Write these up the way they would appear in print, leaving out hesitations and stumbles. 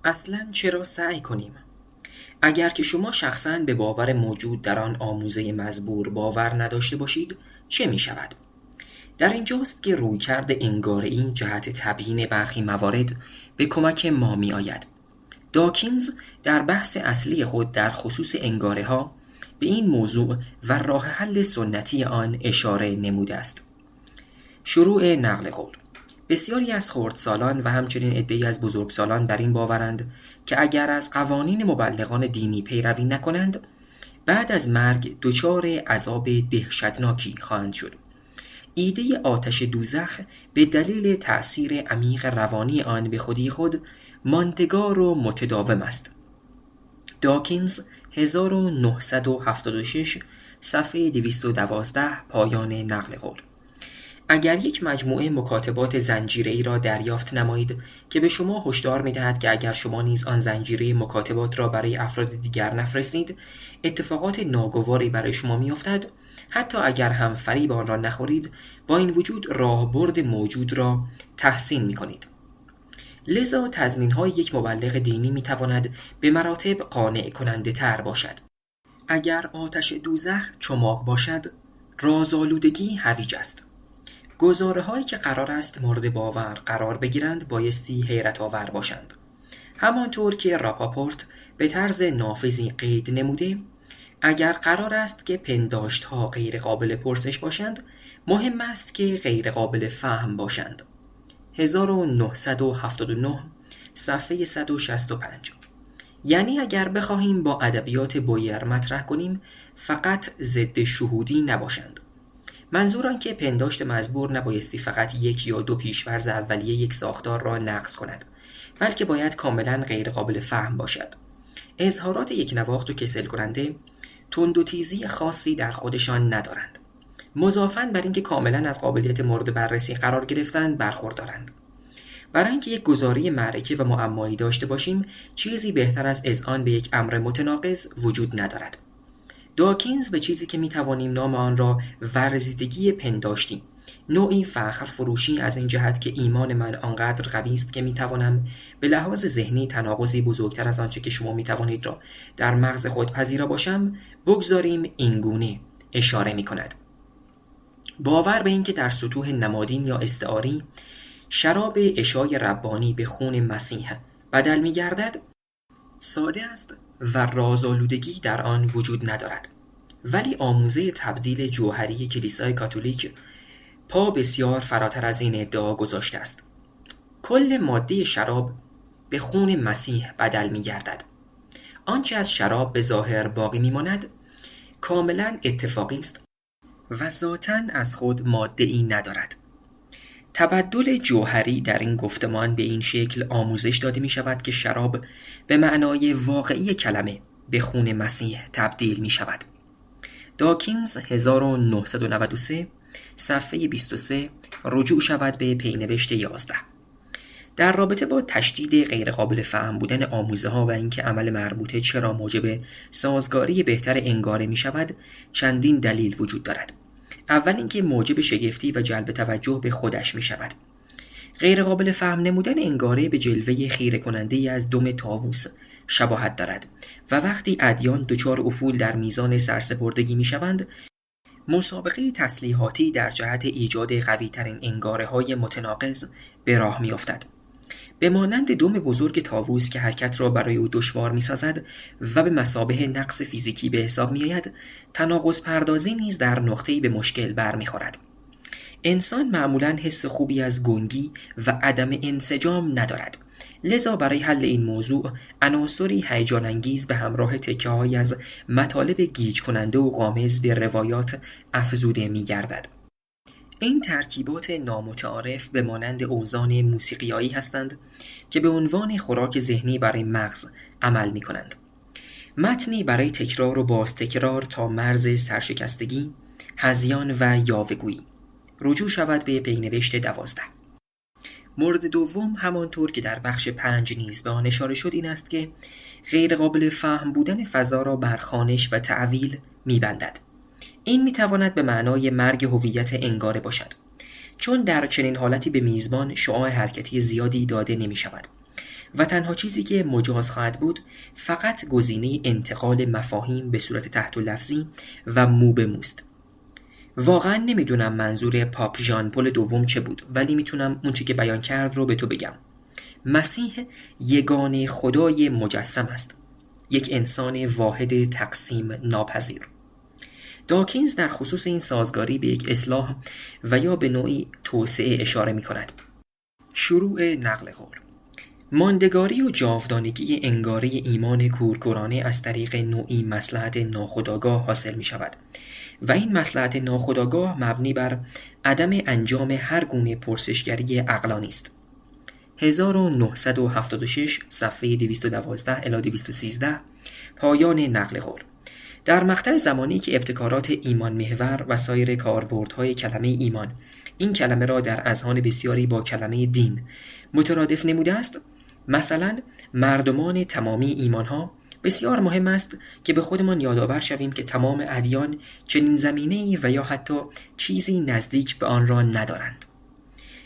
اصلاً چرا سعی کنیم؟ اگر که شما شخصاً به باور موجود در آن آموزه مزبور باور نداشته باشید، چه می شود؟ در اینجاست که رویکرد انگاره‌ای جهت تبیین برخی موارد به کمک ما می آید. داکینز در بحث اصلی خود در خصوص انگاره‌ها به این موضوع و راه حل سنتی آن اشاره نموده است. شروع نقل قول. بسیاری از خردسالان و همچنین عده‌ای از بزرگسالان بر این باورند که اگر از قوانین مبلغان دینی پیروی نکنند، بعد از مرگ دچار عذاب دهشتناکی خواهند شد. ایده آتش دوزخ به دلیل تأثیر عمیق روانی آن به خودی خود ماندگار و متداوم است. داکینز 1976 صفحه 212 پایان نقل قول. اگر یک مجموعه مکاتبات زنجیره‌ای را دریافت نمایید که به شما هشدار می‌دهد که اگر شما نیز آن زنجیره مکاتبات را برای افراد دیگر نفرستید، اتفاقات ناگواری برای شما می‌افتد، حتی اگر هم فریب آن را نخورید، با این وجود راهبرد موجود را تحسین می‌کنید. لذا تضمین‌های یک مبلغ دینی می‌تواند به مراتب قانع کننده تر باشد. اگر آتش دوزخ چماق باشد، رازآلودگی هویج است. گزاره‌هایی که قرار است مورد باور قرار بگیرند بایستی حیرت آور باشند. همانطور که راپاپورت به طرز نافذی قید نموده، اگر قرار است که پنداشت‌ها غیر قابل پرسش باشند، مهم است که غیر قابل فهم باشند. 1979 صفحه 165. یعنی اگر بخواهیم با ادبیات بویر مطرح کنیم، فقط ضد شهودی نباشند. منظور آن که پنداشت مزبور نبایستی فقط یک یا دو پیش‌فرض اولیه یک ساختار را نقض کند، بلکه باید کاملا غیر قابل فهم باشد. اظهارات یک نواخت و کسل کننده تند و تیزی خاصی در خودشان ندارند. مضافاً بر اینکه کاملا از قابلیت مورد بررسی قرار گرفتن برخوردارند. برای اینکه یک گزاره معرکه و معمایی داشته باشیم، چیزی بهتر از اذعان به یک امر متناقض وجود ندارد. داکینز به چیزی که میتوانیم نام آن را ورزیدگی پنداشتی، نوعی فخر فروشی از این جهت که ایمان من آنقدر قوی است که میتوانم به لحاظ ذهنی تناقضی بزرگتر از آنچه که شما میتوانید را در مغز خود پذیرا باشم بگذاریم اینگونه اشاره میکند. باور به این که در سطوح نمادین یا استعاری شراب عشای ربانی به خون مسیح بدل میگردد ساده است و رازآلودگی در آن وجود ندارد، ولی آموزه تبدیل جوهری کلیسای کاتولیک پا بسیار فراتر از این ادعا گذاشته است. کل ماده شراب به خون مسیح بدل می گردد. آنچه از شراب به ظاهر باقی می ماند کاملا اتفاقی است و ذاتاً از خود ماده ای ندارد. تبدل جوهری در این گفتمان به این شکل آموزش داده می شود که شراب به معنای واقعی کلمه به خون مسیح تبدیل می شود. داکینز 1993 صفحه 23 رجوع شود به پینوشت 11. در رابطه با تشدید غیرقابل فهم بودن آموزه ها و اینکه عمل مربوطه چرا موجب سازگاری بهتر انگاره می شود، چندین دلیل وجود دارد. اول اینکه موجب شگفتی و جلب توجه به خودش می شود. غیر قابل فهم نمودن انگاره به جلوه خیره کننده از دم طاووس شباهت دارد و وقتی ادیان دچار افول در میزان سرسپردگی می شوند، مسابقه تسلیحاتی در جهت ایجاد قوی ترین انگاره های متناقض به راه می افتد. به مانند دم بزرگ طاووس که حرکت را برای او دشوار می سازد و به مثابه نقص فیزیکی به حساب می آید، تناقض پردازی نیز در نقطه‌ای به مشکل برمی خورد. انسان معمولاً حس خوبی از گنگی و عدم انسجام ندارد. لذا برای حل این موضوع عناصری هیجان انگیز به همراه تکه‌هایی از مطالب گیج کننده و غامض به روایات افزوده می گردد. این ترکیبات نامتعارف به مانند اوزان موسیقیایی هستند که به عنوان خوراک ذهنی برای مغز عمل می کنند. متنی برای تکرار و باز تکرار تا مرز سرشکستگی، هذیان و یاوه‌گویی. رجوع شود به پینوشت 12. مورد دوم همانطور که در بخش 5 نیز به آن اشاره شد این است که غیر قابل فهم بودن فضا را بر خوانش و تعویل می‌بندد. این می‌تواند به معنای مرگ هویت انگاره باشد، چون در چنین حالتی به میزبان شعاع حرکتی زیادی داده نمی‌شود و تنها چیزی که مجاز خواهد بود فقط گزینه انتقال مفاهیم به صورت تحت لفظی و مو به موست. واقعا نمیدونم منظور پاپ ژان پل دوم چه بود، ولی میتونم اون چی که بیان کرد رو به تو بگم. مسیح یگانه خدای مجسم است، یک انسان واحد تقسیم ناپذیر. داکینز در خصوص این سازگاری به یک اصلاح و یا به نوعی توسعه اشاره می کند. شروع نقل قول. ماندگاری و جاودانگی انگاره ایمان کورکورانه از طریق نوعی مصلحت ناخودآگاه حاصل می شود و این مصلحت ناخودآگاه مبنی بر عدم انجام هر گونه پرسشگری عقلانی است. 1976 صفحه 212 الی 213 پایان نقل قول. در مقطع زمانی که ابتکارات ایمان محور و سایر کاربردهای کلمه ایمان این کلمه را در اذهان بسیاری با کلمه دین مترادف نموده است، مثلا مردمان تمامی ایمانها، بسیار مهم است که به خودمان یادآور شویم که تمام ادیان چنین زمینه‌ای و یا حتی چیزی نزدیک به آن را ندارند.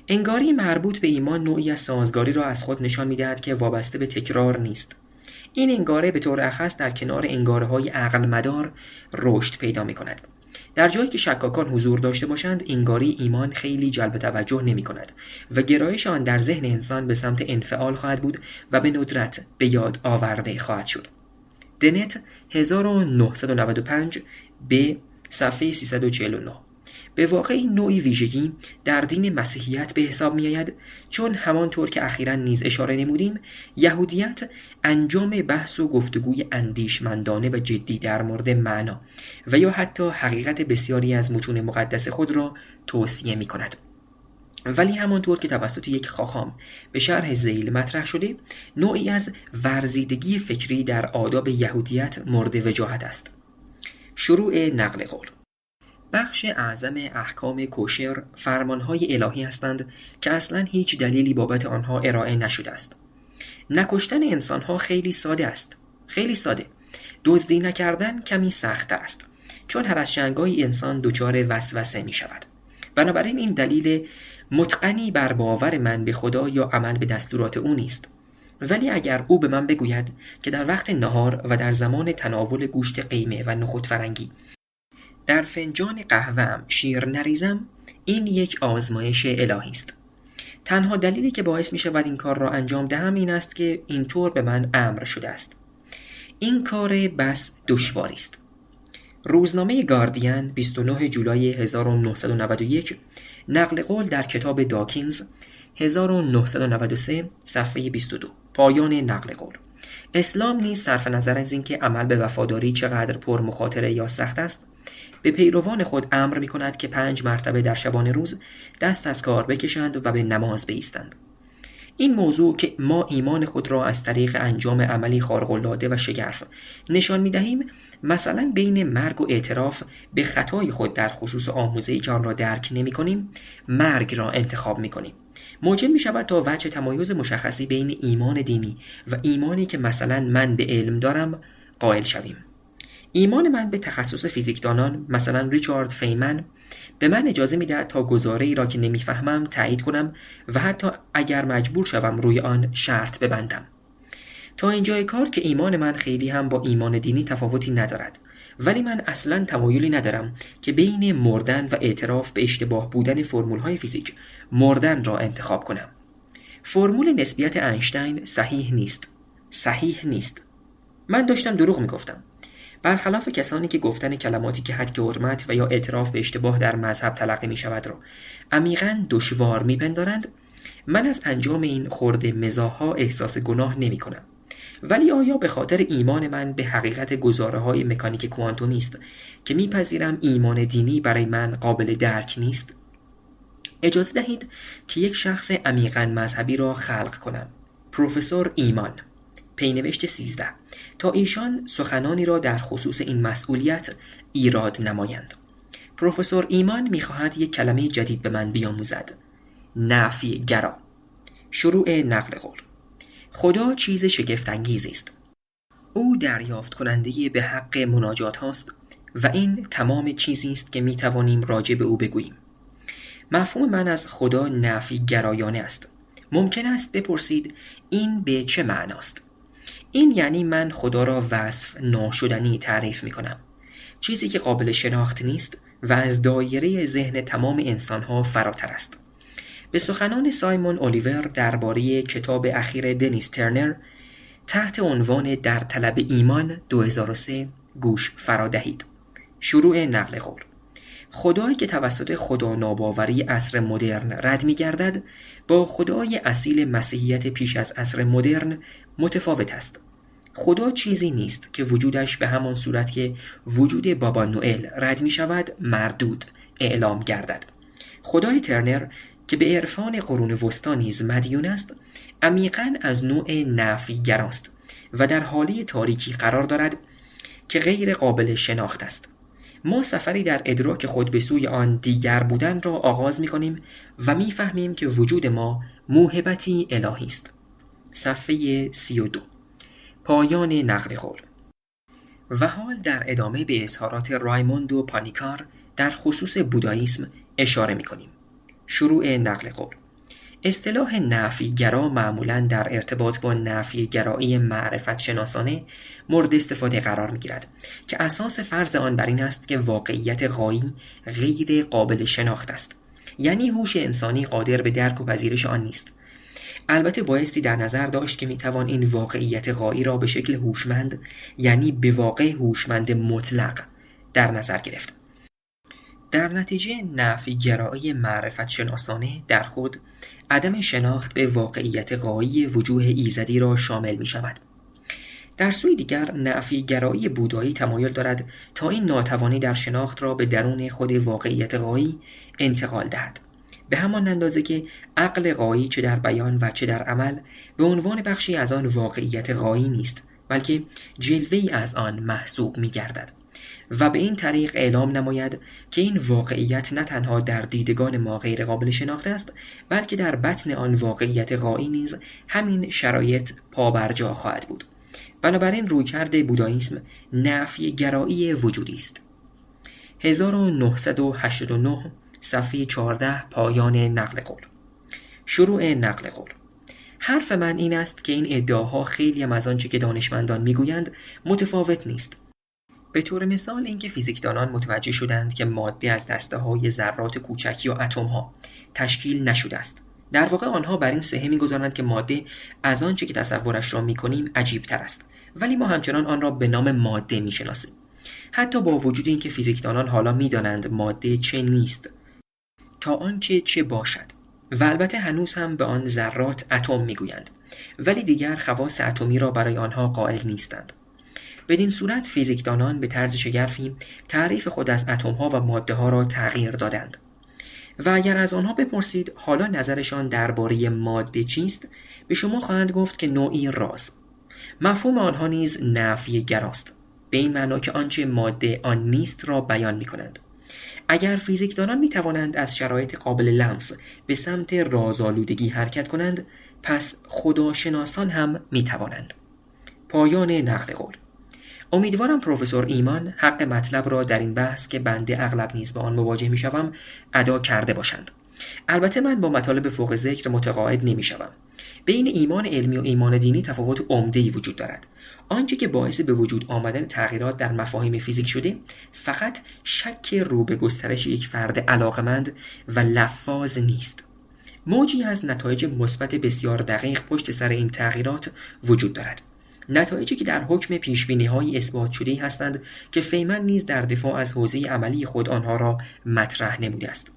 انگاری مربوط به ایمان نوعی از سازگاری را از خود نشان می‌دهد که وابسته به تکرار نیست. این انگاره به طور اخص در کنار انگاره‌های عقل مدار رشد پیدا می‌کند. در جایی که شکاکان حضور داشته باشند، انگاری ایمان خیلی جلب توجه نمی‌کند و گرایش آن در ذهن انسان به سمت انفعال خواهد بود و به ندرت به یاد آورده خواهد شد. دنت 1995 به صفحه 349. به واقع این نوعی ویژگی در دین مسیحیت به حساب می آید، چون همانطور که اخیراً نیز اشاره نمودیم، یهودیت انجام بحث و گفتگوی اندیشمندانه و جدی در مورد معنا و یا حتی حقیقت بسیاری از متون مقدس خود را توصیه می کند. ولی همانطور که توسط یک خاخام به شرح ذیل مطرح شده، نوعی از ورزیدگی فکری در آداب یهودیت مورد وجاهت است. شروع نقل قول. بخش اعظم احکام کوشر فرمانهای الهی هستند که اصلاً هیچ دلیلی بابت آنها ارائه نشده است. نکشتن انسانها خیلی ساده است. خیلی ساده. دزدی نکردن کمی سخت‌تر است، چون هر از شنگاهی انسان دچار وسوسه می شود. بنابراین این دلیل متقنی بر باور من به خدا یا عمل به دستورات او نیست. ولی اگر او به من بگوید که در وقت نهار و در زمان تناول گوشت قیمه و نخود فرنگی در فنجان قهوه‌ام شیر نریزم، این یک آزمایش الهی است. تنها دلیلی که باعث می شود این کار را انجام دهم این است که اینطور به من امر شده است. این کار بس دشواری است. روزنامه گاردین 29 جولای 1991 نقل قول در کتاب داکینز 1993 صفحه 22 پایان نقل قول. اسلام نیز صرف نظر از اینکه عمل به وفاداری چقدر پر مخاطره یا سخت است، به پیروان خود امر می کند که 5 مرتبه در شبانه روز دست از کار بکشند و به نماز بایستند. این موضوع که ما ایمان خود را از طریق انجام عملی خارق‌العاده و شگرف نشان می دهیم، مثلا بین مرگ و اعتراف به خطای خود در خصوص آموزه‌ای که آن را درک نمی کنیم، مرگ را انتخاب می کنیم، موجب می شود تا وجه تمایز مشخصی بین ایمان دینی و ایمانی که مثلا من به علم دارم قائل شویم. ایمان من به تخصص فیزیکدانان مثلا ریچارد فیمن به من اجازه می‌دهد تا گزاره‌ای را که نمی‌فهمم تایید کنم و حتی اگر مجبور شوم روی آن شرط ببندم. تا اینجای کار که ایمان من خیلی هم با ایمان دینی تفاوتی ندارد، ولی من اصلاً تمایلی ندارم که بین مردن و اعتراف به اشتباه بودن فرمول‌های فیزیک مردن را انتخاب کنم. فرمول نسبیت اینشتین صحیح نیست. من داشتم دروغ می‌گفتم. برخلاف کسانی که گفتن کلماتی که حد حرمت و یا اعتراف به اشتباه در مذهب تلقی می شود را عمیقاً دشوار می پندارند، من از انجام این خرد مزاح‌ها احساس گناه نمی کنم. ولی آیا به خاطر ایمان من به حقیقت گزاره‌های مکانیک کوانتومی است که میپذیرم ایمان دینی برای من قابل درک نیست؟ اجازه دهید که یک شخص عمیقاً مذهبی را خلق کنم. پروفسور ایمان، پینوشت 13، تا ایشان سخنانی را در خصوص این مسئولیت ایراد نمایند. پروفسور ایمان می‌خواهد یک کلمه جدید به من بیاموزد: نفی گرا. شروع نقل قول. خدا چیز شگفت انگیزی است. او دریافت کننده به حق مناجات هاست و این تمام چیزی است که می توانیم راجع به او بگوییم. مفهوم من از خدا نفی گرایانه است. ممکن است بپرسید این به چه معناست؟ این یعنی من خدا را وصف ناشدنی تعریف می کنم، چیزی که قابل شناخت نیست و از دایره ذهن تمام انسانها فراتر است. به سخنان سایمون اولیور درباره کتاب اخیر دنیس ترنر تحت عنوان در طلب ایمان 2003 گوش فرا دهید. شروع نقل قول: خدایی که توسط خدا ناباوری عصر مدرن رد می گردد با خدای اصیل مسیحیت پیش از عصر مدرن متفاوت است. خدا چیزی نیست که وجودش به همان صورت که وجود بابا نوئل رد می شود مردود اعلام گردد. خدای ترنر که به عرفان قرون وسطی نیز مدیون است، عمیقاً از نوع نفی گراست و در حالی تاریکی قرار دارد که غیر قابل شناخت است. ما سفری در ادراک خود به سوی آن دیگر بودن را آغاز می کنیم و می فهمیم که وجود ما موهبتی الهی است. صفحه 32. پایان نقل قول. و حال در ادامه به اظهارات رایموندو پانیکار در خصوص بودایسم اشاره می کنیم. شروع نقل قول: اصطلاح نفی گرا معمولاً در ارتباط با نفی گرایی معرفت شناسانه مورد استفاده قرار می گیرد که اساس فرض آن بر این است که واقعیت غایی غیر قابل شناخت است، یعنی هوش انسانی قادر به درک و پذیرش آن نیست. البته بایستی در نظر داشت که می توان این واقعیت غایی را به شکل هوشمند، یعنی به واقع هوشمند مطلق در نظر گرفت. در نتیجه نفی گرایی معرفت شناسانه در خود عدم شناخت به واقعیت غایی وجوه ایزدی را شامل می شود. در سوی دیگر نفی گرایی بودایی تمایل دارد تا این ناتوانی در شناخت را به درون خود واقعیت غایی انتقال دهد، به همان اندازه که عقل غایی چه در بیان و چه در عمل به عنوان بخشی از آن واقعیت غایی نیست، بلکه جلوه‌ای از آن محسوب می گردد و به این طریق اعلام نماید که این واقعیت نه تنها در دیدگان ما غیر قابل شناخت است، بلکه در بطن آن واقعیت غایی نیز همین شرایط پابرجا خواهد بود. بنابراین رویکرد بودایسم نفی گرایی وجودی است. 1989 صفحه 14 پایان نقل قول. شروع نقل قول: حرف من این است که این ادعاها خیلی از آنچه که دانشمندان میگویند متفاوت نیست. به طور مثال اینکه فیزیکدانان متوجه شدند که ماده از دسته‌های ذرات کوچک یا اتم‌ها تشکیل نشده است. در واقع آنها بر این صحه می‌گذارند که ماده از آنچه که تصورش را می‌کنیم عجیب‌تر است، ولی ما همچنان آن را به نام ماده می‌شناسیم. حتی با وجود اینکه فیزیکدانان حالا می‌دانند ماده چه نیست تا آنکه چه باشد و البته هنوز هم به آن ذرات اتم می‌گویند، ولی دیگر خواص اتمی را برای آنها قائل نیستند. بدین صورت فیزیکدانان به طرز شگرفی تعریف خود از اتم‌ها و ماده‌ها را تغییر دادند و اگر از آنها بپرسید حالا نظرشان درباره ماده چیست، به شما خواهند گفت که نوعی راز. مفهوم آنها نیز نفی گراست، به این معنا که آنچه ماده آن نیست را بیان می‌کنند. اگر فیزیکدانان می‌توانند از شرایط قابل لمس به سمت رازآلودگی حرکت کنند، پس خداشناسان هم می‌توانند. پایان نقل قول. امیدوارم پروفسور ایمان حق مطلب را در این بحث که بنده اغلب نیز با آن مواجه می‌شوم ادا کرده باشند. البته من با مطالب فوق ذکر متقاعد نمی‌شوم. بین ایمان علمی و ایمان دینی تفاوت عمده‌ای وجود دارد. آنچه که باعث به وجود آمدن تغییرات در مفاهیم فیزیک شده فقط شک رو به گسترش یک فرد علاقمند و لفاظ نیست. موجی از نتایج مثبت بسیار دقیق پشت سر این تغییرات وجود دارد. نتایجی که در حکم پیشبینی‌های اثبات شده‌ای هستند که فیمن نیز در دفاع از حوزه عملی خود آنها را مطرح نموده است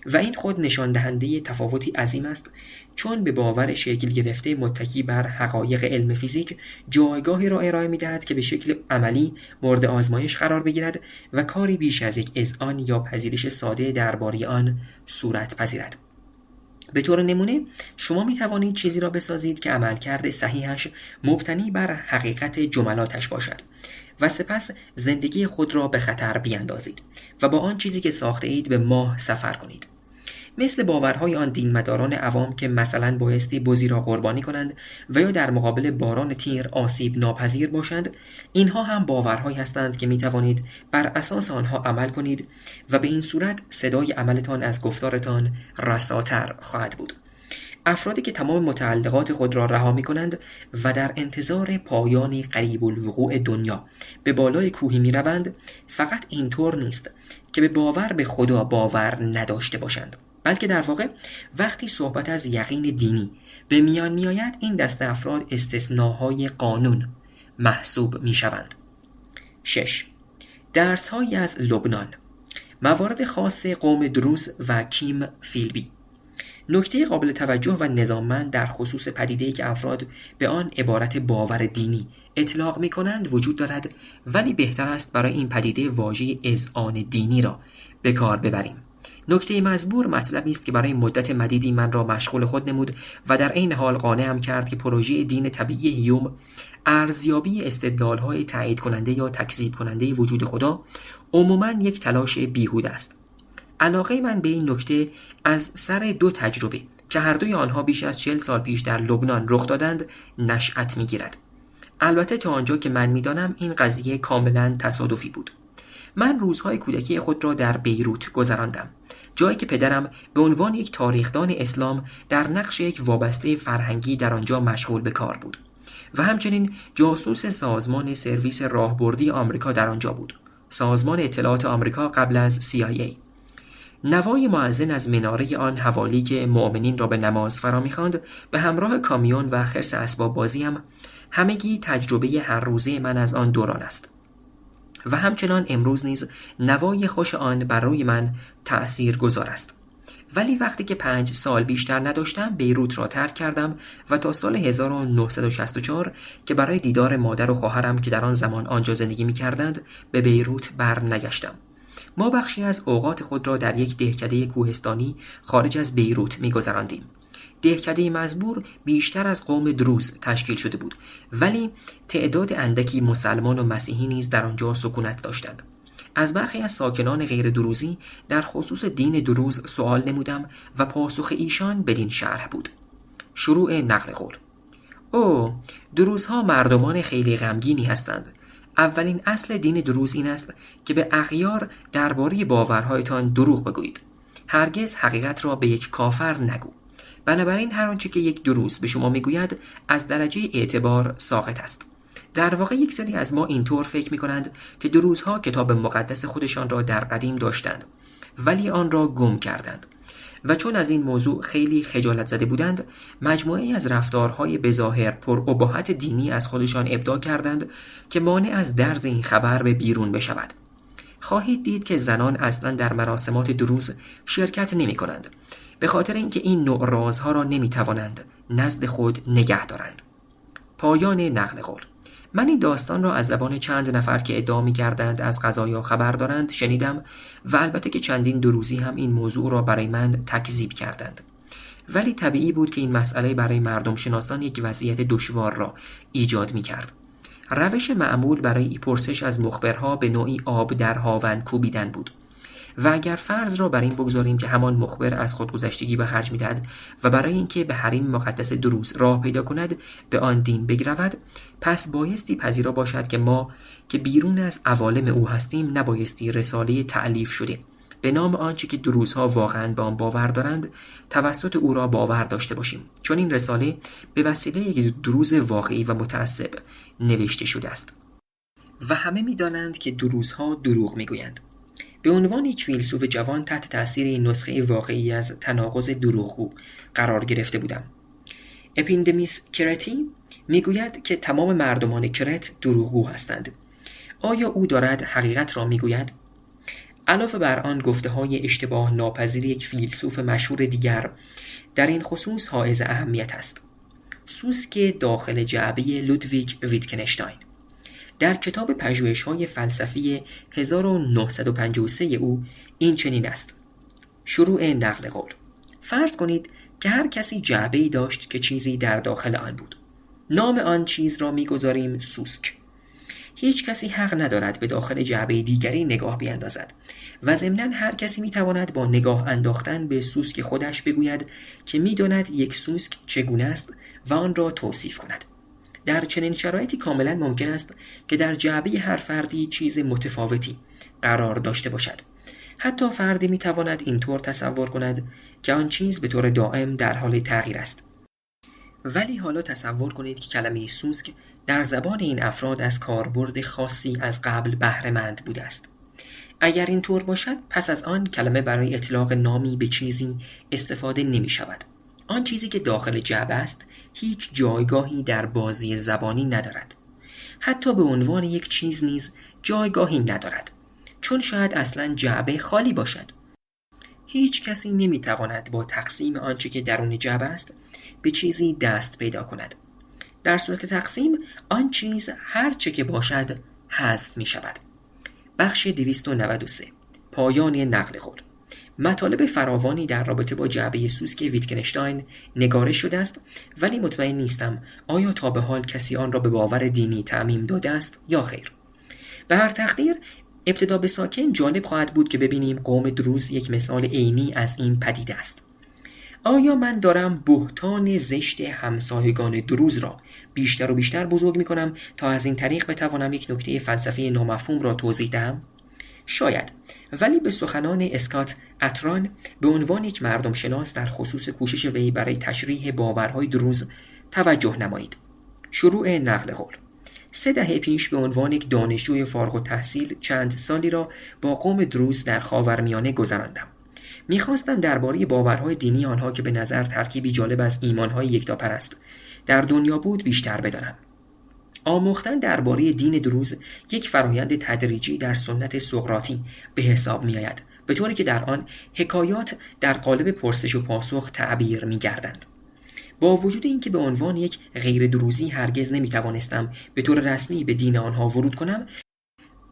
و این خود نشان دهنده تفاوتی عظیم است، چون به باور شکل گرفته متکی بر حقایق علم فیزیک جایگاهی را ارائه می‌دهد که به شکل عملی مورد آزمایش قرار بگیرد و کاری بیش از یک اذعان یا پذیرش ساده درباره آن صورت پذیرد. به طور نمونه شما می توانید چیزی را بسازید که عملکرد صحیحش مبتنی بر حقیقت جملاتش باشد و سپس زندگی خود را به خطر بیاندازید و با آن چیزی که ساخته اید به ماه سفر کنید. مثل باورهای آن دینمداران عوام که مثلا بایستی بزی را قربانی کنند و یا در مقابل باران تیر آسیب ناپذیر باشند، اینها هم باورهایی هستند که می توانید بر اساس آنها عمل کنید و به این صورت صدای عملتان از گفتارتان رساتر خواهد بود. افرادی که تمام متعلقات خود را رها می‌کنند و در انتظار پایانی قریب الوقوع دنیا به بالای کوهی می‌روند، فقط اینطور نیست که به باور به خدا باور نداشته باشند، بلکه در واقع وقتی صحبت از یقین دینی به میان می‌آید، این دسته افراد استثناهای قانون محسوب می‌شوند. 6. درس‌هایی از لبنان. موارد خاص قوم دروز و کیم فیلبی. نکته قابل توجه و نظاممند در خصوص پدیده‌ای که افراد به آن عبارت باور دینی اطلاق می‌کنند وجود دارد، ولی بهتر است برای این پدیده واژه اذعان دینی را به کار ببریم. نکته مذکور مطلبی است که برای مدت مدیدی من را مشغول خود نمود و در عین حال قانعم کرد که پروژه دین طبیعی هیوم، ارزیابی استدلال‌های تایید کننده یا تکذیب کننده وجود خدا، عموماً یک تلاش بیهوده است. علاقه من به این نکته از سر 2 تجربه که هر دوی آنها بیش از 40 سال پیش در لبنان رخ دادند نشأت می‌گیرد. البته تا آنجا که من می‌دانم این قضیه کاملاً تصادفی بود. من روزهای کودکی خود را در بیروت گذراندم، جایی که پدرم به عنوان یک تاریخدان اسلام در نقش یک وابسته فرهنگی در آنجا مشغول به کار بود و همچنین جاسوس سازمان سرویس راهبردی آمریکا در آنجا بود، سازمان اطلاعات آمریکا قبل از CIA. نوای مؤذن از مناره آن حوالی که مؤمنین را به نماز فرا می‌خواند به همراه کامیون و خرس اسباب بازیم همگی تجربه هر روزه من از آن دوران است و همچنان امروز نیز نوای خوش آن بر روی من تأثیر گذار است. ولی وقتی که 5 سال بیشتر نداشتم بیروت را ترک کردم و تا سال 1964 که برای دیدار مادر و خواهرم که در آن زمان آنجا زندگی می‌کردند به بیروت برنگشتم. ما بخشی از اوقات خود را در یک دهکده کوهستانی خارج از بیروت می‌گذراندیم. دهکده مزبور بیشتر از قوم دروز تشکیل شده بود، ولی تعداد اندکی مسلمان و مسیحی نیز در آنجا سکونت داشتند. از برخی از ساکنان غیر دروزی در خصوص دین دروز سوال نمودم و پاسخ ایشان بدین شرح بود. شروع نقل قول. دروزها مردمان خیلی غمگینی هستند. اولین اصل دین دروز این است که به اغیار درباره باورهایتان دروغ بگویید. هرگز حقیقت را به یک کافر نگو. بنابراین هر آنچه که یک دروز به شما میگوید از درجه اعتبار ساقط است. در واقع یک سری از ما اینطور فکر میکنند که دروزها کتاب مقدس خودشان را در قدیم داشتند ولی آن را گم کردند و چون از این موضوع خیلی خجالت زده بودند مجموعه‌ای از رفتارهای بظاهر پر اباحت دینی از خودشان ابداع کردند که مانع از درز این خبر به بیرون بشود. خواهید دید که زنان اصلا در مراسمات دروز شرکت نمی کنند به خاطر اینکه این نوع رازها را نمی توانند نزد خود نگه دارند. پایان نقل قول. من این داستان را از زبان چند نفر که ادعا می‌کردند از قضایا خبر دارند شنیدم و البته که چندین دروزی هم این موضوع را برای من تکذیب کردند. ولی طبیعی بود که این مسئله برای مردم شناسان یک وضعیت دشوار را ایجاد می‌کرد. روش معمول برای پرسش از مخبرها به نوعی آب در هاون کوبیدن بود. و اگر فرض را بر این بگذاریم که همان مخبر از خودگذشتگی به خرج می‌دهد و برای اینکه به حریم مقدس دروز راه پیدا کند به آن دین بگرود، پس بایستی پذیرا باشد که ما که بیرون از عوالم او هستیم نبایستی رساله تألیف شده به نام آنچه که دروزها واقعاً به آن باور دارند توسط او را باور داشته باشیم، چون این رساله به وسیله یک دروز واقعی و متعصب نوشته شده است و همه می‌دانند که دروزها دروغ می‌گویند. به عنوان یک فیلسوف جوان تحت تأثیر این نسخه واقعی از تناقض دروغگو قرار گرفته بودم. اپیندمیس کرتی میگوید که تمام مردمان کرت دروغگو هستند. آیا او دارد حقیقت را میگوید؟ علاوه بر آن گفته‌های اشتباه ناپذیر یک فیلسوف مشهور دیگر در این خصوص حائز اهمیت است. سوسک داخل جعبه لودویگ ویتکنشتاین. در کتاب پژوهش‌های فلسفی 1953 او این چنین است. شروع نقل قول. فرض کنید که هر کسی جعبه‌ای داشت که چیزی در داخل آن بود. نام آن چیز را می‌گذاریم سوسک. هیچ کسی حق ندارد به داخل جعبه دیگری نگاه بیاندازد و ضمناً هر کسی می‌تواند با نگاه انداختن به سوسک خودش بگوید که می‌داند یک سوسک چگونه است و آن را توصیف کند. در چنین شرایطی کاملا ممکن است که در جعبه هر فردی چیز متفاوتی قرار داشته باشد. حتی فردی میتواند اینطور تصور کند که آن چیز به طور دائم در حال تغییر است. ولی حالا تصور کنید که کلمه سوسک در زبان این افراد از کاربرد خاصی از قبل بهره مند بوده است. اگر اینطور باشد، پس از آن کلمه برای اطلاق نامی به چیزی استفاده نمی شود. آن چیزی که داخل جعبه است هیچ جایگاهی در بازی زبانی ندارد. حتی به عنوان یک چیز نیز جایگاهی ندارد، چون شاید اصلاً جعبه خالی باشد. هیچ کسی نمیتواند با تقسیم آنچه که درون جعبه است به چیزی دست پیدا کند. در صورت تقسیم آن چیز هر چه که باشد حذف می شود. بخش 293 پایان نقل قول. مطالب فراوانی در رابطه با جعبه سوسک ویتگنشتاین نگارش شده است، ولی مطمئن نیستم آیا تا به حال کسی آن را به باور دینی تعمیم داده است یا خیر. به هر تقدیر ابتدا به ساکن جالب خواهد بود که ببینیم قوم دروز یک مثال عینی از این پدیده است. آیا من دارم بهتان زشت همسایگان دروز را بیشتر و بیشتر بزرگ می کنم تا از این طریق بتوانم یک نکته فلسفی نامفهوم را توضیح دهم؟ شاید، ولی به سخنان اسکات اتران به عنوان یک مردم شناس در خصوص کوشش وی برای تشریح باورهای دروز توجه نمایید. شروع نقل قول. 3 دهه پیش به عنوان یک دانشجوی فارغ التحصیل چند سالی را با قوم دروز در خاورمیانه گذراندم. می‌خواستم درباره باورهای دینی آنها که به نظر ترکیبی جالب از ایمانهای یکتاپرست در دنیا بود بیشتر بدانم. آموختن درباره دین دروز یک فرایند تدریجی در سنت سقراطی به حساب می‌آید، به طوری که در آن حکایات در قالب پرسش و پاسخ تعبیر می‌گردند. با وجود اینکه به عنوان یک غیر دروزی هرگز نمی‌توانستم به طور رسمی به دین آنها ورود کنم،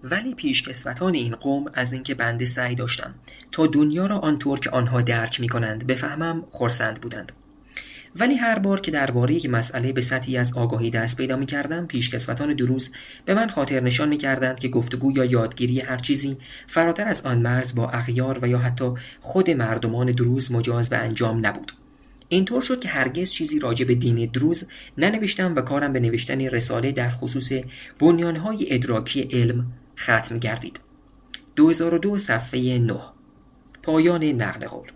ولی پیشکسوتان این قوم از اینکه بنده سعی داشتم تا دنیا را آنطور که آنها درک می‌کنند بفهمم خرسند بودند. ولی هر بار که درباره یک مسئله به سطحی از آگاهی دست پیدا می‌کردم، پیشکسوتان دروز به من خاطر نشان می‌کردند که گفتگو یا یادگیری هر چیزی فراتر از آن مرز با اغیار و یا حتی خود مردمان دروز مجاز به انجام نبود. اینطور شد که هرگز چیزی راجع به دین دروز ننوشتم و کارم به نوشتن رساله در خصوص بنیان‌های ادراکی علم ختم گردید. 2002 صفحه 9 پایان نقل قول.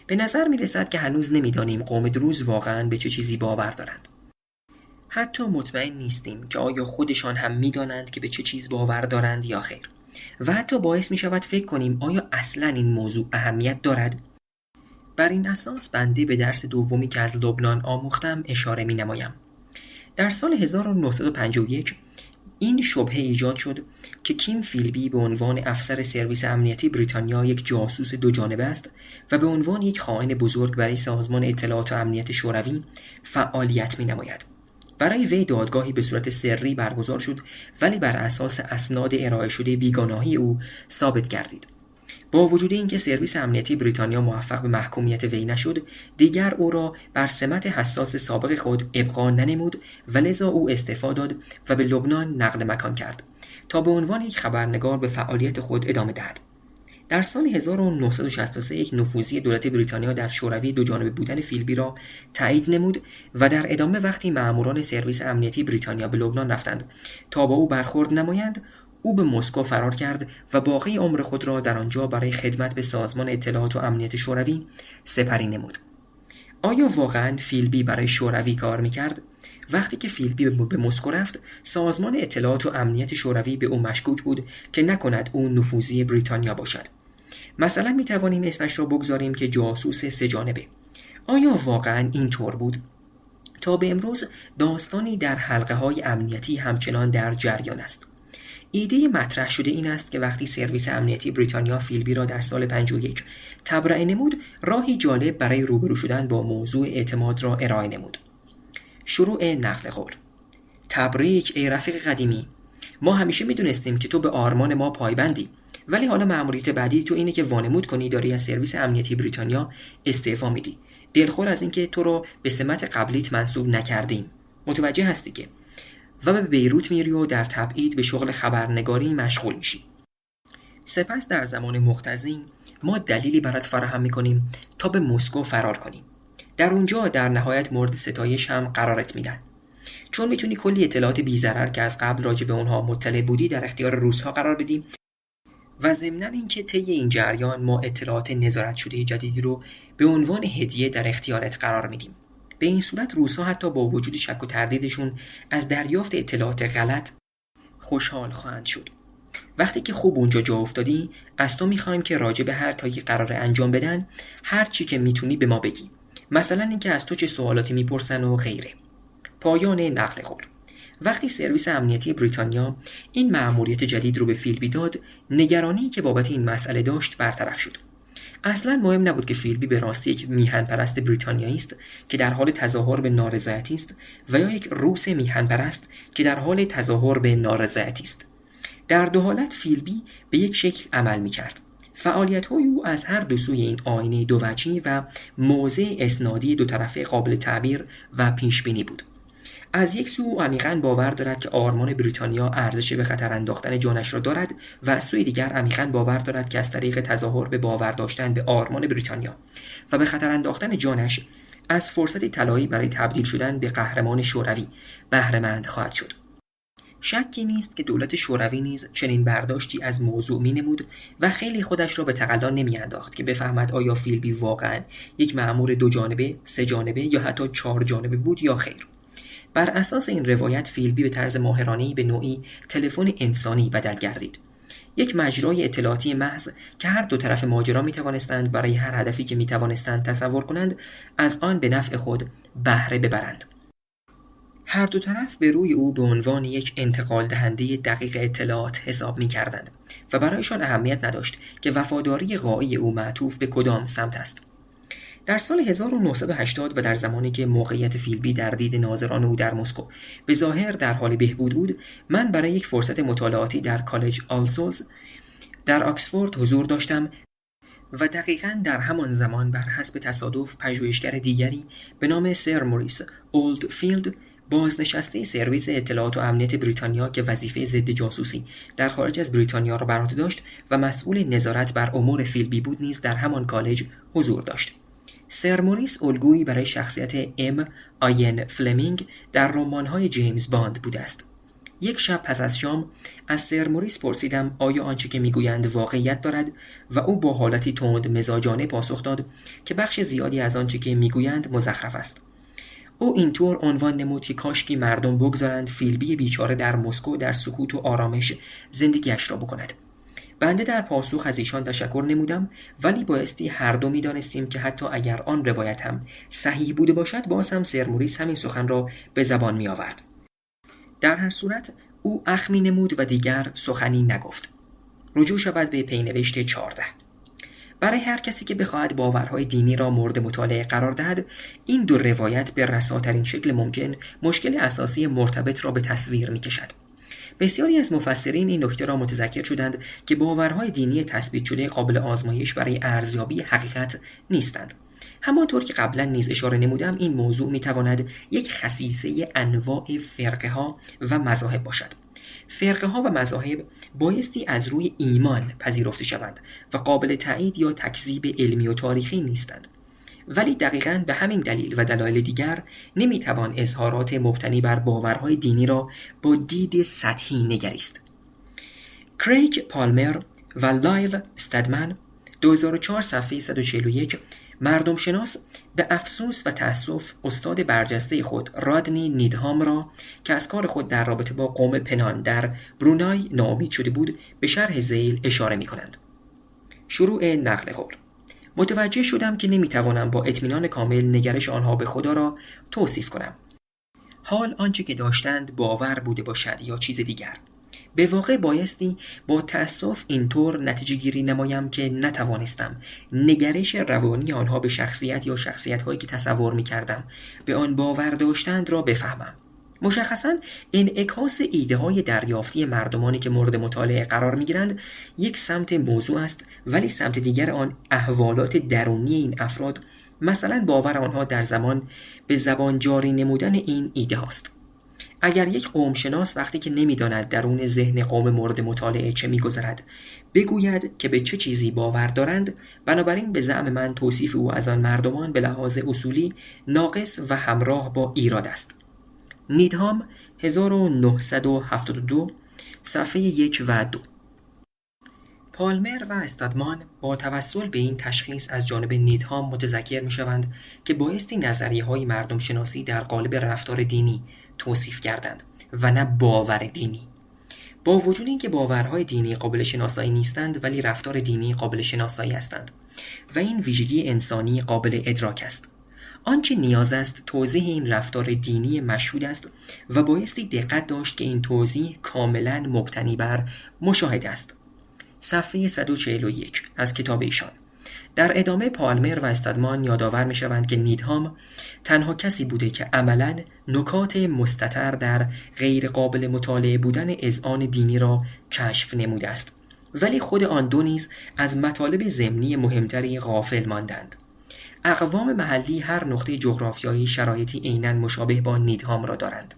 به نظر می رسد که هنوز نمی‌دانیم قوم دروز واقعاً به چه چیزی باور دارند. حتی مطمئن نیستیم که آیا خودشان هم می‌دانند که به چه چیز باور دارند یا خیر. و حتی باعث می‌شود فکر کنیم آیا اصلاً این موضوع اهمیت دارد؟ بر این اساس بنده به درس دومی که از لبنان آموختم اشاره می‌نمایم. در سال 1951 این شبهه ایجاد شد که کیم فیلبی به عنوان افسر سرویس امنیتی بریتانیا یک جاسوس دو جانبه است و به عنوان یک خائن بزرگ برای سازمان اطلاعات و امنیت شوروی فعالیت می‌نماید. برای وی دادگاهی به صورت سری برگزار شد، ولی بر اساس اسناد ارائه شده بیگناهی او ثابت گردید. با وجود اینکه سرویس امنیتی بریتانیا موفق به محکومیت وی نشد، دیگر او را بر سمت حساس سابق خود ابقا ننمود و لذا او استعفا داد و به لبنان نقل مکان کرد تا به عنوان یک خبرنگار به فعالیت خود ادامه دهد. در سال 1963 یک نفوذی دولت بریتانیا در شوروی دو جانبه بودن فیلبی را تایید نمود و در ادامه وقتی ماموران سرویس امنیتی بریتانیا به لبنان رفتند تا با او برخورد نمایند، او به مسکو فرار کرد و باقی عمر خود را در آنجا برای خدمت به سازمان اطلاعات و امنیت شوروی سپری نمود. آیا واقعاً فیلبی برای شوروی کار می‌کرد؟ وقتی که فیلبی به مسکو رفت، سازمان اطلاعات و امنیت شوروی به او مشکوک بود که نکند او نفوذی بریتانیا باشد. مثلا می‌توانیم اسمش را بگذاریم که جاسوس سه جانبه. آیا واقعاً این طور بود؟ تا به امروز داستانی در حلقه‌های امنیتی همچنان در جریان است. ایده مطرح شده این است که وقتی سرویس امنیتی بریتانیا فیلبی را در سال 51 تبرئه نمود، راهی جالب برای روبرو شدن با موضوع اعتماد را ارائه نمود. شروع نقل قول. تبریک ای رفیق قدیمی، ما همیشه میدونستیم که تو به آرمان ما پایبندی، ولی حالا مأموریت بعدی تو اینه که وانمود کنی داری از سرویس امنیتی بریتانیا استعفا میدی. دلخور از اینکه تو رو به سمت قبلیت منصوب نکردیم. متوجه هستی که و به بیروت میری و در تبعید به شغل خبرنگاری مشغول میشی. سپس در زمان مختزین ما دلیلی برات فراهم میکنیم تا به مسکو فرار کنی. در اونجا در نهایت مورد ستایش هم قرارت میدن، چون میتونی کلی اطلاعات بی‌ضرر که از قبل راجع به اونها مطلع بودی در اختیار روس‌ها قرار بدی و ضمناً اینکه طی این جریان ما اطلاعات نظارت شده جدیدی رو به عنوان هدیه در اختیارت قرار میدیم. به این صورت روس‌ها حتی با وجود شک و تردیدشون از دریافت اطلاعات غلط خوشحال خواهند شد. وقتی که خوب اونجا جا افتادی، از تو میخوایم که راجع به هر کاری قراره انجام بدن هر چی که میتونی به ما بگی. مثلا اینکه از تو چه سوالاتی میپرسن و غیره. پایان نقل قول. وقتی سرویس امنیتی بریتانیا این مأموریت جدید رو به فیلبی داد، نگرانی که بابت این مسئله داشت برطرف شد. اصلا مهم نبود که فیلبی به راستی یک میهن پرست بریتانیایی است که در حال تظاهر به نارضایتی است و یا یک روس میهن پرست که در حال تظاهر به نارضایتی است. در دو حالت فیلبی به یک شکل عمل می‌کرد. فعالیت‌های او از هر دو سوی این آینه دووجهی و موضع اسنادی دو طرفه قابل تعبیر و پیش‌بینی بود. از یک سو او عمیقاً باور دارد که آرمان بریتانیا ارزش به خطر انداختن جانش را دارد و از سوی دیگر عمیقاً باور دارد که از طریق تظاهر به باور داشتن به آرمان بریتانیا و به خطر انداختن جانش از فرصتی طلایی برای تبدیل شدن به قهرمان شوروی بهره‌مند خواهد شد. شکی نیست که دولت شوروی نیز چنین برداشتی از موضوع می‌نمود و خیلی خودش را به تقلا نمی‌انداخت که بفهمد آیا فیلبی واقعاً یک مأمور دو جانبه، سه جانبه یا حتی 4 جانبه بود یا خیر. بر اساس این روایت فیلبی به طرز ماهرانه‌ای به نوعی تلفن انسانی بدل گردید. یک مجرای اطلاعاتی محض که هر دو طرف ماجرا می‌توانستند برای هر هدفی که می‌توانستند تصور کنند از آن به نفع خود بهره ببرند. هر دو طرف به روی او به عنوان یک انتقال دهنده دقیق اطلاعات حساب می‌کردند و برایشان اهمیت نداشت که وفاداری غایی او معطوف به کدام سمت است. در سال 1980 و در زمانی که موقعیت فیلبی در دید ناظران او در مسکو به ظاهر در حال بهبود بود، من برای یک فرصت مطالعاتی در کالج آل سولز در آکسفورد حضور داشتم و دقیقاً در همان زمان بر حسب تصادف پژوهشگر دیگری به نام سر موریس اولدفیلد، بازنشسته سرویس اطلاعات و امنیت بریتانیا که وظیفه ضد جاسوسی در خارج از بریتانیا را بر عهده داشت و مسئول نظارت بر امور فیلبی بود نیز در همان کالج حضور داشت. سر موریس الگویی برای شخصیت ام آین فلمینگ در رمان‌های جیمز باند بوده است. یک شب پس از شام از سر موریس پرسیدم آیا آنچه که میگویند واقعیت دارد و او با حالتی تند مزاجانه پاسخ داد که بخش زیادی از آنچه که میگویند مزخرف است. او اینطور عنوان نمود که کاشکی مردم بگذارند فیلبی بیچاره در مسکو در سکوت و آرامش زندگیش را بکند. بنده در پاسخ از ایشان تشکر نمودم، ولی بایستی هر دو می‌دانستیم که حتی اگر آن روایت هم صحیح بوده باشد باز هم سر موریس همین سخن را به زبان می آورد. در هر صورت او اخمی نمود و دیگر سخنی نگفت. رجوع شود به پینوشت 14. برای هر کسی که بخواهد باورهای دینی را مورد مطالعه قرار دهد، این دو روایت به رساترین شکل ممکن مشکل اساسی مرتبط را به تصویر می‌کشد. بسیاری از مفسرین این نکته را متذکر شدند که باورهای دینی تثبیت شده قابل آزمایش برای ارزیابی حقیقت نیستند. همانطور که قبلا نیز اشاره نمودم، این موضوع میتواند یک خصیصه انواع فرقه ها و مذاهب باشد. فرقه ها و مذاهب بایستی از روی ایمان پذیرفته شوند و قابل تایید یا تکذیب علمی و تاریخی نیستند. ولی دقیقاً به همین دلیل و دلایل دیگر نمیتوان اظهارات مبتنی بر باورهای دینی را با دید سطحی نگریست. کریگ پالمر و لایل استدمن 2004 صفحه 141 مردم شناس به افسوس و تأسف استاد برجسته خود رادنی نیدهام را که از کار خود در رابطه با قوم پنان در برونای ناامید شده بود به شرح ذیل اشاره می کنند. شروع نقل قول. متوجه شدم که نمیتوانم با اطمینان کامل نگرش آنها به خدا را توصیف کنم. حال آنچه که داشتند باور بوده باشد یا چیز دیگر. به واقع بایستی با تأسف اینطور نتیجه گیری نمایم که نتوانستم نگرش روانی آنها به شخصیت یا شخصیت‌هایی که تصور می‌کردم به آن باور داشتند را بفهمم. مشخصاً انعکاس ایده‌های دریافتی مردمانی که مورد مطالعه قرار می‌گیرند یک سمت موضوع است، ولی سمت دیگر آن احوالات درونی این افراد، مثلا باور آنها در زمان به زبان جاری نمودن این ایده هاست. اگر یک قوم شناس وقتی که نمی‌داند درون ذهن قوم مورد مطالعه چه می‌گذرد بگوید که به چه چیزی باور دارند، بنابراین به زعم من توصیف او از آن مردمان به لحاظ اصولی ناقص و همراه با ایراد است. نیدهام 1972 صفحه 1 و 2. پالمر و استادمان با توسل به این تشخیص از جانب نیدهام متذکر می‌شوند که بایستی نظریه‌های مردم شناسی در قالب رفتار دینی توصیف کردند و نه باور دینی. با وجود اینکه باورهای دینی قابل شناسایی نیستند، ولی رفتار دینی قابل شناسایی هستند و این ویژگی انسانی قابل ادراک است. آنچه نیاز است توضیح این رفتار دینی مشهود است و بایستی دقت داشت که این توضیح کاملا مبتنی بر مشاهده است. صفحه 141 از کتاب ایشان. در ادامه پالمر و استادمان یادآور می‌شوند که نیدهام تنها کسی بوده که عملاً نکات مستتر در غیر قابل مطالعه بودن اذعان دینی را کشف نموده است، ولی خود آن دو نیز از مطالب ضمنی مهمتری غافل ماندند. اقوام محلی هر نقطه جغرافیایی شرایطی عیناً مشابه با نیدهام را دارند.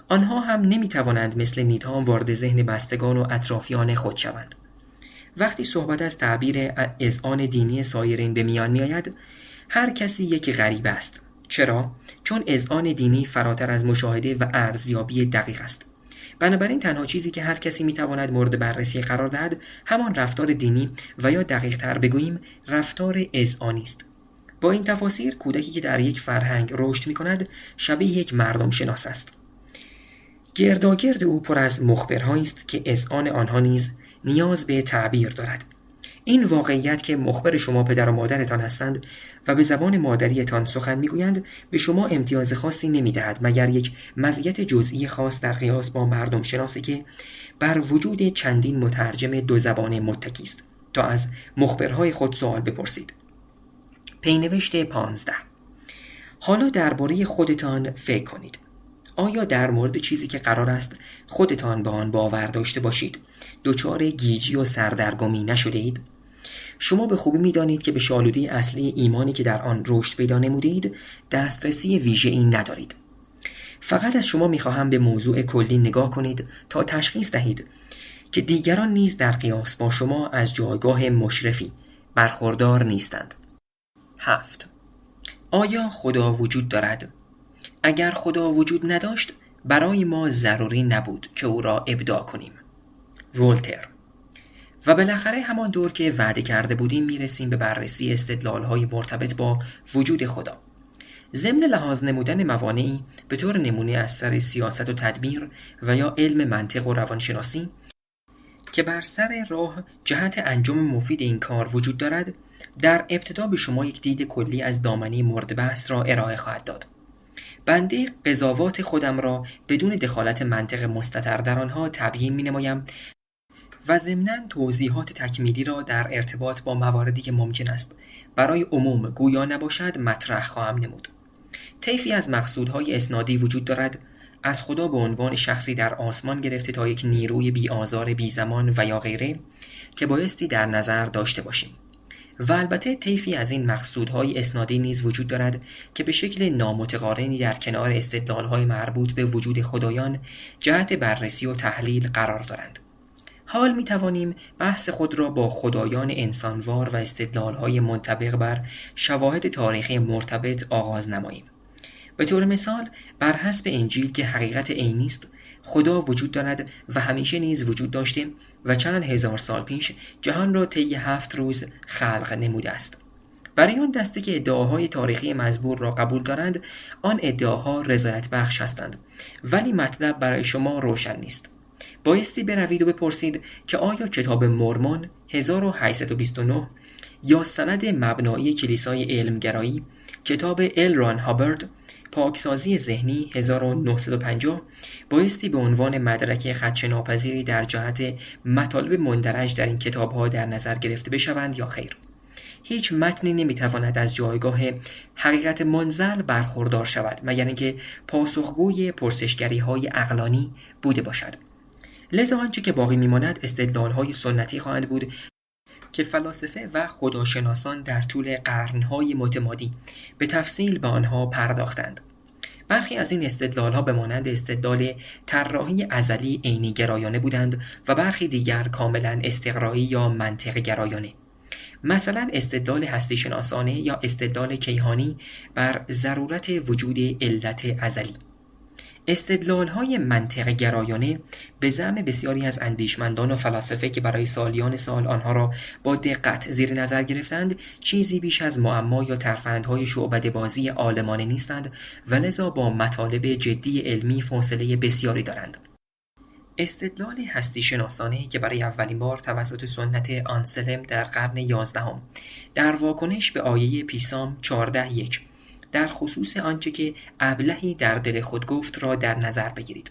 آنها هم نمی‌توانند مثل نیدهام وارد ذهن بستگان و اطرافیان خود شوند. وقتی صحبت از تعبیر اذعان دینی سایرین به میان می‌آید، هر کسی یک غریبه است. چرا؟ چون اذعان دینی فراتر از مشاهده و ارزیابی دقیق است. بنابراین تنها چیزی که هر کسی می‌تواند مورد بررسی قرار دهد همان رفتار دینی و یا دقیق‌تر بگوییم رفتار اذعانی است. با این تفاسیر کودکی که در یک فرهنگ رشد می‌کند شبیه یک مردم شناس است. گرداگرد او پر از مخبرهایی است که اذعان آنها نیز نیاز به تعبیر دارد. این واقعیت که مخبر شما پدر و مادرتان هستند و به زبان مادریتان سخن میگویند به شما امتیاز خاصی نمیدهد مگر یک مزیت جزئی خاص در قیاس با مردم شناسی که بر وجود چندین مترجم دو زبانه متکی است تا از مخبرهای خود سوال بپرسید. پینوشت 15. حالا درباره خودتان فکر کنید. آیا در مورد چیزی که قرار است خودتان به آن باور داشته باشید دچار گیجی و سردرگمی نشده اید؟ شما به خوبی می‌دانید که به شالوده‌ی اصلی ایمانی که در آن رشد پیدا نمودید دسترسی ویژه‌ای ندارید. فقط از شما می‌خواهم به موضوع کلی نگاه کنید تا تشخیص دهید که دیگران نیز در قیاس با شما از جایگاه مشرفی برخوردار نیستند. 7. آیا خدا وجود دارد؟ اگر خدا وجود نداشت برای ما ضروری نبود که او را ابداع کنیم. ولتر. و بالاخره همان دور که وعده کرده بودیم میرسیم به بررسی استدلال‌های مرتبط با وجود خدا. ضمن لحاظ نمودن موانعی به طور نمونه از سر سیاست و تدبیر و یا علم منطق و روانشناسی که بر سر راه جهت انجام مفید این کار وجود دارد، در ابتدا به شما یک دید کلی از دامنه مورد بحث را ارائه خواهد داد. بنده قضاوات خودم را بدون دخالت منطق مستتر در آنها تبیین می‌نمایم و ضمناً توضیحات تکمیلی را در ارتباط با مواردی که ممکن است برای عموم گویا نباشد مطرح خواهم نمود. طیفی از مقصودهای اسنادی وجود دارد، از خدا به عنوان شخصی در آسمان گرفته تا یک نیروی بی آزار بی زمان و یا غیره که بایستی در نظر داشته باشیم. و البته طیفی از این مقصودهای اسنادی نیز وجود دارد که به شکل نامتقارنی در کنار استدلالهای مربوط به وجود خدایان جهت بررسی و تحلیل قرار دارند. حال می توانیم بحث خود را با خدایان انسانوار و استدلالهای منطبق بر شواهد تاریخی مرتبط آغاز نماییم. به طور مثال بر حسب انجیل که حقیقت عینی است، خدا وجود دارد و همیشه نیز وجود داشته و چند هزار سال پیش جهان را طی 7 روز خلق نموده است. برای آن دسته که ادعاهای تاریخی مزبور را قبول دارند، آن ادعاها رضایت بخش هستند، ولی مطلب برای شما روشن نیست. بایستی بروید و بپرسید که آیا کتاب مورمون 1829 یا سند مبنایی کلیسای علمگرایی، کتاب ال ران هابرد پاکسازی ذهنی 1950 بایستی به عنوان مدرک خدشه‌ناپذیری در جهت مطالب مندرج در این کتاب‌ها در نظر گرفته بشوند یا خیر. هیچ متنی نمیتواند از جایگاه حقیقت منزل برخوردار شود مگر اینکه پاسخگوی پرسشگری‌های عقلانی بوده باشد. لذا آنچه که باقی میماند استدلال‌های سنتی خواهند بود که فلاسفه و خداشناسان در طول قرن‌های متمادی به تفصیل به آنها پرداختند. برخی از این استدلال‌ها به مانند استدلال طراحی ازلی عینی گرایانه بودند و برخی دیگر کاملاً استقرایی یا منطق گرایانه. مثلا استدلال هستی شناسانه یا استدلال کیهانی بر ضرورت وجود علت ازلی. استدلال‌های منطق گرایانه به زعم بسیاری از اندیشمندان و فلاسفه که برای سالیان سال آنها را با دقت زیر نظر گرفتند چیزی بیش از معما یا ترفندهای شعبده‌بازی عالمانه نیستند و لذا با مطالب جدی علمی فاصله بسیاری دارند. استدلال هستی شناسانه که برای اولین بار توسط سنت آنسلم در قرن 11 در واکنش به آیه پیسام 14:1 در خصوص آنچه که ابلهی در دل خود گفت را در نظر بگیرید.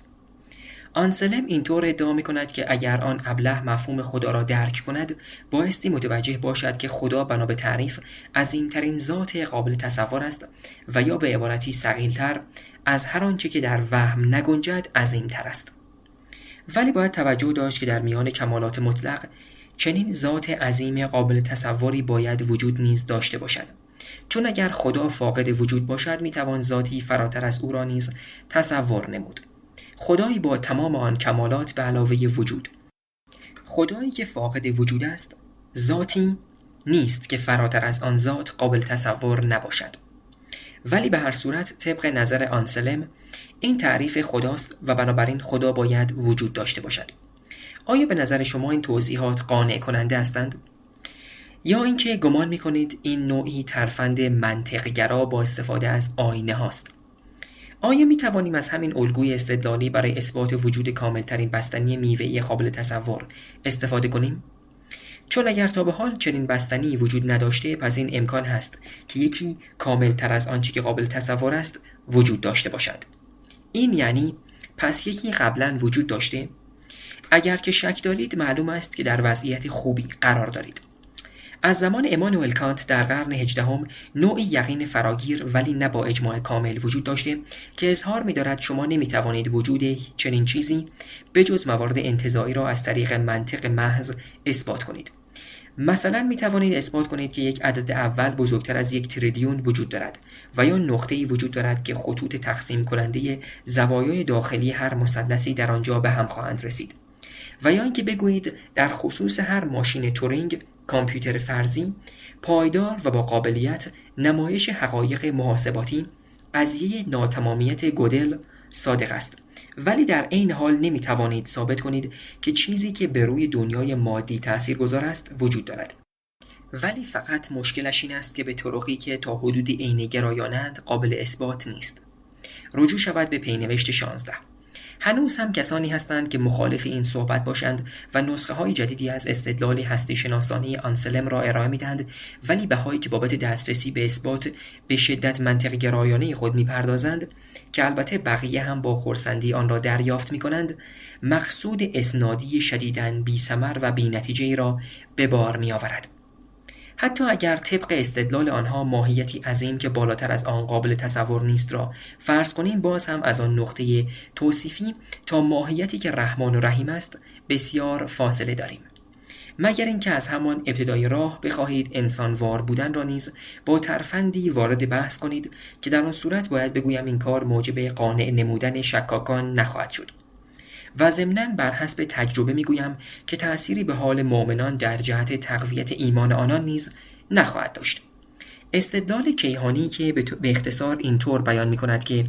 آنسلم اینطور ادعا می‌کند که اگر آن ابله مفهوم خدا را درک کند بایستی متوجه باشد که خدا بنا به تعریف عظیم‌ترین ذات قابل تصور است و یا به عبارتی ثقیل‌تر از هر آنچه که در وهم نگنجد عظیم‌تر است. ولی باید توجه داشت که در میان کمالات مطلق چنین ذات عظیم قابل تصوری باید وجود نیز داشته باشد، چون اگر خدا فاقد وجود باشد میتوان ذاتی فراتر از او را نیز تصور نمود. خدایی با تمام آن کمالات به علاوه وجود. خدایی که فاقد وجود است ذاتی نیست که فراتر از آن ذات قابل تصور نباشد. ولی به هر صورت طبق نظر آنسلم این تعریف خداست و بنابراین خدا باید وجود داشته باشد. آیا به نظر شما این توضیحات قانع کننده هستند؟ یا اینکه گمان می‌کنید این نوعی ترفند منطق‌گرا با استفاده از آینه هاست؟ آیا می‌توانیم از همین الگوی استدلالی برای اثبات وجود کاملترین بستنی میوه‌ای قابل تصور استفاده کنیم؟ چون اگر تا به حال چنین بستنی وجود نداشته پس این امکان هست که یکی کاملتر از آنچه که قابل تصور است وجود داشته باشد. این یعنی پس یکی قبلا وجود داشته؟ اگر که شک دارید معلوم است که در وضعیت خوبی قرار دارید. از زمان امانوئل کانت در قرن 18 نوعی یقین فراگیر ولی نه با اجماع کامل وجود داشته که اظهار می‌دارد شما نمی‌توانید وجود چنین چیزی بجز موارد انتزاعی را از طریق منطق محض اثبات کنید. مثلا می‌توانید اثبات کنید که یک عدد اول بزرگتر از 1 تریلیون وجود دارد و یا نقطه‌ای وجود دارد که خطوط تقسیم کننده زوایای داخلی هر مثلثی در آنجا به هم خواهند رسید. و یا اینکه بگویید در خصوص هر ماشین تورینگ کامپیوتر فرضی پایدار و با قابلیت نمایش حقایق محاسباتی قضیه ناتمامیت گودل صادق است، ولی در عین حال نمیتوانید ثابت کنید که چیزی که به روی دنیای مادی تاثیرگذار است وجود دارد. ولی فقط مشکلش این است که به طرقی که تا حدودی عینی گرایانند قابل اثبات نیست. رجوع شود به پینوشت 16. هنوز هم کسانی هستند که مخالف این صحبت باشند و نسخه های جدیدی از استدلال هستی شناسانی آنسلم را ارائه می‌دهند، ولی بهایی که بابت دسترسی به اثبات به شدت منطق گرایانه خود می‌پردازند که البته بقیه هم با خرسندی آن را دریافت می‌کنند، مقصود اسنادی شدیداً بی‌ثمر و بی‌نتیجه‌ای را به بار می‌آورد. حتی اگر طبق استدلال آنها ماهیتی عظیم که بالاتر از آن قابل تصور نیست را فرض کنیم، باز هم از آن نقطه توصیفی تا ماهیتی که رحمان و رحیم است بسیار فاصله داریم. مگر اینکه از همان ابتدای راه بخواهید انسانوار بودن را نیز با ترفندی وارد بحث کنید که در آن صورت باید بگویم این کار موجب قانع نمودن شکاکان نخواهد شد. و ضمناً بر حسب تجربه میگویم که تأثیری به حال مؤمنان در جهت تقویت ایمان آنان نیز نخواهد داشت. استدلال کیهانی که به اختصار اینطور بیان میکند که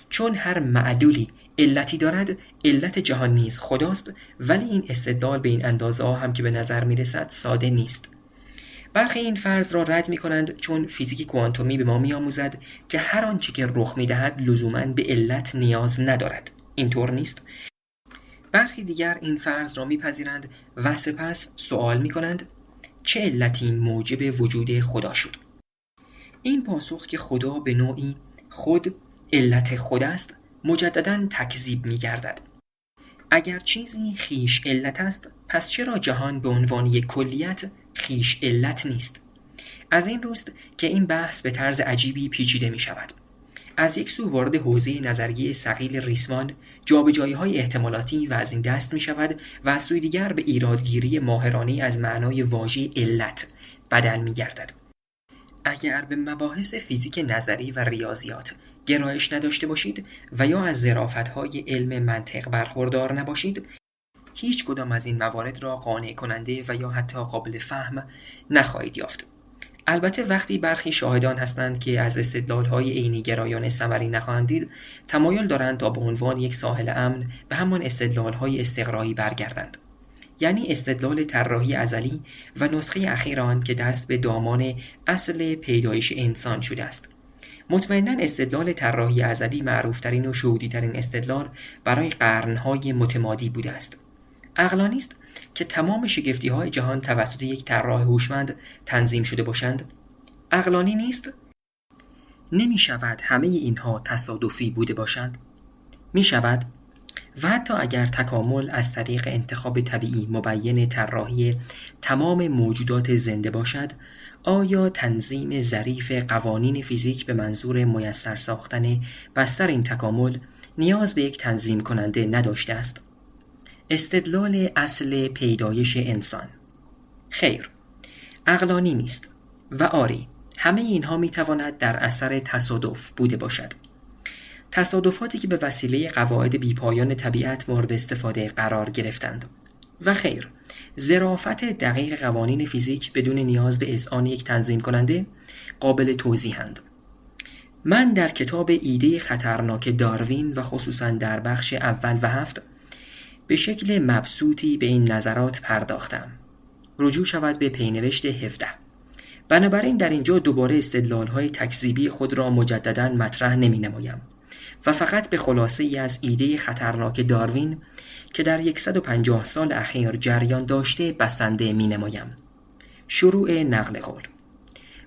چون هر معلولی علتی دارد علت جهان نیز خداست، ولی این استدلال به این اندازه هم که به نظر میرسد ساده نیست. برخی این فرض را رد میکنند چون فیزیک کوانتومی به ما میآموزد که هر آنچه که رخ میدهد لزوماً به علت نیاز ندارد. اینطور نیست. برخی دیگر این فرض را میپذیرند و سپس سوال میکنند چه علتی موجب وجود خدا شد؟ این پاسخ که خدا به نوعی خود علت خود است مجدداً تکذیب میگردد. اگر چیزی خیش علت است پس چرا جهان به عنوان یک کلیت خیش علت نیست؟ از این روست که این بحث به طرز عجیبی پیچیده می شود. از یک سو وارد حوزه نظریه ثقیل ریسمان جابجایی‌های احتمالاتی و از این دست می شود و از سوی دیگر به ایرادگیری ماهرانه از معنای واژه علت بدل می گردد. اگر به مباحث فیزیک نظری و ریاضیات گرایش نداشته باشید و یا از ظرافت‌های علم منطق برخوردار نباشید، هیچ کدام از این موارد را قانع کننده و یا حتی قابل فهم نخواهید یافت. البته وقتی برخی شاهدان هستند که از استدلال‌های عینی گرایانه ثمری نخواهند دید، تمایل دارند تا به عنوان یک ساحل امن به همان استدلال‌های استقرایی برگردند. یعنی استدلال طراحی ازلی و نسخه اخیر آن که دست به دامان اصل پیدایش انسان شده است. مطمئناً استدلال طراحی ازلی معروفترین و شهودی‌ترین استدلال برای قرن‌های متمادی بوده است. عقلانی است که تمام شگفتی‌های جهان توسط یک طراح هوشمند تنظیم شده باشند؟ عقلانی نیست؟ نمی شود همه اینها تصادفی بوده باشند؟ می شود؟ و حتی اگر تکامل از طریق انتخاب طبیعی مبین طراحی تمام موجودات زنده باشد، آیا تنظیم ظریف قوانین فیزیک به منظور میسر ساختن بستر این تکامل نیاز به یک تنظیم کننده نداشته است؟ استدلال اصل پیدایش انسان. خیر، عقلانی نیست و آری، همه اینها میتواند در اثر تصادف بوده باشد. تصادفاتی که به وسیله قواعد بیپایان طبیعت مورد استفاده قرار گرفتند. و خیر، ظرافت دقیق قوانین فیزیک بدون نیاز به اذعان یک تنظیم کننده قابل توضیحند. من در کتاب ایده خطرناک داروین و خصوصا در بخش اول و 7 به شکل مبسوطی به این نظرات پرداختم. رجوع شود به پینوشت 17. بنابراین در اینجا دوباره استدلال‌های تکذیبی خود را مجدداً مطرح نمی‌نمایم و فقط به خلاصه ای از ایده خطرناک داروین که در 150 سال اخیر جریان داشته بسنده می‌نمایم. شروع نقل قول.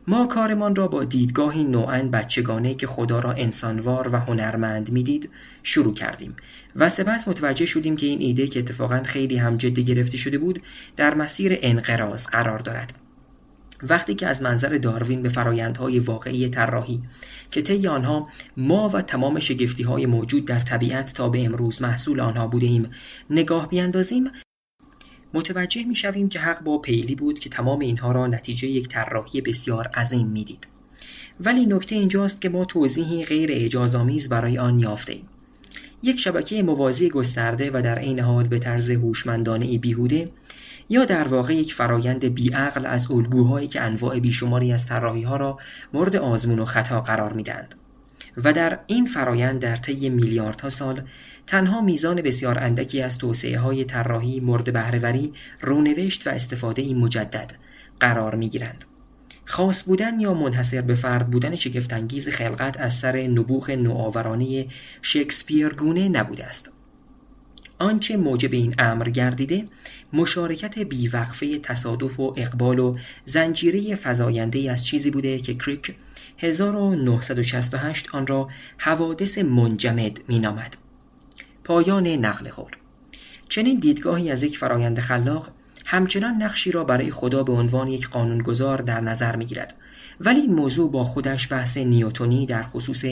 ما کارمان را با دیدگاهی نوعاً بچگانه که خدا را انسانوار و هنرمند می‌دید شروع کردیم و سپس متوجه شدیم که این ایده که اتفاقاً خیلی هم جدی گرفته شده بود در مسیر انقراض قرار دارد. وقتی که از منظر داروین به فرایندهای واقعی طراحی که طی آنها ما و تمام شگفتی‌های موجود در طبیعت تا به امروز محصول آنها بودیم نگاه بیاندازیم، متوجه می‌شویم که حق با پیلی بود که تمام اینها را نتیجه یک طراحی بسیار عظیم می‌دید. ولی نکته اینجاست که ما توضیحی غیر اعجازآمیز برای آن یافته‌ایم. یک شبکه موازی گسترده و در عین حال به طرز هوشمندانه‌ای بیهوده، یا در واقع یک فرایند بیعقل از الگوهایی که انواع بیشماری از طراحی‌ها را مورد آزمون و خطا قرار می‌دهند. و در این فرایند در طی میلیاردها سال تنها میزان بسیار اندکی از توسعه‌های طراحی مورد بهره‌وری، رونوشت و استفاده مجدد قرار می‌گیرند. خاص بودن یا منحصر به فرد بودن شگفت‌انگیز خلقت از سر نبوغ نوآورانه شکسپیرگونه نبوده است. آنچه موجب این امر گردیده، مشارکت بیوقفه تصادف و اقبال و زنجیره فزاینده‌ای از چیزی بوده که کریک 1968 آن را حوادث منجمد می‌نامد. پایان نقل قول. چنین دیدگاهی از یک فرایند خلاق همچنان نقشی را برای خدا به عنوان یک قانونگذار در نظر می‌گیرد، ولی این موضوع با خودش بحث نیوتنی در خصوص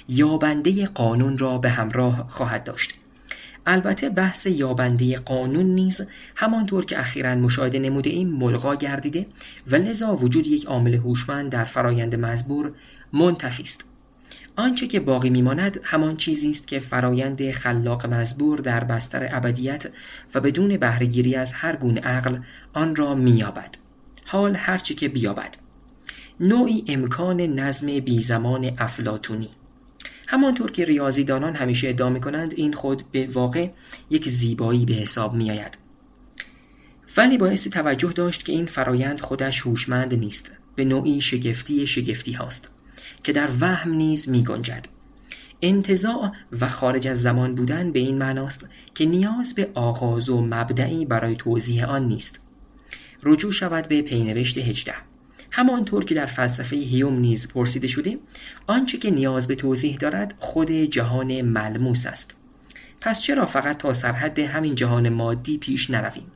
یابنده قانون را به همراه خواهد داشت. البته بحث یابنده قانون نیز همانطور که اخیراً مشاهده نموده ایم ملغا گردیده و لذا وجود یک عامل هوشمند در فرایند مزبور منتفی است. آنچه که باقی میماند همان چیزی است که فرایند خلاق مزبور در بستر ابدیت و بدون بهره‌گیری از هر گونه عقل آن را مییابد. حال هرچه که بیابد، نوعی امکان نظم بی زمان افلاطونی. همانطور که ریاضیدانان همیشه ادعا می‌کنند این خود به واقع یک زیبایی به حساب می‌آید. ولی بایستی توجه داشت که این فرایند خودش هوشمند نیست، به نوعی شگفتی هاست که در وهم نیز می‌گنجد. انتزاع و خارج از زمان بودن به این معناست که نیاز به آغاز و مبدئی برای توضیح آن نیست. رجوع شود به پینوشت 18. همانطور که در فلسفه هیوم نیز پرسیده شده، آنچه که نیاز به توضیح دارد خود جهان ملموس است. پس چرا فقط تا سرحد همین جهان مادی پیش نرویم؟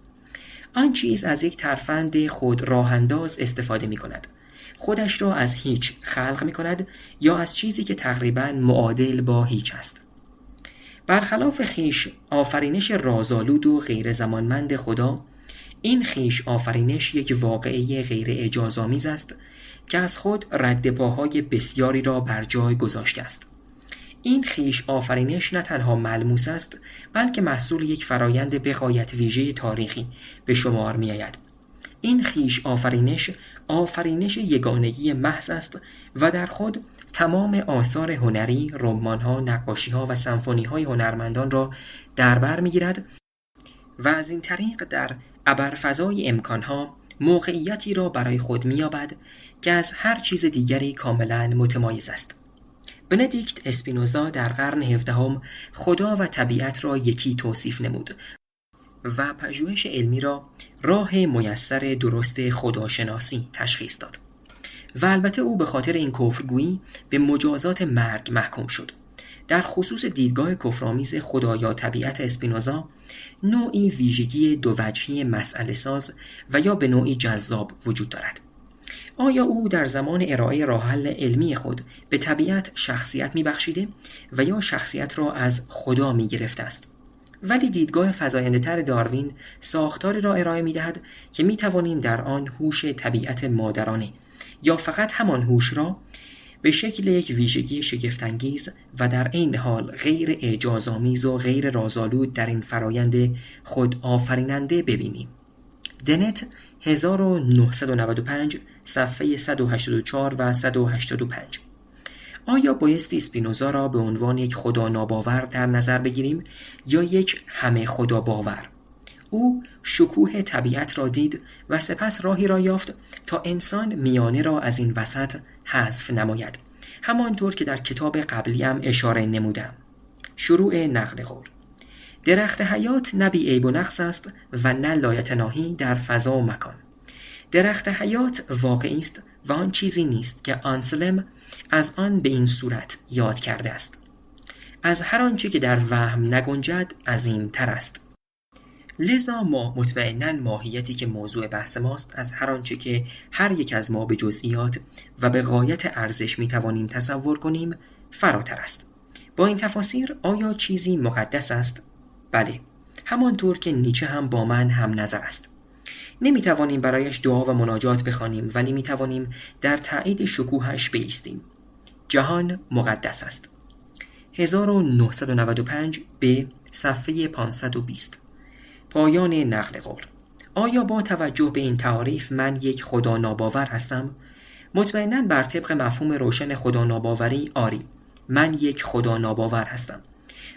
آن چیز از یک ترفند خود راه‌انداز استفاده می کند. خودش را از هیچ خلق می کند یا از چیزی که تقریباً معادل با هیچ است. برخلاف خیش آفرینش رازآلود و غیر زمانمند خدا، این خیش آفرینش یک واقعه غیر اعجازآمیز است که از خود رد پاهای بسیاری را بر جای گذاشته است. این خیش آفرینش نه تنها ملموس است بلکه محصول یک فرایند بغایت ویژه تاریخی به شمار می آید. این خویش آفرینش یگانگی محض است و در خود تمام آثار هنری، رمان‌ها، نقاشی‌ها و سمفونی‌های هنرمندان را در بر می‌گیرد و از این طریق در ابرفضای امکان‌ها موقعیتی را برای خود می‌یابد که از هر چیز دیگری کاملاً متمایز است. بندیکت اسپینوزا در قرن 17 خدا و طبیعت را یکی توصیف نمود و پژوهش علمی را راه میسر درست خداشناسی تشخیص داد و البته او به خاطر این کفرگویی به مجازات مرگ محکوم شد. در خصوص دیدگاه کفرآمیز خدا یا طبیعت اسپینوزا نوعی ویژگی دووجهی مسئله ساز و یا به نوعی جذاب وجود دارد. آیا او در زمان ارائه راه حل علمی خود به طبیعت شخصیت می‌بخشیده و یا شخصیت را از خدا می‌گرفته است؟ ولی دیدگاه فزاینده‌تر داروین ساختاری را ارائه می‌دهد که می‌توانیم در آن هوش طبیعت مادرانه یا فقط همان هوش را به شکل یک ویژگی شگفت‌انگیز و در عین حال غیر اعجازآمیز و غیر رازآلود در این فرایند خود آفریننده ببینیم. دنت 1995 صفحه 184 و 185. آیا بایستی اسپینوزا را به عنوان یک خدا ناباور در نظر بگیریم یا یک همه خدا باور؟ او شکوه طبیعت را دید و سپس راهی را یافت تا انسان میانه را از این وسط حذف نماید، همانطور که در کتاب قبلیم اشاره نمودم. شروع نقل قول. درخت حیات نه بی عیب و نقص است و نه لایتناهی در فضا و مکان. درخت حیات واقعی است و آن چیزی نیست که آنسلم از آن به این صورت یاد کرده است. از هر آنچه که در وهم نگنجد عظیم‌تر است. لذا ما مطمئناً ماهیتی که موضوع بحث ماست از هر آنچه که هر یک از ما به جزئیات و به غایت ارزش می‌توانیم تصور کنیم فراتر است. با این تفاسیر آیا چیزی مقدس است؟ بله، همانطور که نیچه هم با من هم نظر است. نمی‌توانیم برایش دعا و مناجات بخوانیم، ولی می‌توانیم در تایید شکوهش بایستیم. جهان مقدس است. 1995 به صفحه 520. پایان نقل قول. آیا با توجه به این تعاریف من یک خدا ناباور هستم؟ مطمئناً بر طبق مفهوم روشن خدا ناباوری آری، من یک خدا ناباور هستم.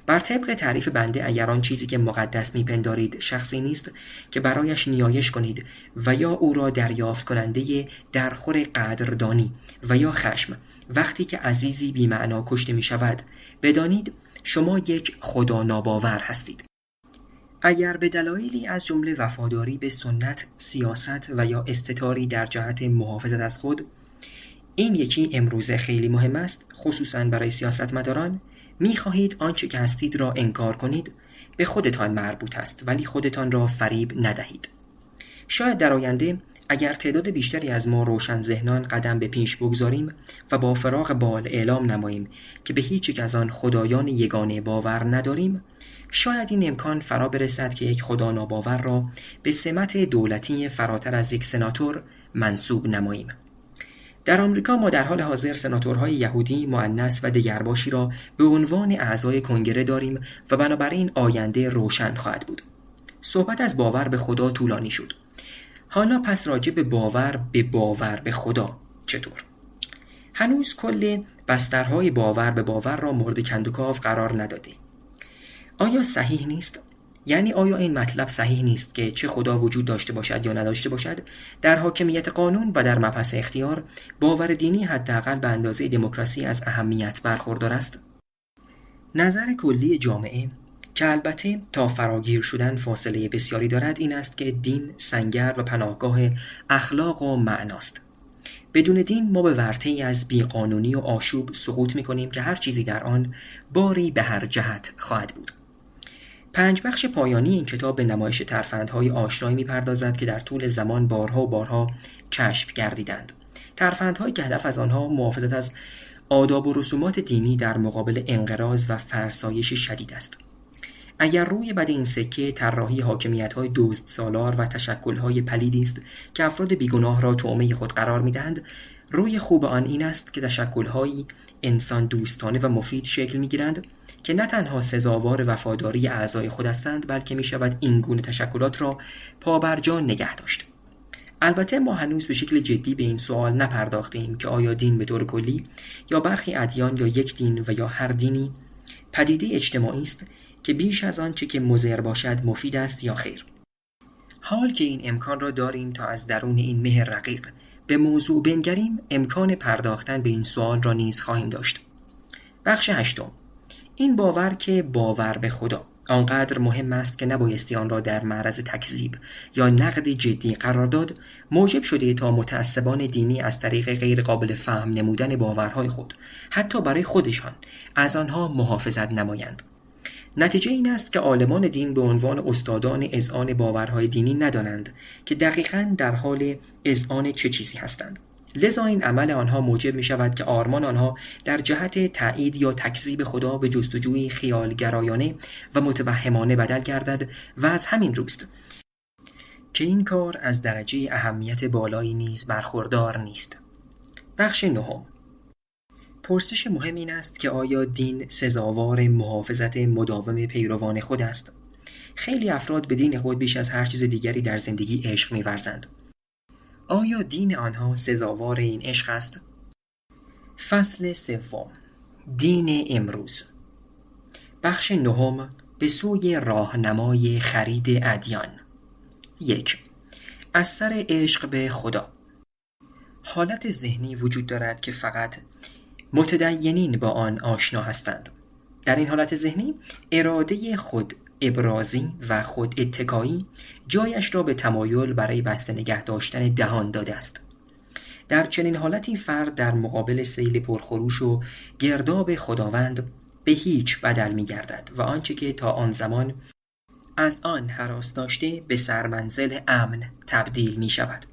بر طبق تعریف بنده اگر آن چیزی که مقدس میپندارید شخصی نیست که برایش نیایش کنید و یا او را دریافت کننده درخور قدردانی و یا خشم وقتی که عزیزی بی معنا کشته می شود، بدانید شما یک خدا ناباور هستید. اگر به دلایلی از جمله وفاداری به سنت، سیاست و یا استتاری در جهت محافظت از خود، این یکی امروزه خیلی مهم است، خصوصاً برای سیاستمداران، می‌خواهید آنچه که هستید را انکار کنید، به خودتان مربوط است ولی خودتان را فریب ندهید. شاید در آینده اگر تعداد بیشتری از ما روشن ذهنان قدم به پیش بگذاریم و با فراغ بال اعلام نماییم که به هیچ یک از آن خدایان یگانه باور نداریم، شاید این امکان فرا برسد که یک خدا ناباور را به سمت دولتی فراتر از یک سناتور منصوب نماییم. در آمریکا ما در حال حاضر سناتورهای یهودی، مؤنث و دگرباشی را به عنوان اعضای کنگره داریم و بنابراین آینده روشن خواهد بود. صحبت از باور به خدا طولانی شد. حالا پس راجع به باور به خدا چطور؟ هنوز کل بسترهای باور به باور را مورد کندوکاو قرار نداده. آیا صحیح نیست؟ یعنی آیا این مطلب صحیح نیست که چه خدا وجود داشته باشد یا نداشته باشد، در حاکمیت قانون و در مبحث اختیار باور دینی حداقل به اندازه دموکراسی از اهمیت برخوردار است؟ نظر کلی جامعه که البته تا فراگیر شدن فاصله بسیاری دارد این است که دین سنگر و پناهگاه اخلاق و معناست. بدون دین ما به ورطه‌ای از بیقانونی و آشوب سقوط می‌کنیم که هر چیزی در آن باری به هر جهت خواهد بود. 5 بخش پایانی این کتاب به نمایش ترفندهای آشنایی می‌پردازد که در طول زمان بارها و بارها کشف گردیدند. ترفندهایی که هدف از آنها محافظت از آداب و رسومات دینی در مقابل انقراض و فرسایش شدید است. اگر روی بد این سکه طراحی حاکمیت‌های دزدسالار و تشکل‌های پلیدی است که افراد بیگناه را طعمه خود قرار می‌دهند، روی خوب آن این است که تشکل‌هایی انسان دوستانه و مفید شکل می‌گیرند که نه تنها سزاوار وفاداری اعضای خود هستند بلکه می‌شود این گونه تشکلات را پابرجا نگه داشت. البته ما هنوز به شکل جدی به این سوال نپرداختیم که آیا دین به طور کلی یا برخی ادیان یا یک دین و یا هر دینی پدیده اجتماعی است که بیش از آن چه که مضر باشد مفید است یا خیر. حال که این امکان را داریم تا از درون این مه رقیق به موضوع بنگریم، امکان پرداختن به این سوال را نیز خواهیم داشت. بخش 8. این باور که باور به خدا آنقدر مهم است که نبایستی آن را در معرض تکذیب یا نقد جدی قرار داد، موجب شده تا متعصبان دینی از طریق غیر قابل فهم نمودن باورهای خود حتی برای خودشان از آنها محافظت نمایند. نتیجه این است که عالمان دین به عنوان استادان اذعان باورهای دینی ندانند که دقیقاً در حال اذعان چه چیزی هستند. لذا این عمل آنها موجب می شود که آرمان آنها در جهت تایید یا تکذیب خدا به جستجوی خیالگرایانه و متوهمانه بدل گردد و از همین روست که این کار از درجه اهمیت بالایی نیز برخوردار نیست. بخش 9. پرسش مهم این است که آیا دین سزاوار محافظت مداوم پیروان خود است؟ خیلی افراد به دین خود بیش از هر چیز دیگری در زندگی عشق می‌ورزند. آیا دین آنها سزاوار این عشق است؟ فصل 3. دین امروز. بخش 9. به سوی راهنمای خرید ادیان. 1. از سر عشق به خدا. حالت ذهنی وجود دارد که فقط متدینین با آن آشنا هستند. در این حالت ذهنی اراده خود ابرازی و خود اتکایی جایش را به تمایل برای بسته نگه داشتن دهان داده است. در چنین حالتی فرد در مقابل سیل پرخروش و گرداب خداوند به هیچ بدل می گردد و آنچه که تا آن زمان از آن هراس داشته به سرمنزل امن تبدیل می شود.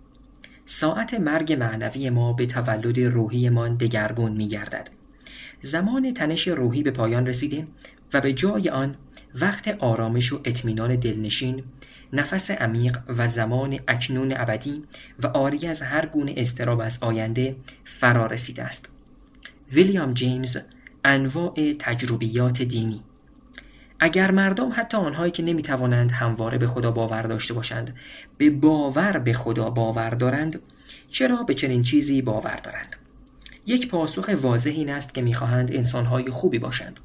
ساعت مرگ معنوی ما به تولد روحی ما دگرگون می گردد. زمان تنش روحی به پایان رسیده و به جای آن وقت آرامش و اطمینان دلنشین، نفس عمیق و زمان اکنون ابدی و عاری از هر گونه اضطراب از آینده فرا رسیده است. ویلیام جیمز، انواع تجربیات دینی. اگر مردم، حتی آنهایی که نمیتوانند همواره به خدا باور داشته باشند، به باور به خدا باور دارند، چرا به چنین چیزی باور دارند؟ یک پاسخ واضح این است که میخواهند انسانهای خوبی باشند.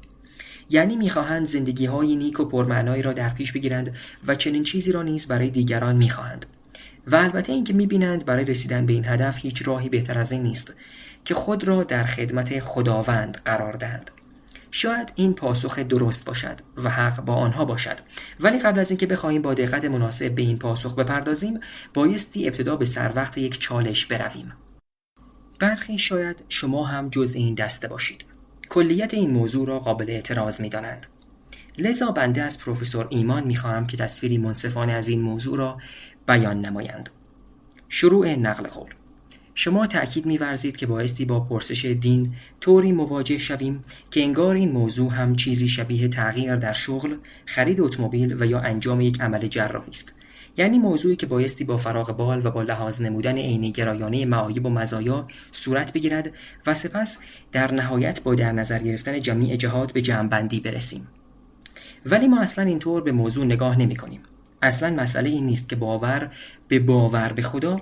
یعنی میخواهند زندگی‌های نیک و پرمعنایی را در پیش بگیرند و چنین چیزی را نیز برای دیگران میخواهند. و البته اینکه میبینند برای رسیدن به این هدف هیچ راهی بهتر از این نیست که خود را در خدمت خداوند قرار دهند. شاید این پاسخ درست باشد و حق با آنها باشد، ولی قبل از اینکه بخواهیم با دقت مناسب به این پاسخ بپردازیم، بایستی ابتدا به سر وقت یک چالش برویم. برخی شاید شما هم جز این دسته باشید. کلیت این موضوع را قابل اعتراض می‌دانند. لذا بنده از پروفسور ایمان می‌خواهم که تصویری منصفانه از این موضوع را بیان نمایند. شروع نقل قول. شما تأکید می‌ورزید که بایستی با پرسش دین طوری مواجه شویم که انگار این موضوع هم چیزی شبیه تغییر در شغل، خرید اتومبیل و یا انجام یک عمل جراحی است. یعنی موضوعی که بایستی با فراغ بال و با لحاظ نمودن عینی گرایانه معایب و مزایا صورت بگیرد و سپس در نهایت با در نظر گرفتن جمیع جهات به جمع‌بندی برسیم. ولی ما اصلا اینطور به موضوع نگاه نمی کنیم. اصلا مسئله این نیست که باور به خدا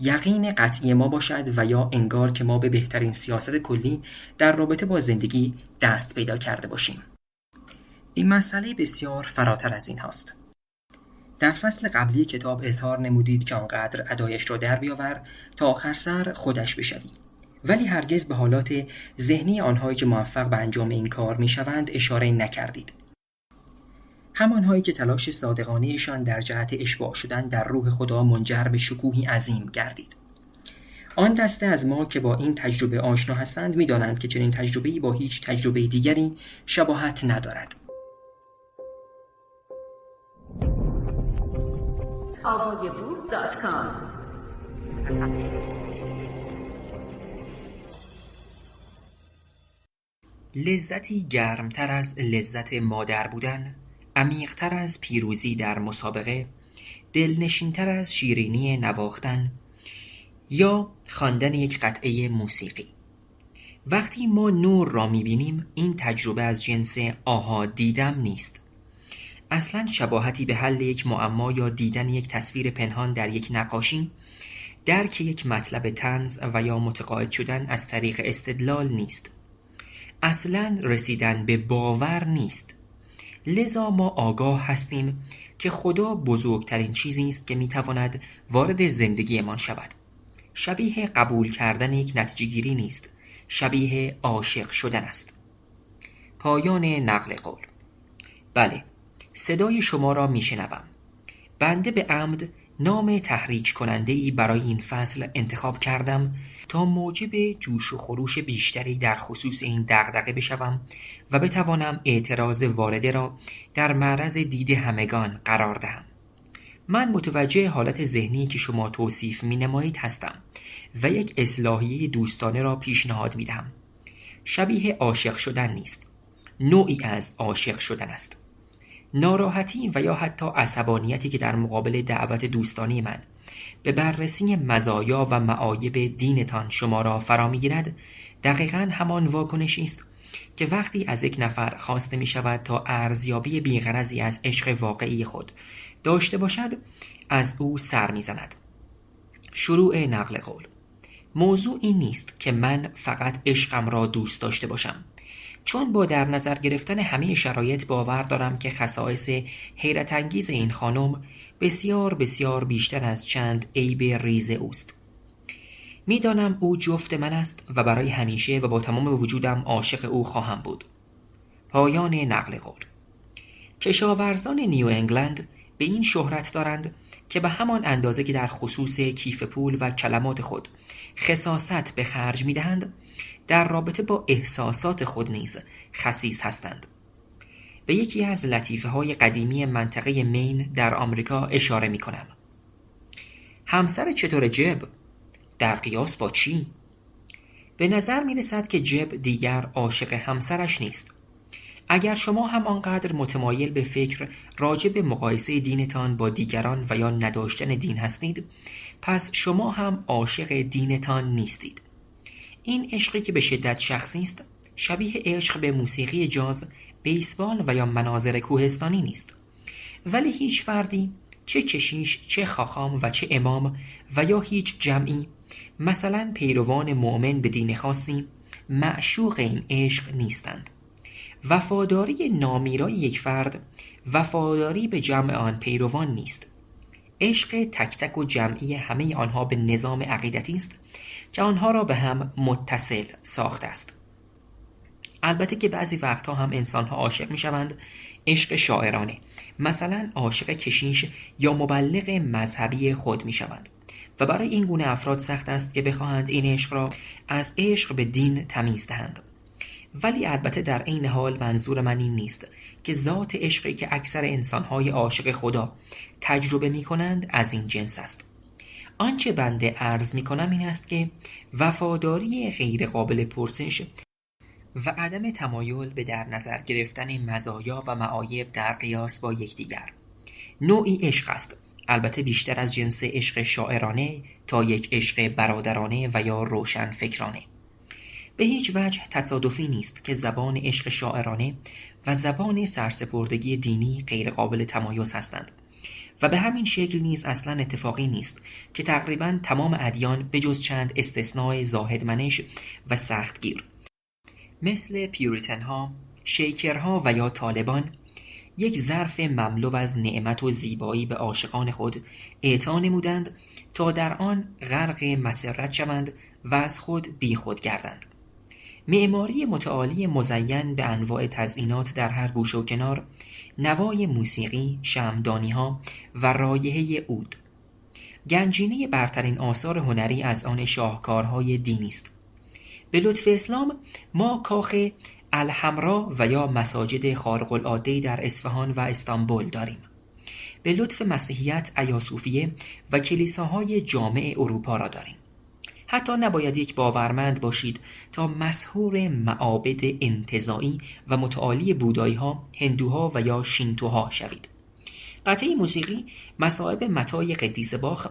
یقین قطعی ما باشد و یا انگار که ما به بهترین سیاست کلی در رابطه با زندگی دست پیدا کرده باشیم. این مسئله بسیار فراتر از این هاست. در فصل قبلی کتاب اظهار نمودید که آنقدر ادایش را در بیاور تا آخر سر خودش بشوی، ولی هرگز به حالات ذهنی آنهایی که موفق به انجام این کار میشوند اشاره نکردید. همانهایی که تلاش صادقانه‌شان در جهت اشباع شدن در روح خدا منجر به شکوهی عظیم گردید. آن دسته از ما که با این تجربه آشنا هستند می‌دانند که چنین تجربه‌ای با هیچ تجربه دیگری شباهت ندارد. audiobook.com لذتی گرمتر از لذت مادر بودن، عمیق‌تر از پیروزی در مسابقه، دلنشین‌تر از شیرینی نواختن یا خواندن یک قطعه موسیقی. وقتی ما نور را می‌بینیم، این تجربه از جنس آها دیدم نیست. اصلاً شباهتی به حل یک معما یا دیدن یک تصویر پنهان در یک نقاشی درک یک مطلب طنز و یا متقاعد شدن از طریق استدلال نیست. اصلاً رسیدن به باور نیست. لذا ما آگاه هستیم که خدا بزرگترین چیزی است که میتواند وارد زندگیمان شود. شبیه قبول کردن یک نتیجه گیری نیست، شبیه عاشق شدن است. پایان نقل قول. بله، صدای شما را میشنوم. بنده به عمد نام تحریک کننده‌ای برای این فصل انتخاب کردم تا موجب جوش و خروش بیشتری در خصوص این دغدغه بشوم و بتوانم اعتراض وارده را در معرض دید همگان قرار دهم. من متوجه حالت ذهنی که شما توصیف می‌نمایید هستم و یک اصلاحیه دوستانه را پیشنهاد می‌دهم. شبیه عاشق شدن نیست، نوعی از عاشق شدن است. ناراحتی و یا حتی عصبانیتی که در مقابل دعوت دوستانه من به بررسی مزایا و معایب دینتان شما را فرا می‌گیرد، دقیقاً همان واکنشی است که وقتی از یک نفر خواسته می شود تا ارزیابی بی‌غرضی از عشق واقعی خود داشته باشد از او سر می زند. شروع نقل قول. موضوع این نیست که من فقط عشقم را دوست داشته باشم، چون با در نظر گرفتن همه شرایط باور دارم که خصائص حیرت انگیز این خانم بسیار بسیار بیشتر از چند عیب ریز اوست. میدانم او جفت من است و برای همیشه و با تمام وجودم عاشق او خواهم بود. پایان نقل قول. کشاورزان نیو انگلند به این شهرت دارند که به همان اندازه که در خصوص کیف پول و کلمات خود خساست به خرج میدهند، در رابطه با احساسات خود نیز خسیس هستند. به یکی از لطیفه‌های قدیمی منطقه مین در آمریکا اشاره می‌کنم. همسر چطور جب؟ در قیاس با چی؟ به نظر می‌رسد که جب دیگر عاشق همسرش نیست. اگر شما هم آنقدر متمایل به فکر راجع به مقایسه دینتان با دیگران و یا نداشتن دین هستید، پس شما هم عاشق دینتان نیستید. این عشقی که به شدت شخصی است، شبیه عشق به موسیقی جاز، بیسبال و یا مناظر کوهستانی نیست. ولی هیچ فردی، چه کشیش، چه خاخام و چه امام و یا هیچ جمعی، مثلا پیروان مؤمن به دین خاصی، معشوق این عشق نیستند. وفاداری نامیرای یک فرد، وفاداری به جمع آن پیروان نیست. عشق تک تک و جمعی همه آنها به نظام عقیدتی است که آنها را به هم متصل ساخته است. البته که بعضی وقتها هم انسانها عاشق می شوند عشق شاعرانه، مثلا عاشق کشیش یا مبلغ مذهبی خود می شوند و برای این گونه افراد سخت است که بخواهند این عشق را از عشق به دین تمیز دهند. ولی البته در عین حال منظور من این نیست که ذات عشقی که اکثر انسانهای عاشق خدا تجربه می کنند از این جنس است. آنچه بنده عرض می کنم این است که وفاداری غیر قابل پرسش و عدم تمایل به در نظر گرفتن مزایا و معایب در قیاس با یکدیگر نوعی عشق است، البته بیشتر از جنس عشق شاعرانه تا یک عشق برادرانه و یا روشن فکرانه. به هیچ وجه تصادفی نیست که زبان عشق شاعرانه و زبان سرسپردگی دینی غیر قابل تمایز هستند و به همین شکل نیز اصلا اتفاقی نیست که تقریبا تمام ادیان به جز چند استثناء زاهدمنش و سختگیر مثل پیوریتنها، شیکرها و یا طالبان یک ظرف مملو از نعمت و زیبایی به عاشقان خود اعطا نمودند تا در آن غرق مسرت شوند و از خود بی خود گردند. معماری متعالی مزین به انواع تزئینات در هر گوشه و کنار، نوای موسیقی، شمعدانی‌ها و رایحه عود، گنجینه برترین آثار هنری از آن شاهکارهای دینی است. به لطف اسلام ما کاخ الحمرا و یا مساجد خارق العاده در اصفهان و استانبول داریم. به لطف مسیحیت ایاصوفیه و کلیساهای جامع اروپا را داریم. حتی نباید یک باورمند باشید تا مسحور معابد انتزاعی و متعالی بودایی ها، هندوها و یا شینتوها شوید. قطعه موسیقی مصائب متای قدیس باخ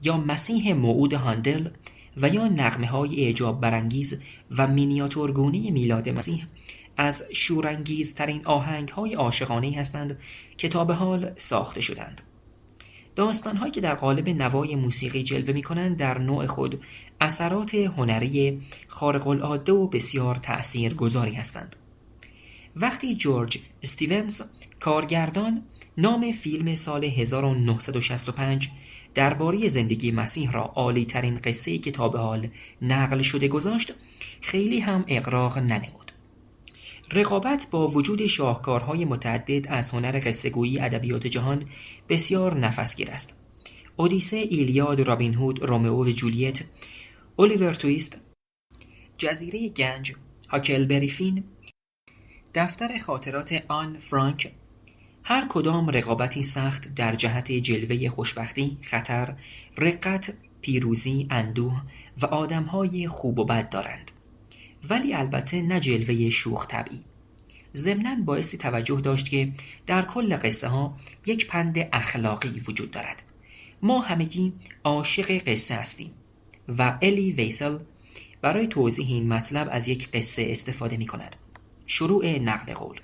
یا مسیح موعود هاندل و یا نغمه های اعجاب برانگیز و مینیاتورگونه میلاد مسیح از شورانگیزترین آهنگ های عاشقانه هستند که تا به حال ساخته شدند. داستان‌هایی که در قالب نوای موسیقی جلوه می‌کنند در نوع خود اثرات هنری خارق‌العاده و بسیار تأثیرگذاری هستند. وقتی جورج استیونز کارگردان نام فیلم سال 1965 درباره زندگی مسیح را عالی ترین قصه‌ای که تا به حال نقل شده گذاشت، خیلی هم اغراق ننمود. رقابت با وجود شاهکارهای متعدد از هنر قصه‌گویی ادبیات جهان بسیار نفسگیر است. اودیسه، ایلیاد، رابین هود، رومئو و جولیت، الیور تویست، جزیره گنج، هاکلبری فین، دفتر خاطرات آن فرانک، هر کدام رقابتی سخت در جهت جلوه خوشبختی، خطر، رقت، پیروزی، اندوه و آدمهای خوب و بد دارند، ولی البته نه جلوه شوخ طبعی. ضمناً بایستی توجه داشت که در کل قصه ها یک پند اخلاقی وجود دارد. ما همگی عاشق قصه هستیم و الی ویسل برای توضیح این مطلب از یک قصه استفاده می کند. شروع نقل قول: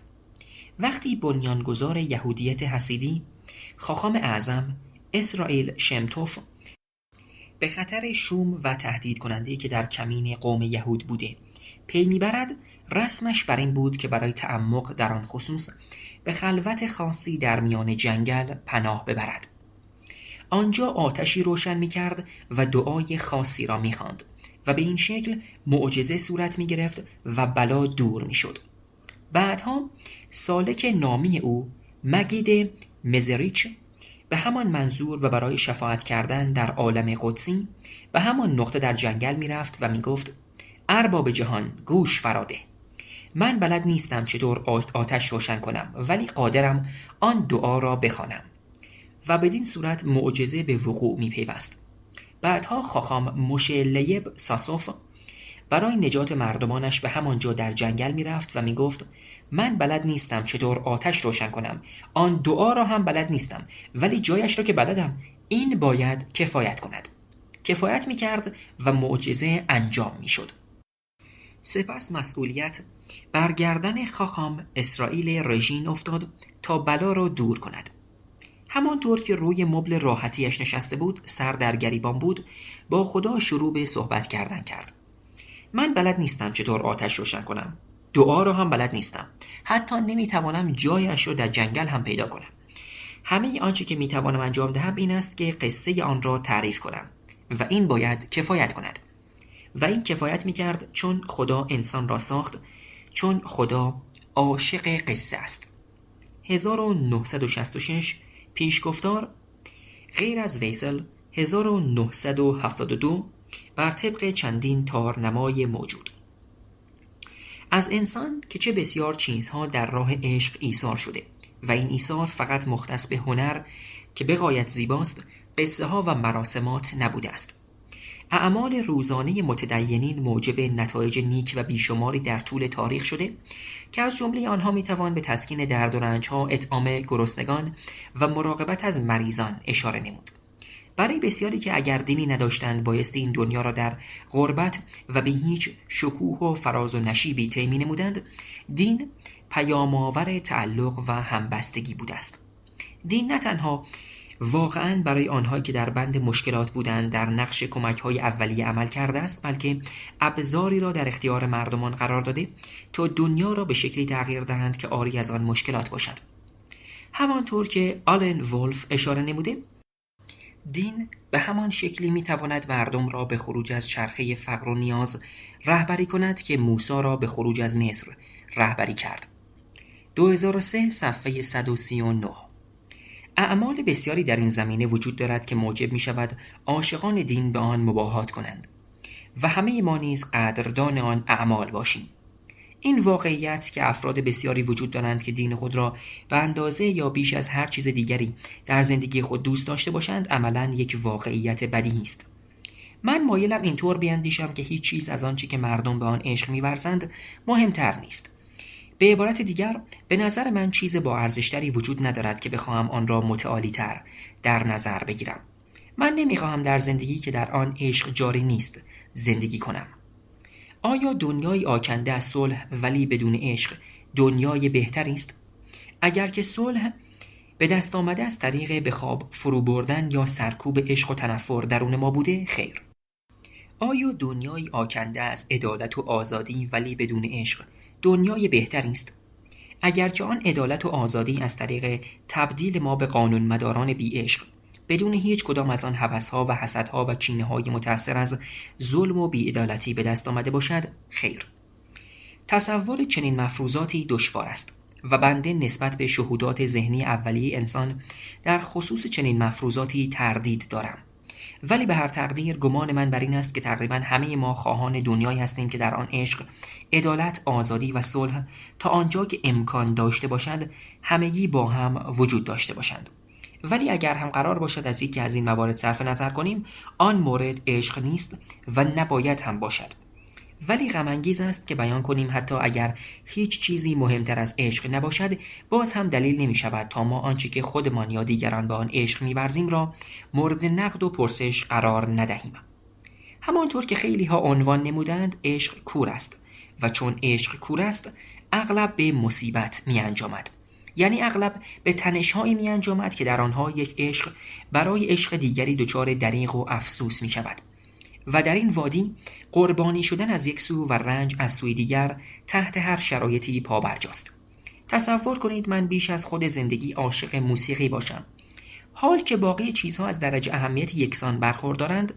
وقتی بنیانگذار یهودیت حسیدی، خاخام اعظم اسرائیل شمتوف، به خطر شوم و تهدید کننده‌ای که در کمین قوم یهود بوده پی میبرد، رسمش بر این بود که برای تعمق در آن خصوص به خلوت خاصی در میان جنگل پناه ببرد. آنجا آتشی روشن میکرد و دعای خاصی را میخواند و به این شکل معجزه صورت میگرفت و بلا دور میشد. بعدها سالک نامی او مگید مزریچ به همان منظور و برای شفاعت کردن در عالم قدسی به همان نقطه در جنگل میرفت و میگفت: ارباب جهان گوش فراده، من بلد نیستم چطور آتش روشن کنم، ولی قادرم آن دعا را بخوانم، و بدین صورت معجزه به وقوع میپیوست. بعدها خاخام موشه لیب ساسوف برای نجات مردمانش به همان جا در جنگل میرفت و میگفت: من بلد نیستم چطور آتش روشن کنم، آن دعا را هم بلد نیستم، ولی جایش را که بلدم، این باید کفایت کند. کفایت میکرد و معجزه انجام میشد. سپس مسئولیت بر گردن خاخام اسرائیل رژین افتاد تا بلا را دور کند. همانطور که روی مبل راحتیش نشسته بود، سر در گریبان بود، با خدا شروع به صحبت کردن کرد. من بلد نیستم چطور آتش روشن کنم، دعا را هم بلد نیستم، حتی نمیتوانم جایش را در جنگل هم پیدا کنم. همه آنچه که میتوانم انجام دهم این است که قصه آن را تعریف کنم و این باید کفایت کند. و این کفایت میکرد چون خدا انسان را ساخت، چون خدا عاشق قصه است. 1966 پیشگفتار غیر از ویسل 1972 بر طبق چندین تارنمای موجود. از انسان که چه بسیار چیزها در راه عشق ایثار شده و این ایثار فقط مختص به هنر که بغایت زیباست، قصه ها و مراسمات نبوده است. اعمال روزانه متدینین موجب نتایج نیک و بیشماری در طول تاریخ شده که از جمله آنها میتوان به تسکین درد و رنجها، اطعام گرسنگان و مراقبت از مریضان اشاره نمود. برای بسیاری که اگر دینی نداشتند بایستی این دنیا را در غربت و به هیچ شکوه و فراز و نشیبی طی می‌نمودند، دین پیام‌آور تعلق و همبستگی بوده است. دین نه تنها واقعاً برای آنهایی که در بند مشکلات بودند در نقش کمک‌های اولیه عمل کرده است، بلکه ابزاری را در اختیار مردمان قرار داده تا دنیا را به شکلی تغییر دهند که عاری از آن مشکلات باشد. همانطور که آلن وولف اشاره نموده، دین به همان شکلی میتواند مردم را به خروج از چرخه فقر و نیاز رهبری کند که موسی را به خروج از مصر رهبری کرد. 2003 صفحه 139. اعمال بسیاری در این زمینه وجود دارد که موجب می شود عاشقان دین به آن مباهات کنند و همه ما نیز قدردان آن اعمال باشیم. این واقعیت که افراد بسیاری وجود دارند که دین خود را به اندازه یا بیش از هر چیز دیگری در زندگی خود دوست داشته باشند عملاً یک واقعیت بدیهی است. من مایلم اینطور بیاندیشم که هیچ چیز از آنچه که مردم به آن عشق می‌ورزند مهمتر نیست. به عبارت دیگر، به نظر من چیز با ارزشتری وجود ندارد که بخواهم آن را متعالی‌تر در نظر بگیرم. من نمی‌خواهم در زندگی که در آن عشق جاری نیست زندگی کنم. آیا دنیای آکنده از صلح ولی بدون عشق دنیای بهتری است؟ اگر که صلح به دست آمده از طریق به خواب فرو بردن یا سرکوب عشق و تنفر درون ما بوده؟ خیر. آیا دنیایی آکنده از عدالت و آزادی ولی بدون عشق دنیای بهتری است؟ اگرچه آن عدالت و آزادی از طریق تبدیل ما به قانون مداران بی عشق بدون هیچ کدام از آن هوس‌ها و حسدها و کینه‌های متأثر از ظلم و بی‌عدالتی به دست آمده باشد؟ خیر. تصور چنین مفروضاتی دشوار است و بنده نسبت به شهودات ذهنی اولیه انسان در خصوص چنین مفروضاتی تردید دارم. ولی به هر تقدیر گمان من بر این است که تقریبا همه ما خواهان دنیایی هستیم که در آن عشق، عدالت، آزادی و صلح تا آنجا که امکان داشته باشد همگی با هم وجود داشته باشند. ولی اگر هم قرار باشد از یکی از این موارد صرف نظر کنیم، آن مورد عشق نیست و نباید هم باشد. ولی غم انگیز است که بیان کنیم حتی اگر هیچ چیزی مهمتر از عشق نباشد، باز هم دلیل نمی شود تا ما آنچه که خودمان یا دیگران به آن عشق می‌ورزیم را مورد نقد و پرسش قرار ندهیم. همانطور که خیلی ها عنوان نمودند، عشق کور است و چون عشق کور است اغلب به مصیبت می انجامد. یعنی اغلب به تنش‌هایی می انجامد که در آنها یک عشق برای عشق دیگری دچار دریغ و افسوس می شود. و در این وادی قربانی شدن از یک سو و رنج از سوی دیگر تحت هر شرایطی پابرجاست. تصور کنید من بیش از خود زندگی عاشق موسیقی باشم. حال که باقی چیزها از درجه اهمیت یکسان برخوردارند،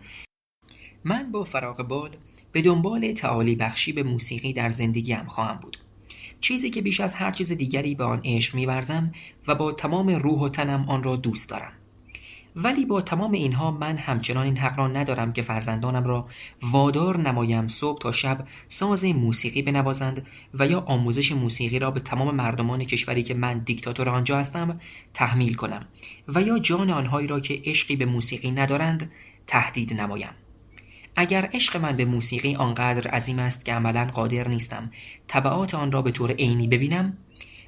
من با فراغ بال به دنبال تعالی بخشی به موسیقی در زندگیم خواهم بود. چیزی که بیش از هر چیز دیگری به آن عشق می‌ورزم و با تمام روح و تنم آن را دوست دارم. ولی با تمام اینها من همچنان این حق را ندارم که فرزندانم را وادار نمایم صبح تا شب ساز موسیقی بنوازند و یا آموزش موسیقی را به تمام مردمان کشوری که من دیکتاتور آنجا هستم تحمیل کنم و یا جان آنهایی را که عشقی به موسیقی ندارند تهدید نمایم. اگر عشق من به موسیقی آنقدر عظیم است که عملاً قادر نیستم تبعات آن را به طور عینی ببینم،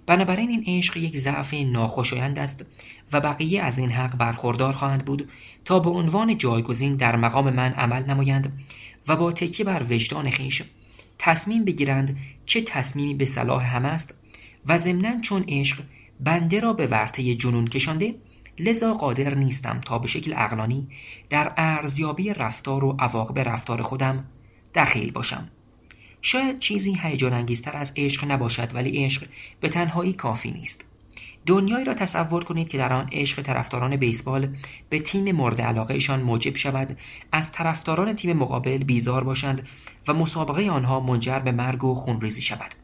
بنابراین این عشق یک ضعف ناخوشایند است و بقیه از این حق برخوردار خواهند بود تا به عنوان جایگزین در مقام من عمل نمایند و با تکیه بر وجدان خویش تصمیم بگیرند چه تصمیمی به صلاح همه است و ضمناً چون عشق بنده را به ورطه جنون کشانده، لذا قادر نیستم تا به شکل عقلانی در ارزیابی رفتار و عواقب رفتار خودم دخیل باشم. شاید چیزی هیجان انگیزتر از عشق نباشد، ولی عشق به تنهایی کافی نیست. دنیایی را تصور کنید که در آن عشق طرفداران بیسبال به تیم مورد علاقهشان موجب شود از طرفداران تیم مقابل بیزار باشند و مسابقه آنها منجر به مرگ و خونریزی شود.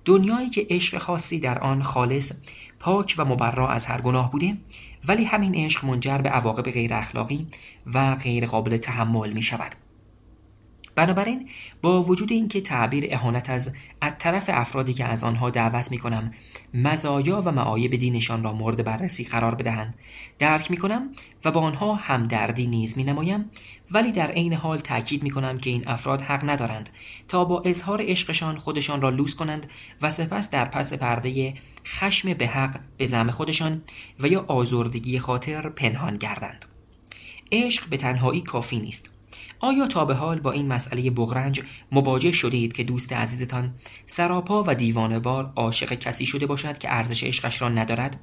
دنیایی که عشق خاصی در آن خالص، پاک و مبرا از هر گناه بوده، ولی همین عشق منجر به عواقب غیر اخلاقی و غیر قابل تحمل می شود. بنابراین با وجود اینکه تعبیر اهانت از طرف افرادی که از آنها دعوت می‌کنم مزایا و معایب دینشان را مورد بررسی قرار بدهند درک می‌کنم و با آنها همدردی نیز می‌نمایم، ولی در عین حال تأکید می‌کنم که این افراد حق ندارند تا با اظهار عشقشان خودشان را لوس کنند و سپس در پس پرده خشم به حق به زعم خودشان و یا آزردگی خاطر پنهان گردند. عشق به تنهایی کافی نیست. آیا تا به حال با این مسئله بغرنج مواجه شده اید که دوست عزیزتان سراپا و دیوانه‌وار عاشق کسی شده باشد که ارزش عشقش را ندارد؟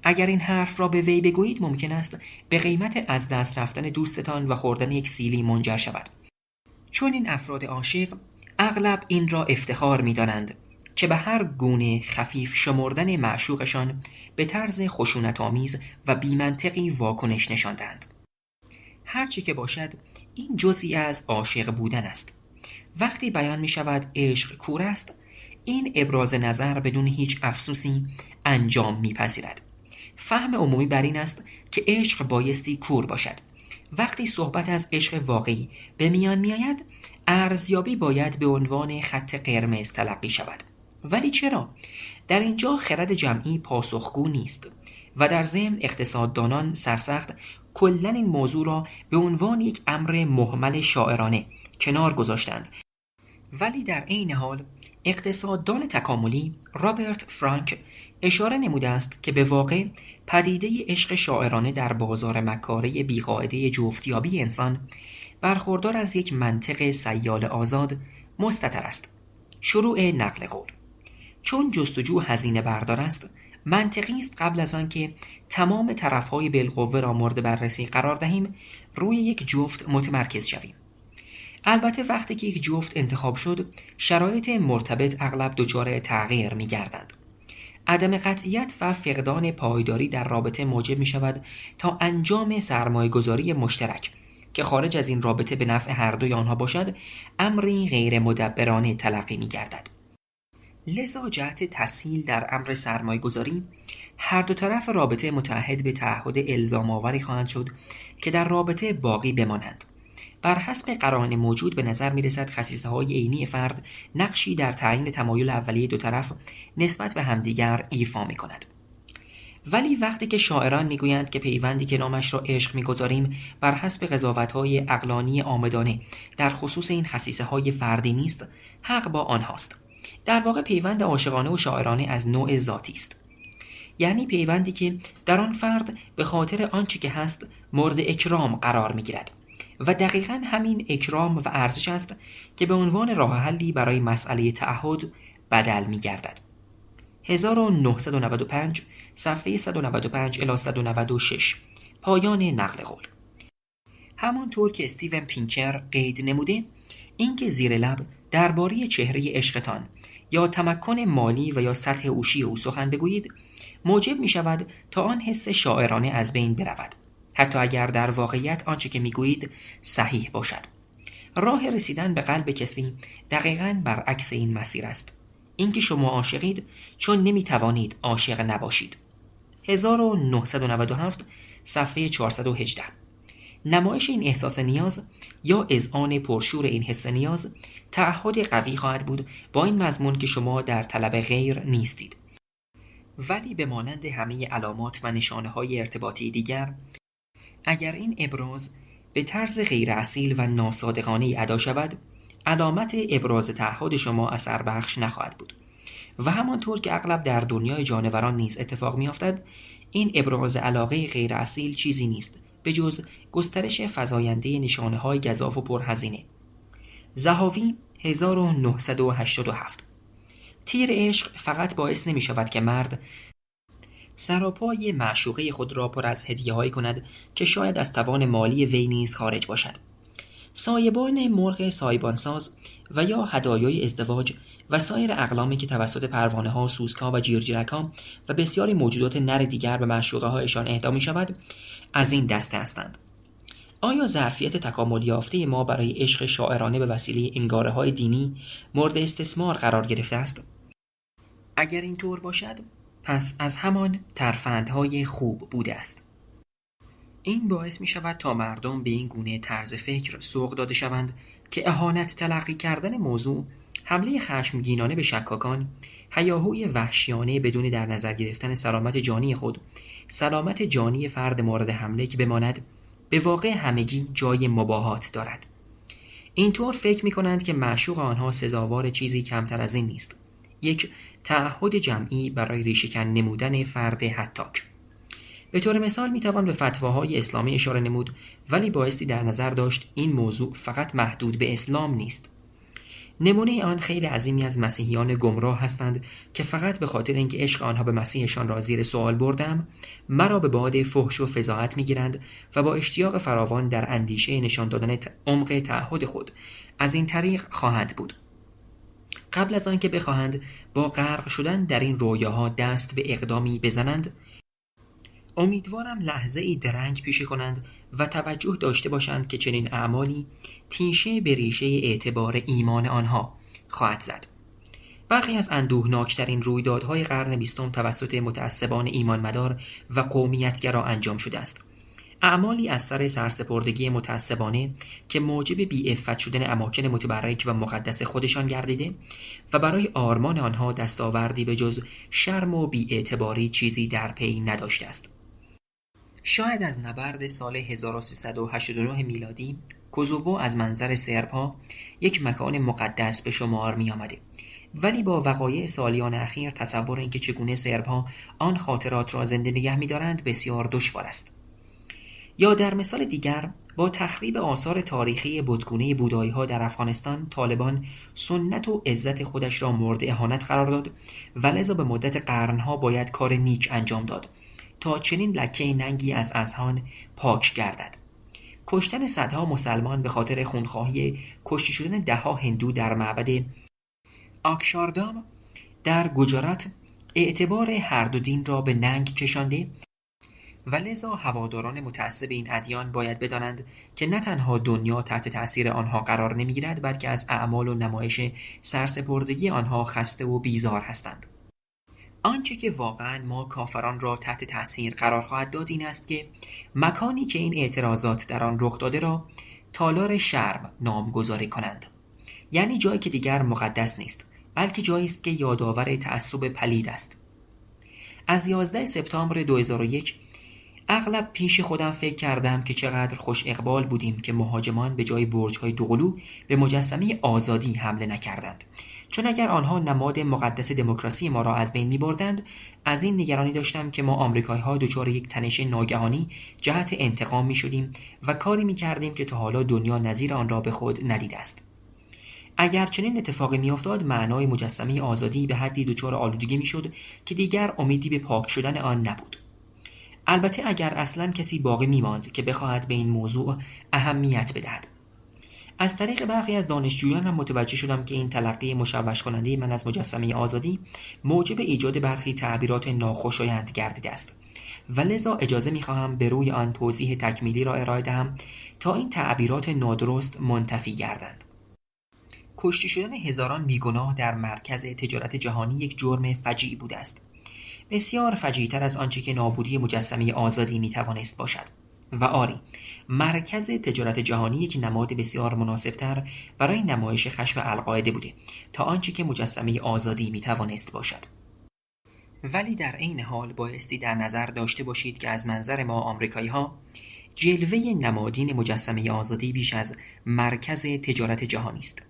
اگر این حرف را به وی بگویید ممکن است به قیمت از دست رفتن دوستتان و خوردن یک سیلی منجر شود. چون این افراد عاشق اغلب این را افتخار می‌دانند که به هر گونه خفیف شمردن معشوقشان به طرز خشونت‌آمیز و بی‌منطقی واکنش نشاندند. هرچی که باشد این جزئی از عاشق بودن است. وقتی بیان می شود عشق کور است، این ابراز نظر بدون هیچ افسوسی انجام می پذیرد. فهم عمومی بر این است که عشق بایستی کور باشد. وقتی صحبت از عشق واقعی به میان می آید، ارزیابی باید به عنوان خط قرمز تلقی شود. ولی چرا؟ در اینجا خرد جمعی پاسخگو نیست و در ضمن اقتصاددانان سرسخت کلاً این موضوع را به عنوان یک امر مهمل شاعرانه کنار گذاشتند. ولی در عین حال اقتصاددان تکاملی رابرت فرانک اشاره نموده است که به واقع پدیده عشق شاعرانه در بازار مکاره بیقاعده جفتیابی انسان برخوردار از یک منطق سیال آزاد مستتر است. شروع نقل قول: چون جستجو هزینه بردار است، منطقی است قبل از آنکه تمام طرفهای بالقوه را مورد بررسی قرار دهیم روی یک جفت متمرکز شویم. البته وقتی که یک جفت انتخاب شد، شرایط مرتبط اغلب دچار تغییر می گردند. عدم قطعیت و فقدان پایداری در رابطه موجب می شود تا انجام سرمایه‌گذاری مشترک که خارج از این رابطه به نفع هر دوی آنها باشد، امری غیر مدبرانه تلقی می گردد. لذا جهت تسهیل در امر سرمایه‌گذاری، هر دو طرف رابطه متعهد به تعهد الزام آوری خواهند شد که در رابطه باقی بمانند. بر حسب قرائن موجود به نظر می رسد خصیصه‌های عینی فرد نقشی در تعیین تمایل اولیه دو طرف نسبت به همدیگر ایفا می کند. ولی وقتی که شاعران می گویند که پیوندی که نامش را عشق می گذاریم بر حسب قضاوت‌های عقلانی آمدانه در خصوص این خصیصه‌های فردی نیست، حق با آنهاست. در واقع پیوند عاشقانه و شاعرانه از نوع ذاتی است. یعنی پیوندی که در آن فرد به خاطر آنچه که هست مورد اکرام قرار می گیرد و دقیقاً همین اکرام و ارزش است که به عنوان راه حلی برای مسئله تعهد بدل می گردد. 1995 صفحه 195 الی 196 پایان نقل قول. همانطور که استیون پینکر قید نموده، اینکه زیر لب درباره چهره عشقتان یا تمکن مالی و یا سطح هوشی او سخن بگویید، موجب می شود تا آن حس شاعرانه از بین برود، حتی اگر در واقعیت آنچه که می گویید صحیح باشد. راه رسیدن به قلب کسی دقیقاً برعکس این مسیر است. اینکه شما عاشقید چون نمی توانید عاشق نباشید. 1997 صفحه 418. نمایش این احساس نیاز یا اذعان پرشور این حس نیاز تعهد قوی خواهد بود با این مضمون که شما در طلب غیر نیستید، ولی به مانند همه علامات و نشانه‌های ارتباطی دیگر، اگر این ابراز به طرز غیر اصیل و ناصادقانه ادا شود، علامت ابراز تعهد شما اثر بخش نخواهد بود و همانطور که اغلب در دنیای جانوران نیز اتفاق می‌افتد، این ابراز علاقه غیر اصیل چیزی نیست به جز گسترش فزاینده نشانه‌های گزاف و پرهزینه. ضحاوی 1987. تیر عشق فقط باعث نمی شود که مرد سراپای معشوقه خود را پر از هدیه‌هایی کند که شاید از توان مالی وی نیز خارج باشد. سایبان مرغ سایبانساز و یا هدایای ازدواج و سایر اقلامی که توسط پروانه‌ها، سوسک‌ها و جیرجیرک‌ها و بسیاری موجودات نر دیگر به معشوقه‌هایشان اهدا می‌شود، از این دسته هستند. آیا ظرفیت تکامل یافته ما برای عشق شاعرانه به وسیله انگاره‌های دینی مورد استثمار قرار گرفته است؟ اگر اینطور باشد، پس از همان ترفندهای خوب بوده است. این باعث می شود تا مردم به این گونه طرز فکر سوق داده شوند که اهانت تلقی کردن موضوع، حمله خشمگینانه به شکاکان، هیاهوی وحشیانه بدون در نظر گرفتن سلامت جانی خود، سلامت جانی فرد مورد حمله که بماند، به واقع همگی جای مباهات دارد. اینطور فکر می کنند که معشوق آنها سزاوار چیزی کمتر از این نیست، یک تعهد جمعی برای ریشه‌کن نمودن فرد هتاک. به طور مثال می توان به فتواهای اسلامی اشاره نمود، ولی بایستی در نظر داشت این موضوع فقط محدود به اسلام نیست. نمونه آن خیلی عظیمی از مسیحیان گمراه هستند که فقط به خاطر اینکه عشق آنها به مسیحشان را زیر سوال بردم، مرا به باد فحش و فضاحت می‌گیرند و با اشتیاق فراوان در اندیشه نشان دادن عمق تعهد خود از این طریق خواهند بود. قبل از آنکه بخواهند با غرق شدن در این رویاها دست به اقدامی بزنند، امیدوارم لحظه ای درنگ پیشه کنند و توجه داشته باشند که چنین اعمالی تیشه به ریشه اعتبار ایمان آنها خواهد زد. برخی از اندوهناکترین رویدادهای قرن 20 توسط متعصبان ایمانمدار و قومیتگرا انجام شده است. اعمالی از سر سرسپردگی متعصبانه که موجب بی‌عفت شدن اماکن متبرک و مقدس خودشان گردیده و برای آرمان آنها دستاوردی به جز شرم و بی‌اعتباری چیزی در پی نداشته است. شاید از نبرد سال 1389 میلادی کوزوو از منظر سرب‌ها یک مکان مقدس به شمار می آمده، ولی با وقایع سالیان اخیر تصور اینکه چگونه سرب‌ها آن خاطرات را زنده نگه می دارند بسیار دشوار است. یا در مثال دیگر، با تخریب آثار تاریخی بتگونه بودایی‌ها در افغانستان، طالبان سنت و عزت خودش را مورد اهانت قرار داد و لذا به مدت قرنها باید کار نیک انجام داد تا چنین لکه ننگی از اذهان پاک گردد. کشتن صدها مسلمان به خاطر خونخواهی کشته شدن ده‌ها هندو در معبد آکشاردام در گجرات اعتبار هر دو دین را به ننگ کشانده و لذا هواداران متعصب این ادیان باید بدانند که نه تنها دنیا تحت تأثیر آنها قرار نمیگیرد، بلکه از اعمال و نمایش سرسپردگی آنها خسته و بیزار هستند. آنچه که واقعا ما کافران را تحت تأثیر قرار خواهد داد این است که مکانی که این اعتراضات در آن رخ داده را تالار شرم نامگذاری کنند، یعنی جایی که دیگر مقدس نیست، بلکه جایی است که یادآور تعصب پلید است. از 11 سپتامبر 2001 اغلب پیش خودم فکر کردم که چقدر خوش اقبال بودیم که مهاجمان به جای برج‌های دوقلو به مجسمه آزادی حمله نکردند، چون اگر آنها نماد مقدس دموکراسی ما را از بین می‌بردند، از این نگرانی داشتم که ما آمریکایی‌ها دچار یک تنش ناگهانی جهت انتقام می‌شدیم و کاری می‌کردیم که تا حالا دنیا نظیر آن را به خود ندیده است. اگر چنین اتفاقی میافتاد، معنای مجسمه آزادی به حدی دچار آلودگی میشد که دیگر امیدی به پاک شدن آن نبود. البته اگر اصلاً کسی باقی میماند که بخواهد به این موضوع اهمیت بدهد. از طریق برخی از دانشجویان هم متوجه شدم که این تلقی مشوش کننده من از مجسمه آزادی موجب ایجاد برخی تعبیرات ناخوشایند گردیده است و لذا اجازه میخواهم به روی آن توضیح تکمیلی را ارائه دهم تا این تعبیرات نادرست منتفی گردند. کشته شدن هزاران بیگناه در مرکز تجارت جهانی یک جرم فجیع بوده است، بسیار فجیع‌تر از آنچه که نابودی مجسمه آزادی میتوانست باشد. و آری، مرکز تجارت جهانی یک نماد بسیار مناسبتر برای نمایش خشم القاعده بوده تا آنچه که مجسمه آزادی میتوانست باشد. ولی در عین حال بایستی در نظر داشته باشید که از منظر ما آمریکایی‌ها جلوه نمادین مجسمه آزادی بیش از مرکز تجارت جهانی است.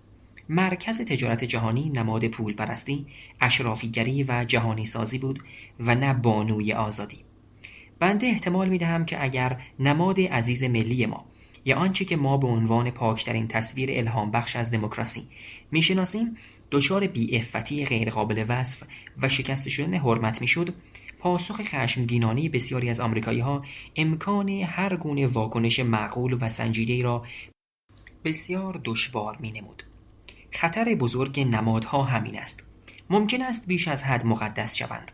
مرکز تجارت جهانی نماد پول پرستی، اشرافیگری و جهانی سازی بود و نه بانوی آزادی. بنده احتمال می دهم که اگر نماد عزیز ملی ما یا آنچه که ما به عنوان پاکترین تصویر الهام بخش از دموکراسی می شناسیم دچار بی‌عفتی غیرقابل وصف و شکست شدن حرمت می شد، پاسخ خشمگینانه بسیاری از آمریکایی‌ها امکان هر گونه واکنش معقول و سنجیده‌ای را بسیار دشوار می نمود. خطر بزرگ نمادها همین است. ممکن است بیش از حد مقدس شوند.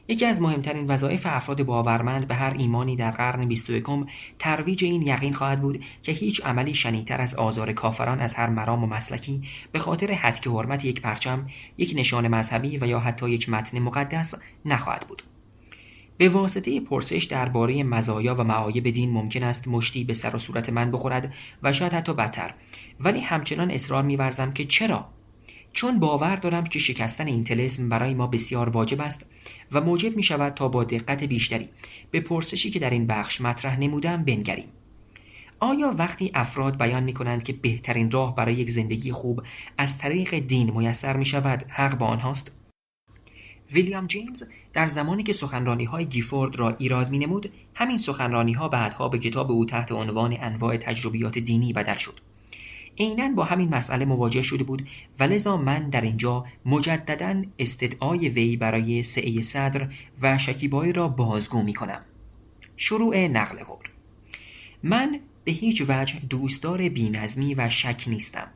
یکی از مهمترین وظایف افراد باورمند به هر ایمانی در قرن 21 ترویج این یقین خواهد بود که هیچ عملی شنیع‌تر از آزار کافران از هر مرام و مسلکی به خاطر هتک حرمت یک پرچم، یک نشان مذهبی و یا حتی یک متن مقدس نخواهد بود. به واسطه پرسش درباره مزایا و معایب دین ممکن است مشتی به سر و صورت من بخورد و شاید حتی بدتر، ولی همچنان اصرار می‌ورزم که چرا؟ چون باور دارم که شکستن این طلسم برای ما بسیار واجب است و موجب می‌شود تا با دقت بیشتری به پرسشی که در این بخش مطرح نمودم بنگریم. آیا وقتی افراد بیان می‌کنند که بهترین راه برای یک زندگی خوب از طریق دین میسر می‌شود، حق با آنهاست؟ ویلیام جیمز در زمانی که سخنرانی‌های گیفورد را ایراد می‌نمود، همین سخنرانی‌ها بعدها به کتاب او تحت عنوان انواع تجربیات دینی بدل شد. عیناً با همین مسئله مواجه شده بود و لذا من در اینجا مجدداً استدعای وی برای سعی صدر و شکیبایی را بازگو می‌کنم. شروع نقل قول. من به هیچ وجه دوستدار بی‌نظمی و شک نیستم.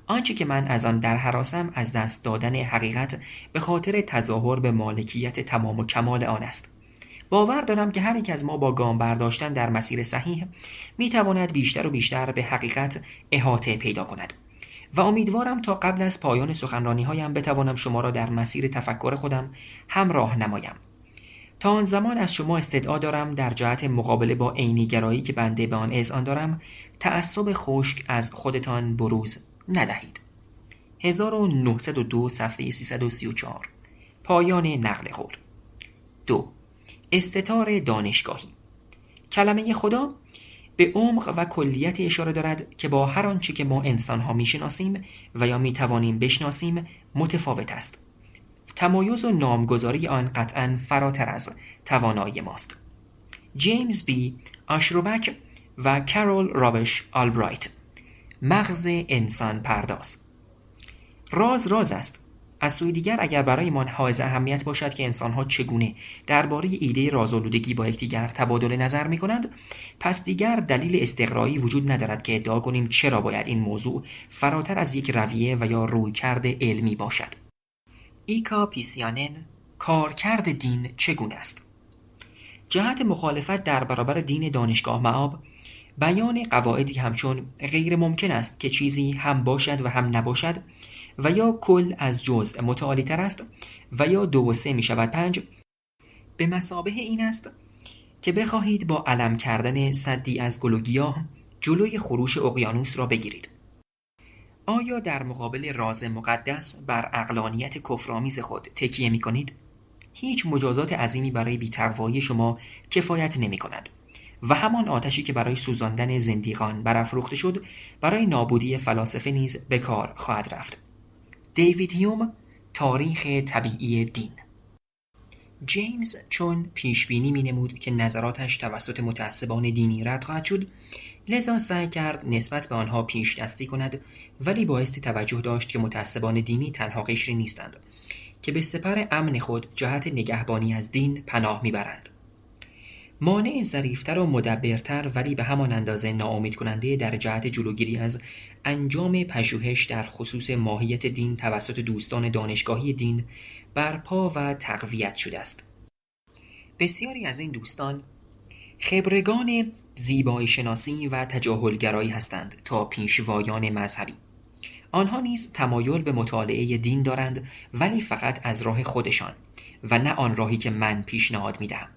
آنچه که من از آن در هراسم از دست دادن حقیقت به خاطر تظاهر به مالکیت تمام و کمال آن است. باور دارم که هر یک از ما با گام برداشتن در مسیر صحیح میتواند بیشتر و بیشتر به حقیقت احاطه پیدا کند و امیدوارم تا قبل از پایان سخنرانی‌هایم بتوانم شما را در مسیر تفکر خودم همراه نمایم. تا آن زمان از شما استدعا دارم در جهت مقابله با عینی‌گرایی که بنده به آن اذعان دارم تعصب خشک از خودتان بروز ندهید. 1902 صفحه 334. پایان نقل قول. 2. استتار دانشگاهی. کلمه خدا به عمق و کلیت اشاره دارد که با هر آنچه که ما انسان‌ها می‌شناسیم و یا می‌توانیم بشناسیم متفاوت است. تمایز و نامگذاری آن قطعاً فراتر از توانایی ماست. جیمز بی آشروبک و کارول راوش آلبرایت، مغز انسان پرداز. راز است. از سوی دیگر اگر برایمان حائز اهمیت باشد که انسان‌ها چگونه درباره ایده رازآلودگی با یکدیگر تبادل نظر می‌کنند، پس دیگر دلیل استقرایی وجود ندارد که ادعا کنیم چرا باید این موضوع فراتر از یک رویه و یا رویکرد علمی باشد. ایکا پیسیانن، کارکرد دین چگونه است؟ جهت مخالفت در برابر دین دانشگاه مآب، بیان قواعدی همچون غیر ممکن است که چیزی هم باشد و هم نباشد و یا کل از جزء متعالی تر است و یا 2 و 3 می شود 5، به مثابه این است که بخواهید با علم کردن سدی از گل و گیاه جلوی خروش اقیانوس را بگیرید. آیا در مقابل راز مقدس بر عقلانیت کفرآمیز خود تکیه می کنید؟ هیچ مجازات عظیمی برای بی‌تقوایی شما کفایت نمی کند و همان آتشی که برای سوزاندن زندیقان برافروخته شد برای نابودی فلاسفه نیز به کار خواهد رفت. دیوید هیوم، تاریخ طبیعی دین. جیمز چون پیشبینی می نمود که نظراتش توسط متعصبان دینی رد خواهد شد، لذا سعی کرد نسبت به آنها پیش دستی کند، ولی بایستی توجه داشت که متعصبان دینی تنها قشری نیستند که به سپر امن خود جهت نگهبانی از دین پناه میبرند. مانع ظریفتر و مدبرتر ولی به همان اندازه ناامید کننده در جهت جلوگیری از انجام پژوهش در خصوص ماهیت دین توسط دوستان دانشگاهی دین برپا و تقویت شده است. بسیاری از این دوستان خبرگان زیبایی شناسی و تجاهلگرایی هستند تا پیشوایان مذهبی. آنها نیز تمایل به مطالعه دین دارند، ولی فقط از راه خودشان و نه آن راهی که من پیشنهاد میدهم.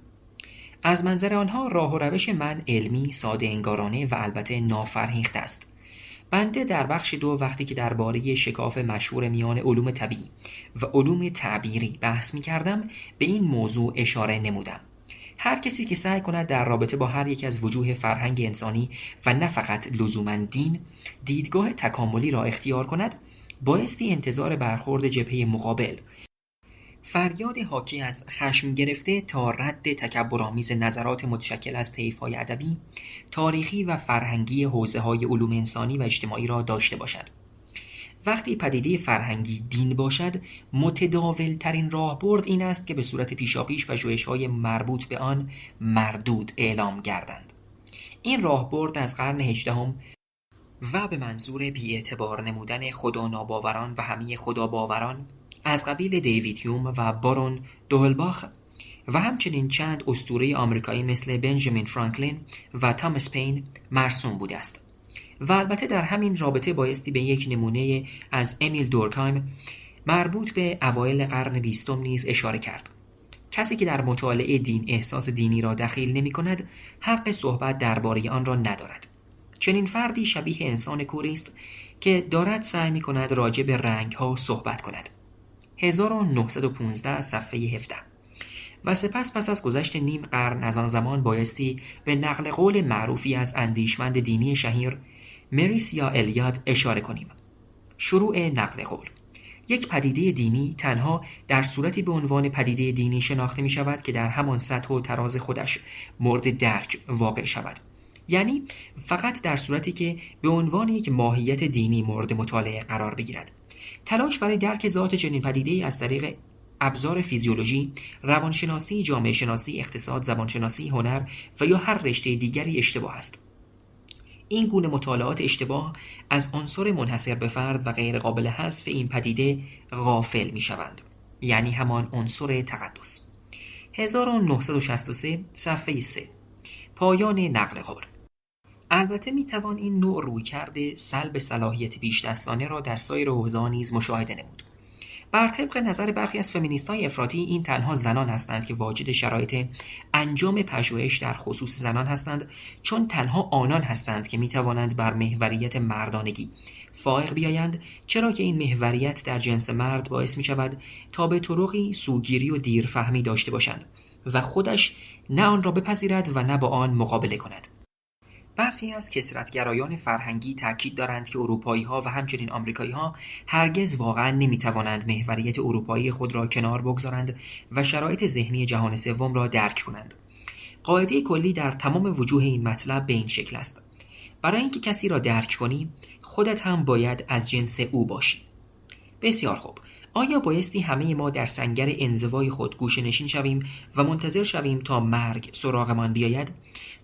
از منظر آنها راه و روش من علمی، ساده انگارانه و البته نافرهیخته است. بنده در بخش 2 وقتی که درباره شکاف مشهور میان علوم طبیعی و علوم تعبیری بحث می‌کردم به این موضوع اشاره نمودم. هر کسی که سعی کند در رابطه با هر یک از وجوه فرهنگ انسانی و نه فقط لزوماً دین دیدگاه تکاملی را اختیار کند، بایستی انتظار برخورد جبهه مقابل، فریاد حاکی از خشم گرفته تا رد تکبرآمیز نظرات متشکل از طیف‌های ادبی، تاریخی و فرهنگی حوزه‌های علوم انسانی و اجتماعی را داشته باشد. وقتی پدیده فرهنگی دین باشد، متداول ترین راهبرد این است که به صورت پیشاپیش پژوهش‌های مربوط به آن مردود اعلام گردند. این راهبرد از قرن 18 و به منظور بی‌اعتبار نمودن خدا ناباوران و همه خدا باوران از قبیل دیوید هیوم و بارون دوهلباخ و همچنین چند اسطوره آمریکایی مثل بنجامین فرانکلین و تامس پین مرسوم بوده است. و البته در همین رابطه بایستی به یک نمونه از امیل دورکهایم مربوط به اوایل قرن 20 نیز اشاره کرد. کسی که در مطالعه دین احساس دینی را دخیل نمی کند، حق صحبت درباره آن را ندارد. چنین فردی شبیه انسان کوری است که دارد سعی می کند راجع به رنگ ها صحبت کند. 1915 صفحه 17. و سپس پس از گذشت نیم قرن از آن زمان بایستی به نقل قول معروفی از اندیشمند دینی شهیر مریسیا الیاد اشاره کنیم. شروع نقل قول: یک پدیده دینی تنها در صورتی به عنوان پدیده دینی شناخته می شود که در همان سطح و تراز خودش مورد درک واقع شود. یعنی فقط در صورتی که به عنوان یک ماهیت دینی مورد مطالعه قرار بگیرد. تلاش برای درک ذات چنین پدیده‌ای از طریق ابزار فیزیولوژی، روانشناسی، جامعه شناسی، اقتصاد، زبانشناسی، هنر و یا هر رشته دیگری اشتباه است. این گونه مطالعات اشتباه از عنصر منحصر به فرد و غیر قابل حذف این پدیده غافل می شوند، یعنی همان عنصر تقدس. 1963 صفحه 3. پایان نقل قول. البته می توان این نوع رویکرد سلب صلاحیت بیش دستانه را در سایر حوزه‌ها نیز مشاهده نمود. بر طبق نظر برخی از فمینیست‌های افراطی این تنها زنان هستند که واجد شرایط انجام پژوهش در خصوص زنان هستند، چون تنها آنان هستند که می‌توانند بر محوریت مردانگی فائق بیایند، چرا که این محوریت در جنس مرد باعث می‌شود تا به طرقی سوگیری و دیرفهمی داشته باشند و خودش نه آن را بپذیرد و نه با آن مقابله کند. برخی از کثرت‌گرایان فرهنگی تاکید دارند که اروپایی‌ها و همچنین آمریکایی‌ها هرگز واقعاً نمی‌توانند محوریت اروپایی خود را کنار بگذارند و شرایط ذهنی جهان سوم را درک کنند. قاعده کلی در تمام وجوه این مطلب به این شکل است: برای اینکه کسی را درک کنی، خودت هم باید از جنس او باشی. بسیار خوب. آیا بایستی همه ما در سنگر انزوای خود گوشه نشین شویم و منتظر شویم تا مرگ سراغمان بیاید،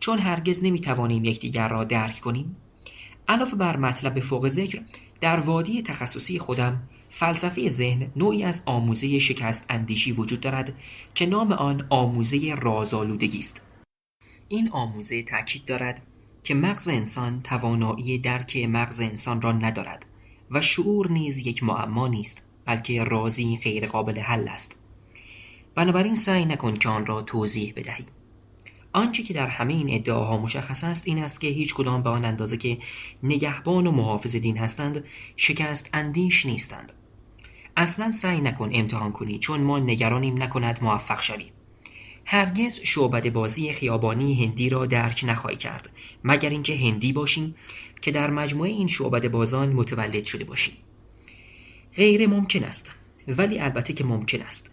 چون هرگز نمیتوانیم یکدیگر را درک کنیم؟ علاوه بر مطلب فوق ذکر، در وادی تخصصی خودم، فلسفه ذهن، نوعی از آموزه شکست اندیشی وجود دارد که نام آن آموزه رازآلودگی است. این آموزه تأکید دارد که مغز انسان توانایی درک مغز انسان را ندارد و شعور نیز یک معما نیست، بلکه رازی غیر قابل حل است. بنابراین سعی نکن که آن را توضیح بدهی. آنچه که در همه این ادعاها مشخص است این است که هیچ کدام به آن اندازه که نگهبان و محافظ دین هستند شکست اندیش نیستند. اصلا سعی نکن امتحان کنی، چون ما نگرانیم نکند موفق شوی. هرگز شعبده بازی خیابانی هندی را درک نخواهی کرد، مگر اینکه هندی باشی که در مجموعه این شعبده بازان متولد شده باشی. غیر ممکن است، ولی البته که ممکن است.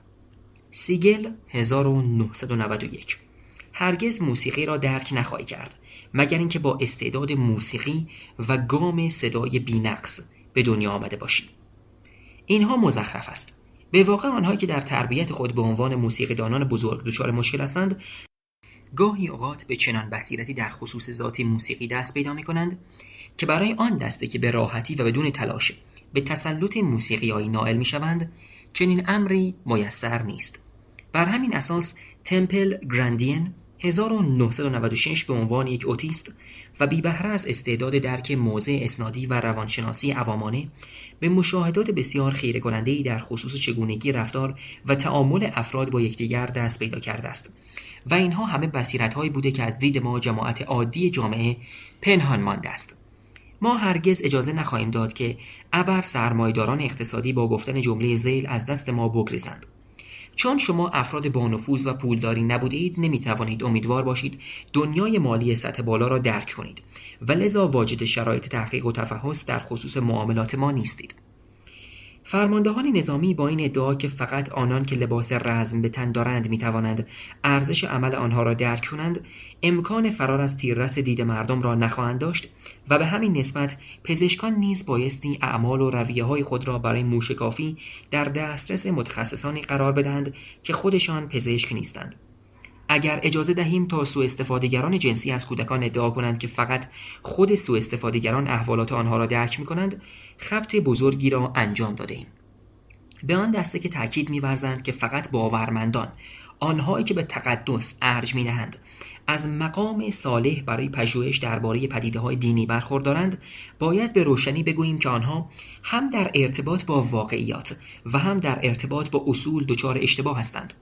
سیگل 1991. هرگز موسیقی را درک نخواهی کرد، مگر اینکه با استعداد موسیقی و گام صدای بی‌نقص به دنیا آمده باشی. اینها مزخرف است. به واقع آنهایی که در تربیت خود به عنوان موسیقیدانان بزرگ دچار مشکل هستند، گاهی اوقات به چنان بصیرتی در خصوص ذات موسیقی دست پیدا می‌کنند که برای آن دسته که به راحتی و بدون تلاش به تسلط موسیقیایی نائل می‌شوند، چنین امری میسر نیست. بر همین اساس تمپل گراندین 1996 به عنوان یک اوتیست و بی بهره از استعداد درک موضع اسنادی و روانشناسی عوامانه به مشاهدات بسیار خیره کننده‌ای در خصوص چگونگی رفتار و تعامل افراد با یکدیگر دست پیدا کرده است و اینها همه بصیرت‌هایی بوده که از دید ما جماعت عادی جامعه پنهان مانده است. ما هرگز اجازه نخواهیم داد که ابر سرمایه‌داران اقتصادی با گفتن جمله ذیل از دست ما بگریزند. چون شما افراد با نفوذ و پولداری نبودید، نمیتوانید امیدوار باشید دنیای مالی سطح بالا را درک کنید و لذا واجد شرایط تحقیق و تفحص در خصوص معاملات ما نیستید. فرماندهان نظامی با این ادعا که فقط آنان که لباس رزم به تن دارند میتوانند ارزش عمل آنها را درک کنند، امکان فرار از تیررس دید مردم را نخواهند داشت و به همین نسبت پزشکان نیز بایستی اعمال و رویه‌های خود را برای موشکافی در دسترس متخصصانی قرار بدهند که خودشان پزشک نیستند. اگر اجازه دهیم تا سوء استفاده‌گران جنسی از کودکان ادعا کنند که فقط خود سوء استفاده‌گران احوالات آنها را درک می‌کنند، خبط بزرگی را انجام داده‌ایم. به آن دسته که تأکید می‌ورزند که فقط باورمندان، آنهایی که به تقدس ارج می‌نهند، از مقام صالح برای پژوهش درباره پدیده‌های دینی برخوردارند، باید به روشنی بگوییم که آنها هم در ارتباط با واقعیات و هم در ارتباط با اصول دچار اشتباه هستند.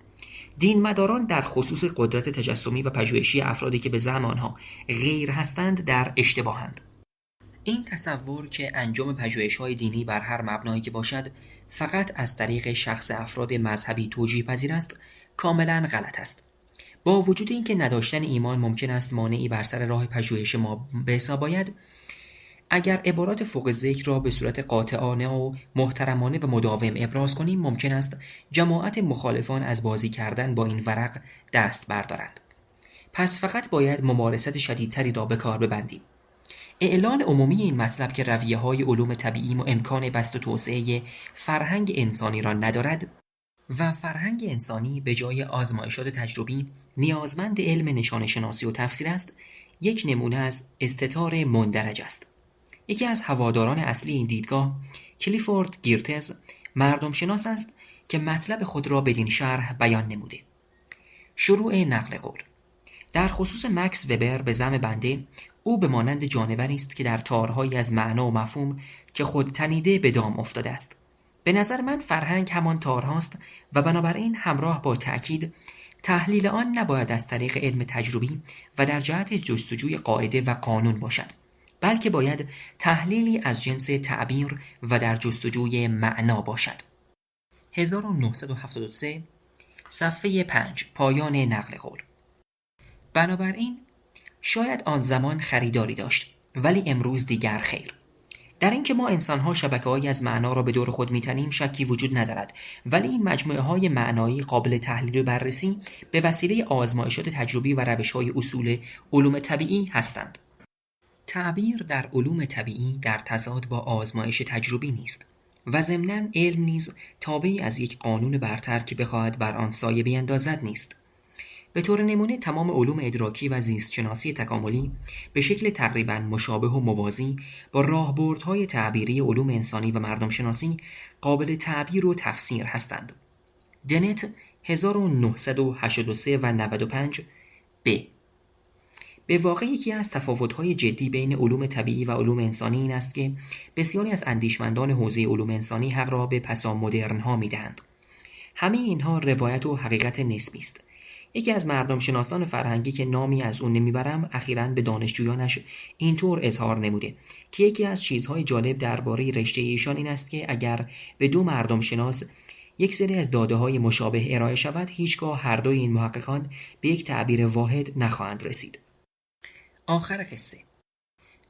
دینمداران در خصوص قدرت تجسمی و پژوهشی افرادی که به زعم آنها غیر هستند در اشتباهند. این تصور که انجام پژوهش‌های دینی بر هر مبنایی که باشد فقط از طریق شخص افراد مذهبی توجیه پذیر است، کاملا غلط است. با وجود اینکه نداشتن ایمان ممکن است مانعی بر سر راه پژوهش ما به حساب آید، اگر عبارات فوق ذکر را به صورت قاطعانه و محترمانه و مداوم ابراز کنیم، ممکن است جماعت مخالفان از بازی کردن با این ورق دست بردارند. پس فقط باید ممارست شدیدتری را به کار ببندیم. اعلان عمومی این مطلب که رویه‌های علوم طبیعی و امکان بسط و توسعه فرهنگ انسانی را ندارد و فرهنگ انسانی به جای آزمایشات تجربی نیازمند علم نشان شناسی و تفسیر است، یک نمونه از استتار مندرج است. یکی از هواداران اصلی این دیدگاه، کلیفورد گیرتز، مردم شناس است که مطلب خود را بدین شرح بیان نموده. شروع نقل قول. در خصوص مکس وبر به زعم بنده، او به مانند جانوری است که در تارهایی از معنا و مفهوم که خود تنیده به دام افتاده است. به نظر من فرهنگ همان تارهاست و بنابراین همراه با تأکید تحلیل آن نباید از طریق علم تجربی و در جهت جستجوی قاعده و قانون باشد، بلکه باید تحلیلی از جنس تعبیر و در جستجوی معنا باشد. 1973 صفحه 5 پایان نقل قول. بنابراین شاید آن زمان خریداری داشت، ولی امروز دیگر خیر. در اینکه ما انسان‌ها شبکه‌هایی از معنا را به دور خود می‌تنیم شکی وجود ندارد، ولی این مجموعه‌های معنایی قابل تحلیل و بررسی به وسیله آزمایشات تجربی و روش‌های اصول علوم طبیعی هستند. تعبیر در علوم طبیعی در تضاد با آزمایش تجربی نیست و ضمناً علم نیز تابعی از یک قانون برتر که بخواهد بر آن سایه بیندازد نیست. به طور نمونه تمام علوم ادراکی و زیستشناسی تکاملی به شکل تقریباً مشابه و موازی با راهبردهای تعبیری علوم انسانی و مردم شناسی قابل تعبیر و تفسیر هستند. دنت 1983 و 95 ب. به واقع یکی از تفاوت‌های جدی بین علوم طبیعی و علوم انسانی این است که بسیاری از اندیشمندان حوزه علوم انسانی حق را به پسا مدرن‌ها می‌دهند. همه اینها روایت و حقیقت نسبی است. یکی از مردم شناسان فرهنگی که نامی از اون نمیبرم اخیراً به دانشجویانش اینطور اظهار نموده که یکی از چیزهای جالب درباره رشته ایشان این است که اگر به دو مردم شناس یک سری از داده‌های مشابه ارائه شود هیچگاه هر دوی این محققان به یک تعبیر واحد نخواهند رسید. آخر قصه.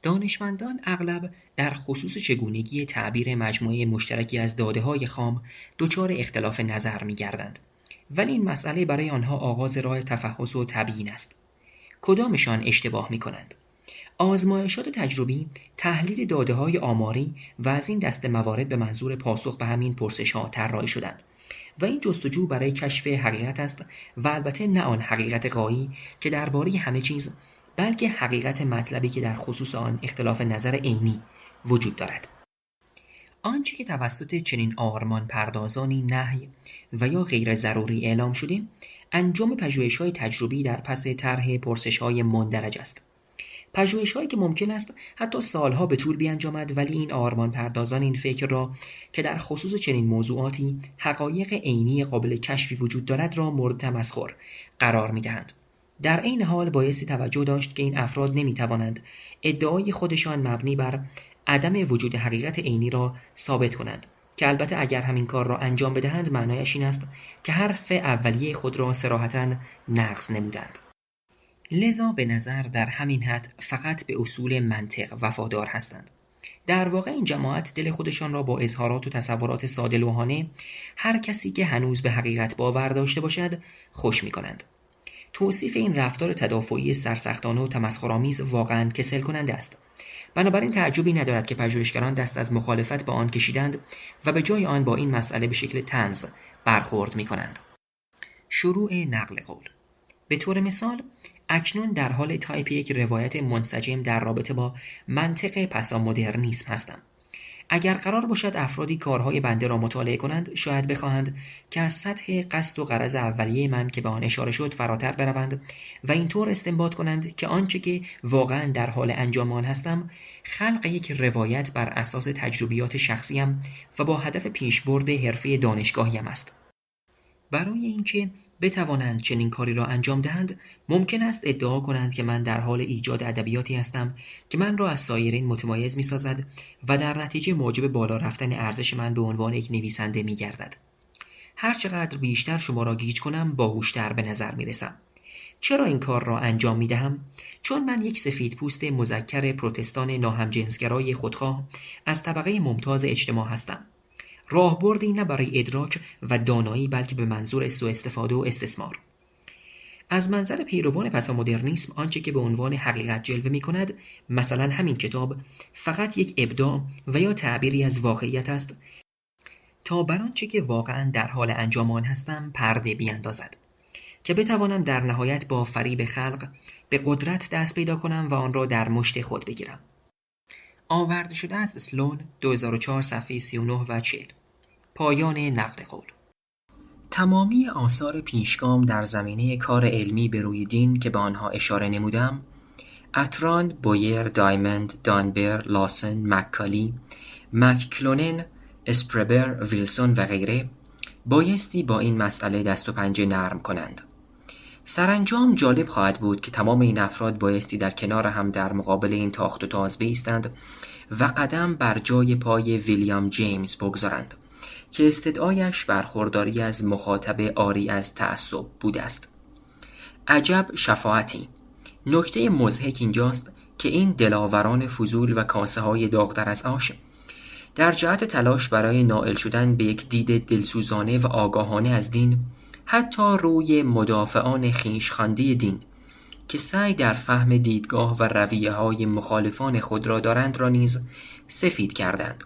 دانشمندان اغلب در خصوص چگونگی تعبیر مجموعه مشترکی از داده‌های خام دچار اختلاف نظر می‌گردند، ولی این مسئله برای آنها آغاز راه تفحص و تبیین است. کدامشان اشتباه می‌کنند؟ آزمایشات تجربی، تحلیل داده‌های آماری و از این دسته موارد به منظور پاسخ به همین پرسش‌ها طراحی شدند و این جستجو برای کشف حقیقت است و البته نه آن حقیقت غایی که درباره همه چیز، بلکه حقیقت مطلبی که در خصوص آن اختلاف نظر عینی وجود دارد. آنچه که توسط چنین آرمان پردازانی نهی و یا غیر ضروری اعلام شده، انجام پژوهش‌های تجربی در پس طرح پرسش‌های مندرج است. پژوهش‌هایی که ممکن است حتی سالها به طول بیانجامد، ولی این آرمان پردازان این فکر را که در خصوص چنین موضوعاتی حقایق عینی قابل کشفی وجود دارد را مورد تمسخر قرار می‌دهند. در این حال بایستی توجه داشت که این افراد نمی‌توانند ادعای خودشان مبنی بر عدم وجود حقیقت عینی را ثابت کنند، که البته اگر همین کار را انجام بدهند معنایش این است که حرف اولیه خود را صراحتاً نقض نمودند. لذا به نظر در همین حد فقط به اصول منطق وفادار هستند. در واقع این جماعت دل خودشان را با اظهارات و تصورات ساده لوحانه هر کسی که هنوز به حقیقت باور داشته باشد خوش می‌کنند. توصیف این رفتار تدافعی سرسختانه و تمسخرآمیز واقعاً کسل کننده است. بنابراین تعجبی ندارد که پژوهشگران دست از مخالفت با آن کشیدند و به جای آن با این مسئله به شکل طنز برخورد می‌کنند. شروع نقل قول. به طور مثال، اکنون در حال تایپ یک روایت منسجم در رابطه با منطق پسا مدرنیسم هستم. اگر قرار باشد افرادی کارهای بنده را مطالعه کنند، شاید بخواهند که از سطح قصد و غرض اولیه من که به آن اشاره شد فراتر بروند و اینطور استنباط کنند که آنچه که واقعا در حال انجام آن هستم خلق یک روایت بر اساس تجربیات شخصیم و با هدف پیشبرد حرفه دانشگاهیم است. برای اینکه بتوانند چنین کاری را انجام دهند، ممکن است ادعا کنند که من در حال ایجاد ادبیاتی هستم که من را از سایرین متمایز می‌سازد و در نتیجه موجب بالا رفتن ارزش من به عنوان یک نویسنده می‌گردد. هر چقدر بیشتر شما را گیج کنم، باهوشتر به نظر می‌رسم. چرا این کار را انجام می‌دهم؟ چون من یک سفیدپوست مذکر پروتستان ناهمجنسگرای خودخواه از طبقه ممتاز اجتماع هستم. راهبردی نه برای ادراک و دانایی، بلکه به منظور سوء استفاده و استثمار. از منظر پیروان پسا مدرنیسم آنچه که به عنوان حقیقت جلوه می کند، مثلا همین کتاب، فقط یک ابداع و یا تعبیری از واقعیت است تا بر آنچه که واقعا در حال انجام آن هستم پرده بیاندازد، که بتوانم در نهایت با فریب خلق به قدرت دست پیدا کنم و آن را در مشت خود بگیرم. آورده شده از اسلون 2004 صفحه 39 و 40. پایان نقل قول. تمامی آثار پیشگام در زمینه کار علمی به روی دین که به آنها اشاره نمودم، اتران، بویر، دایموند، دانبر، لاسن، مککالی، مککلونن، اسپربر، ویلسون و غیره، بایستی با این مسئله دست و پنجه نرم کنند. سرانجام جالب خواهد بود که تمام این افراد بایستی در کنار هم در مقابل این تاخت و تاز بایستند و قدم بر جای پای ویلیام جیمز بگذارند که استدعایش برخورداری از مخاطب عاری از تعصب بوده است. عجب شفاعتی! نکته مضحک اینجاست که این دلاوران فضول و کاسه های داغ‌تر از آش در جهت تلاش برای نائل شدن به یک دید دلسوزانه و آگاهانه از دین، حتی روی مدافعان خویشخوانده دین که سعی در فهم دیدگاه و رویه‌های مخالفان خود را دارند را نیز سفید کردند.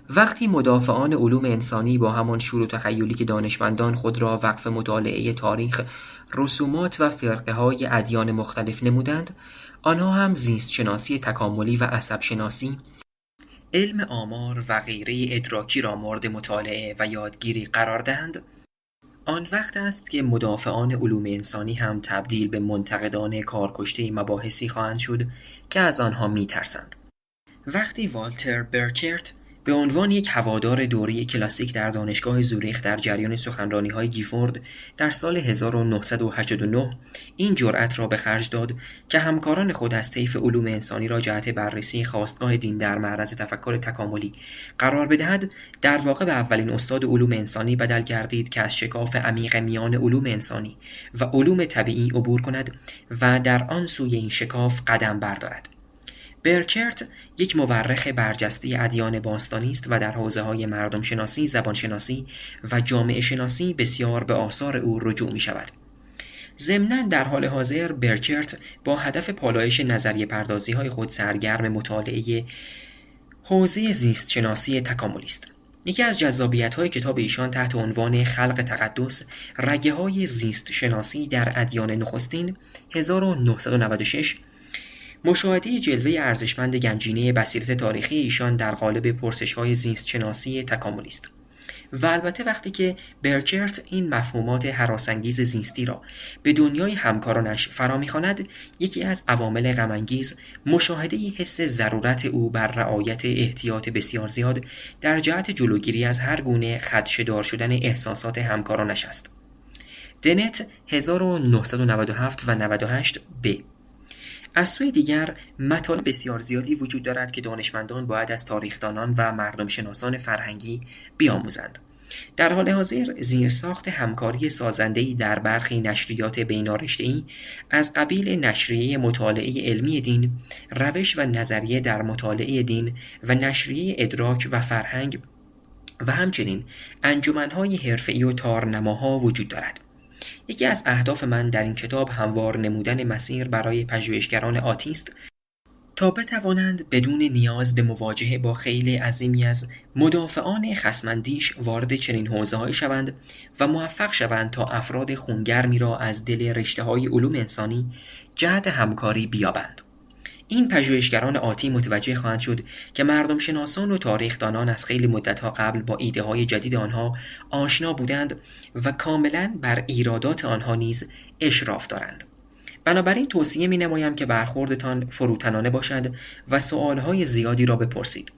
وقتی مدافعان علوم انسانی با همان شور و تخیلی که دانشمندان خود را وقف مطالعه تاریخ، رسومات و فرقه‌های ادیان مختلف نمودند، آنها هم زیست شناسی تکاملی و عصب شناسی، علم آمار و غیره ادراکی را مورد مطالعه و یادگیری قرار دهند. آن وقت است که مدافعان علوم انسانی هم تبدیل به منتقدان کارکشته مباحثی خواهند شد که از آنها می‌ترسند. وقتی والتر برکرت به عنوان یک هوادار دوره کلاسیک در دانشگاه زوریخ در جریان سخنرانی‌های گیفورد در سال 1989 این جرأت را به خرج داد که همکاران خود از طیف علوم انسانی را جهت بررسی خاستگاه دین در معرض تفکر تکاملی قرار بدهد، در واقع به اولین استاد علوم انسانی بدل گردید که از شکاف عمیق میان علوم انسانی و علوم طبیعی عبور کند و در آن سوی این شکاف قدم بردارد. برکرت یک مورخ برجسته ادیان باستانی است و در حوزه‌های مردم شناسی، زبان شناسی و جامعه شناسی بسیار به آثار او رجوع می شود. ضمناً در حال حاضر برکرت با هدف پالایش نظریه پردازی های خود سرگرم مطالعه حوزه زیست شناسی تکاملی است. یکی از جذابیت های کتاب ایشان تحت عنوان خلق تقدس، رگه های زیست شناسی در ادیان نخستین 1996 مشاهده جلوه ارزشمند گنجینه بصیرت تاریخی ایشان در قالب پرسش‌های زیست شناسی تکاملی است. و البته وقتی که برکرت این مفهومات هراس‌انگیز زیستی را به دنیای همکارانش فرا می‌خواند، یکی از عوامل غم‌انگیز مشاهده حس ضرورت او بر رعایت احتیاط بسیار زیاد در جهت جلوگیری از هر گونه خدشه‌دار شدن احساسات همکارانش است. دنت 1997 و 98 ب. از سوی دیگر مطالب بسیار زیادی وجود دارد که دانشمندان باید از تاریخدانان و مردم شناسان فرهنگی بیاموزند. در حال حاضر زیرساخت همکاری سازنده‌ای در برخی نشریات بین‌رشته‌ای از قبیل نشریه مطالعه علمی دین، روش و نظریه در مطالعه دین و نشریه ادراک و فرهنگ و همچنین انجمن‌های حرفه‌ای و تارنماها وجود دارد. یکی از اهداف من در این کتاب هموار نمودن مسیر برای پژوهشگران آتیست تا بتوانند بدون نیاز به مواجهه با خیل عظیمی از مدافعان خصم‌اندیش وارد چنین حوزه‌هایی شوند و موفق شوند تا افراد خونگرمی را از دل رشته‌های علوم انسانی جهت همکاری بیابند. این پژوهشگران آتی متوجه خواهند شد که مردم شناسان و تاریخدانان از خیلی مدت‌ها قبل با ایده‌های جدید آنها آشنا بودند و کاملاً بر ایرادات آنها نیز اشراف دارند. بنابراین توصیه می‌نمایم که برخوردتان فروتنانه باشد و سؤال‌های زیادی را بپرسید.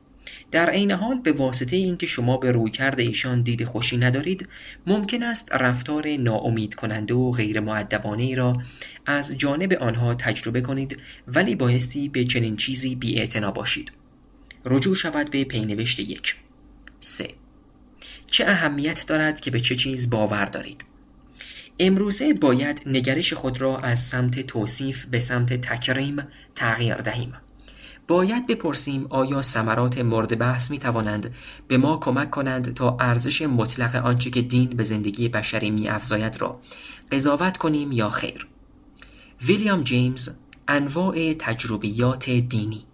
در عین حال به واسطه اینکه شما به رویکرد ایشان دید خوشی ندارید، ممکن است رفتار ناامید کننده و غیر مؤدبانه ای را از جانب آنها تجربه کنید، ولی بایستی به چنین چیزی بی‌اعتنا باشید. رجوع شود به پینوشت 1. 3. چه اهمیت دارد که به چه چیز باور دارید؟ امروزه باید نگرش خود را از سمت توصیف به سمت تکریم تغییر دهیم. باید بپرسیم آیا ثمرات مورد بحث می توانند به ما کمک کنند تا ارزش مطلق آنچه که دین به زندگی بشری می افزاید را قضاوت کنیم یا خیر. ویلیام جیمز، انواع تجربیات دینی.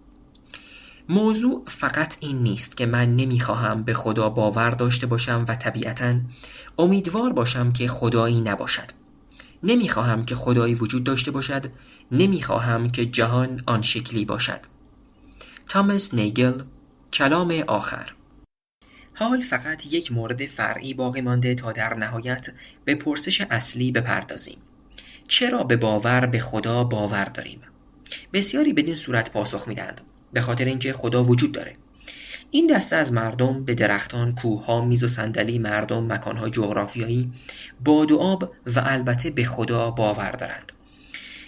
موضوع فقط این نیست که من نمیخواهم به خدا باور داشته باشم و طبیعتاً امیدوار باشم که خدایی نباشد. نمیخواهم که خدایی وجود داشته باشد، نمیخواهم که جهان آن شکلی باشد. تامس نیگل، کلام آخر. حال فقط یک مورد فرعی باقی مانده تا در نهایت به پرسش اصلی بپردازیم. چرا به باور به خدا باور داریم؟ بسیاری بدین صورت پاسخ میدهند: به خاطر اینکه خدا وجود داره. این دسته از مردم به درختان، کوه‌ها، میز و صندلی، مردم، مکان‌های جغرافیایی، باد و آب و البته به خدا باور دارند.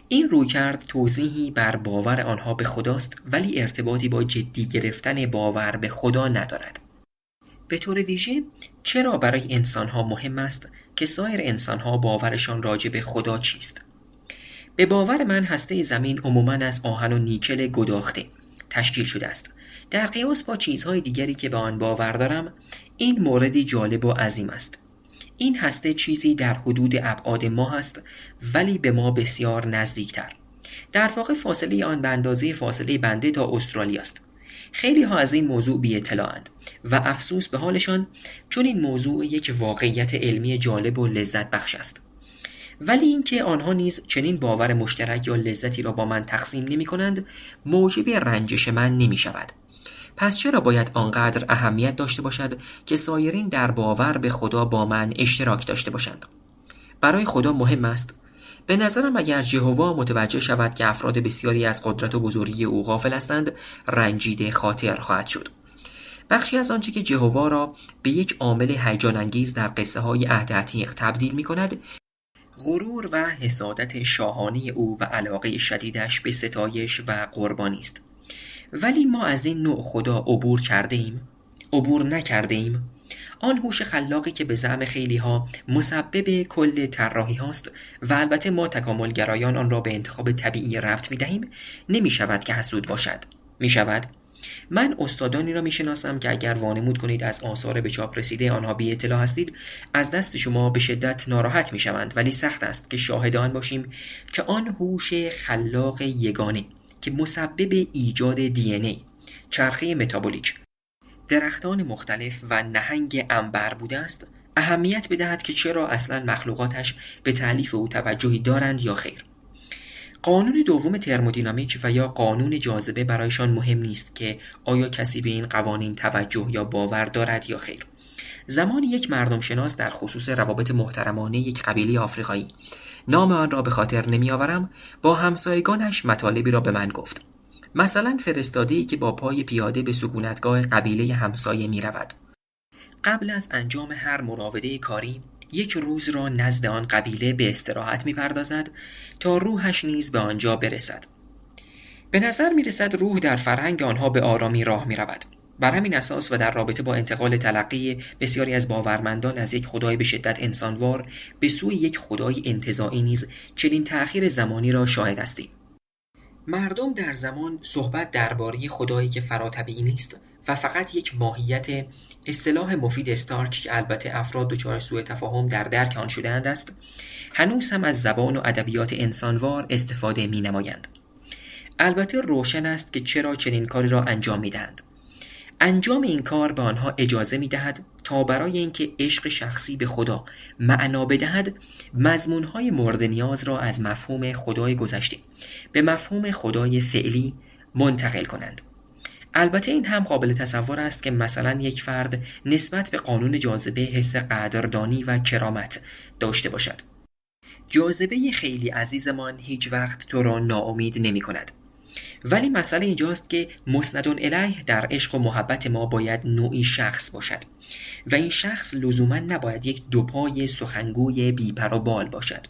این رویکرد توضیحی بر باور آنها به خداست، ولی ارتباطی با جدی گرفتن باور به خدا ندارد. به طور ویژه چرا برای انسان‌ها مهم است که سایر انسان‌ها باورشان راجع به خدا چیست؟ به باور من هسته زمین عموماً از آهن و نیکل گداخته، تشکیل شده است. در قیاس با چیزهای دیگری که به آن باور دارم، این موردی جالب و عظیم است. این هسته چیزی در حدود ابعاد ما است، ولی به ما بسیار نزدیکتر. در واقع فاصله آن به اندازه فاصله بنده تا استرالیا است. خیلی ها از این موضوع بی اطلاعند و افسوس به حالشان، چون این موضوع یک واقعیت علمی جالب و لذت بخش است. ولی اینکه آنها نیز چنین باور مشترک یا لذتی را با من تقسیم نمی کنند، موجب رنجش من نمی شود. پس چرا باید آنقدر اهمیت داشته باشد که سایرین در باور به خدا با من اشتراک داشته باشند؟ برای خدا مهم است. به نظرم اگر جهووا متوجه شود که افراد بسیاری از قدرت و بزرگی او غافل هستند، رنجیده خاطر خواهد شد. بخشی از آنچه که جهووا را به یک عامل هیجان انگیز در قصه های عهد عتیق تبدیل می کند، غرور و حسادت شاهانه او و علاقه شدیدش به ستایش و قربانی است. ولی ما از این نوع خدا عبور نکرده ایم. آن هوش خلاقی که به زعم خیلی ها مسبب کل طراحی هاست و البته ما تکاملگرایان آن را به انتخاب طبیعی ربط می دهیم، نمی شود که حسود باشد. می شود؟ من استادانی را می شناسم که اگر وانمود کنید از آثار به چاپ رسیده آنها بی اطلاع هستید، از دست شما به شدت ناراحت می شوند، ولی سخت است که شاهد آن باشیم که آن هوش خلاق یگانه که مسبب ایجاد DNA، چرخه متابولیک، درختان مختلف و نهنگ عنبر بوده است، اهمیت بدهد که چرا اصلا مخلوقاتش به تألیف او توجهی دارند یا خیر. قانون دوم ترمودینامیک و یا قانون جاذبه برایشان مهم نیست که آیا کسی به این قوانین توجه یا باور دارد یا خیر. زمانی یک مردم شناس در خصوص روابط محترمانه یک قبیله آفریقایی، نام آن را به خاطر نمی آورم، با همسایگانش مطالبی را به من گفت. مثلا فرستاده‌ای که با پای پیاده به سکونتگاه قبیله همسایه می رود. قبل از انجام هر مراوده کاری، یک روز را نزد آن قبیله به استراحت می پردازد تا روحش نیز به آنجا برسد. به نظر می رسد روح در فرهنگ آنها به آرامی راه می رود. بر همین اساس و در رابطه با انتقال تلقی بسیاری از باورمندان از یک خدای به شدت انسانوار به سوی یک خدای انتزاعی نیز چنین تأخیر زمانی را شاهد هستیم. مردم در زمان صحبت درباره خدایی که فراتبیعی نیست و فقط یک ماهیت، اصطلاح مفید استارک که البته افراد دچار سوء تفاهم در درک آن شده‌اند است، هنوز هم از زبان و ادبیات انسانوار استفاده می‌نمایند. البته روشن است که چرا چنین کاری را انجام می‌دهند. انجام این کار به آنها اجازه می‌دهد تا برای اینکه عشق شخصی به خدا معنا بدهد، مضمون‌های مورد نیاز را از مفهوم خدای گذشته به مفهوم خدای فعلی منتقل کنند. البته این هم قابل تصور است که مثلا یک فرد نسبت به قانون جاذبه حس قدردانی و کرامت داشته باشد. جاذبه خیلی عزیزمان هیچ وقت تو را ناامید نمی کند. ولی مسئله اینجاست که مسندون الیه در عشق و محبت ما باید نوعی شخص باشد و این شخص لزوما نباید یک دوپای سخنگوی بی‌پر و بال باشد.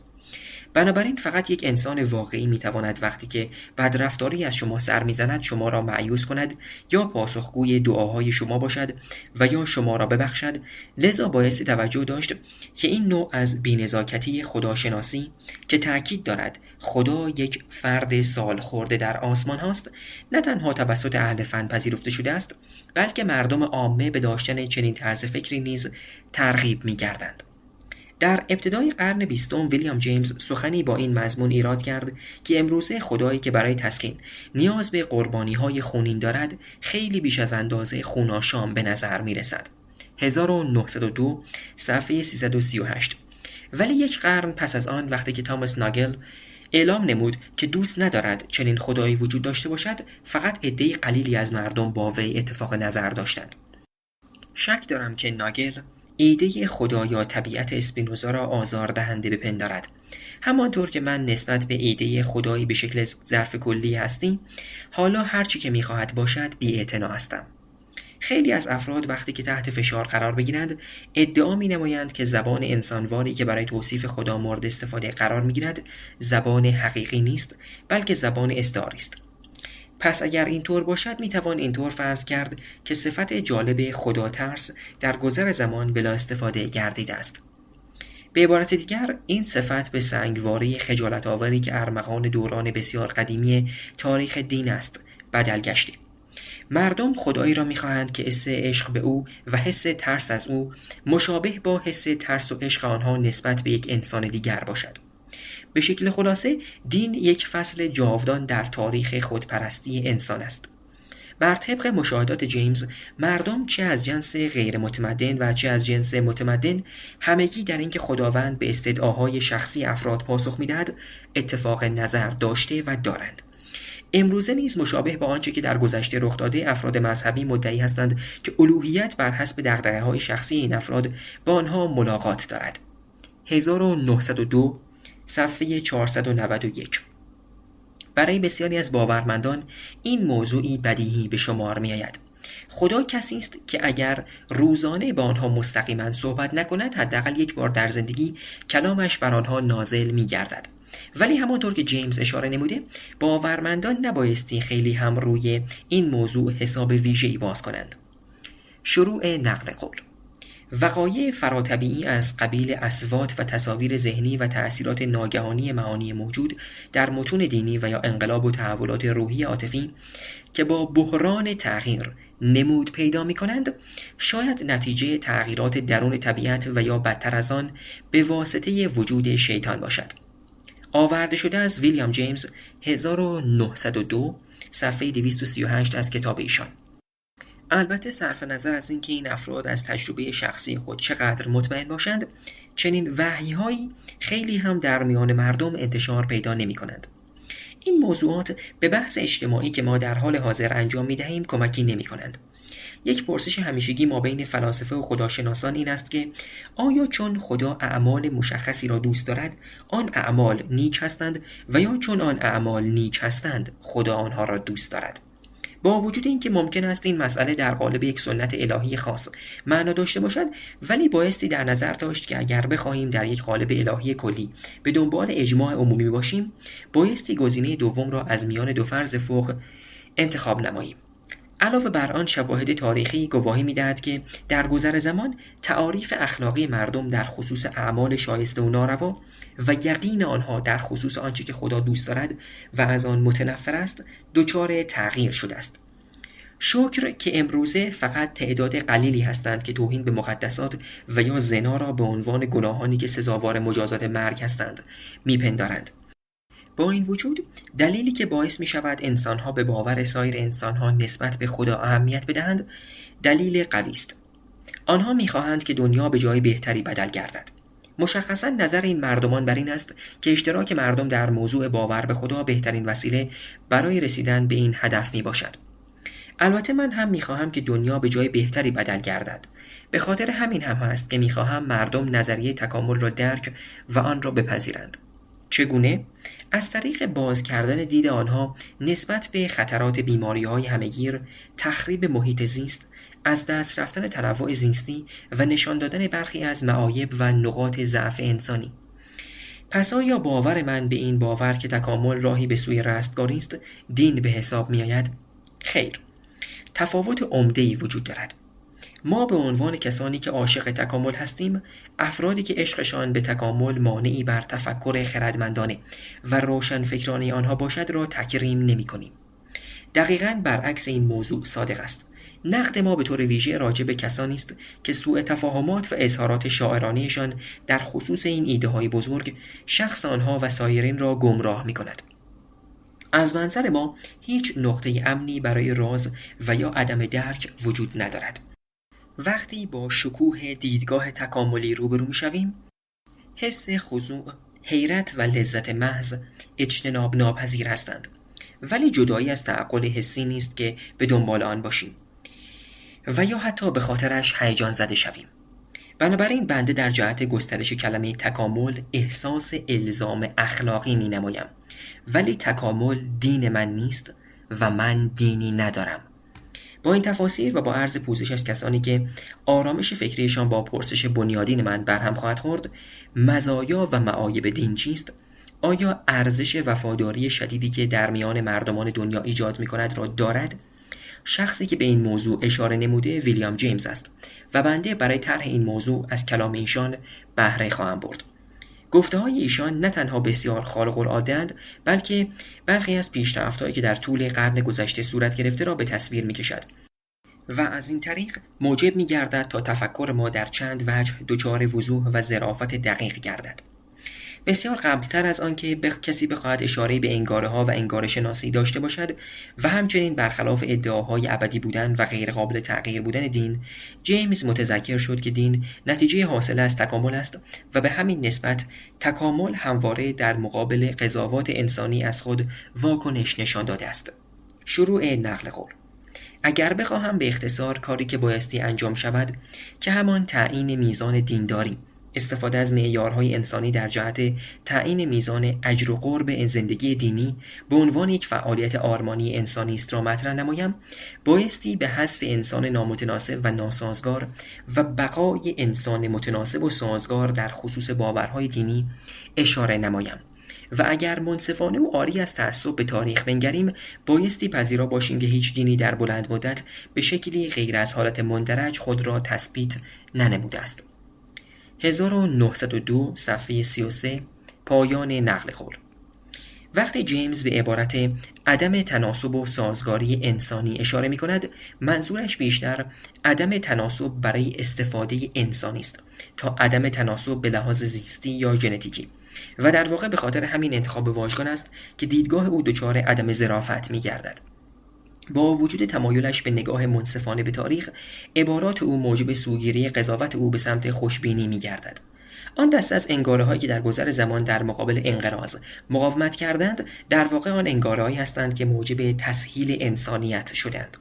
بنابراین فقط یک انسان واقعی میتواند وقتی که بدرفتاری از شما سر میزند شما را مایوس کند یا پاسخگوی دعاهای شما باشد و یا شما را ببخشد. لذا بایستی توجه داشت که این نوع از بی‌نزاکتی خداشناسی که تأکید دارد خدا یک فرد سال خورده در آسمان هاست، نه تنها توسط اهل فن پذیرفته شده است، بلکه مردم عامه به داشتن چنین طرز فکری نیز ترغیب می‌گردند. در ابتدای قرن 20 ویلیام جیمز سخنی با این مضمون ایراد کرد که امروزه خدایی که برای تسکین نیاز به قربانی‌های خونین دارد خیلی بیش از اندازه خوناشام به نظر می‌رسد. 1902 صفحه 338. ولی یک قرن پس از آن وقتی که تاماس ناگل اعلام نمود که دوست ندارد چنین خدایی وجود داشته باشد، فقط عده قلیلی از مردم با وی اتفاق نظر داشتند. شک دارم که ناگل ایده خدا یا طبیعت اسپینوزا را آزاردهنده بپندارد، همانطور که من نسبت به ایده خدایی به شکل ظرف کلی هستی حالا هرچی که میخواهد باشد بی‌اعتنا هستم. خیلی از افراد وقتی که تحت فشار قرار بگیرند ادعا می‌نمایند که زبان انسانواری که برای توصیف خدا مورد استفاده قرار می‌گیرد زبان حقیقی نیست، بلکه زبان استعاری است. پس اگر اینطور باشد میتوان اینطور فرض کرد که صفت جالب خدا ترس در گذر زمان بلا استفاده گردیده است. به عبارت دیگر این صفت به سنگواره خجالت آوری که ارمغان دوران بسیار قدیمی تاریخ دین است بدل گشته. مردم خدایی را می‌خواهند که حس عشق به او و حس ترس از او مشابه با حس ترس و عشق آنها نسبت به یک انسان دیگر باشد. به شکل خلاصه دین یک فصل جاودان در تاریخ خودپرستی انسان است. بر طبق مشاهدات جیمز، مردم چه از جنس غیر متمدن و چه از جنس متمدن همگی در اینکه خداوند به استدعاهای شخصی افراد پاسخ می‌دهد اتفاق نظر داشته و دارند. امروزه نیز مشابه با آنچه که در گذشته رخ داده، افراد مذهبی مدعی هستند که الوهیت بر حسب دغدغه‌های شخصی این افراد با آنها ملاقات دارد. 1902 صفحه 491. برای بسیاری از باورمندان این موضوعی بدیهی به شمار می آید. خدا کسی است که اگر روزانه با آنها مستقیما صحبت نکند، حداقل یک بار در زندگی کلامش بر آنها نازل می گردد. ولی همانطور که جیمز اشاره نموده، باورمندان نبایستی خیلی هم روی این موضوع حساب ویژه‌ای باز کنند. شروع نقل قول. وقایع فراتبیعی از قبیل اصوات و تصاویر ذهنی و تأثیرات ناگهانی معانی موجود در متون دینی و یا انقلاب و تحولات روحی عاطفی که با بحران تغییر نمود پیدا می کنند، شاید نتیجه تغییرات درون طبیعت و یا بدتر از آن به واسطه وجود شیطان باشد. آورده شده از ویلیام جیمز 1902 صفحه 238 از کتاب ایشان. البته صرف نظر از اینکه این افراد از تجربه شخصی خود چقدر مطمئن باشند، چنین وحی‌هایی خیلی هم در میان مردم انتشار پیدا نمی کنند. این موضوعات به بحث اجتماعی که ما در حال حاضر انجام می دهیم کمکی نمی کنند. یک پرسش همیشگی ما بین فلاسفه و خداشناسان این است که آیا چون خدا اعمال مشخصی را دوست دارد آن اعمال نیک هستند و یا چون آن اعمال نیک هستند خدا آنها را دوست دارد؟ با وجود اینکه ممکن است این مسئله در قالب یک سنت الهی خاص معنا داشته باشد، ولی بایستی در نظر داشت که اگر بخواهیم در یک قالب الهی کلی به دنبال اجماع عمومی باشیم، بایستی گزینه دوم را از میان دو فرض فوق انتخاب نماییم. علاوه بر آن، شواهد تاریخی گواهی می‌دهد که در گذر زمان تعاریف اخلاقی مردم در خصوص اعمال شایسته و ناروا و یقین آنها در خصوص آنچه که خدا دوست دارد و از آن متنفر است دچار تغییر شده است. شکر که امروزه فقط تعداد قلیلی هستند که توهین به مقدسات و یا زنا را به عنوان گناهانی که سزاوار مجازات مرگ هستند میپندارند. با این وجود، دلیلی که باعث می شود انسانها به باور سایر انسانها نسبت به خدا اهمیت بدهند، دلیل قوی است. آنها می خواهند که دنیا به جای بهتری بدل گردد. مشخصاً نظر این مردمان بر این است که اشتراک مردم در موضوع باور به خدا بهترین وسیله برای رسیدن به این هدف می باشد. البته من هم می خواهم که دنیا به جای بهتری بدل گردد. به خاطر همین هم هست که می خواهم مردم نظریه تکامل را درک و آن را بپذیرند. چگونه؟ از طریق باز کردن دید آنها نسبت به خطرات بیماری‌های همه‌گیر، تخریب محیط زیست، از دست رفتن تنوع زیستی و نشان دادن برخی از معایب و نقاط ضعف انسانی. پس آیا باور من به این باور که تکامل راهی به سوی رستگاری است دین به حساب می‌آید؟ خیر. تفاوت عمده‌ای وجود دارد. ما به عنوان کسانی که عاشق تکامل هستیم، افرادی که عشقشان به تکامل مانعی بر تفکر خردمندانه و روشنفکرانه آنها باشد را تکریم نمی کنیم. دقیقاً برعکس این موضوع صادق است. نقد ما به طور ویژه راجع به کسانی است که سوء تفاهمات و اظهارات شاعرانه‌شان در خصوص این ایده‌های بزرگ شخص آنها و سایرین را گمراه می کند. از منظر ما هیچ نقطه امنی برای راز و یا عدم درک وجود ندارد. وقتی با شکوه دیدگاه تکاملی روبرو می‌شویم، حس خضوع، حیرت و لذت محض اجتناب ناپذیر هستند، ولی جدایی از تعقل حسی نیست که به دنبال آن باشیم و یا حتی به خاطرش هیجان زده شویم. بنابراین بنده در جهت گسترش کلمه تکامل احساس الزام اخلاقی می‌نمایم، ولی تکامل دین من نیست و من دینی ندارم. با این تفاسیر و با عرض پوزش از کسانی که آرامش فکریشان با پرسش بنیادین من برهم خواهد خورد، مزایا و معایب دین چیست؟ آیا ارزش وفاداری شدیدی که در میان مردمان دنیا ایجاد می کند را دارد؟ شخصی که به این موضوع اشاره نموده ویلیام جیمز است و بنده برای طرح این موضوع از کلام ایشان بهره خواهم برد. گفته‌های ایشان نه تنها بسیار خارق العاده‌اند، بلکه برخی از پیشرفت‌هایی که در طول قرن گذشته صورت گرفته را به تصویر می‌کشد و از این طریق موجب می‌گردد تا تفکر ما در چند وجه دچار وضوح و ظرافت دقیق گردد. بسیار قبلتر از آن که کسی بخواهد اشاره به انگاره‌ها و انگاره شناسی داشته باشد و همچنین برخلاف ادعاهای ابدی بودن و غیر قابل تغییر بودن دین، جیمز متذکر شد که دین نتیجه حاصل از تکامل است و به همین نسبت تکامل همواره در مقابل قضاوات انسانی از خود واکنش نشان داده است. شروع نقل قول. اگر بخواهم به اختصار کاری که بایستی انجام شود که همان تعیین میزان دینداری، استفاده از معیارهای انسانی در جهت تعیین میزان اجر و قرب زندگی دینی به عنوان یک فعالیت آرمانی انسانی است را مطرح نمایم، بایستی به حذف انسان نامتناسب و ناسازگار و بقای انسان متناسب و سازگار در خصوص باورهای دینی اشاره نمایم. و اگر منصفانه و عاری از تعصب به تاریخ بنگریم، بایستی پذیرا باشیم که هیچ دینی در بلند مدت به شکلی غیر از حالت مندرج خود را تثبیت ننموده است. 1902 صفحه 33 پایان نقل قول. وقتی جیمز به عبارت عدم تناسب و سازگاری انسانی اشاره می کند، منظورش بیشتر عدم تناسب برای استفاده انسانی است تا عدم تناسب به لحاظ زیستی یا ژنتیکی، و در واقع به خاطر همین انتخاب واژگان است که دیدگاه او دچار عدم ظرافت می گردد. با وجود تمایلش به نگاه منصفانه به تاریخ، عبارات او موجب سوگیری قضاوت او به سمت خوشبینی می گردد. آن دسته از انگاره‌هایی که در گذر زمان در مقابل انقراض مقاومت کردند، در واقع آن انگاره‌هایی هستند که موجب تسهیل انسانیت شدند.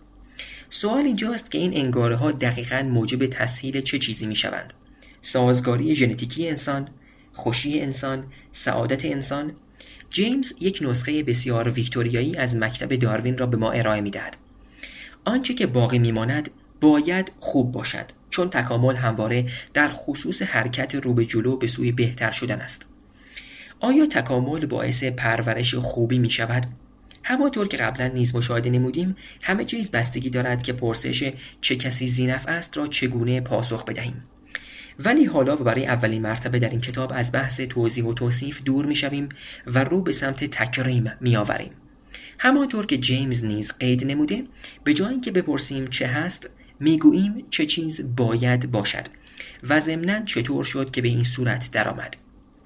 سوال اینجاست که این انگاره‌ها دقیقاً موجب تسهیل چه چیزی می‌شوند؟ سازگاری ژنتیکی انسان، خوشی انسان، سعادت انسان؟ جیمز یک نسخه بسیار ویکتوریایی از مکتب داروین را به ما ارائه می‌دهد. آنچه که باقی می‌ماند باید خوب باشد، چون تکامل همواره در خصوص حرکت رو به جلو به سوی بهتر شدن است. آیا تکامل باعث پرورش خوبی می شود؟ همانطور که قبلا نیز مشاهده نمودیم، همه چیز بستگی دارد که پرسش چه کسی ذی‌نفع است را چگونه پاسخ بدهیم. ولی حالا و برای اولین مرتبه در این کتاب از بحث توضیح و توصیف دور می شویم و رو به سمت تکریم می آوریم. همانطور که جیمز نیز قید نموده، به جای اینکه بپرسیم چه هست، میگوییم چه چیز باید باشد و ضمناً چطور شد که به این صورت درآمد.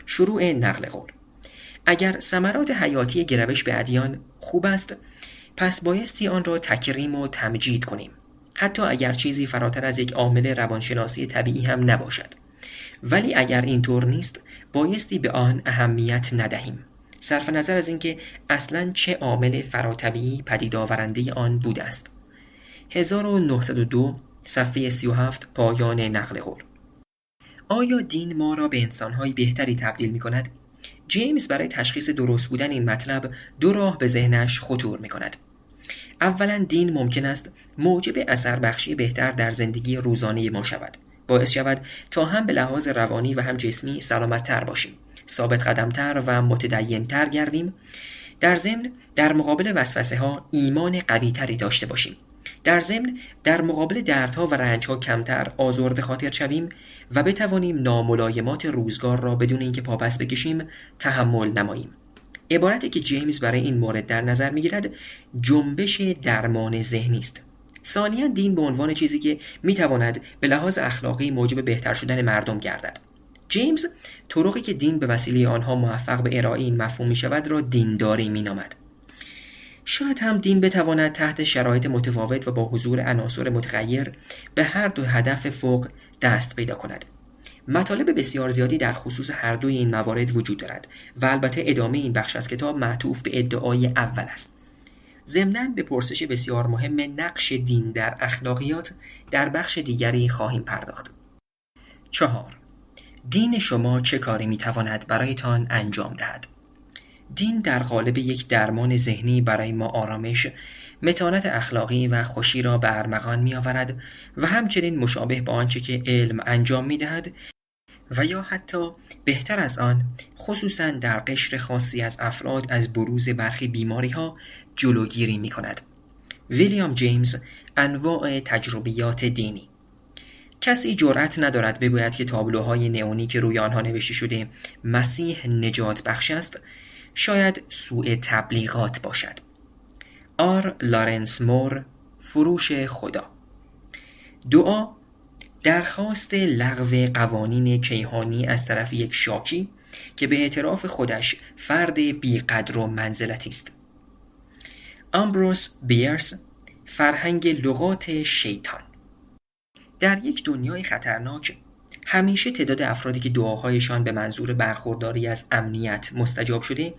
شروع نقل قول. اگر ثمرات حیاتی گرایش به ادیان خوب است، پس بایستی آن را تکریم و تمجید کنیم، حتی اگر چیزی فراتر از یک عامل روانشناسی طبیعی هم نباشد. ولی اگر اینطور نیست، بایستی به آن اهمیت ندهیم، صرف نظر از اینکه اصلاً چه عامل فراطبیعی پدید آورنده آن بوده است. 1902 صفحه 37 پایان نقل قول. آیا دین ما را به انسان‌های بهتری تبدیل می‌کند؟ جیمز برای تشخیص درست بودن این مطلب دو راه به ذهنش خطور می‌کند. اولاً دین ممکن است موجب اثر بخشی بهتر در زندگی روزانه ما شود، باعث شود تا هم به لحاظ روانی و هم جسمی سلامت‌تر باشیم، ثابت قدم‌تر و متدین‌تر گردیم. در ضمن در مقابل وسوسه‌ها ایمان قوی‌تری داشته باشیم. در ضمن در مقابل دردها و رنجها کمتر آزرده خاطر شویم و بتوانیم ناملایمات روزگار را بدون اینکه پاپس بکشیم تحمل نماییم. عبارتی که جیمز برای این مورد در نظر می‌گیرد جنبش درمان ذهنی است. ثانیاً دین به عنوان چیزی که می‌تواند به لحاظ اخلاقی موجب بهتر شدن مردم گردد. جیمز طرقی که دین به وسیله آنها موفق به ارائه این مفهوم می‌شود را دینداری می‌نامد. شاید هم دین بتواند تحت شرایط متفاوت و با حضور عناصر متغیر به هر دو هدف فوق دست پیدا کند. مطالب بسیار زیادی در خصوص هر دوی این موارد وجود دارد و البته ادامه این بخش از کتاب معطوف به ادعای اول است. ضمناً به پرسش بسیار مهم نقش دین در اخلاقیات در بخش دیگری خواهیم پرداخت. 4. دین شما چه کاری میتواند برایتان انجام دهد؟ دین در قالب یک درمان ذهنی برای ما آرامش، متانت اخلاقی و خوشی را به ارمغان می آورد و همچنین مشابه با آنچه که علم انجام می دهد و یا حتی بهتر از آن، خصوصاً در قشر خاصی از افراد از بروز برخی بیماری ها جلوگیری می کند. ویلیام جیمز، انواع تجربیات دینی. کسی جرأت ندارد بگوید که تابلوهای نئونی که روی آنها نوشته شده مسیح نجات بخش است شاید سوء تبلیغات باشد. آر لارنس مور، فروش خدا. دعا، درخواست لغو قوانین کیهانی از طرف یک شاکی که به اعتراف خودش فرد بیقدر و منزلتی است. آمبروس بیرس، فرهنگ لغات شیطان. در یک دنیای خطرناک همیشه تعداد افرادی که دعاهایشان به منظور برخورداری از امنیت مستجاب شده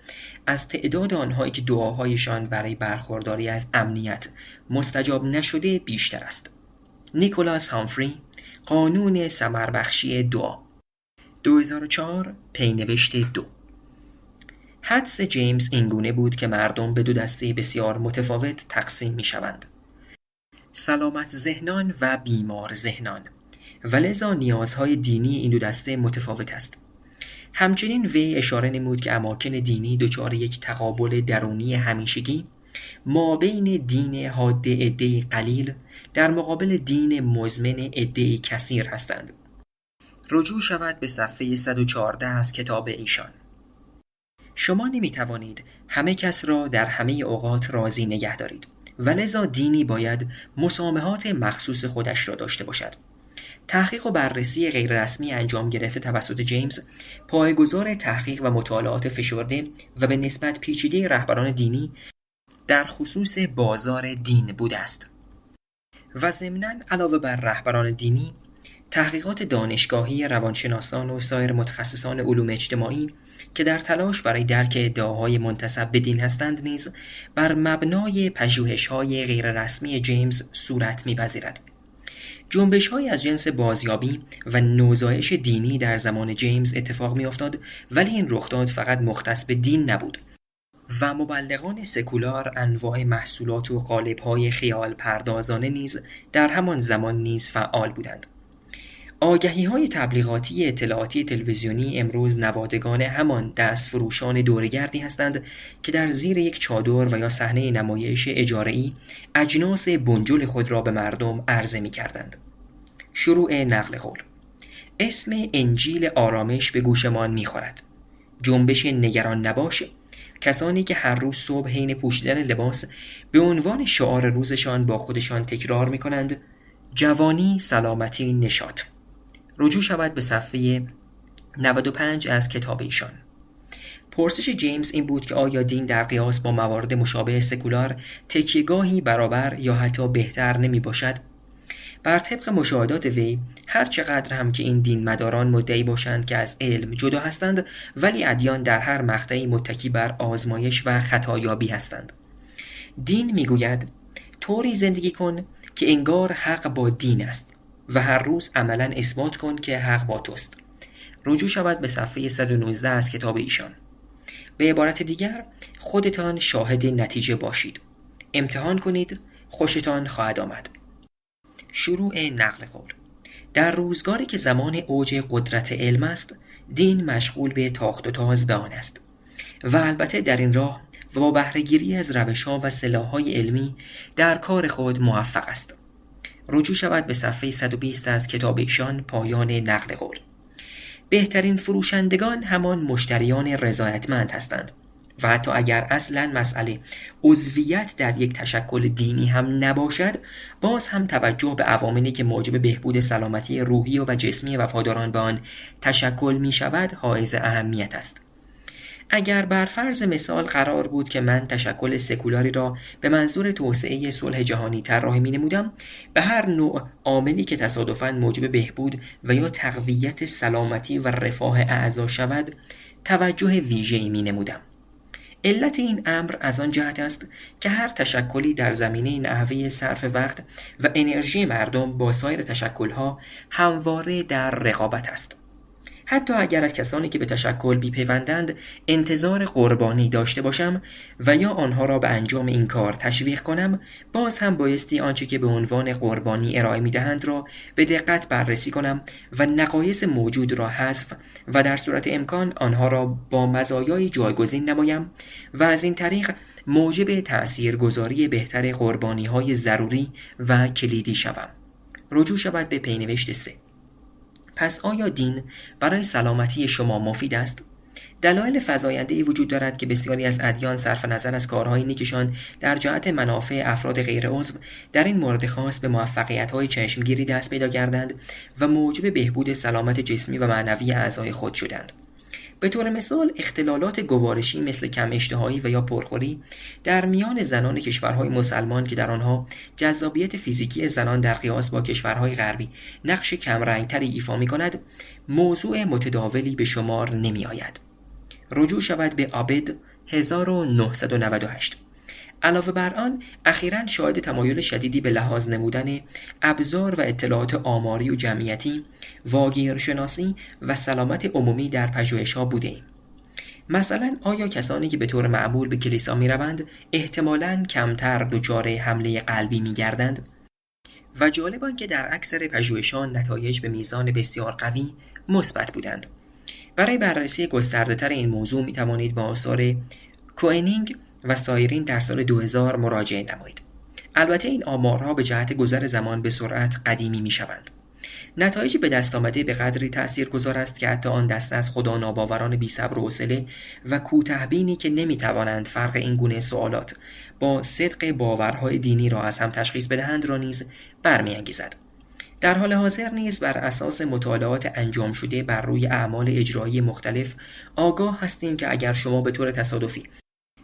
از تعداد آنهایی که دعاهایشان برای برخورداری از امنیت مستجاب نشده بیشتر است. نیکولاس هامفری، قانون ثمربخشی دعا. 2004 پینوشت 2. حدس جیمز اینگونه بود که مردم به دو دسته بسیار متفاوت تقسیم می شوند: سلامت ذهنان و بیمار ذهنان، و لذا نیازهای دینی این دو دسته متفاوت است. همچنین وی اشاره نمود که اماکن دینی دچار یک تقابل درونی همیشگی مابین دین حاد عده قلیل در مقابل دین مزمن عده کثیر هستند. رجوع شود به صفحه 114 از کتاب ایشان. شما نمی توانید همه کس را در همه اوقات راضی نگه دارید و لذا دینی باید مسامحات مخصوص خودش را داشته باشد. تحقیق و بررسی غیررسمی انجام گرفته توسط جیمز پایه‌گذار تحقیق و مطالعات فشرده و به نسبت پیچیده رهبران دینی در خصوص بازار دین بوده است. و ضمناً علاوه بر رهبران دینی، تحقیقات دانشگاهی، روانشناسان و سایر متخصصان علوم اجتماعی که در تلاش برای درک ادعاهای منتسب به دین هستند نیز بر مبنای پژوهش‌های غیررسمی جیمز صورت می‌پذیرد. جنبش‌هایی از جنس بازیابی و نوزایش دینی در زمان جیمز اتفاق می‌افتاد، ولی این رخداد فقط مختص به دین نبود و مبلغان سکولار انواع محصولات و قالب‌های خیال پردازانه نیز در همان زمان نیز فعال بودند. آگهی‌های تبلیغاتی اطلاعاتی تلویزیونی امروز نوادگان همان دستفروشان دورگردی هستند که در زیر یک چادر و یا صحنه نمایش اجاره‌ای اجناس بنجل خود را به مردم عرضه می‌کردند. شروع نقل قول. اسم انجیل آرامش به گوشمان می‌خورد. جنبش نگران نباش، کسانی که هر روز صبح حین پوشیدن لباس به عنوان شعار روزشان با خودشان تکرار می‌کنند: جوانی، سلامتی، نشاط. رجوع شود به صفحه 95 از کتاب ایشان. پرسش جیمز این بود که آیا دین در قیاس با موارد مشابه سکولار تکیه‌گاهی برابر یا حتی بهتر نمی باشد؟ بر طبق مشاهدات وی، هر چقدر هم که این دین مداران مدعی باشند که از علم جدا هستند، ولی ادیان در هر مقطعی متکی بر آزمایش و خطایابی هستند. دین میگوید طوری زندگی کن که انگار حق با دین است و هر روز عملاً اثبات کن که حق با توست. رجوع شود به صفحه 119 از کتاب ایشان. به عبارت دیگر، خودتان شاهد نتیجه باشید. امتحان کنید، خوشتان خواهد آمد. شروع نقل قول. در روزگاری که زمان اوج قدرت علم است، دین مشغول به تاخت و تاز به آن است و البته در این راه و با بهره‌گیری از روش‌ها و سلاح‌های علمی در کار خود موفق است. رجوع شود به صفحه 120 از کتاب ایشان. پایان نقل قول. بهترین فروشندگان همان مشتریان رضایتمند هستند و حتی اگر اصلاً مسئله عضویت در یک تشکل دینی هم نباشد، باز هم توجه به عواملی که موجب بهبود سلامتی روحی و جسمی وفاداران به آن تشکل می شود حائز اهمیت است. اگر بر فرض مثال قرار بود که من تشکل سکولاری را به منظور توسعه صلح جهانی طراحی می‌نمودم، به هر نوع عاملی که تصادفاً موجب بهبود و یا تقویت سلامتی و رفاه اعضا شود، توجه ویژه‌ای می‌نمودم. علت این امر از آن جهت است که هر تشکلی در زمینه نحوه صرف وقت و انرژی مردم با سایر تشکل‌ها همواره در رقابت است. حتی اگر از کسانی که به تشکل بی‌پیوندند انتظار قربانی داشته باشم و یا آنها را به انجام این کار تشویق کنم، باز هم بایستی آنچه که به عنوان قربانی ارائه می‌دهند را به دقت بررسی کنم و نقایص موجود را حذف و در صورت امکان آنها را با مزایای جایگزین نمایم و از این طریق موجب تأثیرگذاری بهتر قربانی‌های ضروری و کلیدی شوم. رجوع شود به پینوشت 3. پس آیا دین برای سلامتی شما مفید است؟ دلایل فزاینده‌ای وجود دارد که بسیاری از ادیان صرف نظر از کارهای نیکشان در جهت منافع افراد غیر عضو در این مورد خاص به موفقیت‌های چشمگیری دست پیدا کردند و موجب بهبود سلامت جسمی و معنوی اعضای خود شدند. به طور مثال اختلالات گوارشی مثل کم اشتهایی و یا پرخوری در میان زنان کشورهای مسلمان که در آنها جذابیت فیزیکی زنان در قیاس با کشورهای غربی نقش کمرنگتری ایفا می‌کند، موضوع متداولی به شمار نمی‌آید. رجوع شود به عابد 1998. علاوه بر آن اخیراً شاهد تمایل شدیدی به لحاظ نمودن ابزار و اطلاعات آماری و جمعیتی، واگیرشناسی و سلامت عمومی در پژوهش‌ها بوده‌ایم. مثلا آیا کسانی که به طور معمول به کلیسا می‌روند احتمالاً کمتر دچار حمله قلبی می‌گردند؟ و جالب آن که در اکثر پژوهش‌ها نتایج به میزان بسیار قوی مثبت بودند. برای بررسی گسترده‌تر این موضوع می‌توانید به آثار کوئنینگ و سایرین در سال 2000 مراجعه نمایید. البته این آمارها به جهت گذر زمان به سرعت قدیمی می‌شوند. نتایج به دست آمده به قدری تأثیرگذار است که حتی آن دسته از خدا ناباوران بی‌صبر و حوصله و کوتاه‌بینی که نمی‌توانند فرق این گونه سوالات با صدق باورهای دینی را از هم تشخیص بدهند را نیز برمی‌انگیزد. در حال حاضر نیز بر اساس مطالعات انجام شده بر روی اعمال اجرایی مختلف آگاه هستیم که اگر شما به طور تصادفی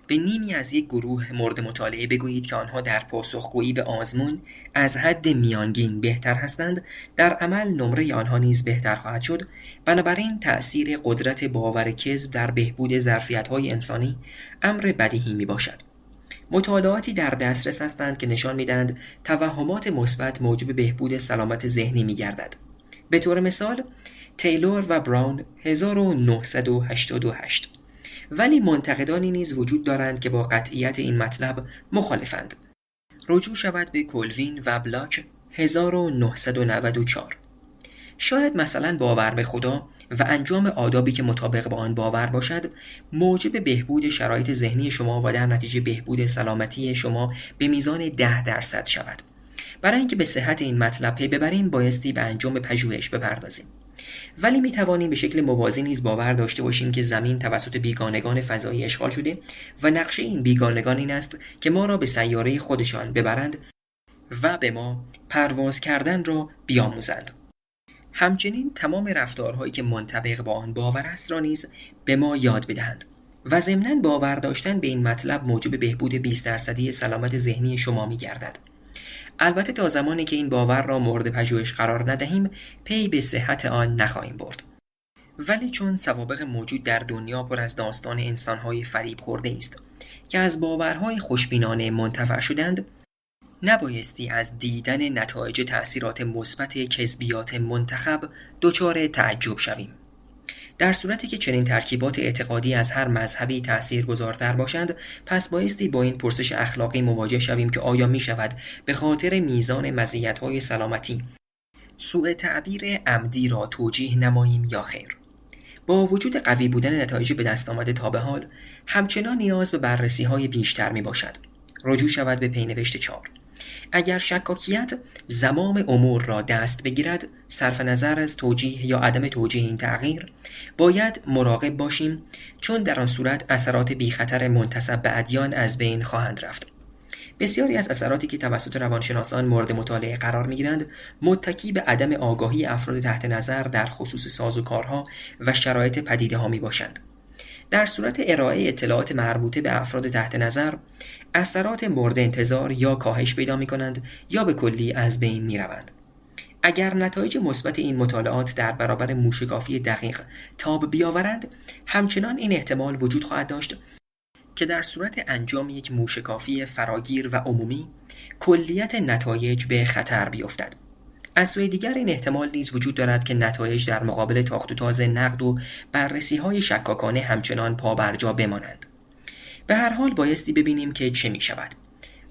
به نیمی از یک گروه مورد مطالعه بگویید که آنها در پاسخگویی به آزمون از حد میانگین بهتر هستند، در عمل نمره آنها نیز بهتر خواهد شد. بنابراین تأثیر قدرت باور کذب در بهبود ظرفیت‌های انسانی امر بدیهی میباشد. مطالعاتی در دسترس هستند که نشان میدهند توهمات مثبت موجب بهبود سلامت ذهنی میگردد. به طور مثال تیلور و براون 1988. ولی منتقدانی نیز وجود دارند که با قطعیت این مطلب مخالفند. رجوع شود به کلوین و بلاک 1994. شاید مثلا باور به خدا و انجام آدابی که مطابق با آن باور باشد موجب بهبود شرایط ذهنی شما و در نتیجه بهبود سلامتی شما به میزان 10% شود. برای اینکه به صحت این مطلب پی ببریم بایستی به انجام پژوهش بپردازیم. ولی می توانیم به شکل موازی نیز باور داشته باشیم که زمین توسط بیگانگان فضایی اشغال شده و نقشه این بیگانگان این است که ما را به سیاره خودشان ببرند و به ما پرواز کردن را بیاموزند. همچنین تمام رفتارهایی که منطبق با آن باور است را نیز به ما یاد بدهند و ضمناً باور داشتن به این مطلب موجب بهبود 20% سلامت ذهنی شما می گردد. البته تا زمانی که این باور را مورد پژوهش قرار ندهیم پی به صحت آن نخواهیم برد. ولی چون سوابق موجود در دنیا پر از داستان انسان‌های فریب خورده است که از باورهای خوشبینانه منتفع شدند، نبایستی از دیدن نتایج تأثیرات مثبت کذبیات منتخب دچار تعجب شویم. در صورتی که چنین ترکیبات اعتقادی از هر مذهبی تأثیرگذارتر باشند، پس بایستی با این پرسش اخلاقی مواجه شویم که آیا می شود به خاطر میزان مزیت‌های سلامتی سوء تعبیر عمدی را توجیه نماییم یا خیر. با وجود قوی بودن نتایج به دست آمده تا به حال، همچنان نیاز به بررسی‌های بیشتر می باشد. رجوع شود به پینوشت 4. اگر شکاکیت زمام امور را دست بگیرد، صرف نظر از توجیه یا عدم توجیه این تغییر، باید مراقب باشیم، چون در آن صورت اثرات بی خطر منتسب به ادیان از بین خواهند رفت. بسیاری از اثراتی که توسط روانشناسان مورد مطالعه قرار می‌گیرند، متکی به عدم آگاهی افراد تحت نظر در خصوص سازوکارها و شرایط پدیده‌ها میباشند. در صورت ارائه اطلاعات مربوطه به افراد تحت نظر، اثرات مورد انتظار یا کاهش پیدا می‌کنند یا به کلی از بین می‌روند. اگر نتایج مثبت این مطالعات در برابر موشکافی دقیق تاب بیاورند، همچنان این احتمال وجود خواهد داشت که در صورت انجام یک موشکافی فراگیر و عمومی، کلیت نتایج به خطر بیفتد. از سوی دیگر این احتمال نیز وجود دارد که نتایج در مقابل تاخت و تاز نقد و بررسی‌های شکاکانه همچنان پابرجا بمانند. به هر حال بایستی ببینیم که چه می شود.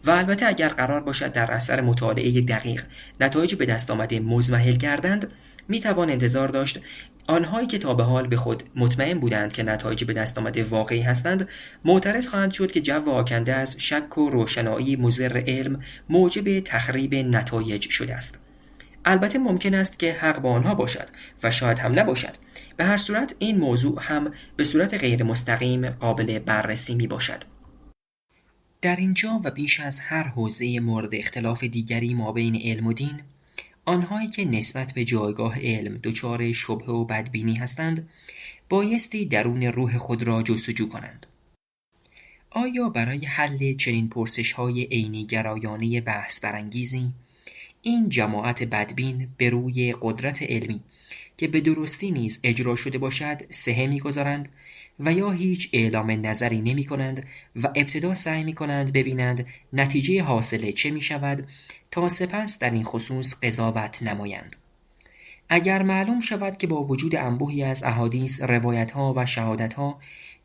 و البته اگر قرار باشد در اثر مطالعه دقیق نتایج به دست آمده مضمحل گردند، می توان انتظار داشت آنهایی که تا به حال به خود مطمئن بودند که نتایج به دست آمده واقعی هستند، معترض خواهند شد که جو آکنده از شک و روشنایی مضر علم موجب تخریب نتایج شده است. البته ممکن است که حق با آنها باشد و شاید هم نباشد. به هر صورت این موضوع هم به صورت غیر مستقیم قابل بررسی می باشد. در اینجا و بیش از هر حوزه مورد اختلاف دیگری مابین علم و دین، آنهایی که نسبت به جایگاه علم دچار شبهه و بدبینی هستند، بایستی درون روح خود را جستجو کنند. آیا برای حل چنین پرسش‌های عینی گرایانه بحث برانگیزی، این جماعت بدبین به روی قدرت علمی که به درستی نیز اجرا شده باشد صحه می‌گذارند و یا هیچ اعلام نظری نمی‌کنند و ابتدا سعی می‌کنند ببینند نتیجه حاصله چه می‌شود تا سپس در این خصوص قضاوت نمایند؟ اگر معلوم شود که با وجود انبوهی از احادیث، روایت‌ها و شهادت‌ها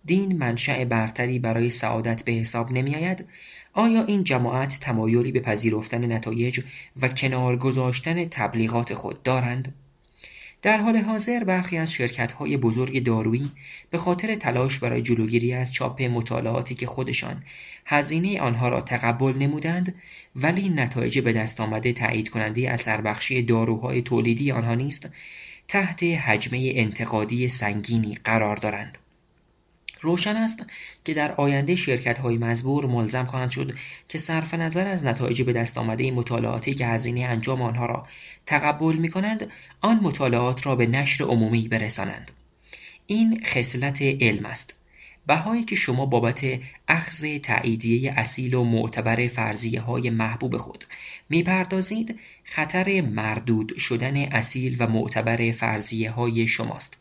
دین منشأ برتری برای سعادت به حساب نمی‌آید، آیا این جماعت تمایلی به پذیرفتن نتایج و کنار گذاشتن تبلیغات خود دارند؟ در حال حاضر برخی از شرکت‌های بزرگ دارویی به خاطر تلاش برای جلوگیری از چاپ مطالعاتی که خودشان هزینه آنها را تقبل نمودند ولی نتایج به دست آمده تایید کننده اثربخشی داروهای تولیدی آنها نیست، تحت هجمه انتقادی سنگینی قرار دارند. روشن است که در آینده شرکت‌های مزبور ملزم خواهند شد که صرف نظر از نتایج به دست آمده مطالعاتی که هزینه انجام آنها را تقبل می‌کنند، آن مطالعات را به نشر عمومی برسانند. این خصلت علم است. بهایی که شما بابت اخذ تأییدیه اصیل و معتبر فرضیه‌های محبوب خود می‌پردازید، خطر مردود شدن اصیل و معتبر فرضیه‌های شماست.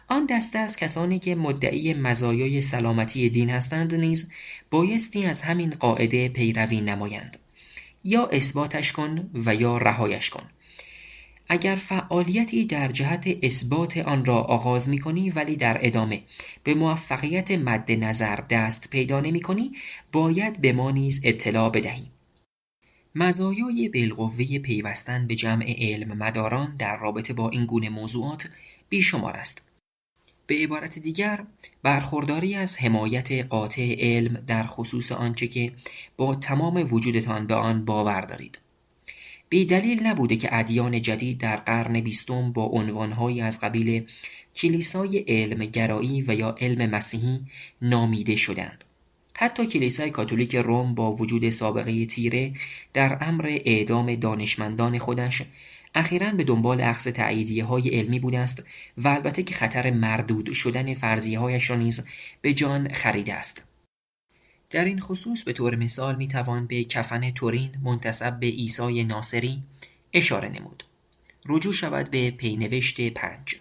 آن دسته از کسانی که مدعی مزایای سلامتی دین هستند نیز بایستی از همین قاعده پیروی نمایند. یا اثباتش کن و یا رهایش کن. اگر فعالیتی در جهت اثبات آن را آغاز می کنی ولی در ادامه به موفقیت مد نظر دست پیدا نمی کنی، باید به ما نیز اطلاع بدهی. مزایای بالقوه پیوستن به جمع علم مداران در رابطه با این گونه موضوعات بیشمار است. به عبارت دیگر، برخورداری از حمایت قاطع علم در خصوص آنچه که با تمام وجودتان به آن باور دارید. بی دلیل نبوده که ادیان جدید در قرن 20 با عنوانهایی از قبیل کلیسای علم گرایی و یا علم مسیحی نامیده شدند. حتی کلیسای کاتولیک روم با وجود سابقه تیره در امر اعدام دانشمندان خودش اخیراً به دنبال اخذ تأییدیه‌های علمی بوده است و البته که خطر مردود شدن فرضیه‌هایش را نیز به جان خریده است. در این خصوص به طور مثال میتوان به کفن تورین منتسب به عیسی ناصری اشاره نمود. رجوع شود به پینوشت 5.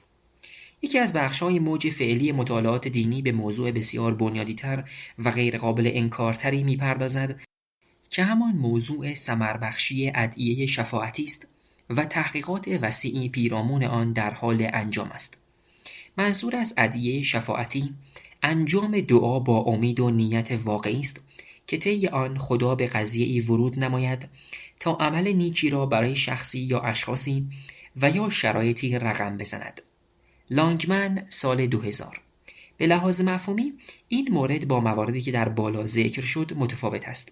یکی از بخش‌های موج فعلی مطالعات دینی به موضوع بسیار بنیادی‌تر و غیر قابل انکارتری میپردازد که همان موضوع ثمربخشی ادعیه شفاعتی است و تحقیقات وسیعی پیرامون آن در حال انجام است. منظور از ادعیه شفاعتی انجام دعا با امید و نیت واقعی است که طی آن خدا به قضیه‌ای ورود نماید تا عمل نیکی را برای شخصی یا اشخاصی و یا شرایطی رقم بزند. لانگمن سال 2000. به لحاظ مفهومی این مورد با مواردی که در بالا ذکر شد متفاوت است.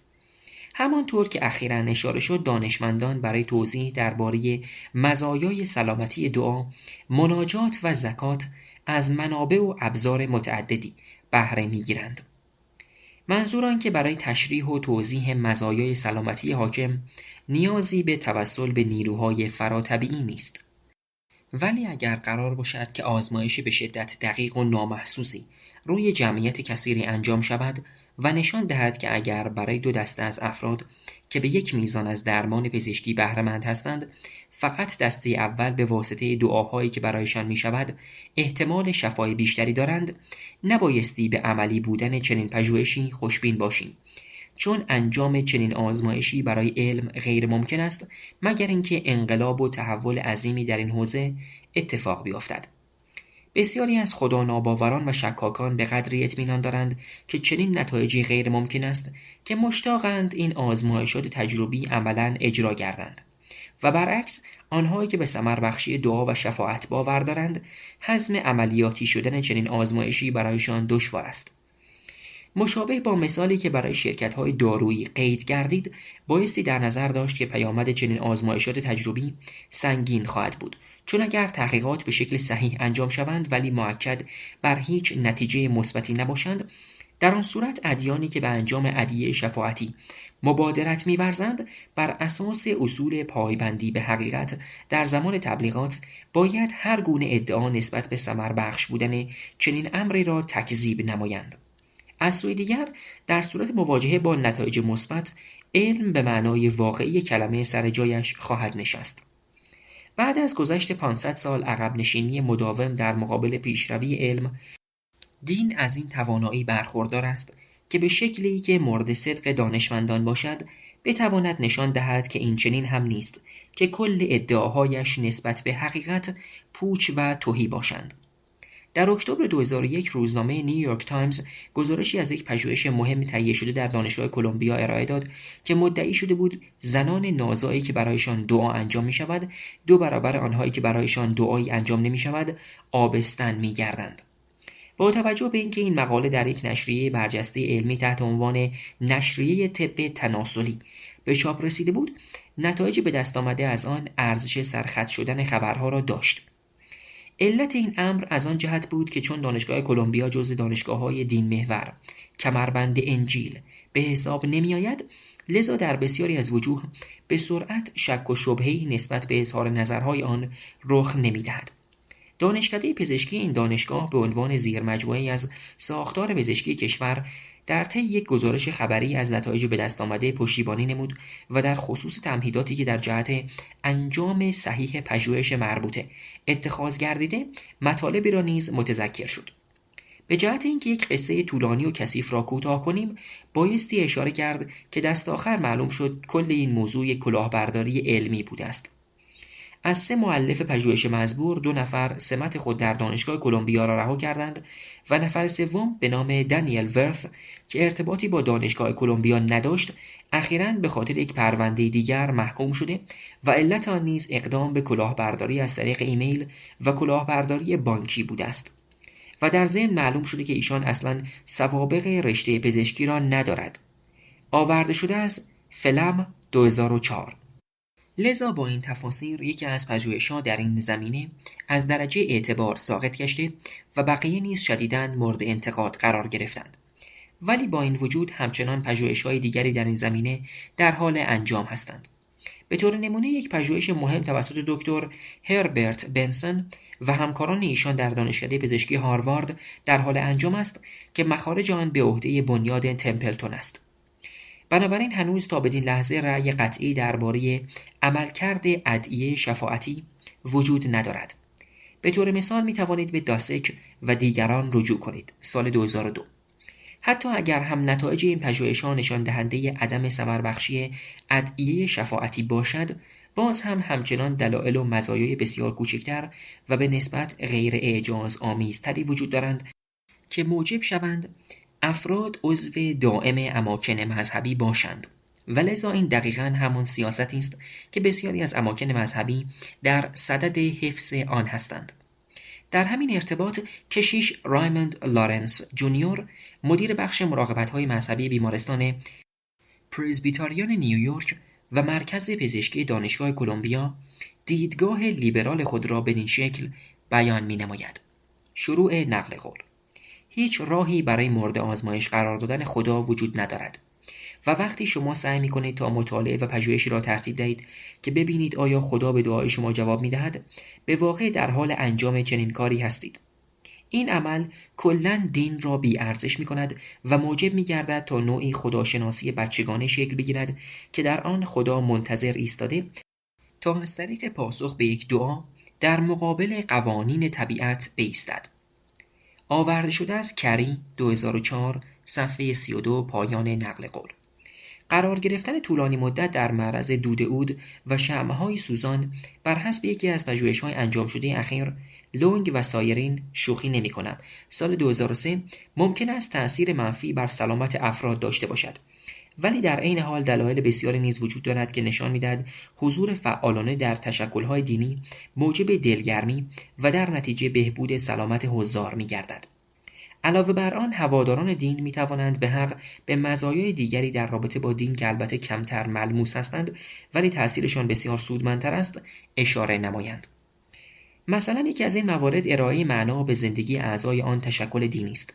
همانطور که اخیراً اشاره شد، دانشمندان برای توضیح درباره مزایای سلامتی دعا، مناجات و زکات از منابع و ابزار متعددی بهره می‌گیرند. منظور آن که برای تشریح و توضیح مزایای سلامتی حاکم نیازی به توسل به نیروهای فراتبیعی نیست. ولی اگر قرار باشد که آزمایش به شدت دقیق و نامحسوسی روی جمعیت کثیری انجام شود و نشان دهد که اگر برای 2 دسته از افراد که به یک میزان از درمان پزشکی بهره‌مند هستند، فقط دسته اول به واسطه دعاهایی که برایشان می شود احتمال شفای بیشتری دارند، نبایستی به عملی بودن چنین پژوهشی خوشبین باشیم، چون انجام چنین آزمایشی برای علم غیر ممکن است مگر اینکه انقلاب و تحول عظیمی در این حوزه اتفاق بیفتد. بسیاری از خدا ناباوران و شکاکان به قدری اطمینان دارند که چنین نتایجی غیر ممکن است که مشتاقند این آزمایشات تجربی عملاً اجرا گردند و برعکس آنهایی که به ثمربخشی دعا و شفاعت باور دارند، هضم عملیاتی شدن چنین آزمایشی برایشان دشوار است. مشابه با مثالی که برای شرکت‌های دارویی قید گردید، بایستی در نظر داشت که پیامد چنین آزمایشات تجربی سنگین خواهد بود، چون اگر تحقیقات به شکل صحیح انجام شوند ولی مؤکد بر هیچ نتیجه مثبتی نباشند، در آن صورت ادیانی که به انجام ادعیه شفاعتی مبادرت می‌ورزند بر اساس اصول پایبندی به حقیقت در زمان تبلیغات باید هر گونه ادعا نسبت به ثمر بخش بودن چنین امری را تکذیب نمایند. از سوی دیگر در صورت مواجهه با نتایج مثبت، علم به معنای واقعی کلمه سر جایش خواهد نشست. بعد از گذشت 500 سال عقب نشینی مداوم در مقابل پیشروی علم، دین از این توانایی برخوردار است که به شکلی که مورد صدق دانشمندان باشد بتواند نشان دهد که این چنین هم نیست که کل ادعاهایش نسبت به حقیقت پوچ و تهی باشند. در اکتبر 2001 روزنامه نیویورک تایمز گزارشی از یک پژوهش مهم تهیه شده در دانشگاه کلمبیا ارائه داد که مدعی شده بود زنان نازایی که برایشان دعا انجام می شود 2 برابر آنهایی که برایشان دعایی انجام نمی شود آبستن می گردند. با توجه به اینکه این مقاله در یک نشریه برجسته علمی تحت عنوان نشریه طب تناسلی به چاپ رسیده بود، نتایج به دست آمده از آن ارزش سرخط شدن خبرها را داشت. علت این امر از آن جهت بود که چون دانشگاه کلمبیا جزو دانشگاه‌های دین محور کمربند انجیل به حساب نمی آید، لذا در بسیاری از وجوه به سرعت شک و شبهه‌ای نسبت به اظهار نظرهای آن رخ نمی دهد. دانشکده پزشکی این دانشگاه به عنوان زیرمجموعه‌ای از ساختار پزشکی کشور در طی یک گزارش خبری از نتایج به دست آمده پشتیبانی نمود و در خصوص تمهیداتی که در جهت انجام صحیح پژوهش مربوطه اتخاذ گردیده مطالبی را نیز متذکر شد. به جهت اینکه یک قصه طولانی و کثیف را کوتاه کنیم، بایستی اشاره کرد که دست آخر معلوم شد کل این موضوع یک کلاهبرداری علمی بوده است. از 3 مؤلف پژوهش مزبور 2 نفر سمت خود در دانشگاه کلمبیا را رها کردند و نفر سوم به نام دانیل ورث که ارتباطی با دانشگاه کلمبیا نداشت، اخیراً به خاطر یک پرونده دیگر محکوم شده و علت آن نیز اقدام به کلاهبرداری از طریق ایمیل و کلاهبرداری بانکی بوده است و در ضمن معلوم شده که ایشان اصلاً سوابق رشته پزشکی را ندارد. آورده شده از فلم 2004. لذا با این تفاسیر یکی از پژوهش‌ها در این زمینه از درجه اعتبار ساقط گشته و بقیه نیز شدیداً مورد انتقاد قرار گرفتند. ولی با این وجود همچنان پژوهش‌های دیگری در این زمینه در حال انجام هستند. به طور نمونه یک پژوهش مهم توسط دکتر هربرت بنسون و همکاران ایشان در دانشکده پزشکی هاروارد در حال انجام است که مخارج آن به عهده بنیاد تمپلتون است. بنابراین هنوز تا بدین لحظه رأی قطعی درباره عملکرد ادعیه شفاعتی وجود ندارد. به طور مثال می توانید به داسک و دیگران رجوع کنید. سال 2002. حتی اگر هم نتایج این پژوهش‌ها نشان دهنده عدم ثمربخشی ادعیه شفاعتی باشد، باز هم همچنان دلایل و مزایای بسیار کوچکتر و به نسبت غیر اعجاز آمیزتری وجود دارند که موجب شوند افراد عضو دائم اماکن مذهبی باشند و لذا این دقیقاً همان سیاستی است که بسیاری از اماکن مذهبی در صدد حفظ آن هستند. در همین ارتباط کشیش رایموند لارنس جونیور مدیر بخش مراقبت‌های مذهبی بیمارستان پرزبیتاریان نیویورک و مرکز پزشکی دانشگاه کلمبیا دیدگاه لیبرال خود را بدین شکل بیان می‌نماید. شروع نقل قول: هیچ راهی برای مورد آزمایش قرار دادن خدا وجود ندارد و وقتی شما سعی می‌کنید تا مطالعه و پژوهشی را ترتیب دهید که ببینید آیا خدا به دعای شما جواب می‌دهد، به واقع در حال انجام چنین کاری هستید. این عمل کلاً دین را بی‌ارزش می‌کند و موجب می‌گردد تا نوعی خداشناسی بچگانه شکل بگیرد که در آن خدا منتظر ایستاده تا از طریق پاسخ به یک دعا در مقابل قوانین طبیعت بایستد. آورده شده از کری 2004 صفحه 32 پایان نقل قول. قرار گرفتن طولانی مدت در معرض دود عود و شمع‌های سوزان بر حسب یکی از پژوهش‌های انجام شده اخیر، لونگ و سایرین، شوخی نمی‌کنم، سال 2003 ممکن است تأثیر منفی بر سلامت افراد داشته باشد، ولی در عین حال دلایل بسیاری نیز وجود دارد که نشان می‌دهد حضور فعالانه در تشکل‌های دینی موجب دلگرمی و در نتیجه بهبود سلامت حضار می‌گردد. علاوه بر آن، هواداران دین می توانند به حق به مزایای دیگری در رابطه با دین که البته کمتر ملموس هستند ولی تأثیرشان بسیار سودمندتر است اشاره نمایند. مثلا یکی از این موارد ارائه معنا به زندگی اعضای آن تشکل دینی است.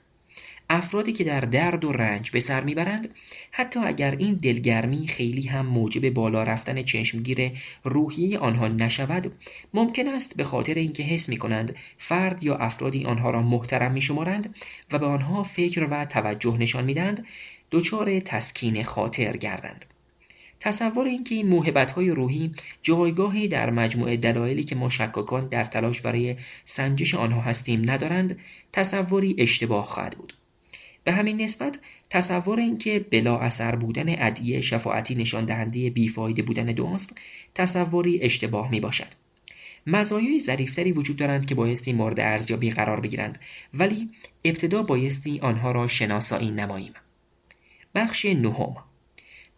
افرادی که در درد و رنج به سر میبرند، حتی اگر این دلگرمی خیلی هم موجب بالا رفتن چشمگیر روحیه آنها نشود، ممکن است به خاطر اینکه حس میکنند فرد یا افرادی آنها را محترم میشمارند و به آنها فکر و توجه نشان میدهند، دچار تسکین خاطر گردند. تصور اینکه این موهبت‌های روحی جایگاهی در مجموعه دلایلی که ما شکاکان در تلاش برای سنجش آنها هستیم ندارند، تصوری اشتباه خواهد بود. به همین نسبت تصور اینکه بلا اثر بودن ادعیه شفاعتی نشان دهنده بیفایده بودن دعاست، تصوری اشتباه می باشد. مزایای ظریفتری وجود دارند که بایستی مورد ارزیابی قرار بگیرند، ولی ابتدا بایستی آنها را شناسایی نماییم. بخش نهم.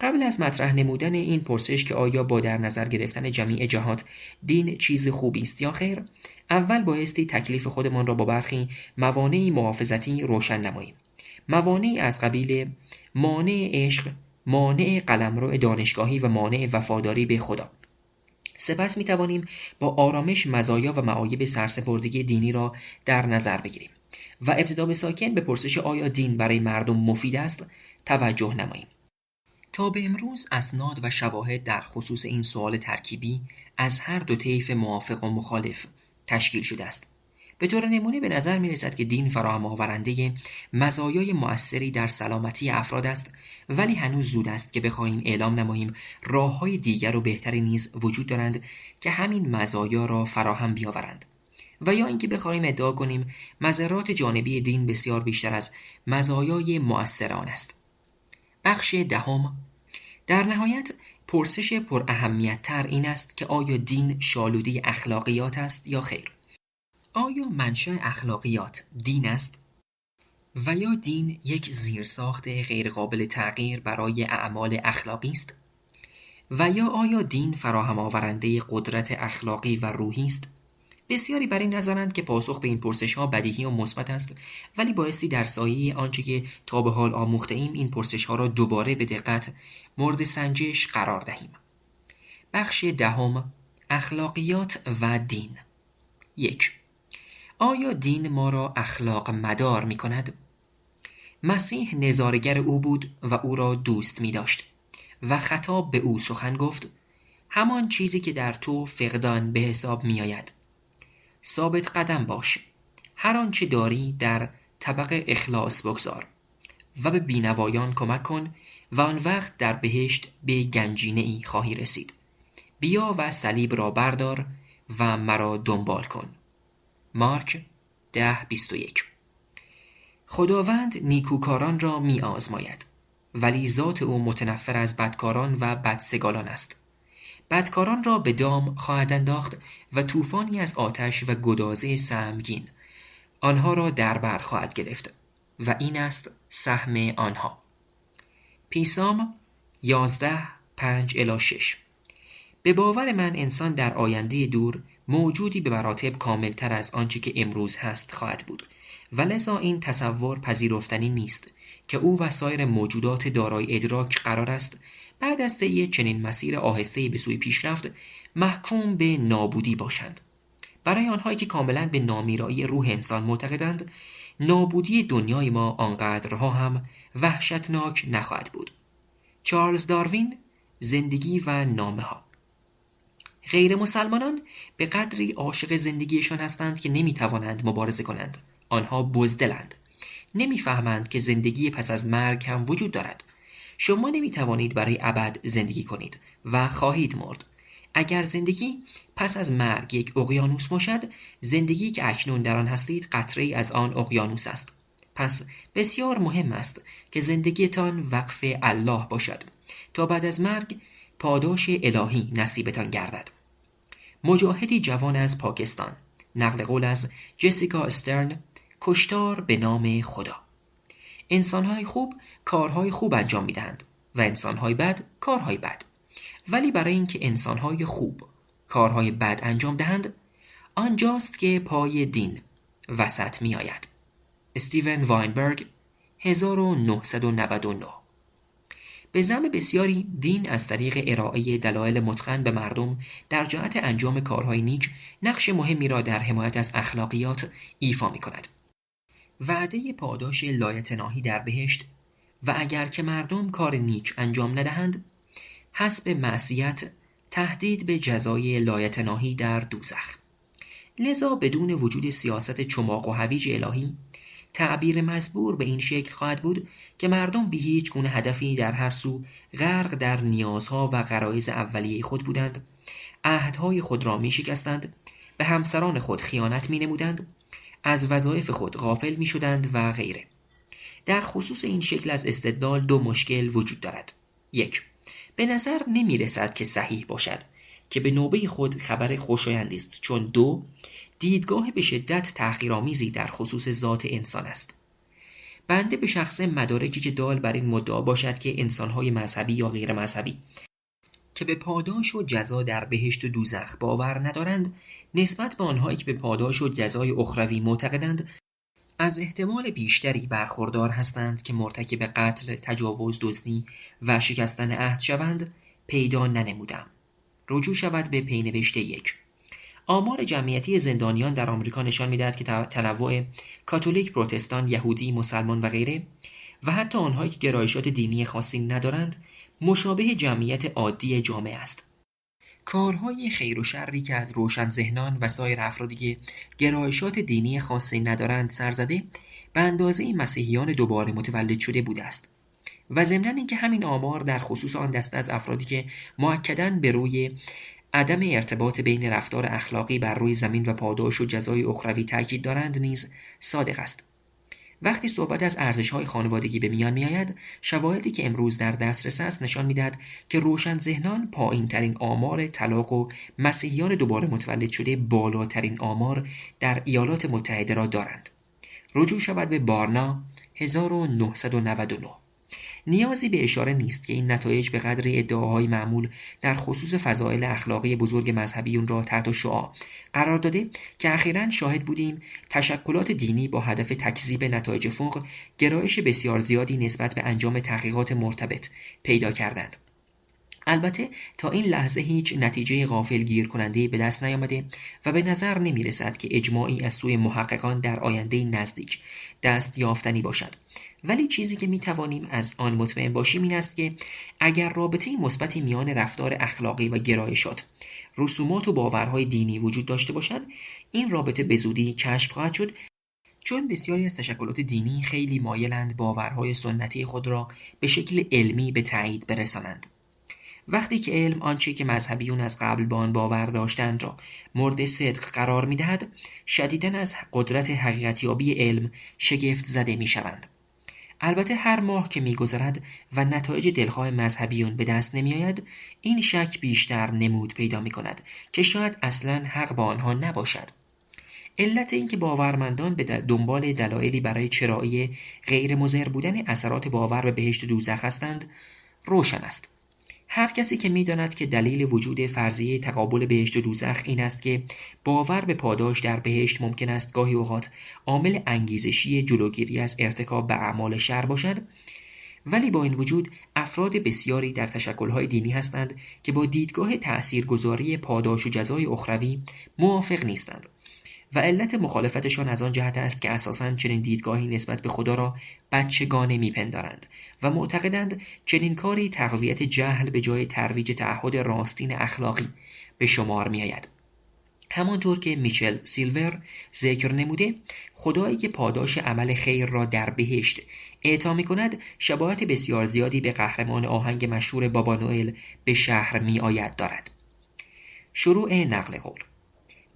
قبل از مطرح نمودن این پرسش که آیا با در نظر گرفتن جمیع جهات دین چیز خوبی است یا خیر، اول بایستی تکلیف خودمان را با برخی موانع محافظتی روشن نماییم. موانعی از قبیل مانع عشق، مانع قلمرو دانشگاهی و مانع وفاداری به خدا. سپس می توانیم با آرامش مزایا و معایب سرسپردگی دینی را در نظر بگیریم و ابتدا به ساکن به پرسش آیا دین برای مردم مفید است توجه نماییم. تا به امروز اسناد و شواهد در خصوص این سوال ترکیبی از هر دو طیف موافق و مخالف تشکیل شده است. به طور نمونه به نظر می رسد که دین فراهم آورنده مزایای مؤثری در سلامتی افراد است، ولی هنوز زود است که بخواهیم اعلام نماییم راه‌های دیگر و بهتری نیز وجود دارند که همین مزایا را فراهم بیاورند، و یا اینکه بخواهیم ادعا کنیم مضرات جانبی دین بسیار بیشتر از مزایای مؤثر آن است. بخش دهم. در نهایت پرسش پر اهمیت تر این است که آیا دین شالوده اخلاقیات است یا خیر؟ آیا منشأ اخلاقیات دین است؟ و یا دین یک زیرساخت غیرقابل تغییر برای اعمال اخلاقی است؟ و یا آیا دین فراهم آورنده قدرت اخلاقی و روحی است؟ بسیاری بر این نظرند که پاسخ به این پرسش‌ها بدیهی و مثبت است، ولی بایستی در سایه آنچه که تا به حال آموخته ایم این پرسش‌ها را دوباره به دقت مورد سنجش قرار دهیم. بخش دهم. اخلاقیات و دین. 1. آیا دین ما را اخلاق مدار می کند؟ مسیح نظارگر او بود و او را دوست می داشت و خطاب به او سخن گفت: همان چیزی که در تو فقدان به حساب می آید. ثابت قدم باش، هر آنچه داری در طبق اخلاص بگذار و به بینوایان کمک کن و آن وقت در بهشت به گنجینه ای خواهی رسید. بیا و صلیب را بردار و مرا دنبال کن. مارک 10:21. خداوند نیکوکاران را می آزماید، ولی ذات او متنفر از بدکاران و بدسگالان است. بدکاران را به دام خواهد انداخت و طوفانی از آتش و گدازه سهمگین آنها را در بر خواهد گرفت و این است سهم آنها. پیسام 11:5-6. به باور من انسان در آینده دور موجودی به مراتب کاملتر از آنچه که امروز هست خواهد بود و لذا این تصور پذیرفتنی نیست که او و سایر موجودات دارای ادراک قرار است بعد از طی چنین مسیر آهسته‌ای به سوی پیشرفت محکوم به نابودی باشند. برای آنهایی که کاملا به نامیرایی روح انسان معتقدند، نابودی دنیای ما آنقدرها هم وحشتناک نخواهد بود. چارلز داروین، زندگی و نامه‌ها. غیر مسلمانان به قدری عاشق زندگیشان هستند که نمیتوانند مبارزه کنند. آنها بزدلند. نمیفهمند که زندگی پس از مرگ هم وجود دارد. شما نمیتوانید برای ابد زندگی کنید و خواهید مرد. اگر زندگی پس از مرگ یک اقیانوس باشد، زندگی که اکنون در آن هستید قطره‌ای از آن اقیانوس است. پس بسیار مهم است که زندگیتان وقف الله باشد تا بعد از مرگ پاداش الهی نصیبتان گردد. مجاهدی جوان از پاکستان. نقل قول از جسیکا استرن. کشتار به نام خدا. انسان‌های خوب کارهای خوب انجام می‌دهند و انسان‌های بد کارهای بد. ولی برای اینکه انسان‌های خوب کارهای بد انجام دهند، آنجاست که پای دین وسط می‌آید. استیون واینبرگ 1999. به زعم بسیاری دین از طریق ارائه دلایل متقن به مردم در جهت انجام کارهای نیک نقش مهمی را در حمایت از اخلاقیات ایفا می‌کند. وعده پاداش لایتناهی در بهشت و اگر که مردم کار نیک انجام ندهند، حسب معصیت تهدید به جزای لایتناهی در دوزخ. لذا بدون وجود سیاست چماق و هویج الهی، تعبیر مزبور به این شکل خواهد بود که مردم بی هیچ گونه هدفی در هر سو غرق در نیازها و غرایز اولیه خود بودند، عهدهای خود را می شکستند، به همسران خود خیانت می نمودند، از وظایف خود غافل می شدند و غیره. در خصوص این شکل از استدلال دو مشکل وجود دارد. 1. به نظر نمی رسد که صحیح باشد که به نوبه خود خبر خوشایندی است، چون 2. دیدگاه به شدت تحقیرآمیزی در خصوص ذات انسان است. بنده به شخص مدارکی که دال بر این مدعا باشد که انسانهای مذهبی یا غیر مذهبی که به پاداش و جزا در بهشت و دوزخ باور ندارند، نسبت به آنهایی که به پاداش و جزای اخروی معتقدند، از احتمال بیشتری برخوردار هستند که مرتکب قتل، تجاوز، دزدی و شکستن عهد شوند، پیدا ننمودم. رجوع شود به پینوشت 1. آمار جمعیتی زندانیان در آمریکا نشان می‌دهد که تنوع کاتولیک، پروتستان، یهودی، مسلمان و غیره و حتی آنهایی که گرایشات دینی خاصی ندارند، مشابه جمعیت عادی جامعه است. کارهای خیر و شری که از روشن ذهنان و سایر افرادی که گرایشات دینی خاصی ندارند سرزده، به اندازه مسیحیان دوباره متولد شده بوده است. و ضمناً اینکه همین آمار در خصوص آن دسته از افرادی که مؤکداً به روی عدم ارتباط بین رفتار اخلاقی بر روی زمین و پاداش و جزای اخروی تاکید دارند نیز صادق است. وقتی صحبت از ارزش‌های خانوادگی به میان می‌آید، شواهدی که امروز در دسترس است نشان می‌دهد که روشن ذهنان پایین‌ترین آمار طلاق و مسیحیان دوباره متولد شده بالاترین آمار در ایالات متحده را دارند. رجوع شود به بارنا 1999. نیازی به اشاره نیست که این نتایج به قدر ادعاهای معمول در خصوص فضائل اخلاقی بزرگ مذهبیون را تحت شعاع قرار داده که اخیراً شاهد بودیم تشکلات دینی با هدف تکذیب نتایج فوق گرایش بسیار زیادی نسبت به انجام تحقیقات مرتبط پیدا کردند. البته تا این لحظه هیچ نتیجه غافلگیر کننده به دست نیامده و به نظر نمی رسد که اجماعی از سوی محققان در آینده نزدیک دست یافتنی باشد. ولی چیزی که می توانیم از آن مطمئن باشیم این است که اگر رابطه مثبتی میان رفتار اخلاقی و گرایشات، رسومات و باورهای دینی وجود داشته باشد، این رابطه به زودی کشف خواهد شد، چون بسیاری از تشکلات دینی خیلی مایلند باورهای سنتی خود را به شکل علمی به تایید برسانند. وقتی که علم آنچه که مذهبیون از قبل به آن باور داشتند را مورد صدق قرار می‌دهد، شدیداً از قدرت حقیقتیابی علم شگفت زده می‌شوند. البته هر ماه که می‌گذرد و نتایج دلخواه مذهبیون به دست نمی‌آید، این شک بیشتر نمود پیدا می‌کند که شاید اصلاً حق با آنها نباشد. علت این که باورمندان به دنبال دلایلی برای چرایی غیر مضر بودن اثرات باور به بهشت و دوزخ هستند روشن است. هر کسی که می‌داند که دلیل وجود فرضیه تقابل بهشت و دوزخ این است که باور به پاداش در بهشت ممکن است گاهی اوقات عامل انگیزشی جلوگیری از ارتکاب به اعمال شر باشد، ولی با این وجود افراد بسیاری در تشکل‌های دینی هستند که با دیدگاه تأثیرگذاری پاداش و جزای اخروی موافق نیستند و علت مخالفتشان از آن جهت است که اساساً چنین دیدگاهی نسبت به خدا را بچگانه میپندارند و معتقدند چنین کاری تقویت جهل به جای ترویج تعهد راستین اخلاقی به شمار میآید. همانطور که میچل سیلور ذکر نموده، خدایی که پاداش عمل خیر را در بهشت اعطا می‌کند، شباهت بسیار زیادی به قهرمان آهنگ مشهور بابا نوئل به شهر میآید دارد. شروع نقل قول.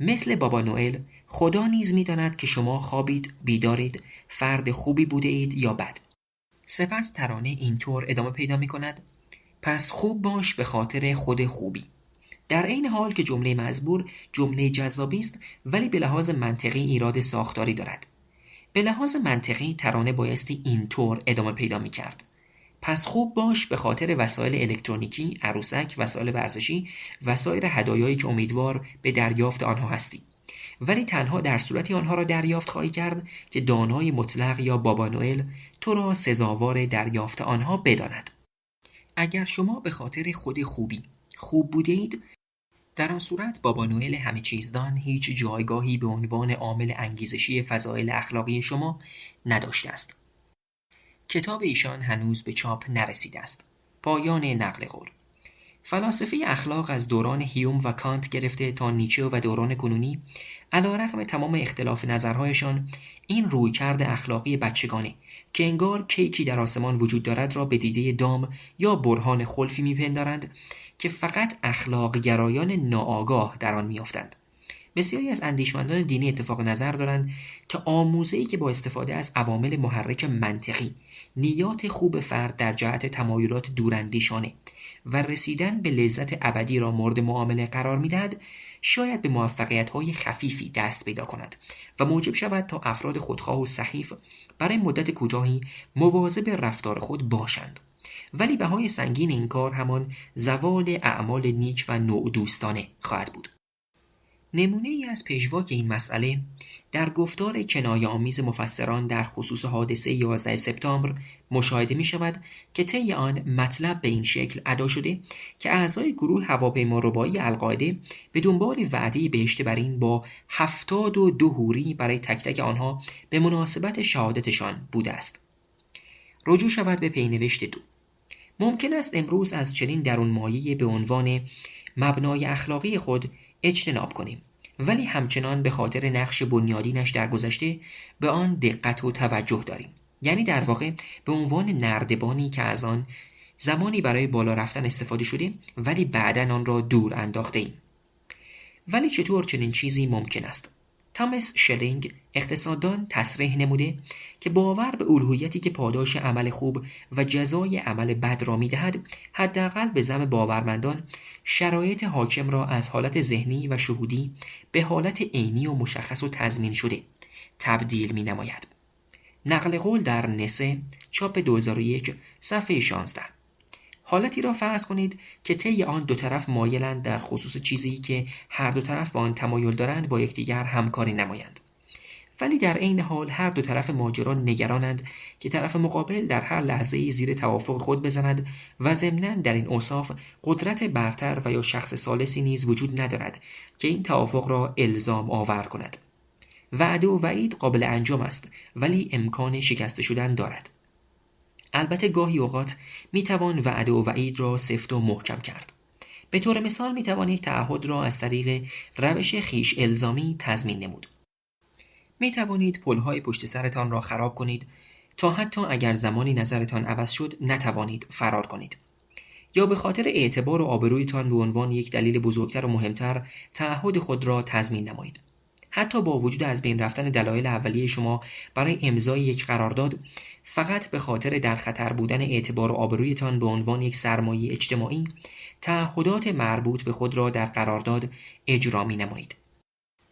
مثل بابا نوئل، خدا نیز می‌داند که شما خوابید، بیدارید، فرد خوبی بوده اید یا بد. سپس ترانه اینطور ادامه پیدا می‌کند: پس خوب باش به خاطر خود خوبی. در این حال که جمله مزبور جمله جذابی است، ولی به لحاظ منطقی ایراد ساختاری دارد. به لحاظ منطقی ترانه بایستی اینطور ادامه پیدا می‌کرد: پس خوب باش به خاطر وسایل الکترونیکی، عروسک، وسایل ورزشی و سایر هدایایی که امیدوار به دریافت آنها هستی. ولی تنها در صورتی آنها را دریافت خواهی کرد که دانای مطلق یا بابا نوئل تو را سزاوار دریافت آنها بداند. اگر شما به خاطر خود خوب بوده اید، در آن صورت بابا نوئل همه چیزدان هیچ جایگاهی به عنوان عامل انگیزشی فضایل اخلاقی شما نداشته است. کتاب ایشان هنوز به چاپ نرسیده است. پایان نقل قول. فلاسفه اخلاق از دوران هیوم و کانت گرفته تا نیچه و دوران کنونی، علیرغم تمام اختلاف نظرهایشان، این رویکرد اخلاقی بچگانه که انگار کیکی در آسمان وجود دارد را به دیده دام یا برهان خلفی میپندارند که فقط اخلاق گرایان ناآگاه در آن میافتند. بسیاری از اندیشمندان دینی اتفاق نظر دارند که آموزه‌ای که با استفاده از عوامل محرک منطقی نیات خوب فرد در جهت تمایلات دوراندیشانه و رسیدن به لذت ابدی را مورد معامله قرار می‌دهد، شاید به موفقیت‌های خفیفی دست پیدا کند و موجب شود تا افراد خودخواه و سخیف برای مدت کوتاهی مواظب رفتار خود باشند. ولی بهای سنگین این کار همان زوال اعمال نیک و نوع دوستانه خواهد بود. نمونه ای از پیشواک این مسئله در گفتار کنایه آمیز مفسران در خصوص حادثه 11 سپتامبر مشاهده می شود که طی آن مطلب به این شکل ادا شده که اعضای گروه هواپیماربایی القاعده به دنبال وعده بهشت برین با 72 حوری برای تک تک آنها به مناسبت شهادتشان بوده است. رجوع شود به پینوشت 2. ممکن است امروز از چنین درون مایه‌ای به عنوان مبنای اخلاقی خود اجتناب کنیم، ولی همچنان به خاطر نقش بنیادینش در گذشته به آن دقت و توجه داریم. یعنی در واقع به عنوان نردبانی که از آن زمانی برای بالا رفتن استفاده شده ولی بعداً آن را دور انداخته ایم. ولی چطور چنین چیزی ممکن است؟ تامس شلینگ اقتصاددان تصریح نموده که باور به الوهیتی که پاداش عمل خوب و جزای عمل بد را می‌دهد، حداقل به زعم باورمندان شرایط حاکم را از حالت ذهنی و شهودی به حالت عینی و مشخص و تضمین شده تبدیل می‌نماید. نقل قول در نسه چاپ 2001 صفحه 16. حالتی را فرض کنید که طی آن دو طرف مایلند در خصوص چیزی که هر دو طرف با آن تمایل دارند با یکدیگر همکاری نمایند، ولی در عین حال هر دو طرف ماجرا نگرانند که طرف مقابل در هر لحظه‌ای زیر توافق خود بزند و ضمناً در این اوصاف قدرت برتر و یا شخص ثالثی نیز وجود ندارد که این توافق را الزام آور کند. وعده و وعید قابل انجام است ولی امکان شکسته شدن دارد. البته گاهی اوقات میتوان وعده و وعید را سفت و محکم کرد. به طور مثال میتوان یک تعهد را از طریق روش خویش الزامی تضمین نمود. میتوانید پلهای پشت سرتان را خراب کنید تا حتی اگر زمانی نظرتان عوض شد نتوانید فرار کنید. یا به خاطر اعتبار و آبرویتان به عنوان یک دلیل بزرگتر و مهمتر تعهد خود را تضمین نمایید. حتی با وجود از بین رفتن دلایل اولیه شما برای امضای یک قرارداد، فقط به خاطر در خطر بودن اعتبار و آبرویتان به عنوان یک سرمایه اجتماعی، تعهدات مربوط به خود را در قرارداد اجرا می‌نمایید.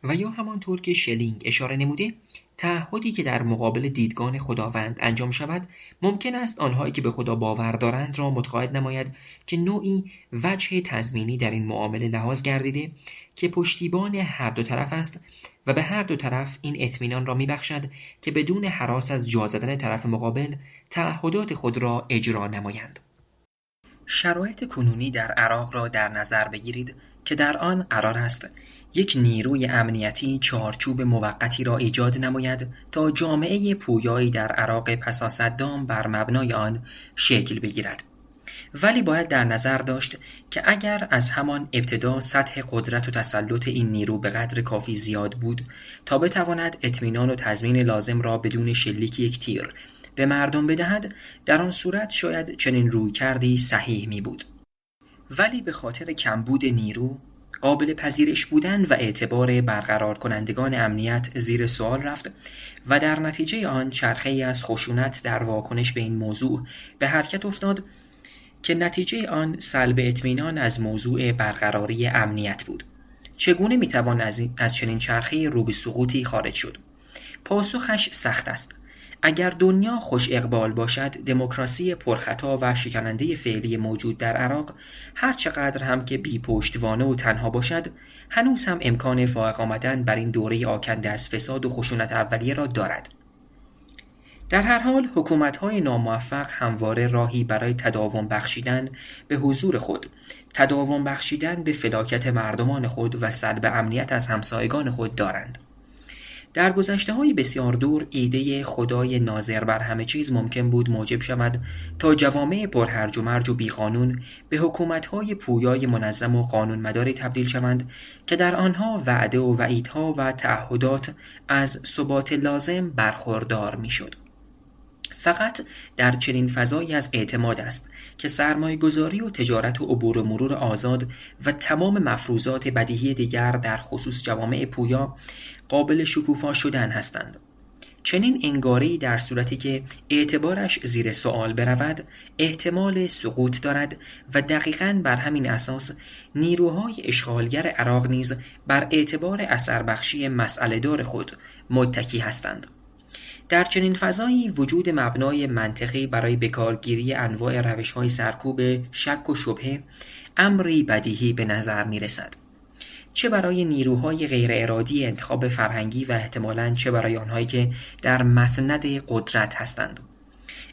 و یا همانطور که شلینگ اشاره نموده، تعهدی که در مقابل دیدگان خداوند انجام شود، ممکن است آنهایی که به خدا باور دارند را متقاعد نماید که نوعی وجه تضمینی در این معامله لحاظ گردیده که پشتیبان هر دو طرف است و به هر دو طرف این اطمینان را میبخشد که بدون هراس از جا زدن طرف مقابل تعهدات خود را اجرا نمایند. شرایط کنونی در عراق را در نظر بگیرید که در آن قرار است یک نیروی امنیتی چارچوب موقتی را ایجاد نماید تا جامعه پویایی در عراق پس از صدام بر مبنای آن شکل بگیرد. ولی باید در نظر داشت که اگر از همان ابتدا سطح قدرت و تسلط این نیرو به قدر کافی زیاد بود تا بتواند اطمینان و تضمین لازم را بدون شلیک یک تیر به مردم بدهد، در آن صورت شاید چنین رویکردی صحیح می بود. ولی به خاطر کمبود نیرو، قابل پذیرش بودن و اعتبار برقرار کنندگان امنیت زیر سوال رفت و در نتیجه آن چرخه‌ای از خشونت در واکنش به این موضوع به حرکت افتاد که نتیجه آن سلب اطمینان از موضوع برقراری امنیت بود. چگونه میتوان از چنین چرخه‌ای رو به سقوطی خارج شد؟ پاسخش سخت است، اگر دنیا خوش اقبال باشد، دموکراسی پرخطا و شکننده فعلی موجود در عراق هر چقدر هم که بی پشتوانه و تنها باشد، هنوز هم امکان فائق آمدن بر این دوره آکنده از فساد و خشونت اولیه را دارد. در هر حال حکومت‌های ناموفق همواره راهی برای تداوم بخشیدن به حضور خود، تداوم بخشیدن به فلاکت مردمان خود و سلب امنیت از همسایگان خود دارند. در گذشته‌های بسیار دور ایده خدای ناظر بر همه چیز ممکن بود موجب شود تا جوامع پرهرج و مرج و بیقانون به حکومت‌های پویای منظم و قانونمداری تبدیل شوند که در آنها وعده و وعیدها و تعهدات از ثبات لازم برخوردار می‌شد. فقط در چنین فضایی از اعتماد است که سرمایه‌گذاری و تجارت و عبور و مرور آزاد و تمام مفروضات بدیهی دیگر در خصوص جوامع پویا قابل شکوفا شدن هستند. چنین انگاره‌ای در صورتی که اعتبارش زیر سؤال برود احتمال سقوط دارد و دقیقاً بر همین اساس نیروهای اشغالگر عراق نیز بر اعتبار اثربخشی مسئله‌دار خود متکی هستند. در چنین فضایی وجود مبنای منطقی برای بکارگیری انواع روش‌های سرکوب شک و شبهه امری بدیهی به نظر می‌رسد، چه برای نیروهای غیر ارادی انتخاب فرهنگی و احتمالاً چه برای آنهایی که در مسند قدرت هستند.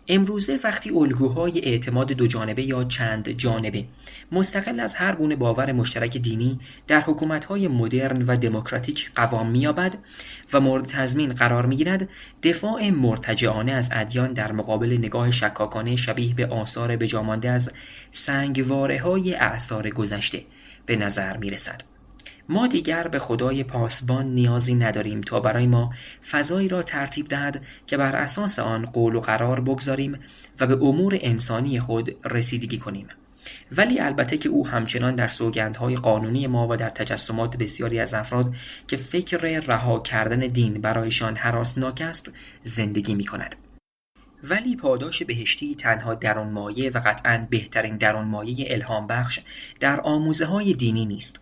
امروزه وقتی الگوهای اعتماد دو جانبه یا چند جانبه مستقل از هر گونه باور مشترک دینی در حکومت‌های مدرن و دموکراتیک قوام می‌یابد و مورد تضمین قرار می‌گیرد، دفاع مرتجعانه از ادیان در مقابل نگاه شکاکانه شبیه به آثار بجامانده از سنگواره‌های اعصار گذشته به نظر می‌رسد. ما دیگر به خدای پاسبان نیازی نداریم تا برای ما فضایی را ترتیب دهد که بر اساس آن قول و قرار بگذاریم و به امور انسانی خود رسیدگی کنیم. ولی البته که او همچنان در سوگندهای قانونی ما و در تجسمات بسیاری از افراد که فکر رها کردن دین برایشان هراسناک است زندگی می کند. ولی پاداش بهشتی تنها درونمایه و قطعاً بهترین درونمایه الهام بخش در آموزه‌های دینی نیست.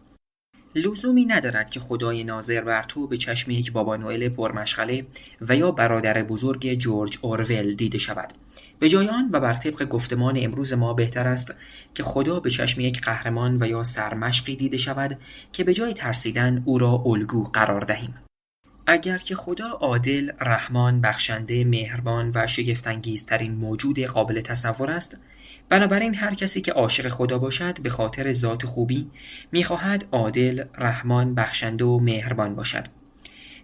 لزومی ندارد که خدای ناظر بر تو به چشم یک بابا نوئل پرمشغله و یا برادر بزرگ جورج اورول دیده شود. به جای آن و بر طبق گفتمان امروز ما بهتر است که خدا به چشم یک قهرمان و یا سرمشقی دیده شود که به جای ترسیدن او را الگو قرار دهیم. اگر که خدا عادل، رحمان، بخشنده، مهربان و شگفت‌انگیزترین موجود قابل تصور است، بنابراین هر کسی که عاشق خدا باشد به خاطر ذات خوبی می‌خواهد عادل، رحمان، بخشنده و مهربان باشد.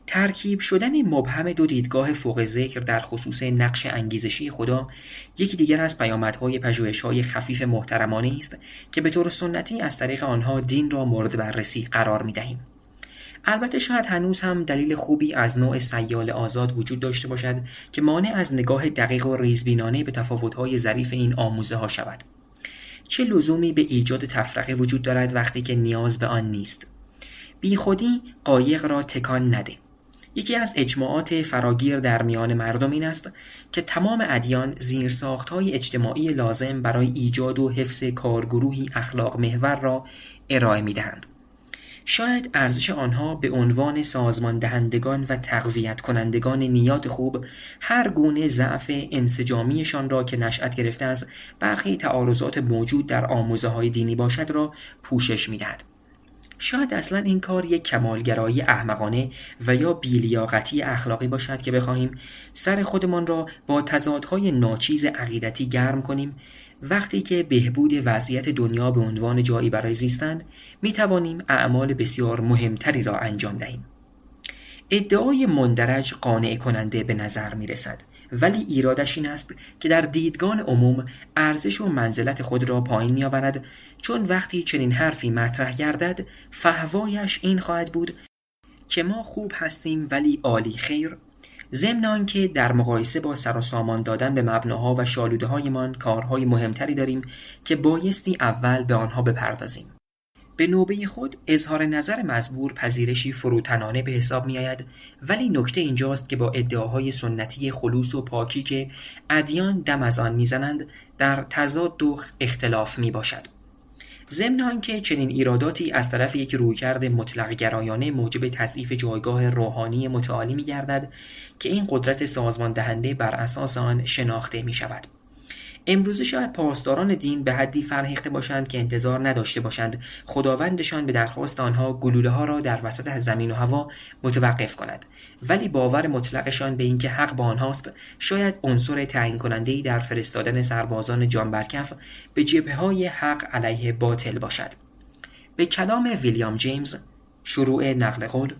ترکیب شدن مبهم دو دیدگاه فوق ذکر در خصوص نقش انگیزشی خدا یکی دیگر از پیامدهای پژوهش‌های خفیف محترمانه است که به طور سنتی از طریق آنها دین را مورد بررسی قرار می‌دهیم. البته شاید هنوز هم دلیل خوبی از نوع سیال آزاد وجود داشته باشد که مانع از نگاه دقیق و ریزبینانه به تفاوت‌های ظریف این آموزه‌ها شود. چه لزومی به ایجاد تفرقه وجود دارد وقتی که نیاز به آن نیست؟ بی خودی قایق را تکان نده. یکی از اجماعات فراگیر در میان مردم این است که تمام ادیان زیرساخت‌های اجتماعی لازم برای ایجاد و حفظ کارگروهی اخلاق محور را ارائه می‌دهند. شاید ارزش آنها به عنوان سازمان دهندگان و تقویت کنندگان نیات خوب هر گونه ضعف انسجامیشان را که نشأت گرفته از برخی تعارضات موجود در آموزه‌های دینی باشد را پوشش می‌دهد. شاید اصلا این کار یک کمالگرایی احمقانه و یا بی‌لیاقتی اخلاقی باشد که بخواهیم سر خودمان را با تضادهای ناچیز عقیدتی گرم کنیم، وقتی که بهبود وضعیت دنیا به عنوان جایی برای زیستن می توانیم اعمال بسیار مهمتری را انجام دهیم. ادعای مندرج قانع کننده به نظر می رسد، ولی ایرادش این است که در دیدگان عموم ارزش و منزلت خود را پایین می آورد، چون وقتی چنین حرفی مطرح گردد فحوایش این خواهد بود که ما خوب هستیم ولی عالی خیر، ضمن آنکه در مقایسه با سر و سامان دادن به مبناها و شالوده‌هایمان کارهای مهمتری داریم که بایستی اول به آنها بپردازیم. به نوبه خود اظهار نظر مزبور پذیرشی فروتنانه به حساب می آید، ولی نکته اینجاست که با ادعاهای سنتی خلوص و پاکی که ادیان دم از آن می زنند در تضاد و اختلاف می باشد. ضمن آنکه چنین ایراداتی از طرف یک رویکرد مطلق گرایانه موجب تضعیف جایگاه روحانی متعالی می‌گردد که این قدرت سازمان دهنده بر اساس آن شناخته می‌شود. امروزه شاید پاسداران دین به حدی فرهیخته باشند که انتظار نداشته باشند خداوندشان به درخواست آنها گلوله‌ها را در وسط زمین و هوا متوقف کند، ولی باور مطلقشان به اینکه حق با آنهاست شاید عنصر تعیین کننده‌ای در فرستادن سربازان جان برکف به جبهه‌های حق علیه باطل باشد. به کلام ویلیام جیمز، شروع نقل قول: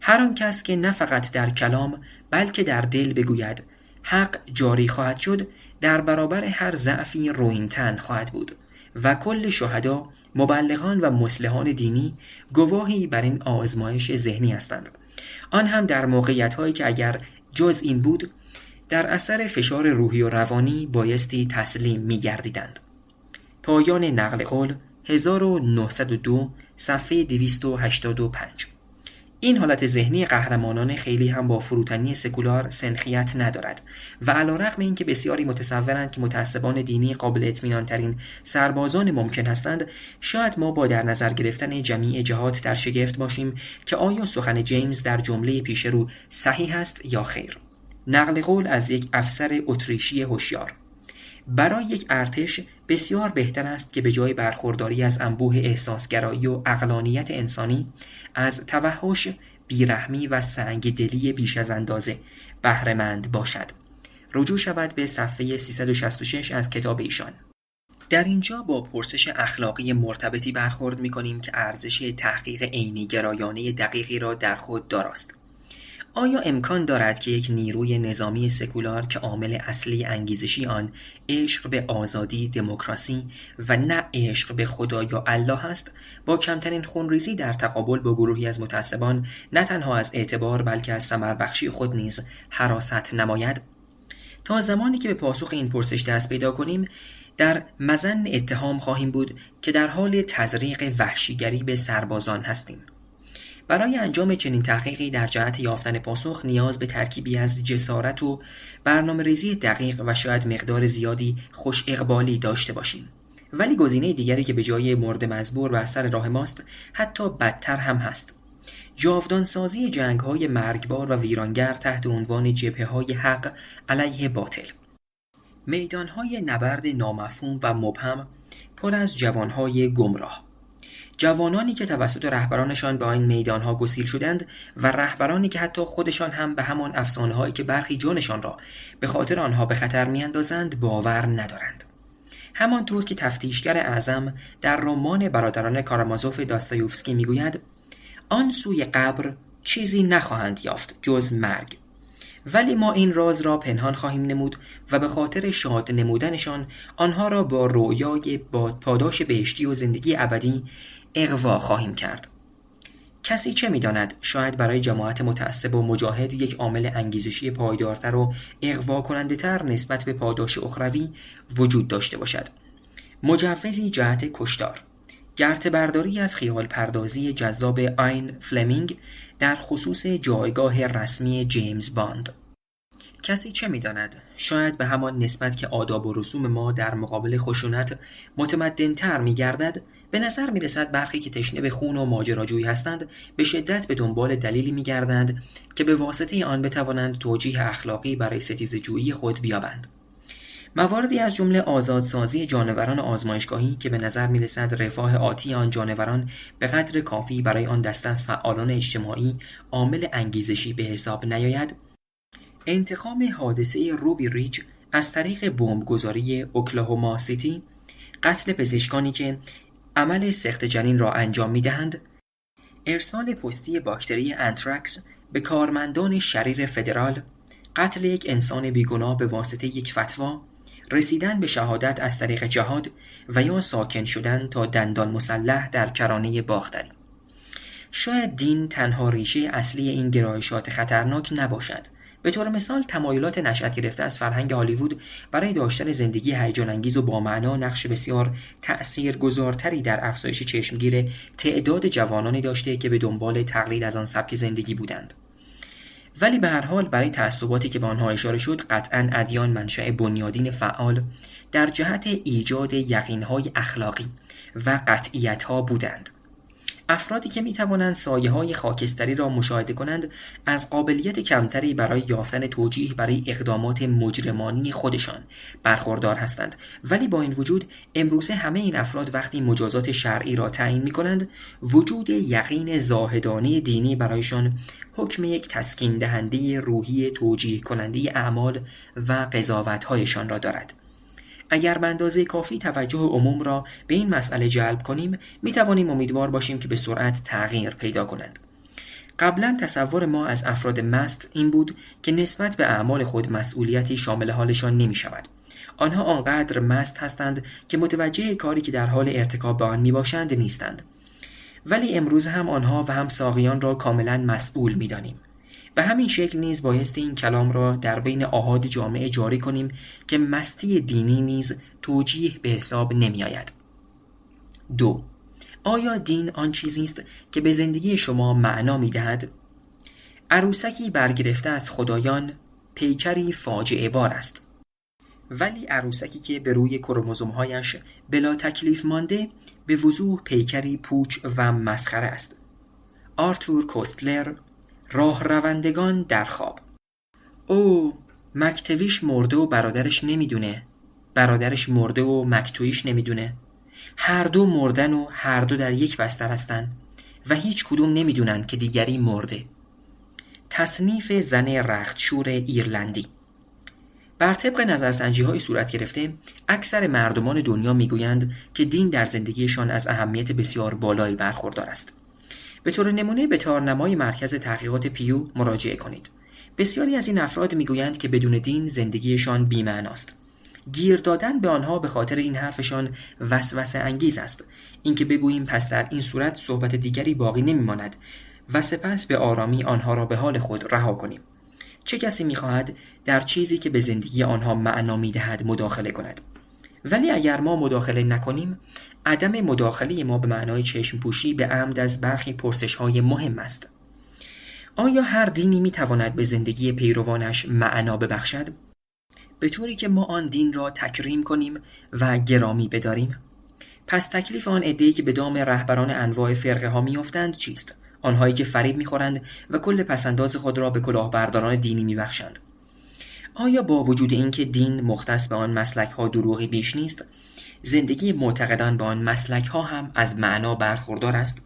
هر آن کس که نه فقط در کلام بلکه در دل بگوید حق جاری خواهد شد، در برابر هر ضعفی رویین‌تن خواهد بود و کل شهدا، مبلغان و مصلحان دینی گواهی بر این آزمایش ذهنی هستند، آن هم در موقعیت‌هایی که اگر جز این بود در اثر فشار روحی و روانی بایستی تسلیم می‌گردیدند. پایان نقل قول 1902 صفحه 285. این حالت ذهنی قهرمانان خیلی هم با فروتنی سکولار سنخیت ندارد و علیرغم اینکه بسیاری متصورند که متعصبان دینی قابل اطمینان ترین سربازان ممکن هستند، شاید ما با در نظر گرفتن جمیع جهات در شگفت باشیم که آیا سخن جیمز در جمله پیش رو صحیح است یا خیر. نقل قول از یک افسر اتریشی هوشیار: برای یک ارتش بسیار بهتر است که به جای برخورداری از انبوه احساسگرایی و عقلانیت انسانی، از توحش، بیرحمی و سنگدلی بیش از اندازه بهره‌مند باشد. رجوع شود به صفحه 366 از کتاب ایشان. در اینجا با پرسش اخلاقی مرتبطی برخورد می‌کنیم که ارزش تحقیق عینی گرایانه دقیقی را در خود داراست. آیا امکان دارد که یک نیروی نظامی سکولار که عامل اصلی انگیزشی آن عشق به آزادی، دموکراسی و نه عشق به خدا یا الله است، با کمترین خونریزی در تقابل با گروهی از متعصبان نه تنها از اعتبار بلکه از ثمربخشی خود نیز حراست نماید؟ تا زمانی که به پاسخ این پرسش دست پیدا کنیم، در مظن اتهام خواهیم بود که در حال تزریق وحشیگری به سربازان هستیم. برای انجام چنین تحقیقی در جهت یافتن پاسخ نیاز به ترکیبی از جسارت و برنامه‌ریزی دقیق و شاید مقدار زیادی خوش اقبالی داشته باشیم. ولی گزینه دیگری که به جای مرد مزبور بر سر راه ماست حتی بدتر هم هست: جاودانسازی جنگ‌های مرگبار و ویرانگر تحت عنوان جبهه‌های حق علیه باطل. میدان‌های نبرد نامفهوم و مبهم پر از جوان‌های گمراه، جوانانی که توسط رهبرانشان به این میدانها گسیل شدند و رهبرانی که حتی خودشان هم به همان افسانه‌هایی که برخی جانشان را به خاطر آنها به خطر می‌اندازند باور ندارند. همانطور که تفتیشگر اعظم در رمان برادران کارامازوف داستایوفسکی میگوید: آن سوی قبر چیزی نخواهند یافت جز مرگ، ولی ما این راز را پنهان خواهیم نمود و به خاطر شاد نمودنشان آنها را با رویای پاداش بهشتی و زندگی ابدی اغوا خواهیم کرد. کسی چه می‌داند، شاید برای جماعت متعصب و مجاهد یک عامل انگیزشی پایدارتر و اغوا کننده‌تر نسبت به پاداش اخروی وجود داشته باشد. مجوزی جهت کشتار، گرته‌برداری از خیال پردازی جذاب آین فلمینگ در خصوص جایگاه رسمی جیمز باند. کسی چه می‌داند، شاید به همان نسبت که آداب و رسوم ما در مقابل خشونت متمدن‌تر می‌گردد، به نظر می‌رسد برخی که تشنه به خون و ماجراجویی هستند به شدت به دنبال دلیلی می‌گردند که به واسطه آن بتوانند توجیه اخلاقی برای ستیزه‌جویی خود بیابند. مواردی از جمله آزادسازی جانوران آزمایشگاهی که به نظر می‌رسد رفاه آتی آن جانوران به قدر کافی برای آن دسته از فعالان اجتماعی عامل انگیزشی به حساب نیاید، انتقام حادثه روبی ریج از طریق بمبگذاری اوکلاهوما سیتی، قتل پزشکانی که عمل سخت جنین را انجام می‌دهند، ارسال پستی باکتری انتراکس به کارمندان شریر فدرال، قتل یک انسان بیگناه به واسطه یک فتوا، رسیدن به شهادت از طریق جهاد و یا ساکن شدن تا دندان مسلح در کرانه باختری. شاید دین تنها ریشه اصلی این گرایشات خطرناک نباشد. به طور مثال تمایلات نشأت گرفته از فرهنگ هالیوود برای داشتن زندگی هیجان انگیز و با معنا نقش بسیار تأثیرگذارتری در افزایش چشمگیر تعداد جوانانی داشته که به دنبال تقلید از آن سبک زندگی بودند. ولی به هر حال برای تعصباتی که به آنها اشاره شد، قطعاً ادیان منشأ بنیادین فعال در جهت ایجاد یقین‌های اخلاقی و قطعیت‌ها بودند. افرادی که می‌توانند سایه‌های خاکستری را مشاهده کنند، از قابلیت کمتری برای یافتن توجیه برای اقدامات مجرمانه خودشان برخوردار هستند، ولی با این وجود امروزه همه این افراد وقتی مجازات شرعی را تعیین می‌کنند، وجود یقین زاهدانه دینی برایشان حکم یک تسکین دهنده روحی توجیه کننده اعمال و قضاوت‌هایشان را دارد. اگر به اندازه کافی توجه عموم را به این مسئله جلب کنیم، می توانیم امیدوار باشیم که به سرعت تغییر پیدا کنند. قبلا تصور ما از افراد مست این بود که نسبت به اعمال خود مسئولیتی شامل حالشان نمی شود. آنها آنقدر مست هستند که متوجه کاری که در حال ارتکاب به آن می باشند نیستند. ولی امروز هم آنها و هم ساقیان را کاملا مسئول می دانیم. به همین شکل نیز بایستی این کلام را در بین آحاد جامعه جاری کنیم که مستی دینی نیز توجیه به حساب نمی آید. 2. آیا دین آن چیزی است که به زندگی شما معنا می دهد؟ عروسکی برگرفته از خدایان پیکری فاجعه بار است. ولی عروسکی که به روی کروموزوم‌هایش بلا تکلیف مانده به وضوح پیکری پوچ و مسخره است. آرتور کوستلر، راه روندگان در خواب. او مکتویش مرده و برادرش نمیدونه، برادرش مرده و مکتویش نمیدونه، هر دو مردن و هر دو در یک بستر هستن و هیچ کدوم نمیدونن که دیگری مرده. تصنیف زن رختشور ایرلندی. بر طبق نظرسنجی‌های صورت گرفته، اکثر مردمان دنیا میگویند که دین در زندگیشان از اهمیت بسیار بالایی برخوردار است. به طور نمونه به تارنمای مرکز تحقیقات پیو مراجعه کنید. بسیاری از این افراد میگویند که بدون دین زندگیشان بی‌معناست. گیر دادن به آنها به خاطر این حرفشان وسوسه انگیز است. اینکه بگوییم پس در این صورت صحبت دیگری باقی نمیماند و سپس به آرامی آنها را به حال خود رها کنیم. چه کسی میخواهد در چیزی که به زندگی آنها معنا میدهد مداخله کند؟ ولی اگر ما مداخله نکنیم، عدم مداخله ما به معنای چشم پوشی به عمد از برخی پرسش‌های مهم است. آیا هر دینی میتواند به زندگی پیروانش معنا ببخشد؟ به طوری که ما آن دین را تکریم کنیم و گرامی بداریم؟ پس تکلیف آن عده‌ای که به دام رهبران انواع فرقه ها میافتند چیست؟ آنهایی که فریب میخورند و کل پسنداز خود را به کلاهبرداران دینی میبخشند. آیا با وجود اینکه دین مختص به آن مسلک ها دروغی بیش نیست، زندگی معتقدان به آن مسلک ها هم از معنا برخوردار است؟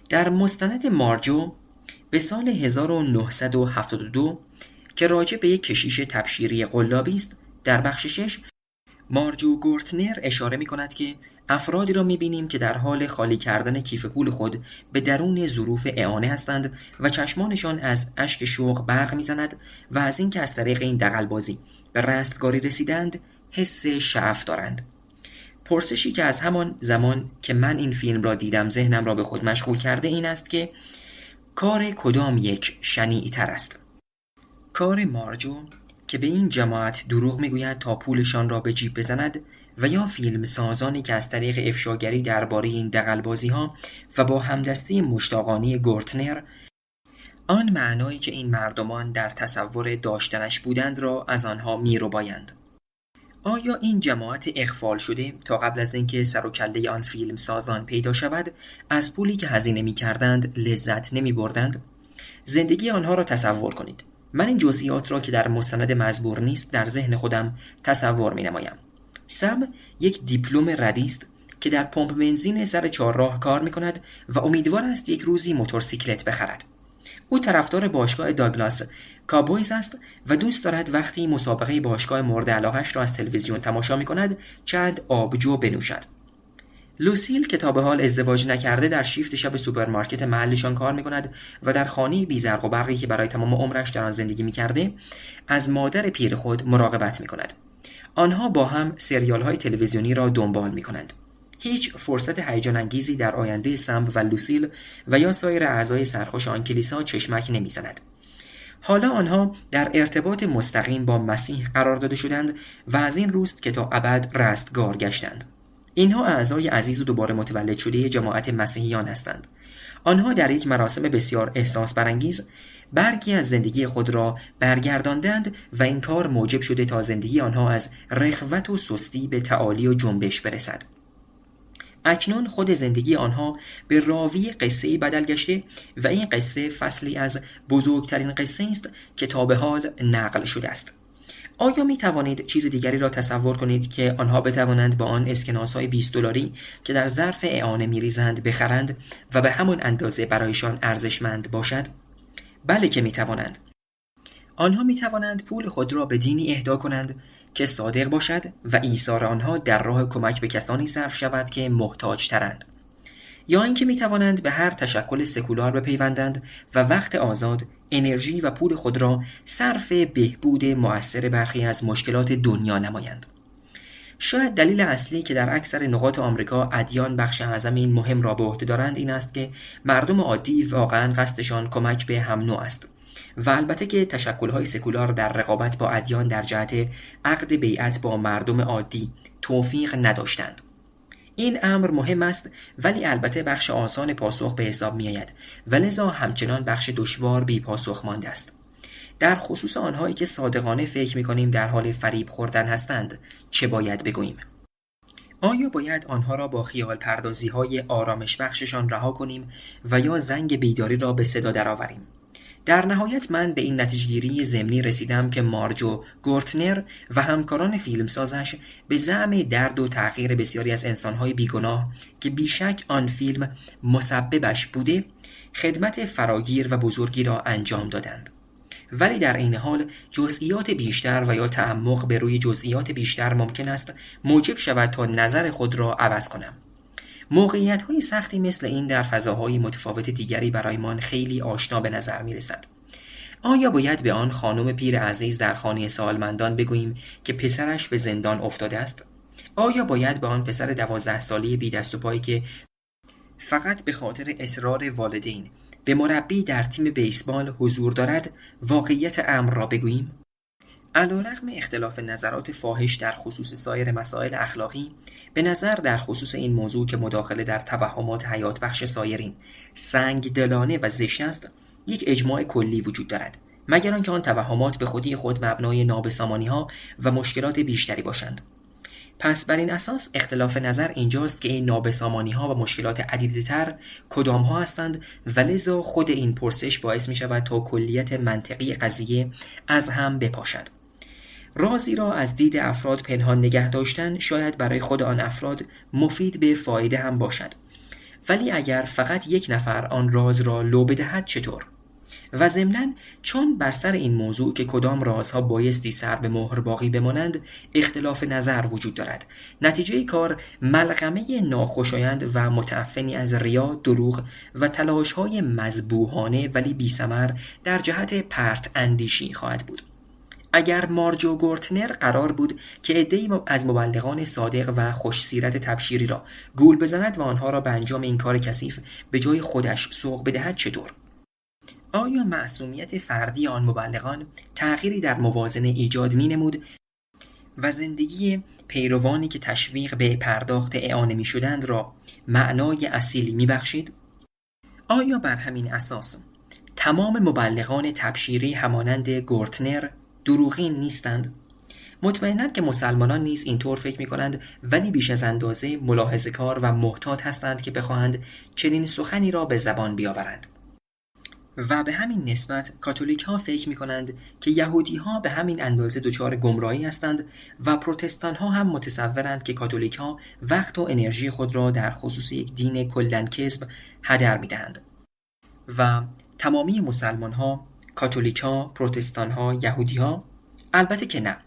در مستند مارجو به سال 1972 که راجع به یک کشیش تبشیری قلابی است، در بخش 6 مارجو گورتنر اشاره می کند که افرادی را می بینیم که در حال خالی کردن کیف پول خود به درون ظروف اعانه هستند و چشمانشان از اشک شوق برق می زند و از اینکه از طریق این دغل‌بازی به رستگاری رسیدند حس شعف دارند. پرسشی که از همان زمان که من این فیلم را دیدم ذهنم را به خود مشغول کرده این است که کار کدام یک شنیع‌تر است؟ کار مارجو که به این جماعت دروغ میگوید تا پولشان را به جیب بزند و یا فیلم سازانی که از طریق افشاگری درباره این دغل‌بازی ها و با همدستی مشتاقانه گورتنر آن معنایی که این مردمان در تصور داشتنش بودند را از آنها میربایند. آیا این جماعت اغفال شده تا قبل از اینکه سر و کله آن فیلم سازان پیدا شود از پولی که هزینه می‌کردند لذت نمی‌بردند؟ زندگی آنها را تصور کنید. من این جزئیات را که در مستند مزبور نیست در ذهن خودم تصور می‌نمایم. سم یک دیپلم ردی است که در پمپ بنزین سر چهارراه کار می‌کند و امیدوار است یک روزی موتورسیکلت بخرد. او طرفدار باشگاه داگلاس کابویز است و دوست دارد وقتی مسابقه باشگاه مورد علاقه‌اش را از تلویزیون تماشا می‌کند چند آبجو بنوشد. لوسیل که تا به حال ازدواج نکرده در شیفت شب سوپرمارکت محلشان کار می‌کند و در خانه بی زرق و برقی که برای تمام عمرش در آن زندگی می‌کرده از مادر پیر خود مراقبت می‌کند. آنها با هم سریال‌های تلویزیونی را دنبال می‌کنند. هیچ فرصت هیجان انگیزی در آینده سم و لوسیل و یا سایر اعضای سرخوش آن کلیسا چشمک نمی‌زند. حالا آنها در ارتباط مستقیم با مسیح قرار داده شدند و از این روست که تا ابد رستگار گشتند. اینها اعضای عزیز و دوباره متولد شده جماعت مسیحیان هستند. آنها در یک مراسم بسیار احساس برانگیز برگی از زندگی خود را برگرداندند و این کار موجب شده تا زندگی آنها از رخوت و سستی به تعالی و جنبش برسد. اکنون خود زندگی آنها به راوی قصه‌ای بدل گشته و این قصه فصلی از بزرگترین قصه است که تا به حال نقل شده است. آیا می توانید چیز دیگری را تصور کنید که آنها بتوانند با آن اسکناس‌های $20 که در ظرف اعانه می‌ریزند بخرند و به همان اندازه برایشان ارزشمند باشد؟ بله که می توانند. آنها می توانند پول خود را به دینی اهدا کنند که صادق باشد و ایثار آنها در راه کمک به کسانی صرف شود که محتاج ترند. یا اینکه می توانند به هر تشکل سکولار بپیوندند و وقت آزاد، انرژی و پول خود را صرف بهبود مؤثر برخی از مشکلات دنیا نمایند. شاید دلیل اصلی که در اکثر نقاط آمریکا ادیان بخش اعظم این مهم را به عهده دارند این است که مردم عادی واقعا قصدشان کمک به هم نوع است و البته که تشکل‌های سکولار در رقابت با ادیان در جهت عقد بیعت با مردم عادی توفیق نداشتند. این امر مهم است ولی البته بخش آسان پاسخ به حساب می‌آید و لذا همچنان بخش دشوار بی پاسخ مانده است. در خصوص آنهایی که صادقانه فکر می‌کنیم در حال فریب خوردن هستند چه باید بگوییم؟ آیا باید آنها را با خیال پردازی‌های آرامش بخششان رها کنیم و یا زنگ بیداری را به صدا درآوریم؟ در نهایت من به این نتیجه‌گیری ضمنی رسیدم که مارجو گورتنر و همکاران فیلمسازش به زعم درد و تغییر بسیاری از انسان‌های بیگناه که بیشک آن فیلم مسببش بوده، خدمت فراگیر و بزرگی را انجام دادند. ولی در این حال جزئیات بیشتر و یا تعمق به روی جزئیات بیشتر ممکن است موجب شود تا نظر خود را عوض کنم. موقعیت‌های سختی مثل این در فضاهای متفاوت دیگری برایمان خیلی آشنا به نظر می‌رسد. آیا باید به آن خانم پیر عزیز در خانه سالمندان بگوییم که پسرش به زندان افتاده است؟ آیا باید به آن پسر 12 ساله بی دست و پایی که فقط به خاطر اصرار والدین به مربی در تیم بیسبال حضور دارد واقعیت امر را بگوییم؟ علیرغم اختلاف نظرات فاحش در خصوص سایر مسائل اخلاقی، به نظر در خصوص این موضوع که مداخله در توهمات حیات بخش سایرین سنگدلانه و زشت است، یک اجماع کلی وجود دارد، مگر آنکه آن توهمات به خودی خود مبنای نابسامانی‌ها و مشکلات بیشتری باشند. پس بر این اساس اختلاف نظر اینجاست که این نابسامانی‌ها و مشکلات عدیدتر کدام‌ها هستند و لذا خود این پرسش باعث می‌شود تا کلیت منطقی قضیه از هم بپاشد. رازی را از دید افراد پنهان نگه داشتن شاید برای خود آن افراد مفید به فایده هم باشد، ولی اگر فقط یک نفر آن راز را لو بدهد چطور؟ و ضمناً چون بر سر این موضوع که کدام رازها بایستی سر به مهر باقی بمانند اختلاف نظر وجود دارد، نتیجه کار ملغمه ناخوشایند و متعفنی از ریا، دروغ و تلاش‌های مذبوحانه ولی بی‌ثمر در جهت پرت اندیشی خواهد بود. اگر مارجو گورتنر قرار بود که عده‌ای از مبلغان صادق و خوش سیرت تبشیری را گول بزند و آنها را به انجام این کار کثیف به جای خودش سوق بدهد چطور؟ آیا معصومیت فردی آن مبلغان تغییری در موازنه ایجاد می‌نمود و زندگی پیروانی که تشویق به پرداخت اعانه می‌شدند را معنای اصیلی می‌بخشید؟ آیا بر همین اساس تمام مبلغان تبشیری همانند گورتنر دروغین نیستند؟ مطمئناً که مسلمانان نیز اینطور فکر می‌کنند، ولی بیش از اندازه ملاحظه‌کار و محتاط هستند که بخواهند چنین سخنی را به زبان بیاورند. و به همین نسبت کاتولیک ها فکر می کنند که یهودی ها به همین اندازه دچار گمراهی هستند و پروتستان ها هم متصورند که کاتولیک ها وقت و انرژی خود را در خصوص یک دین کلاً کذب هدر می دهند. و تمامی مسلمان ها، کاتولیک ها، پروتستان ها، یهودی ها؟ البته که نه.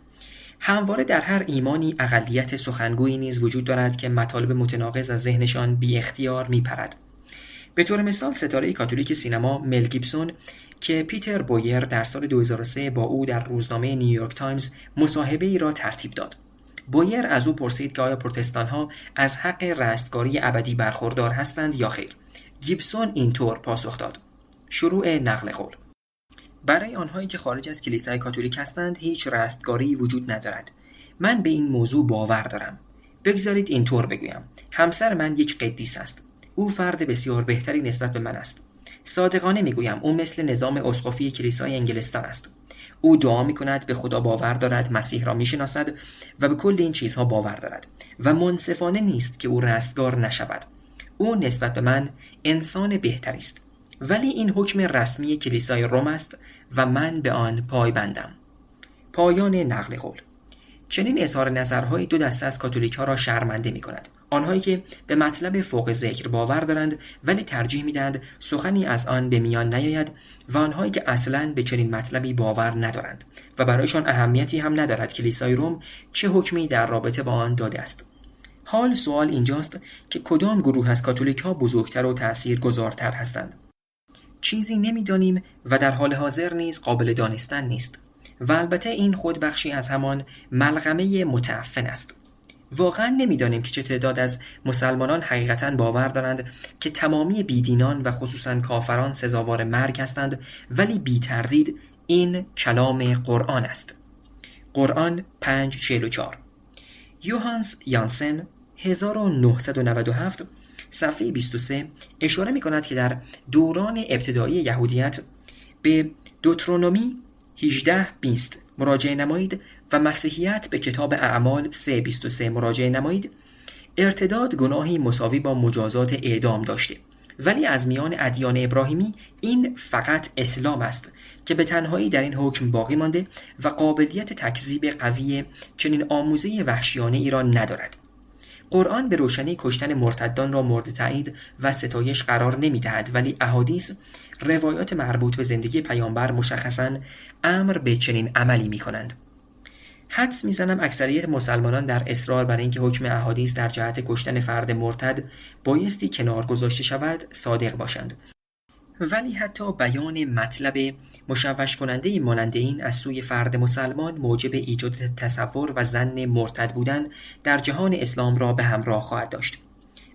همواره در هر ایمانی اقلیت سخنگویی نیز وجود دارد که مطالب متناقض از ذهنشان بی اختیار می پرد. به طور مثال ستاره کاتولیک سینما مل گیبسون که پیتر بویر در سال 2003 با او در روزنامه نیویورک تایمز مصاحبه‌ای را ترتیب داد. بویر از او پرسید که آیا پروتستان‌ها از حق رستگاری ابدی برخوردار هستند یا خیر. گیبسون اینطور پاسخ داد. شروع نقل قول: برای آنهایی که خارج از کلیسای کاتولیک هستند هیچ رستگاری وجود ندارد. من به این موضوع باور دارم. بگذارید اینطور بگویم. همسر من یک قدیس است. او فرد بسیار بهتری نسبت به من است. صادقانه میگویم او مثل نظام اسقفی کلیسای انگلستان است. او دعا میکند، به خدا باور دارد، مسیح را میشناسد و به کل این چیزها باور دارد و منصفانه نیست که او رستگار نشود. او نسبت به من انسان بهتری است، ولی این حکم رسمی کلیسای روم است و من به آن پایبندم. پایان نقل قول. چنین اظهار نظرهای دو دسته از کاتولیک‌ها را شرمنده می‌کند. آنهایی که به مطلب فوق ذکر باور دارند ولی ترجیح می‌دهند سخنی از آن به میان نیاید و آنهایی که اصلاً به چنین مطلبی باور ندارند و برایشان اهمیتی هم ندارد کلیسای روم چه حکمی در رابطه با آن داده است. حال سوال اینجاست که کدام گروه از کاتولیک‌ها بزرگتر و تأثیرگذارتر هستند؟ چیزی نمی‌دانیم و در حال حاضر نیز قابل دانستن نیست. و البته این خود بخشی از همان ملغمه متعفن است. واقعا نمیدانیم که چه تعداد از مسلمانان حقیقتا باور دارند که تمامی بیدینان و خصوصا کافران سزاوار مرگ هستند، ولی بی تردید این کلام قرآن است. قرآن 5:44. یوهانس یانسن 1997 صفحه 23 اشاره می کند که در دوران ابتدایی یهودیت به دوترونومی 18:20 مراجعه نمایید و مسیحیت به کتاب اعمال 3:23 مراجعه نمایید. ارتداد گناهی مساوی با مجازات اعدام داشته، ولی از میان ادیان ابراهیمی این فقط اسلام است که به تنهایی در این حکم باقی مانده و قابلیت تکذیب قوی چنین آموزه وحشیانه ای را ندارد. قرآن به روشنی کشتن مرتدان را مورد تایید و ستایش قرار نمی‌دهد، ولی احادیث، روایات مربوط به زندگی پیامبر مشخصاً امر به چنین عملی می‌کنند. حدس می‌زنم اکثریت مسلمانان در اصرار بر اینکه حکم احادیث در جهت کشتن فرد مرتد بایستی کنار گذاشته شود صادق باشند. ولی حتی بیان مطلب مشوش کننده مانند این از سوی فرد مسلمان موجب ایجاد تصور و ظن مرتد بودن در جهان اسلام را به همراه خواهد داشت.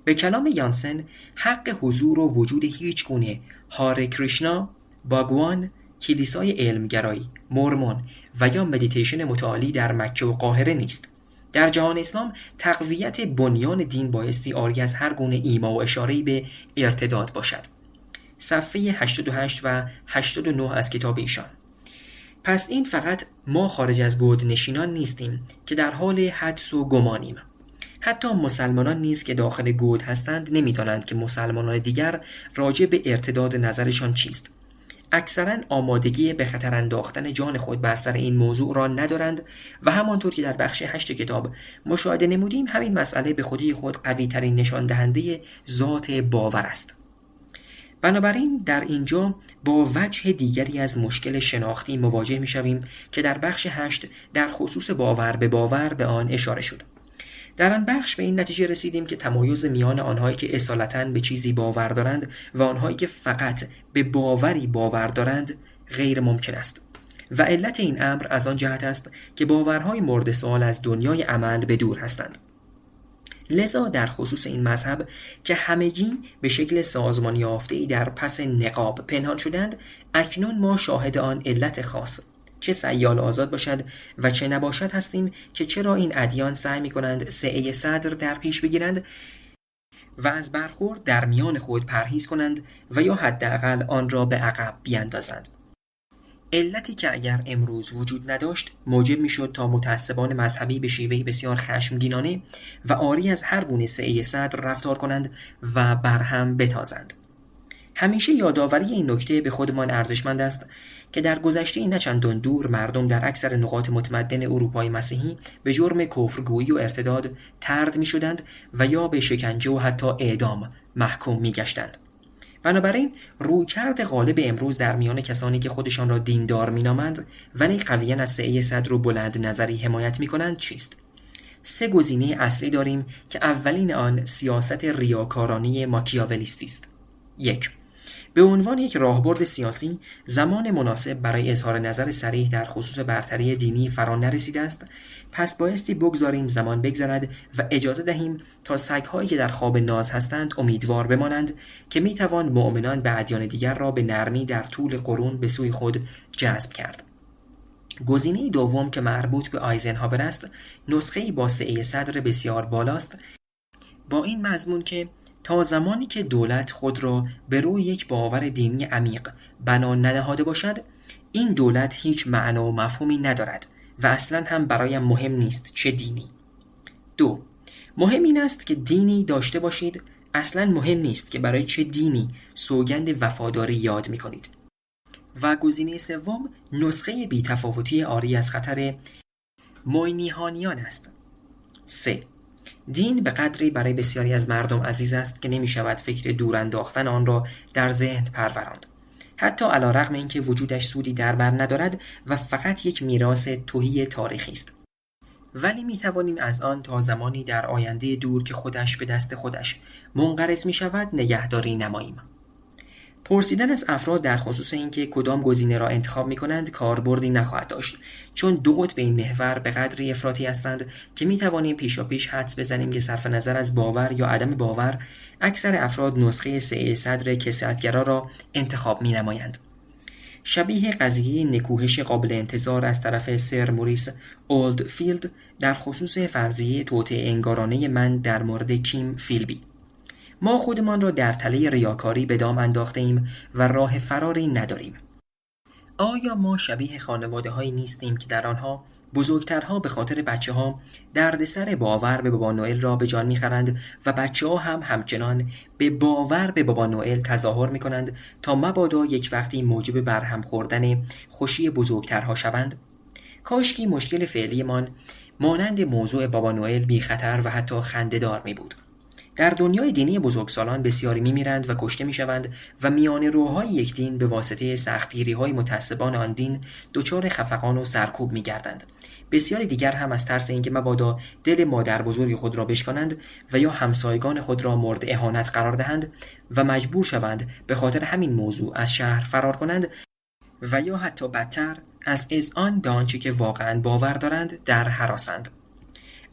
به کلام یانسن، حق حضور و وجود هیچ گونه هاره کریشنا، باگوان، کلیسای علمگرایی، مورمون و یا مدیتیشن متعالی در مکه و قاهره نیست. در جهان اسلام تقویت بنیان دین بایستی عاری از هر گونه ایما و اشاره‌ای به ارتداد باشد. صفحه 88 و 89 از کتاب ایشان. پس این فقط ما خارج از گود نشینان نیستیم که در حال حدس و گمانیم. حتی مسلمانان نیز که داخل گود هستند نمی‌دانند که مسلمانان دیگر راجع به ارتداد نظرشان چیست. اکثراً آمادگی به خطر انداختن جان خود بر سر این موضوع را ندارند و همانطور که در بخش 8 کتاب مشاهده نمودیم، همین مسئله به خودی خود قوی‌ترین نشان دهنده ذات باور است. بنابراین در اینجا با وجه دیگری از مشکل شناختی مواجه می‌شویم که در بخش 8 در خصوص باور به آن اشاره شد. در آن بخش به این نتیجه رسیدیم که تمایز میان آنهایی که اصالتاً به چیزی باور دارند و آنهایی که فقط به باوری باور دارند غیر ممکن است و علت این امر از آن جهت است که باورهای مورد سؤال از دنیای عمل به دور هستند. لذا در خصوص این مذهب که همگی به شکل سازمان یافته‌ای در پس نقاب پنهان شدند، اکنون ما شاهد آن علت خاص، چه سیال آزاد باشد و چه نباشد هستیم که چرا این ادیان سعی می‌کنند سعه صدر در پیش بگیرند و از برخورد در میان خود پرهیز کنند و یا حداقل آن را به عقب بیاندازند. علتی که اگر امروز وجود نداشت موجب میشد تا متعصبان مذهبی به شیوهی بسیار خشمگینانه و عاری از هر گونه سعه صدر رفتار کنند و برهم بتازند. همیشه یادآوری این نکته به خودمان ارزشمند است که در گذشته نه چندان دور مردم در اکثر نقاط متمدن اروپای مسیحی به جرم کفرگویی و ارتداد طرد می‌شدند و یا به شکنجه و حتی اعدام محکوم می‌گشتند. بنابراین رویکرد غالب امروز در میان کسانی که خودشان را دیندار می‌نامند ولی قویاً از سعه صدر و بلند نظری حمایت می‌کنند چیست؟ 3 گزینه اصلی داریم که اولین آن سیاست ریاکارانه ماکیاولیستی است. 1. به عنوان یک راهبرد سیاسی زمان مناسب برای اظهار نظر صریح در خصوص برتری دینی فرا نرسیده است، پس بایستی بگذاریم زمان بگذرد و اجازه دهیم تا سگ‌هایی که در خواب ناز هستند امیدوار بمانند که میتوان مؤمنان به ادیان دیگر را به نرمی در طول قرون به سوی خود جذب کرد. گزینه دوم که مربوط به آیزنهاور است، نسخه‌ای با سعه صدر بسیار بالاست، با این مضمون که تا زمانی که دولت خود را به روی یک باور دینی عمیق بنا ننهاده باشد، این دولت هیچ معنا و مفهومی ندارد و اصلا هم برایم مهم نیست چه دینی. 2. مهم این است که دینی داشته باشید، اصلا مهم نیست که برای چه دینی سوگند وفاداری یاد می کنید. و گزینه سوم نسخه بی‌تفاوتی عاری از خطر موینیهانیان است. 3. دین به قدری برای بسیاری از مردم عزیز است که نمی شود فکر دور انداختن آن را در ذهن پروراند، حتی علی‌رغم اینکه وجودش سودی در بر ندارد و فقط یک میراث تهی تاریخی است. ولی می توانیم از آن تا زمانی در آینده دور که خودش به دست خودش منقرض می شود نگهداری نماییم. پرسیدن از افراد در خصوص اینکه کدام گزینه را انتخاب می کنند کاربردی نخواهد داشت، چون دو قطب این محور به قدری افراطی هستند که می توانیم پیشاپیش حدس بزنیم که صرف نظر از باور یا عدم باور، اکثر افراد نسخه سعی صدر کثرت‌گرا را انتخاب می نمایند. شبیه قضیه نکوهش قابل انتظار از طرف سر موریس اولدفیلد در خصوص فرضیه توطئه انگارانه من در مورد کیم فیلبی. ما خودمان را در تله ریاکاری به دام انداخته ایم و راه فراری نداریم. آیا ما شبیه خانواده‌هایی نیستیم که در آنها بزرگترها به خاطر بچه‌ها دردسر باور به بابا نوئل را به جان می‌خرند و بچه‌ها هم همچنان به باور به بابا نوئل تظاهر می‌کنند تا مبادا یک وقتی موجب برهم خوردن خوشی بزرگترها شوند؟ کاشکی مشکل فعلیمان مانند موضوع بابا نوئل بی خطر و حتی خنده‌دار می‌بود. در دنیای دینی بزرگسالان بسیاری می‌میرند و کشته می‌شوند و میانه‌روهای یک دین به واسطه سختگیری‌های متعصبان آن دین دچار خفقان و سرکوب می‌گردند. بسیاری دیگر هم از ترس اینکه مبادا دل مادر بزرگ خود را بشکنند و یا همسایگان خود را مورد اهانت قرار دهند و مجبور شوند به خاطر همین موضوع از شهر فرار کنند و یا حتی بدتر از اذعان به آنچه که واقعاً باور دارند در هراسند.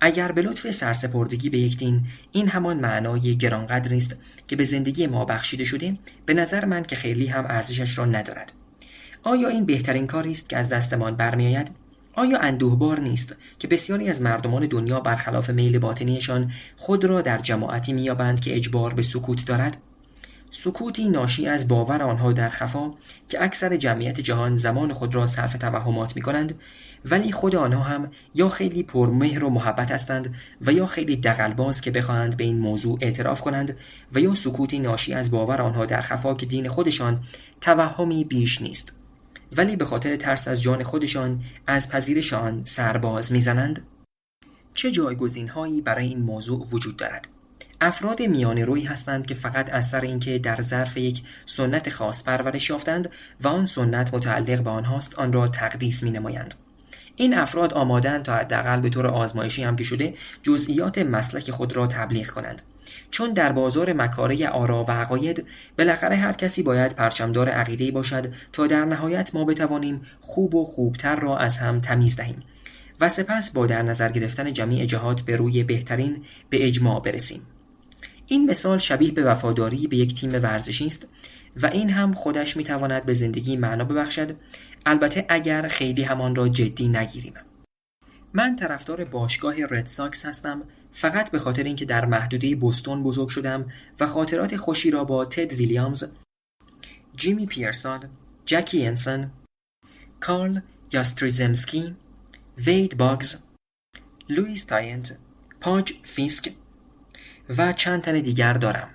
اگر به لطف سرسپردگی به یک دین این همان معنای گرانقدری است که به زندگی ما بخشیده شده، به نظر من که خیلی هم ارزشش را ندارد. آیا این بهترین کاری است که از دستمان برمیآید؟ آیا اندوهبار نیست که بسیاری از مردمان دنیا برخلاف میل باطنیشان خود را در جماعتی می‌یابند که اجبار به سکوت دارد؟ سکوتی ناشی از باور آنها در خفا که اکثر جمعیت جهان زمان خود را صرف توهمات می‌کنند، ولی خود آنها هم یا خیلی پرمهر و محبت هستند و یا خیلی دغل‌باز که بخواهند به این موضوع اعتراف کنند، و یا سکوتی ناشی از باور آنها در خفا که دین خودشان توهمی بیش نیست، ولی به خاطر ترس از جان خودشان از پذیرش آن سرباز میزنند. چه جایگزین‌هایی برای این موضوع وجود دارد؟ افراد میانه روی هستند که فقط از سر اینکه در ظرف یک سنت خاص پرورش یافتند و آن سنت متعلق به آنهاست آن را تقدیس می‌نمایند. این افراد آماده‌اند تا حداقل به طور آزمایشی هم که شده جزئیات مسلک خود را تبلیغ کنند، چون در بازار مکاره آرا و عقاید بالاخره هر کسی باید پرچمدار عقیده‌ای باشد تا در نهایت ما بتوانیم خوب و خوبتر را از هم تمیز دهیم و سپس با در نظر گرفتن جمیع جهات به روی بهترین به اجماع برسیم. این مثال شبیه به وفاداری به یک تیم ورزشی است و این هم خودش میتواند به زندگی معنا ببخشد، البته اگر خیلی همان را جدی نگیریم. من طرفدار باشگاه رد ساکس هستم، فقط به خاطر اینکه در محدوده بوستون بزرگ شدم و خاطرات خوشی را با تد ویلیامز، جیمی پیرسون، جکی انسن، کارل یاستریزمسکی، وید باگز، لوئیس تاینت، پاج فیسک و چند تن دیگر دارم.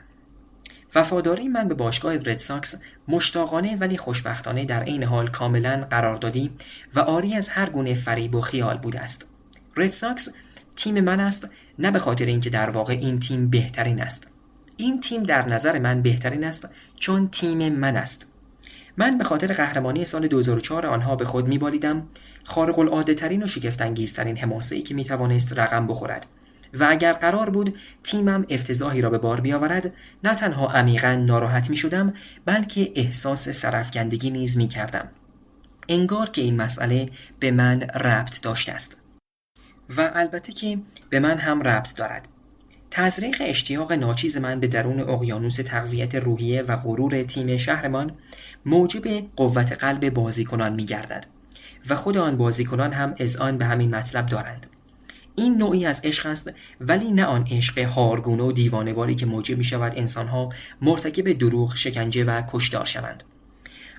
وفاداری من به باشگاه رد ساکس مشتاقانه ولی خوشبختانه در عین حال کاملا قراردادی و عاری از هر گونه فریب و خیال بوده است. رد ساکس تیم من است، نه به خاطر اینکه در واقع این تیم بهترین است. این تیم در نظر من بهترین است چون تیم من است. من به خاطر قهرمانی سال 2004 آنها به خود می‌بالیدم، خارق العاده ترین و شگفت انگیزترین حماسه‌ای که می‌توانست رقم بخورد. و اگر قرار بود تیمم افتضاحی را به بار بیاورد، نه تنها عمیقاً ناراحت می شدم، بلکه احساس سرافکندگی نیز می کردم. انگار که این مسئله به من ربط داشته است. و البته که به من هم ربط دارد. تزریق اشتیاق ناچیز من به درون اقیانوس تقویت روحیه و غرور تیم شهرمان موجب قوت قلب بازیکنان می گردد و خود آن بازیکنان هم اذعان به همین مطلب دارند. این نوعی از عشق است، ولی نه آن عشق هارگونه و دیوانه‌واری که موجب می‌شود انسان‌ها مرتکب دروغ، شکنجه و کشتار شوند.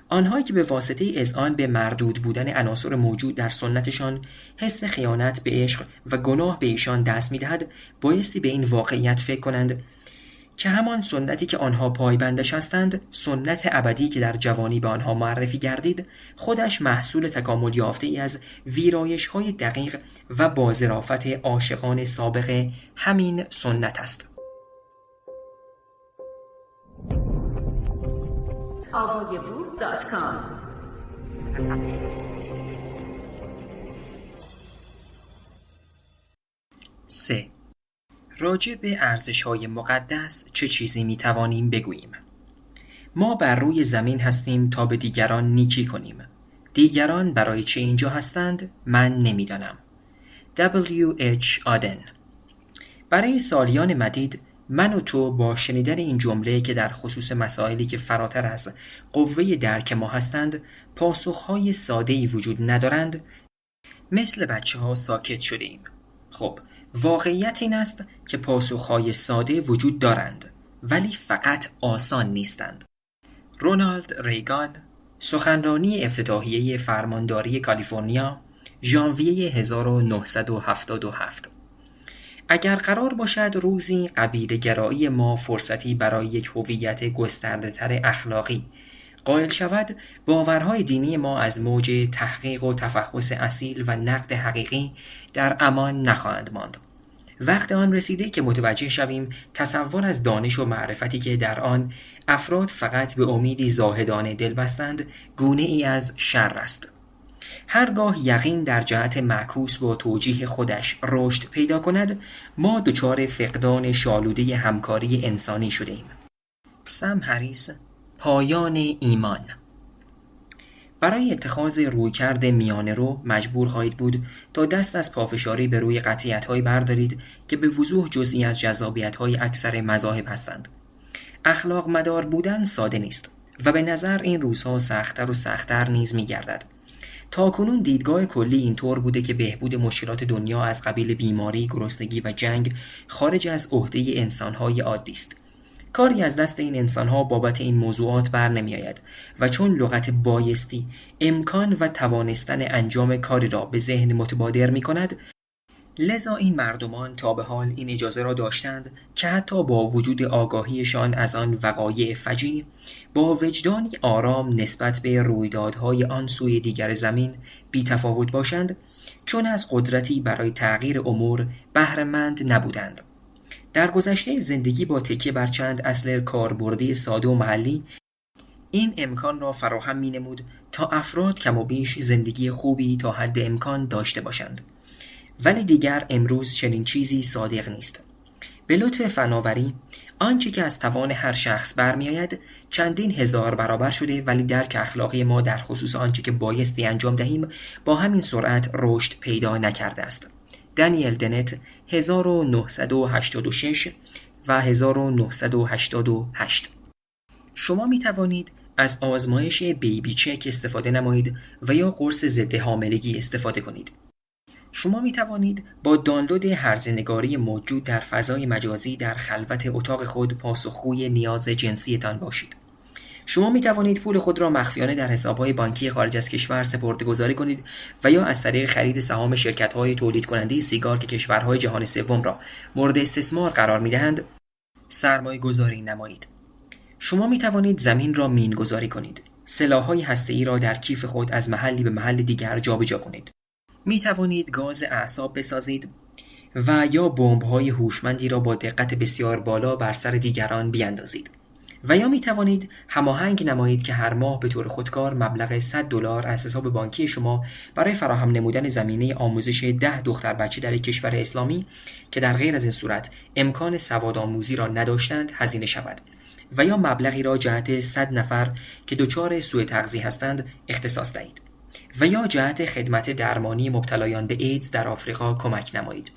آنهایی که به واسطه اذعان به مردود بودن عناصر موجود در سنتشان حس خیانت به عشق و گناه به ایشان دست می‌دهد، بایستی به این واقعیت فکر کنند که همان سنتی که آنها پایبندش هستند، سنت ابدی که در جوانی به آنها معرفی گردید، خودش محصول تکامل یافته‌ای از ویرایش‌های دقیق و با ظرافت عاشقان سابق همین سنت است. avogaboo.com 3. راجع به ارزش‌های مقدس چه چیزی می‌توانیم بگوییم؟ ما بر روی زمین هستیم تا به دیگران نیکی کنیم. دیگران برای چه اینجا هستند؟ من نمی‌دانم. W.H. آدن. برای سالیان مدید من و تو با شنیدن این جمله که در خصوص مسائلی که فراتر از قوه درک ما هستند پاسخ‌های ساده‌ای وجود ندارند، مثل بچه‌ها ساکت شده ایم. خب، واقعیت این است که پاسخ‌های ساده وجود دارند، ولی فقط آسان نیستند. رونالد ریگان، سخنرانی افتتاحیه فرمانداری کالیفرنیا، ژانویه 1977. اگر قرار باشد روزی قبیله‌گرایی ما فرصتی برای یک هویت گسترده‌تر اخلاقی قائل شود، باورهای دینی ما از موج تحقیق و تفحص اصیل و نقد حقیقی در امان نخواهند ماند. وقت آن رسیده که متوجه شویم تصور از دانش و معرفتی که در آن افراد فقط به امیدی زاهدانه دل بستند، گونه ای از شر است. هرگاه یقین در جهت معکوس با توجیه خودش رشد پیدا کند، ما دچار فقدان شالوده همکاری انسانی شده ایم. سم هریس، پایان ایمان. برای اتخاذ رویکرد میانه رو مجبور خواهید بود تا دست از پافشاری به روی قطعیت‌هایی بردارید که به وضوح جزئی از جذابیت‌های اکثر مذاهب هستند. اخلاق مدار بودن ساده نیست و به نظر این روزها سخت‌تر و سخت‌تر نیز می‌گردد. تاکنون دیدگاه کلی اینطور بوده که بهبود مشکلات دنیا از قبیل بیماری، گرسنگی و جنگ خارج از عهده انسان‌های عادی است. کاری از دست این انسان‌ها بابت این موضوعات بر نمی‌آید و چون لغت بایستی امکان و توانستن انجام کاری را به ذهن متبادر می‌کند، لذا این مردمان تا به حال این اجازه را داشتند که حتی با وجود آگاهیشان از آن وقایع فجیع، با وجدانی آرام نسبت به رویدادهای آن سوی دیگر زمین بی تفاوت باشند، چون از قدرتی برای تغییر امور بهره‌مند نبودند. در گذشته زندگی با تکیه بر چند اصل کاربردی ساده و محلی این امکان را فراهم می‌نمود تا افراد کم و بیش زندگی خوبی تا حد امکان داشته باشند. ولی دیگر امروز چنین چیزی صادق نیست. به لطف فناوری آنچه که از توان هر شخص برمی‌آید چندین هزار برابر شده، ولی درک اخلاقی ما در خصوص آنچه که بایستی انجام دهیم با همین سرعت رشد پیدا نکرده است. دانیل دنت 1986 و 1988. شما می توانید از آزمایش بیبی چک استفاده نمایید و یا قرص ضد حاملگی استفاده کنید. شما می توانید با دانلود هرزه‌نگاری موجود در فضای مجازی در خلوت اتاق خود پاسخگوی نیاز جنسیتان باشید. شما می توانید پول خود را مخفیانه در حساب‌های بانکی خارج از کشور سپرده‌گذاری کنید و یا از طریق خرید سهام شرکت‌های تولید کننده سیگار که کشورهای جهان سوم را مورد استثمار قرار می‌دهند سرمایه‌گذاری نمایید. شما می توانید زمین را مین‌گذاری کنید. سلاح‌های هسته‌ای را در کیف خود از محلی به محل دیگر جابجا کنید. می توانید گاز اعصاب بسازید و یا بمب‌های هوشمندی را با دقت بسیار بالا بر سر دیگران بیاندازید. و یا می توانید هماهنگ نمایید که هر ماه به طور خودکار مبلغ $100 از حساب بانکی شما برای فراهم نمودن زمینه آموزش 10 دختر بچه در کشور اسلامی که در غیر از این صورت امکان سوادآموزی را نداشتند هزینه شود، و یا مبلغی را جهت 100 نفر که دچار سوء تغذیه هستند اختصاص دهید، و یا جهت خدمت درمانی مبتلایان به ایدز در آفریقا کمک نمایید.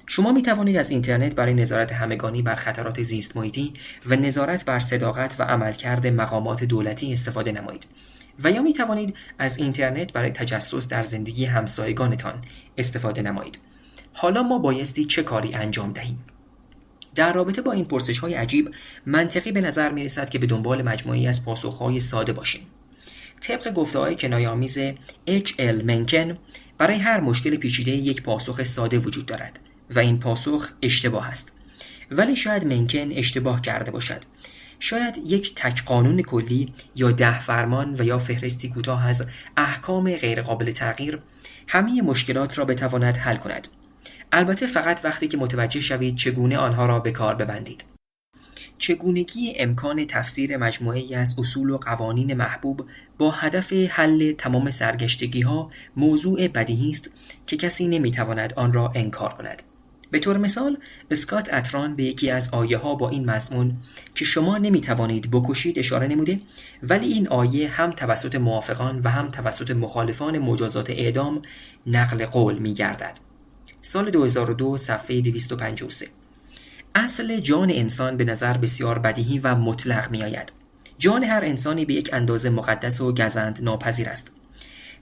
شما می توانید از اینترنت برای نظارت همگانی بر خطرات زیست محیطی و نظارت بر صداقت و عملکرد مقامات دولتی استفاده نمایید، و یا می توانید از اینترنت برای تجسس در زندگی همسایگانتان استفاده نمایید. حالا ما بایستی چه کاری انجام دهیم؟ در رابطه با این پرسش‌های عجیب منطقی به نظر می‌رسد که به دنبال مجموعه‌ای از پاسخ‌های ساده باشیم. طبق گفته‌های کنایه‌آمیز H.L. منکن، برای هر مشکل پیچیده یک پاسخ ساده وجود دارد و این پاسخ اشتباه است. ولی شاید منکن اشتباه کرده باشد. شاید یک تک قانون کلی یا 10 فرمان و یا فهرستی کوتاه از احکام غیرقابل تغییر همه مشکلات را بتواند حل کند. البته فقط وقتی که متوجه شوید چگونه آنها را به کار ببندید. چگونگی امکان تفسیر مجموعه‌ای از اصول و قوانین محبوب با هدف حل تمام سرگشتگی‌ها موضوع بدیهی است که کسی نمی‌تواند آن را انکار کند. به طور مثال، اسکات اتران به یکی از آیه‌ها با این مضمون که شما نمی‌توانید بکشید اشاره نموده، ولی این آیه هم توسط موافقان و هم توسط مخالفان مجازات اعدام نقل قول می‌گردد. سال 2002 صفحه 253. اصل جان انسان به نظر بسیار بدیهی و مطلق می آید. جان هر انسانی به یک اندازه مقدس و گزند ناپذیر است.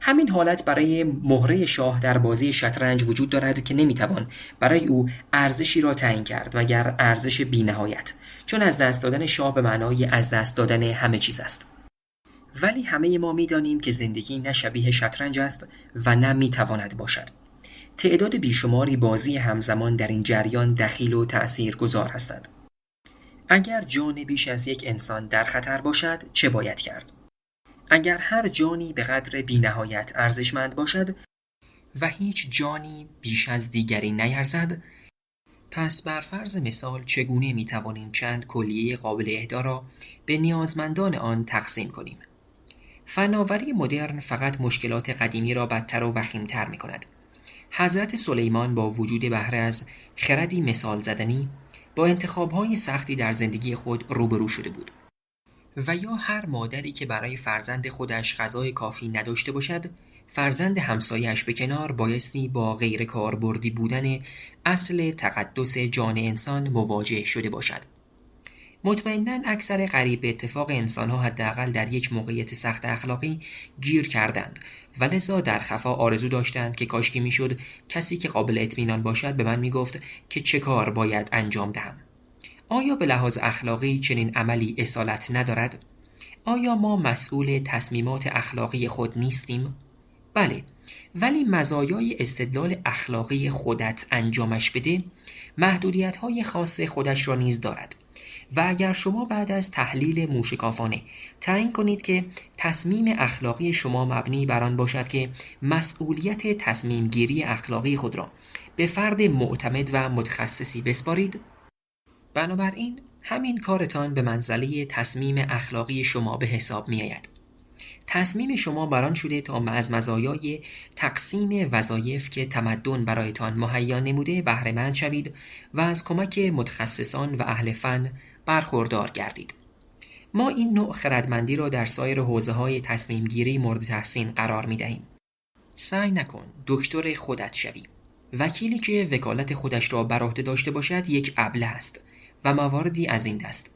همین حالت برای مهره شاه در بازی شطرنج وجود دارد که نمیتوان برای او ارزشی را تعیین کرد مگر ارزش بی‌نهایت، چون از دست دادن شاه به معنای از دست دادن همه چیز است. ولی همه ما میدانیم که زندگی نه شبیه شطرنج است و نه میتواند باشد. تعداد بیشماری بازی همزمان در این جریان دخیل و تأثیرگذار هستند. اگر جان بیش از یک انسان در خطر باشد چه باید کرد؟ اگر هر جانی به قدر بی‌نهایت ارزشمند باشد و هیچ جانی بیش از دیگری نیرزد، پس بر فرض مثال چگونه میتوانیم چند کلیه قابل اهدا را به نیازمندان آن تقسیم کنیم؟ فناوری مدرن فقط مشکلات قدیمی را بدتر و وخیم‌تر می‌کند. حضرت سلیمان با وجود بهره از خردی مثال زدنی با انتخاب‌های سختی در زندگی خود روبرو شده بود. و یا هر مادری که برای فرزند خودش غذای کافی نداشته باشد، فرزند همسایش به کنار بایستی با غیر کاربردی بودن اصل تقدس جان انسان مواجه شده باشد. مطمئناً اکثر قریب به اتفاق انسان‌ها حداقل در یک موقعیت سخت اخلاقی گیر کردند و لذا در خفا آرزو داشتند که کاشکی میشد کسی که قابل اطمینان باشد به من میگفت که چه کار باید انجام دهم. آیا به لحاظ اخلاقی چنین عملی اصالت ندارد؟ آیا ما مسئول تصمیمات اخلاقی خود نیستیم؟ بله، ولی مزایای استدلال اخلاقی خودت انجامش بده محدودیت‌های خاص خودش را نیز دارد. و اگر شما بعد از تحلیل موشکافانه تعیین کنید که تصمیم اخلاقی شما مبنی بر آن باشد که مسئولیت تصمیم گیری اخلاقی خود را به فرد معتمد و متخصصی بسپارید، بنابراین همین کارتان به منزله تصمیم اخلاقی شما به حساب می آید. تصمیم شما بران شده تا از مزایای تقسیم وظایف که تمدن برایتان مهیا نموده بهره مند شوید و از کمک متخصصان و اهل فن برخوردار گردید. ما این نوع خردمندی را در سایر حوزه‌های تصمیم گیری مورد تحسین قرار می دهیم. سعی نکن دکتر خودت شوی. وکیلی که وکالت خودش را بر عهده داشته باشد یک ابله است و مواردی از این دست.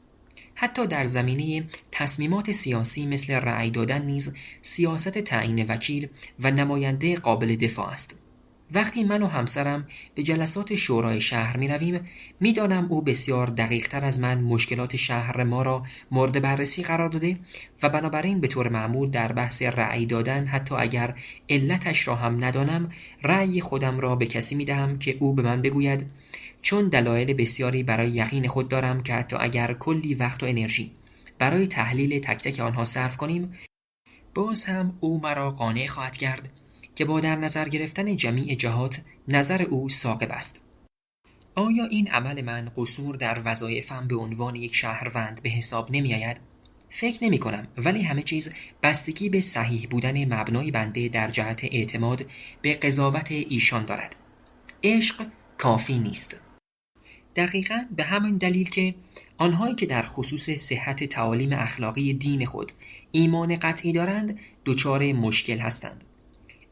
حتی در زمینه تصمیمات سیاسی مثل رأی دادن نیز سیاست تعیین وکیل و نماینده قابل دفاع است. وقتی من و همسرم به جلسات شورای شهر می رویم، می دانم او بسیار دقیق تر از من مشکلات شهر ما را مورد بررسی قرار داده و بنابراین به طور معمول در بحث رأی دادن حتی اگر علتش را هم ندانم رأی خودم را به کسی می دهم که او به من بگوید، چون دلایل بسیاری برای یقین خود دارم که حتی اگر کلی وقت و انرژی برای تحلیل تک تک آنها صرف کنیم، باز هم او مرا قانع خواهد کرد که با در نظر گرفتن جمیع جهات نظر او ثاقب است. آیا این عمل من قصور در وظایفم به عنوان یک شهروند به حساب نمی آید؟ فکر نمی کنم، ولی همه چیز بستگی به صحیح بودن مبنای بنده در جهت اعتماد به قضاوت ایشان دارد. عشق کافی نیست. دقیقاً به همین دلیل که آنهایی که در خصوص صحت تعالیم اخلاقی دین خود ایمان قطعی دارند دچار مشکل هستند.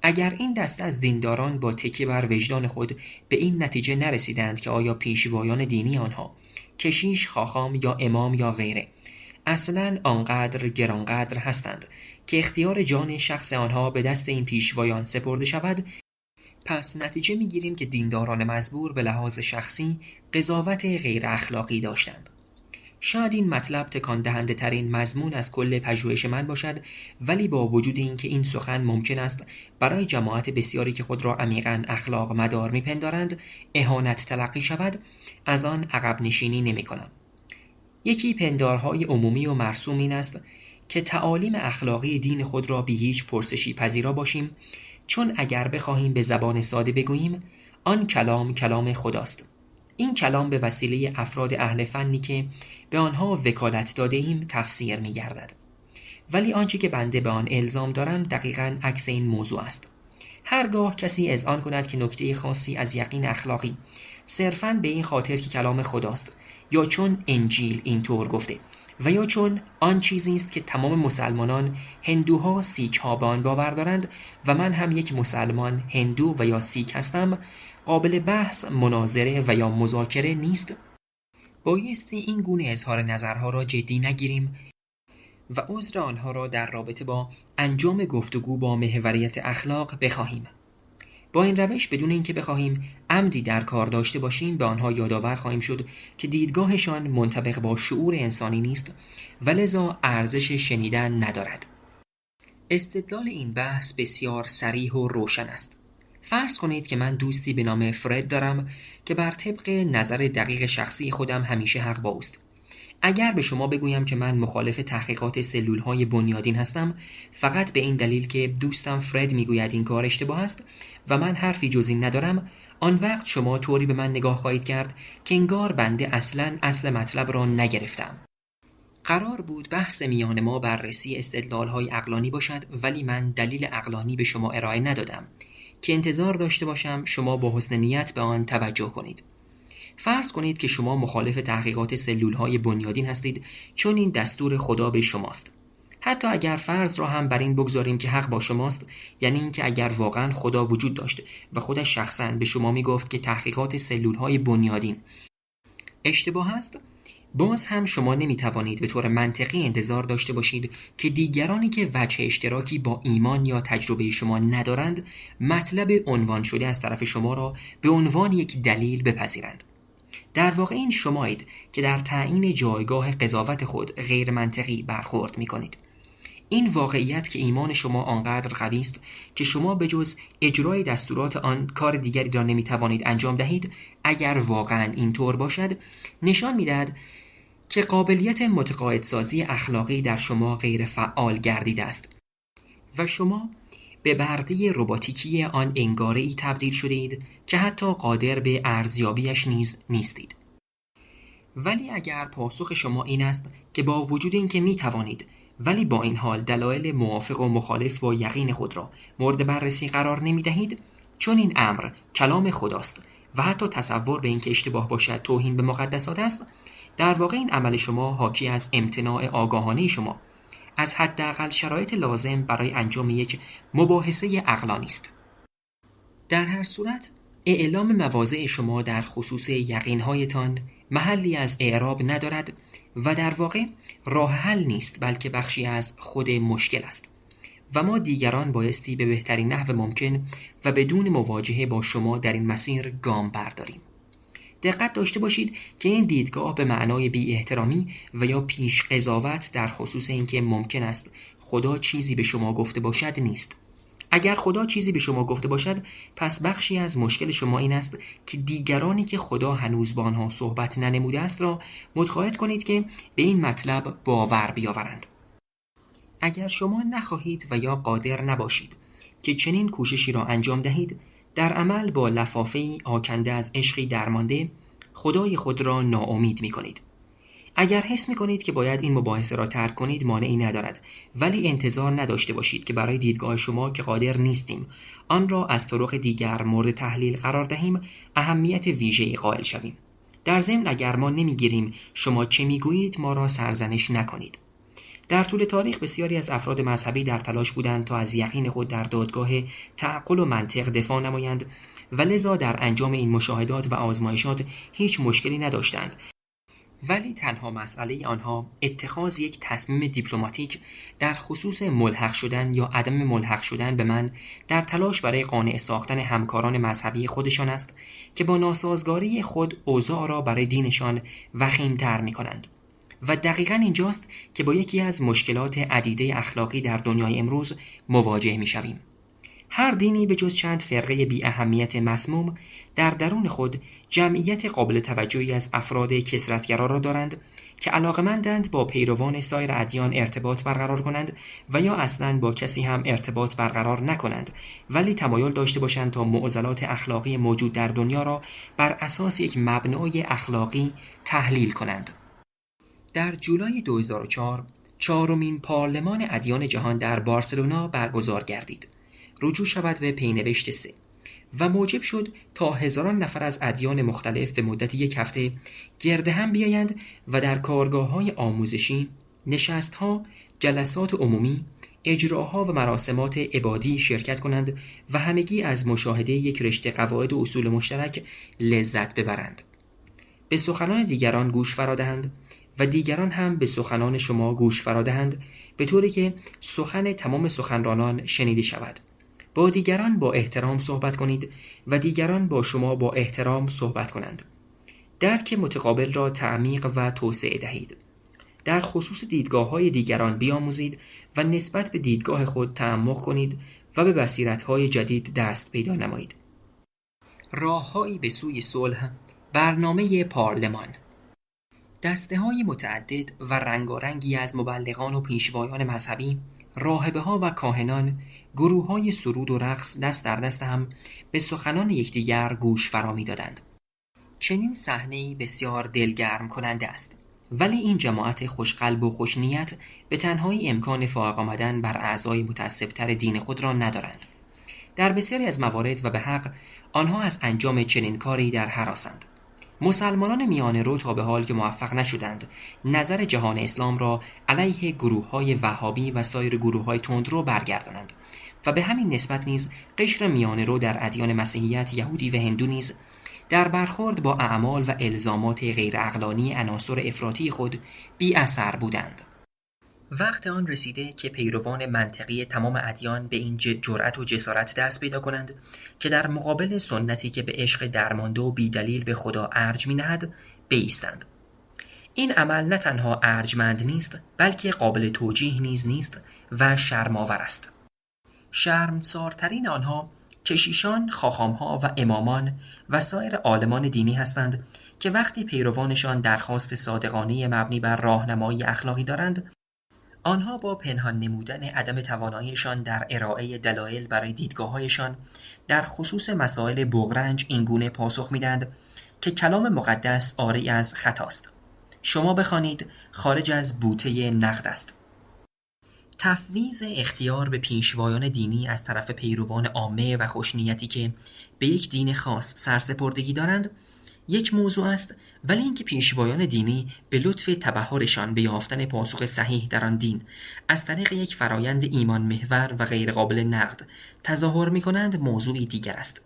اگر این دسته از دینداران با تکیه بر وجدان خود به این نتیجه نرسیدند که آیا پیشوایان دینی آنها، کشیش، خاخام یا امام یا غیره، اصلاً آنقدر گرانقدر هستند که اختیار جان شخص آنها به دست این پیشوایان سپرده شود، پس نتیجه میگیریم که دینداران مزبور به لحاظ شخصی قضاوت غیر اخلاقی داشتند. شاید این مطلب تکان دهنده ترین مضمون از کل پژوهش من باشد، ولی با وجود اینکه این سخن ممکن است برای جماعت بسیاری که خود را عمیقاً اخلاق مدار میپندارند اهانت تلقی شود، از آن عقب نشینی نمی‌کنم. یکی پندارهای عمومی و مرسوم این است که تعالیم اخلاقی دین خود را بی هیچ پرسشی پذیرا باشیم، چون اگر بخواهیم به زبان ساده بگوییم آن کلام خداست. این کلام به وسیله افراد اهل فنی که به آنها وکالت داده ایم تفسیر می گردد. ولی آنچه که بنده به آن الزام دارم دقیقاً عکس این موضوع است. هرگاه کسی اذعان کند که نکته خاصی از یقین اخلاقی صرفاً به این خاطر که کلام خداست، یا چون انجیل اینطور گفته، و یا چون آن چیزی است که تمام مسلمانان، هندوها، سیک‌ها به آن باور دارند و من هم یک مسلمان، هندو و یا سیک هستم، قابل بحث، مناظره و یا مذاکره نیست. بایستی این گونه اظهار نظرها را جدی نگیریم و عذر آنها را در رابطه با انجام گفتگو با محوریت اخلاق بخواهیم. با این روش بدون اینکه بخواهیم عمدی در کار داشته باشیم به آنها یادآور خواهیم شد که دیدگاهشان منطبق با شعور انسانی نیست و لذا ارزش شنیدن ندارد. استدلال این بحث بسیار صریح و روشن است. فرض کنید که من دوستی به نام فرد دارم که بر طبق نظر دقیق شخصی خودم همیشه حق با اوست. اگر به شما بگویم که من مخالف تحقیقات سلولهای بنیادین هستم فقط به این دلیل که دوستم فرد میگوید این کار اشتباه است و من حرفی جز این ندارم، آن وقت شما طوری به من نگاه خواهید کرد که انگار بنده اصلاً اصل مطلب را نگرفتم. قرار بود بحث میان ما بررسی استدلالهای عقلانی باشد، ولی من دلیل عقلانی به شما ارائه ندادم که انتظار داشته باشم شما با حسن نیت به آن توجه کنید. فرض کنید که شما مخالف تحقیقات سلولهای بنیادین هستید چون این دستور خدا به شماست. حتی اگر فرض را هم بر این بگذاریم که حق با شماست، یعنی اینکه اگر واقعا خدا وجود داشت و خودش شخصا به شما میگفت که تحقیقات سلولهای بنیادین اشتباه است، باز هم شما نمیتوانید به طور منطقی انتظار داشته باشید که دیگرانی که وجه اشتراکی با ایمان یا تجربه شما ندارند مطلب عنوان شده از طرف شما را به عنوان یک دلیل بپذیرند. در واقع این شمایید که در تعیین جایگاه قضاوت خود غیر منطقی برخورد می‌کنید. این واقعیت که ایمان شما آنقدر قوی است که شما به جز اجرای دستورات آن کار دیگری را نمی‌توانید انجام دهید، اگر واقعاً اینطور باشد نشان می‌دهد که قابلیت متقاعدسازی اخلاقی در شما غیر فعال گردیده است و شما به برده رباتیکی آن انگاره‌ای تبدیل شده اید که حتی قادر به ارزیابیش نیز نیستید. ولی اگر پاسخ شما این است که با وجود اینکه می توانید ولی با این حال دلایل موافق و مخالف با یقین خود را مورد بررسی قرار نمی دهید، چون این امر کلام خداست و حتی تصور به اینکه اشتباه باشد توهین به مقدسات است، در واقع این عمل شما حاکی از امتناع آگاهانه شما از حداقل شرایط لازم برای انجام یک مباحثه عقلانی است. در هر صورت اعلام مواضع شما در خصوص یقین‌هایتان محلی از اعراب ندارد و در واقع راه حل نیست، بلکه بخشی از خود مشکل است و ما دیگران بایستی به بهترین نحو ممکن و بدون مواجهه با شما در این مسیر گام برداریم. دقت داشته باشید که این دیدگاه به معنای بی احترامی و یا پیش قضاوت در خصوص اینکه ممکن است خدا چیزی به شما گفته باشد نیست. اگر خدا چیزی به شما گفته باشد، پس بخشی از مشکل شما این است که دیگرانی که خدا هنوز با آنها صحبت ننموده است را متقاعد کنید که به این مطلب باور بیاورند. اگر شما نخواهید و یا قادر نباشید که چنین کوششی را انجام دهید، در عمل با لفافه‌ای آکنده از عشقی درمانده خدای خود را ناامید می کنید. اگر حس می کنید که باید این مباحثه را ترک کنید مانعی ندارد، ولی انتظار نداشته باشید که برای دیدگاه شما که قادر نیستیم آن را از طرق دیگر مورد تحلیل قرار دهیم اهمیت ویژه‌ای قائل شویم. در ضمن اگر ما نمیگیریم شما چه میگویید ما را سرزنش نکنید. در طول تاریخ بسیاری از افراد مذهبی در تلاش بودند تا از یقین خود در دادگاه تعقل و منطق دفاع نمایند و لذا در انجام این مشاهدات و آزمایشات هیچ مشکلی نداشتند ولی تنها مسئله آنها اتخاذ یک تصمیم دیپلماتیک در خصوص ملحق شدن یا عدم ملحق شدن به من در تلاش برای قانع ساختن همکاران مذهبی خودشان است که با ناسازگاری خود اوضاع را برای دینشان وخیم‌تر می‌کنند. و دقیقاً اینجاست که با یکی از مشکلات عدیده اخلاقی در دنیای امروز مواجه می‌شویم. هر دینی به جز چند فرقه بی اهمیت مسموم در درون خود جمعیت قابل توجهی از افراد کثرت‌گرا را دارند که علاقه‌مندند با پیروان سایر ادیان ارتباط برقرار کنند و یا اصلاً با کسی هم ارتباط برقرار نکنند، ولی تمایل داشته باشند تا معضلات اخلاقی موجود در دنیا را بر اساس یک مبنای اخلاقی تحلیل کنند. در جولای 2004 چهارمین پارلمان ادیان جهان در بارسلونا برگزار گردید. رجوع شود به پینوشت 3 و موجب شد تا هزاران نفر از ادیان مختلف به مدت یک هفته گرد هم بیایند و در کارگاه‌های آموزشی، نشست‌ها، جلسات عمومی، اجراها و مراسمات عبادی شرکت کنند و همگی از مشاهده یک رشته قواعد و اصول مشترک لذت ببرند. به سخنان دیگران گوش فرادهند و دیگران هم به سخنان شما گوش فرادهند، به طوری که سخن تمام سخنرانان شنیده شود. با دیگران با احترام صحبت کنید و دیگران با شما با احترام صحبت کنند. درک متقابل را تعمیق و توسعه دهید. در خصوص دیدگاه‌های دیگران بیاموزید و نسبت به دیدگاه خود تعمق کنید و به بصیرت‌های جدید دست پیدا نمایید. راه‌هایی به سوی صلح. برنامه پارلمان. دسته‌های متعدد و رنگارنگی از مبلغان و پیشوایان مذهبی، راهبه‌ها و کاهنان، گروه‌های سرود و رقص دست در دست هم به سخنان یکدیگر گوش فرا می‌دادند. چنین صحنه‌ای بسیار دلگرم کننده است، ولی این جماعت خوشقلب و خوشنیت به تنهایی امکان فائق آمدن بر اعضای متعصب‌تر دین خود را ندارند. در بسیاری از موارد و به حق آنها از انجام چنین کاری در هراسند. مسلمانان میانه رو تا به حال که موفق نشدند نظر جهان اسلام را علیه گروه‌های وهابی و سایر گروه‌های تندرو برگردانند و به همین نسبت نیز قشر میانه رو در ادیان مسیحیت، یهودی و هندو نیز در برخورد با اعمال و الزامات غیر عقلانی عناصر افراطی خود بی اثر بودند. وقت آن رسیده که پیروان منطقی تمام ادیان به این جرأت و جسارت دست پیدا کنند که در مقابل سنتی که به عشق درمانده و بیدلیل به خدا ارج می‌نهد بایستند. این عمل نه تنها ارجمند نیست، بلکه قابل توجیه نیز نیست و شرم‌آور است. شرمسارترین آنها کشیشان، خاخام‌ها و امامان و سایر عالمان دینی هستند که وقتی پیروانشان درخواست صادقانه مبنی بر راهنمایی اخلاقی دارند، آنها با پنهان نمودن عدم تواناییشان در ارائه دلایل برای دیدگاه‌هایشان در خصوص مسائل بغرنج اینگونه پاسخ می‌دهند که کلام مقدس عاری از خطاست. شما بخوانید، خارج از بوته نقد است. تفویض اختیار به پیشوایان دینی از طرف پیروان عامه و خوشنیتی که به یک دین خاص سرسپردگی دارند یک موضوع است، ولی اینکه پیشوایان دینی به لطف تبحرشان به یافتن پاسخ صحیح در آن دین از طریق یک فرایند ایمان محور و غیر قابل نقد تظاهر می‌کنند موضوعی دیگر است.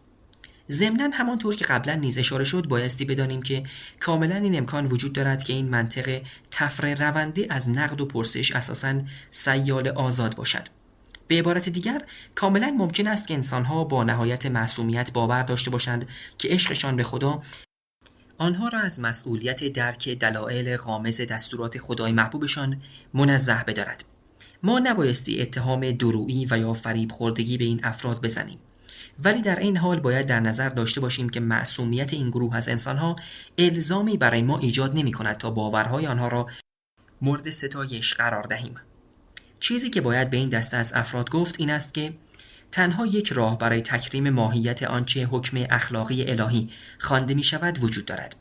ضمناً همانطور که قبلا نیز اشاره شد بایستی بدانیم که کاملا این امکان وجود دارد که این منطق تفره رونده از نقد و پرسش اساساً سیال آزاد باشد. به عبارت دیگر کاملا ممکن است که انسان‌ها با نهایت معصومیت باور داشته باشند که عشقشان به خدا آنها را از مسئولیت درک دلایل غامض دستورات خدای محبوبشان منزه بدارد. ما نبایستی اتهام درویی و یا فریب خوردگی به این افراد بزنیم، ولی در این حال باید در نظر داشته باشیم که معصومیت این گروه از انسانها الزامی برای ما ایجاد نمی کند تا باورهای آنها را مورد ستایش قرار دهیم. چیزی که باید به این دسته از افراد گفت این است که تنها یک راه برای تکریم ماهیت آنچه حکم اخلاقی الهی خوانده می شود وجود دارد.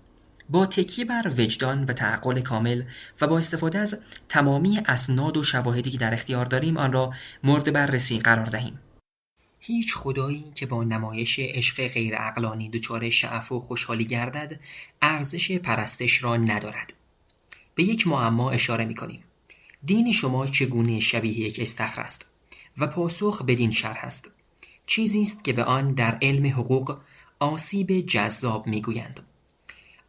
با تکیه بر وجدان و تعقل کامل و با استفاده از تمامی اسناد و شواهدی که در اختیار داریم آن را مورد بررسی قرار دهیم. هیچ خدایی که با نمایش عشق غیر عقلانی دچار شعف و خوشحالی گردد ارزش پرستش را ندارد. به یک معما اشاره می کنیم. دین شما چگونه شبیه یک استخر است؟ و پاسخ بدین شرح است. چیزی است که به آن در علم حقوق آسیب جذاب میگویند.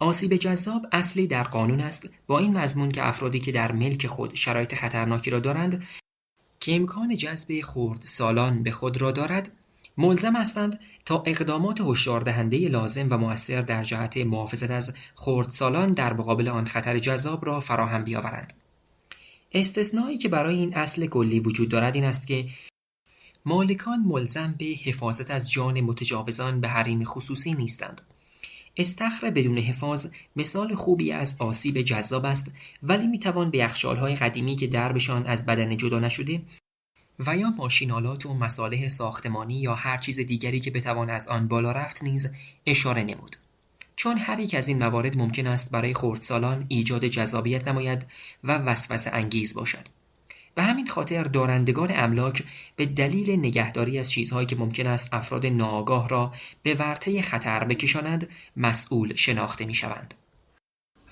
آسیب جذاب اصلی در قانون است با این مضمون که افرادی که در ملک خود شرایط خطرناکی را دارند که امکان جذب خردسالان به خود را دارد ملزم هستند تا اقدامات هشداردهنده لازم و مؤثر در جهت محافظت از خردسالان در مقابل آن خطر جذاب را فراهم بیاورند. استثنایی که برای این اصل کلی وجود دارد این است که مالکان ملزم به حفاظت از جان متجاوزان به حریم خصوصی نیستند. استخر بدون حفاظ مثال خوبی از آسیب جذاب است، ولی میتوان به یخچال‌های قدیمی که دربشان از بدن جدا نشده و یا ماشین‌آلات و مصالح ساختمانی یا هر چیز دیگری که بتوان از آن بالا رفت نیز اشاره نمود. چون هر یک از این موارد ممکن است برای خردسالان ایجاد جذابیت نماید و وسوسه انگیز باشد. به همین خاطر دارندگان املاک به دلیل نگهداری از چیزهایی که ممکن است افراد ناآگاه را به ورطه خطر بکشانند مسئول شناخته می‌شوند.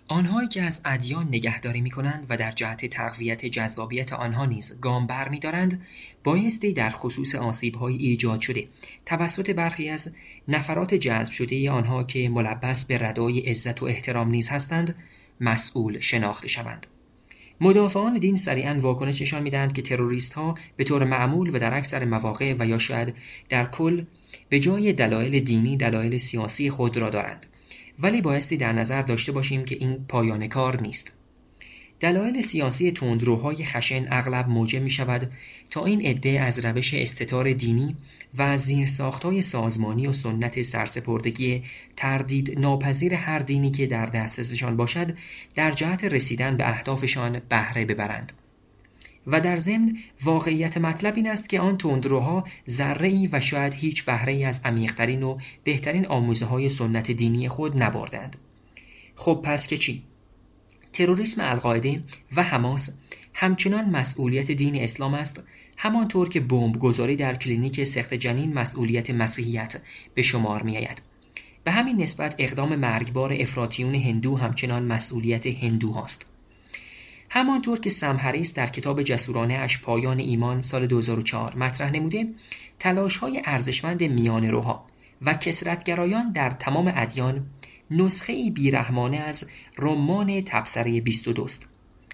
آنهایی که از ادیان نگهداری می‌کنند و در جهت تقویت جذابیت آنها نیز گام برمی‌دارند، بایستی در خصوص آسیب‌های ایجاد شده توسط برخی از نفرات جذب شده آنها که ملبس به ردای عزت و احترام نیز هستند مسئول شناخته شوند. مدافعان دین سریعاً واکنش نشان می‌دهند که تروریست‌ها به طور معمول و در اکثر مواقع و یا شاید در کل به جای دلایل دینی دلایل سیاسی خود را دارند، ولی بایستی در نظر داشته باشیم که این پایان کار نیست. دلایل سیاسی تندروهای خشن اغلب موجب می شود تا این عده از روش استتار دینی و از زیرساخت‌های سازمانی و سنت سرسپردگی تردید ناپذیر هر دینی که در دسترسشان باشد در جهت رسیدن به اهدافشان بهره ببرند. و در ضمن واقعیت مطلب این است که آن تندروها ذره‌ای و شاید هیچ بهره‌ای از عمیق‌ترین و بهترین آموزه‌های سنت دینی خود نبردند. خب پس که چی؟ تروریسم القاعده و حماس همچنان مسئولیت دین اسلام است، همانطور که بمبگذاری در کلینیک سخت جنین مسئولیت مسیحیت به شمار می‌آید. به همین نسبت اقدام مرگبار افراطیون هندو همچنان مسئولیت هندوهاست. همانطور که سم هریس در کتاب جسورانه اش پایان ایمان سال 2004 مطرح نموده، تلاش‌های ارزشمند میانه‌روها و کثرت‌گرایان در تمام ادیان نسخه‌ای بیرحمانه از رمان تبصره 22 است.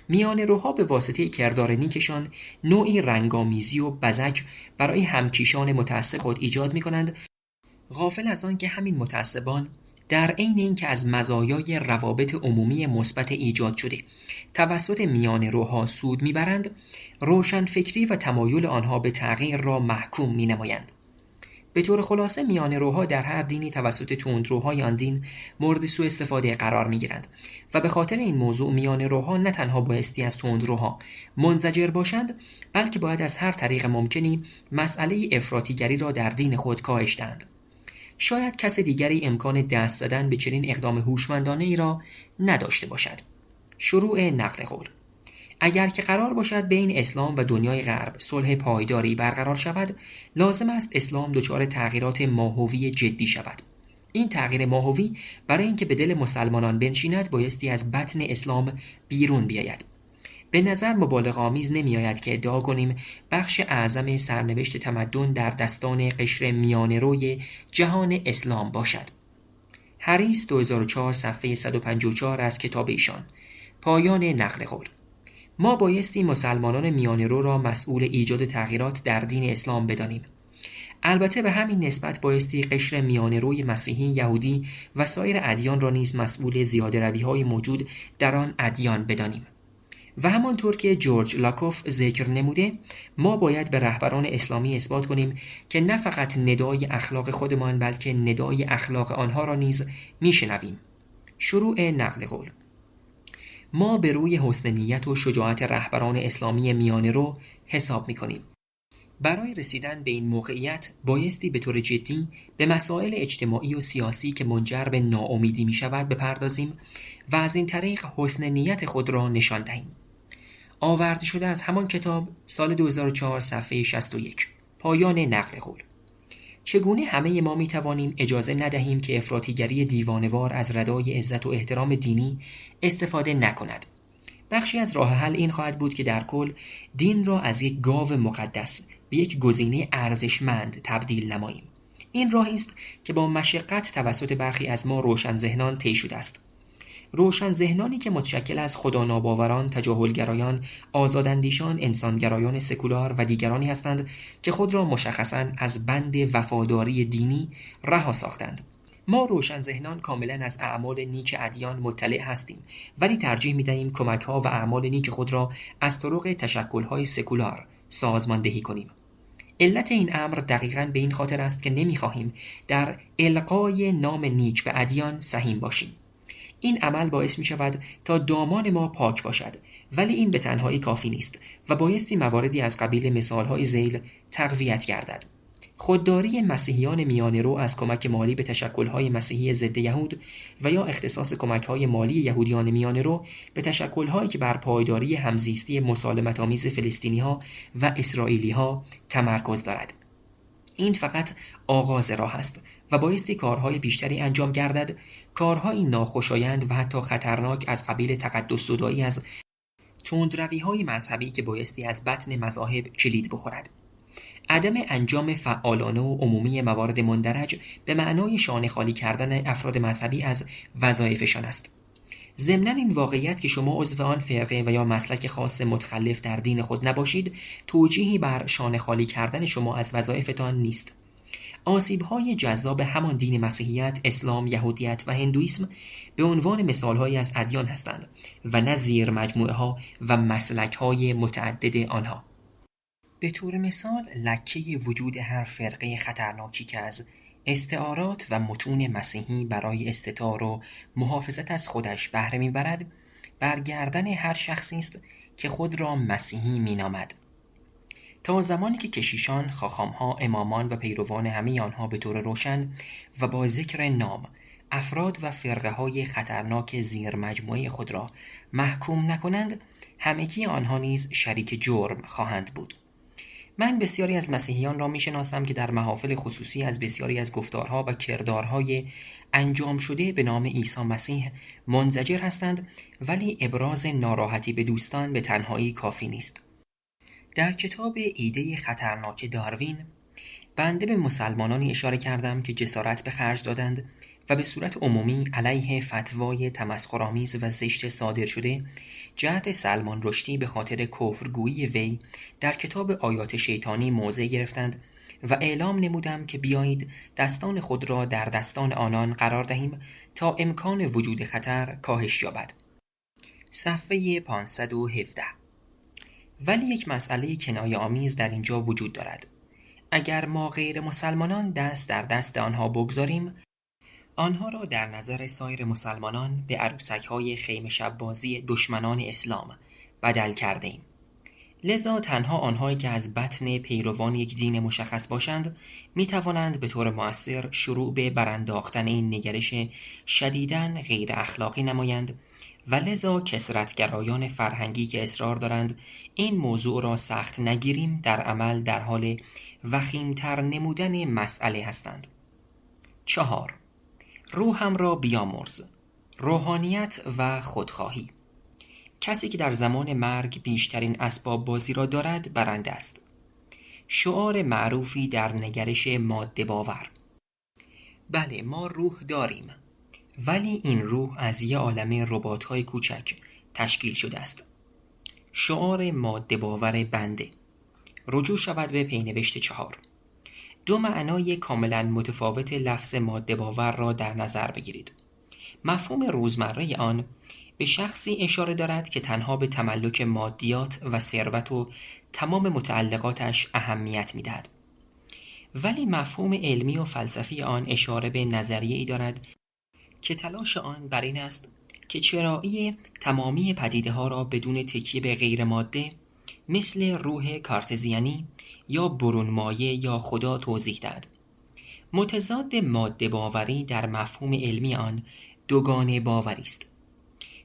میانه‌روها به واسطه کردار نیکشان نوعی رنگامیزی و بزک برای همکیشان متعصب خود ایجاد می‌کنند، غافل از آن که همین متعصبان در عین اینکه از مزایای روابط عمومی مثبت ایجاد شده توسط میانه‌روها سود میبرند، روشنفکری و تمایل آنها به تغییر را محکوم مینمایند. به طور خلاصه میانه‌روها در هر دینی توسط تندروهای آن دین مورد سوء استفاده قرار میگیرند و به خاطر این موضوع میانه‌روها نه تنها بایستی از تندروها منزجر باشند، بلکه باید از هر طریق ممکنی مسئله افراطیگری را در دین خود کاهش دهند. شاید کس دیگری امکان دست زدن به چنین اقدام هوشمندانه ای را نداشته باشد. شروع نقل قول. اگر که قرار باشد بین اسلام و دنیای غرب صلح پایداری برقرار شود، لازم است اسلام دچار تغییرات ماهوی جدی شود. این تغییر ماهوی برای اینکه به دل مسلمانان بنشیند بایستی از بطن اسلام بیرون بیاید. به نظر مبالغه آمیز نمی آید که ادعا کنیم بخش اعظم سرنوشت تمدن در دستان قشر میانه‌روی جهان اسلام باشد. هریس 2004 صفحه 154 از کتاب ایشان. پایان نقل قول. ما بایستی مسلمانان میانه‌رو را مسئول ایجاد تغییرات در دین اسلام بدانیم. البته به همین نسبت بایستی قشر میانه‌روی مسیحی، یهودی و سایر ادیان را نیز مسئول زیاده‌روی‌های موجود در آن ادیان بدانیم. و همانطور که جورج لاکوف ذکر نموده، ما باید به رهبران اسلامی اثبات کنیم که نه فقط ندای اخلاق خودمان بلکه ندای اخلاق آنها را نیز میشنویم. شروع نقل قول. ما به روی حسن نیت و شجاعت رهبران اسلامی میانه‌رو حساب می‌کنیم. برای رسیدن به این موقعیت بایستی به طور جدی به مسائل اجتماعی و سیاسی که منجر به ناامیدی می‌شود بپردازیم و از این طریق حسن نیت خود را نشان دهیم. آورده شده از همان کتاب سال 2004 صفحه 61. پایان نقل قول. چگونه همه ما می توانیم اجازه ندهیم که افراطیگری دیوانوار از ردای عزت و احترام دینی استفاده نکند؟ بخشی از راه حل این خواهد بود که در کل دین را از یک گاو مقدس به یک گزینه ارزشمند تبدیل نماییم. این راهی است که با مشقت توسط برخی از ما روشن ذهنان طی شده است. روشن ذهنانی که متشکل از خداناباوران، تجاهلگرایان، آزاداندیشان، انسانگرایان سکولار و دیگرانی هستند که خود را مشخصاً از بند وفاداری دینی رها ساختند. ما روشن ذهنان کاملاً از اعمال نیک ادیان مطلع هستیم، ولی ترجیح می‌دهیم کمک‌ها و اعمال نیک خود را از طرق تشکل‌های سکولار سازماندهی کنیم. علت این امر دقیقاً به این خاطر است که نمی‌خواهیم در القای نام نیک به ادیان سهیم باشیم. این عمل باعث می شود تا دامان ما پاک باشد، ولی این به تنهایی کافی نیست و بایستی مواردی از قبیل مثالهای ذیل تقویت گردد. خودداری مسیحیان میانه رو از کمک مالی به تشکل‌های مسیحی ضد یهود و یا اختصاص کمک‌های مالی یهودیان میانه رو به تشکل‌هایی که بر پایداری همزیستی مسالمت‌آمیز فلسطینی‌ها و اسرائیلی‌ها تمرکز دارد. این فقط آغاز راه است و بایستی کارهای بیشتری انجام گردد، کارهایی ناخوشایند و حتی خطرناک از قبیل تقدس زدایی از تندروی‌های مذهبی که بایستی از بطن مذاهب کلید بخورد. عدم انجام فعالانه و عمومی موارد مندرج به معنای شانه خالی کردن افراد مذهبی از وظایفشان است. ضمناً این واقعیت که شما عضو آن فرقه و یا مسلک خاص متخلف در دین خود نباشید، توجیهی بر شانه خالی کردن شما از وظایفتان نیست. آسیب‌های جذاب همان دین مسیحیت، اسلام، یهودیت و هندویسم به عنوان مثال‌هایی از ادیان هستند و نه زیر مجموعه‌ها و مسلک‌های متعدد آنها. به طور مثال، لکه وجود هر فرقه خطرناکی که از استعارات و متون مسیحی برای استتار و محافظت از خودش بهره می‌برد، بر گردن هر شخصی است که خود را مسیحی می‌نامد. تا زمانی که کشیشان، خاخام‌ها، امامان و پیروان همه آنها به طور روشن و با ذکر نام افراد و فرقه‌های خطرناک زیر مجموعه خود را محکوم نکنند، همگی آنها نیز شریک جرم خواهند بود. من بسیاری از مسیحیان را می‌شناسم که در محافل خصوصی از بسیاری از گفتارها و کردارهای انجام شده به نام عیسی مسیح منزجر هستند، ولی ابراز ناراحتی به دوستان به تنهایی کافی نیست. در کتاب ایده خطرناک داروین، بنده به مسلمانانی اشاره کردم که جسارت به خرج دادند و به صورت عمومی علیه فتوای تمسخرآمیز و زشت صادر شده جهت سلمان رشدی به خاطر کفرگویی وی در کتاب آیات شیطانی موضع گرفتند و اعلام نمودم که بیایید دستان خود را در دستان آنان قرار دهیم تا امکان وجود خطر کاهش یابد. صفحه 517. ولی یک مسئله کنایه آمیز در اینجا وجود دارد. اگر ما غیر مسلمانان دست در دست آنها بگذاریم، آنها را در نظر سایر مسلمانان به عروسک‌های خیمه شب بازی دشمنان اسلام بدل کرده ایم. لذا تنها آنهایی که از بطن پیروان یک دین مشخص باشند می توانند به طور مؤثر شروع به برانداختن این نگرش شدیداً غیر اخلاقی نمایند و لذا کثرت‌گرایان فرهنگی که اصرار دارند این موضوع را سخت نگیریم در عمل در حال وخیم‌تر نمودن مسئله هستند. 4. روحم را بیامرز، روحانیت و خودخواهی. کسی که در زمان مرگ بیشترین اسباب بازی را دارد برنده است. شعار معروفی در نگرش ماده باور. بله، ما روح داریم، ولی این روح از یه عالمه ربات‌های کوچک تشکیل شده است. شعار ماده باور بنده. رجوع شود به پینوشت 4. دو معنای کاملا متفاوت لفظ ماده باور را در نظر بگیرید. مفهوم روزمره آن به شخصی اشاره دارد که تنها به تملک مادیات و ثروت و تمام متعلقاتش اهمیت می‌دهد. ولی مفهوم علمی و فلسفی آن اشاره به نظریه‌ای دارد که تلاش آن بر این است که چرایی تمامی پدیده‌ها را بدون تکیه به غیر ماده مثل روح کارتزیانی یا برون مایه یا خدا توضیح دهد. متضاد ماده باوری در مفهوم علمی آن دوگانه باوری است.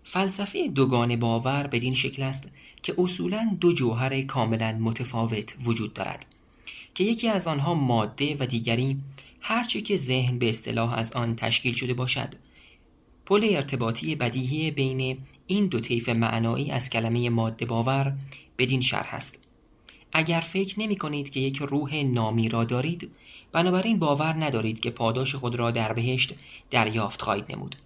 فلسفه دوگانه باور بدین شکل است که اصولاً دو جوهر کاملاً متفاوت وجود دارد که یکی از آنها ماده و دیگری هرچی که ذهن به اصطلاح از آن تشکیل شده باشد. پل ارتباطی بدیهی بین این دو طیف معنایی از کلمه ماده باور بدین شرح است: اگر فکر نمی کنید که یک روح نامی را دارید، بنابراین باور ندارید که پاداش خود را در بهشت دریافت خواهید نمود.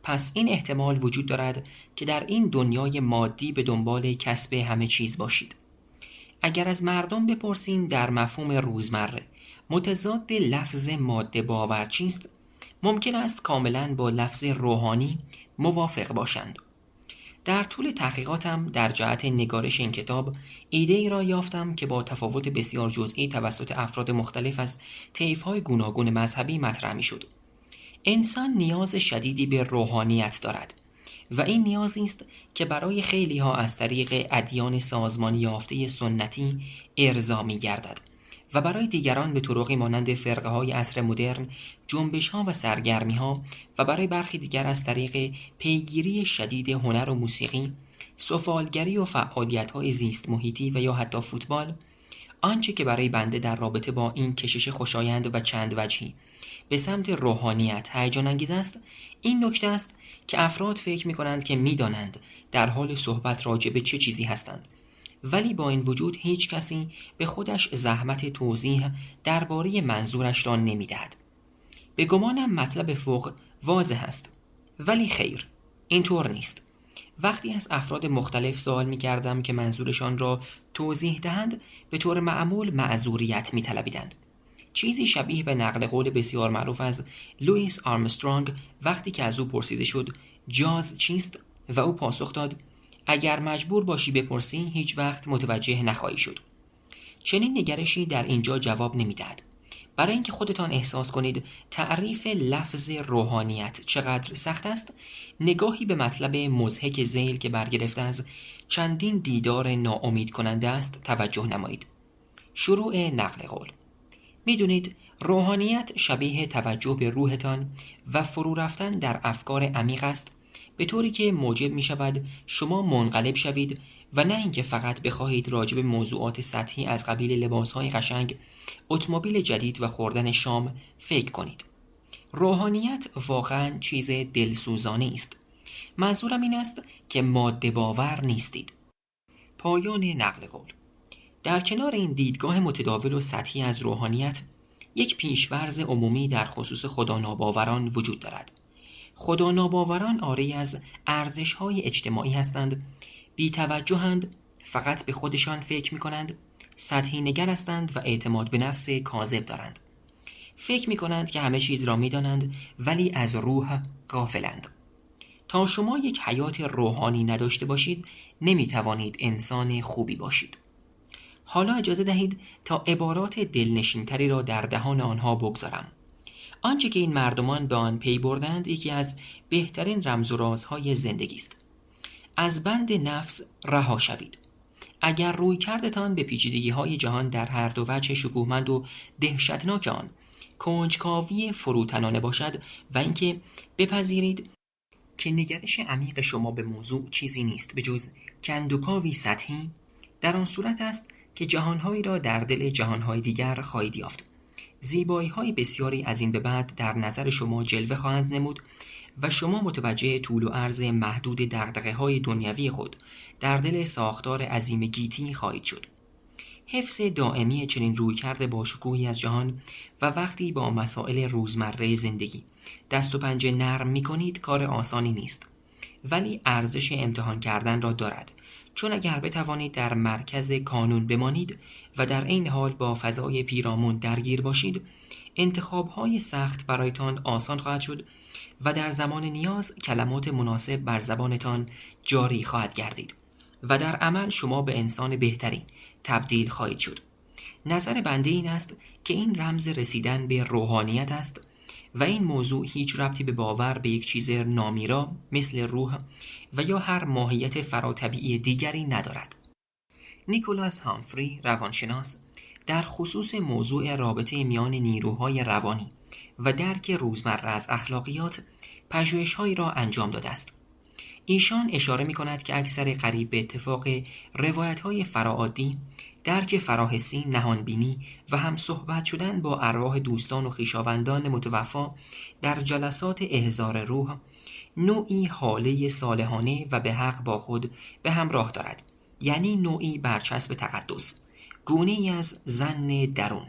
پس این احتمال وجود دارد که در این دنیای مادی به دنبال کسب همه چیز باشید. اگر از مردم بپرسیم در مفهوم روزمره متضاد لفظ ماده باور چیست، ممکن است کاملا با لفظ روحانی موافق باشند. در طول تحقیقاتم در جهت نگارش این کتاب ایده ای را یافتم که با تفاوت بسیار جزئی توسط افراد مختلف از طیف‌های گوناگون مذهبی مطرح می‌شد. انسان نیاز شدیدی به روحانیت دارد و این نیازی است که برای خیلی‌ها از طریق ادیان سازمانی یافته سنتی ارضا می‌گردد و برای دیگران به طرقی مانند فرقه‌های عصر مدرن، جنبش‌ها و سرگرمی‌ها و برای برخی دیگر از طریق پیگیری شدید هنر و موسیقی، سفالگری و فعالیت‌های زیست محیطی و یا حتی فوتبال، آنچه که برای بنده در رابطه با این کشش خوشایند و چند وجهی به سمت روحانیت هیجان انگیز است، این نکته است که افراد فکر می‌کنند که می‌دانند در حال صحبت راجع به چه چیزی هستند، ولی با این وجود هیچ کسی به خودش زحمت توضیح درباره منظورش را نمی‌دهد. به گمانم مطلب فوق واضح است، ولی خیر، اینطور نیست. وقتی از افراد مختلف سوال می‌کردم که منظورشان را توضیح دهند، به طور معمول معذوریت می‌طلبیدند. چیزی شبیه به نقل قول بسیار معروف از لوئیس آرمسترانگ وقتی که از او پرسیده شد جاز چیست و او پاسخ داد اگر مجبور باشی بپرسی هیچ وقت متوجه نخواهی شد. چنین نگرشی در اینجا جواب نمی‌دهد. برای اینکه خودتان احساس کنید تعریف لفظ روحانیت چقدر سخت است، نگاهی به مطلب مضحک ذیل که برگرفته از چندین دیدار ناامید کننده است توجه نمایید. شروع نقل قول: میدونید روحانیت شبیه توجه به روحتان و فرو رفتن در افکار عمیق است، به طوری که موجب می شود شما منقلب شوید و نه اینکه فقط بخواهید راجع به موضوعات سطحی از قبیل لباسهای قشنگ، اتومبیل جدید و خوردن شام فکر کنید. روحانیت واقعا چیز دلسوزانه است. منظورم این است که ماده باور نیستید. پایان نقل قول. در کنار این دیدگاه متداول و سطحی از روحانیت، یک پیش‌فرض عمومی در خصوص خداناباوران وجود دارد. خداناباوران عاری از ارزش‌های اجتماعی هستند، بی‌توجه‌اند، فقط به خودشان فکر می‌کنند، سطحی نگر هستند و اعتماد به نفس کاذب دارند. فکر می‌کنند که همه چیز را می‌دانند ولی از روح غافلند. تا شما یک حیات روحانی نداشته باشید، نمی‌توانید انسان خوبی باشید. حالا اجازه دهید تا عبارات دلنشین‌تری را در دهان آنها بگذارم. آنچه که این مردمان به آن پی بردند یکی از بهترین رمز و رازهای زندگی است. از بند نفس رها شوید. اگر روی کردتان به پیچیدگی‌های جهان در هر دو وجه شکوهمند و دهشتناک آن کنجکاوی فروتنانه باشد و اینکه بپذیرید که نگرش عمیق شما به موضوع چیزی نیست به جز کندوکاوی سطحی، در آن صورت است که جهانهایی را در دل جهانهای دیگر خواهید یافت. زیبایی‌های بسیاری از این به بعد در نظر شما جلوه خواهند نمود و شما متوجه طول و عرض محدود دغدغه‌های دنیوی خود در دل ساختار عظیم گیتی خواهید شد. حفظ دائمی چنین رویکرد با شکوهی از جهان و وقتی با مسائل روزمره زندگی دست و پنجه نرم می‌کنید کار آسانی نیست، ولی ارزش امتحان کردن را دارد، چون اگر بتوانید در مرکز کانون بمانید و در این حال با فضای پیرامون درگیر باشید، انتخاب‌های سخت برایتان آسان خواهد شد و در زمان نیاز کلمات مناسب بر زبانتان جاری خواهد گردید و در عمل شما به انسان بهتری تبدیل خواهید شد. نظر بنده این است که این رمز رسیدن به روحانیت است و این موضوع هیچ ربطی به باور به یک چیز نامیرا مثل روح و یا هر ماهیت فراطبیعی دیگری ندارد. نیکولاس هامفری روانشناس در خصوص موضوع رابطه میان نیروهای روانی و درک روزمره از اخلاقیات پژوهش‌هایی را انجام داده است. ایشان اشاره می‌کند که اکثر قریب به اتفاق روایت‌های فراعادی، درک فراحسی، نهانبینی و هم صحبت شدن با ارواح دوستان و خویشاوندان متوفا در جلسات احضار روح، نوعی حاله صالحانه و به حق با خود به همراه دارد، یعنی نوعی برچسب تقدس، گونه‌ای از ظن درون.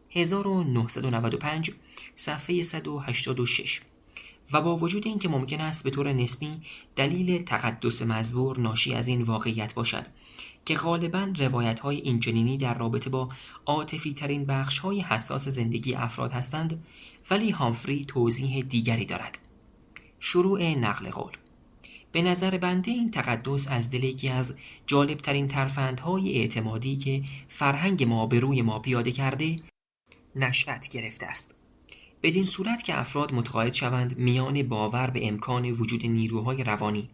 1995 صفحه 186. و با وجود اینکه ممکن است به طور نسبی دلیل تقدس مزبور ناشی از این واقعیت باشد که غالباً روایت‌های اینچنینی در رابطه با عاطفی ترین بخش‌های حساس زندگی افراد هستند، ولی هامفری توضیح دیگری دارد. شروع نقل قول: به نظر بنده این تقدس از دل یکی از جالبترین ترفندهای اعتمادی که فرهنگ ما به روی ما پیاده کرده نشأت گرفته است. بدین صورت که افراد متقاعد شوند میان باور به امکان وجود نیروهای روانی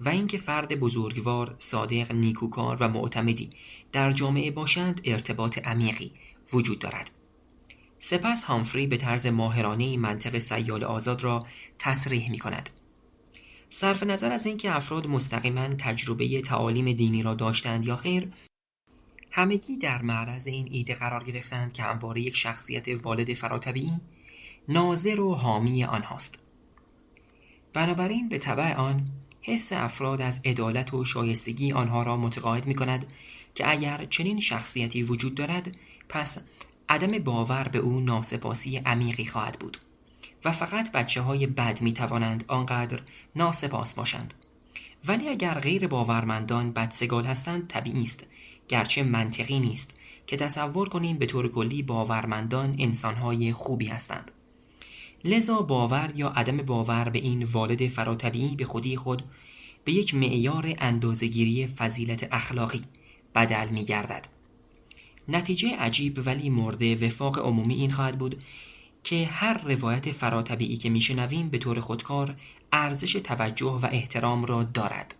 و اینکه فرد بزرگوار، صادق، نیکوکار و معتمدی در جامعه باشند ارتباط عمیقی وجود دارد. سپس هامفری به طرز ماهرانه‌ای منطق سیال آزاد را تصریح می‌کند. صرف نظر از اینکه افراد مستقیما تجربه تعالیم دینی را داشتند یا خیر، همگی در معرض این ایده قرار گرفتند که همواره یک شخصیت والد فراتبیعی ناظر و حامی آنهاست. بنابراین به تبع آن حس افراد از عدالت و شایستگی آنها را متقاعد می‌کند که اگر چنین شخصیتی وجود دارد، پس عدم باور به او ناسپاسی عمیقی خواهد بود و فقط بچه‌های بد می‌توانند آنقدر ناسپاس باشند. ولی اگر غیر باورمندان بدسگال هستند، طبیعی است، گرچه منطقی نیست، که تصور کنیم به طور کلی باورمندان انسان‌های خوبی هستند. لذا باور یا عدم باور به این والد فراتبیعی به خودی خود به یک معیار اندازه‌گیری فضیلت اخلاقی بدل می‌گردد. نتیجه عجیب ولی مورد وفاق عمومی این خواهد بود که هر روایت فراتبیعی که میشنویم به طور خودکار ارزش توجه و احترام را دارد.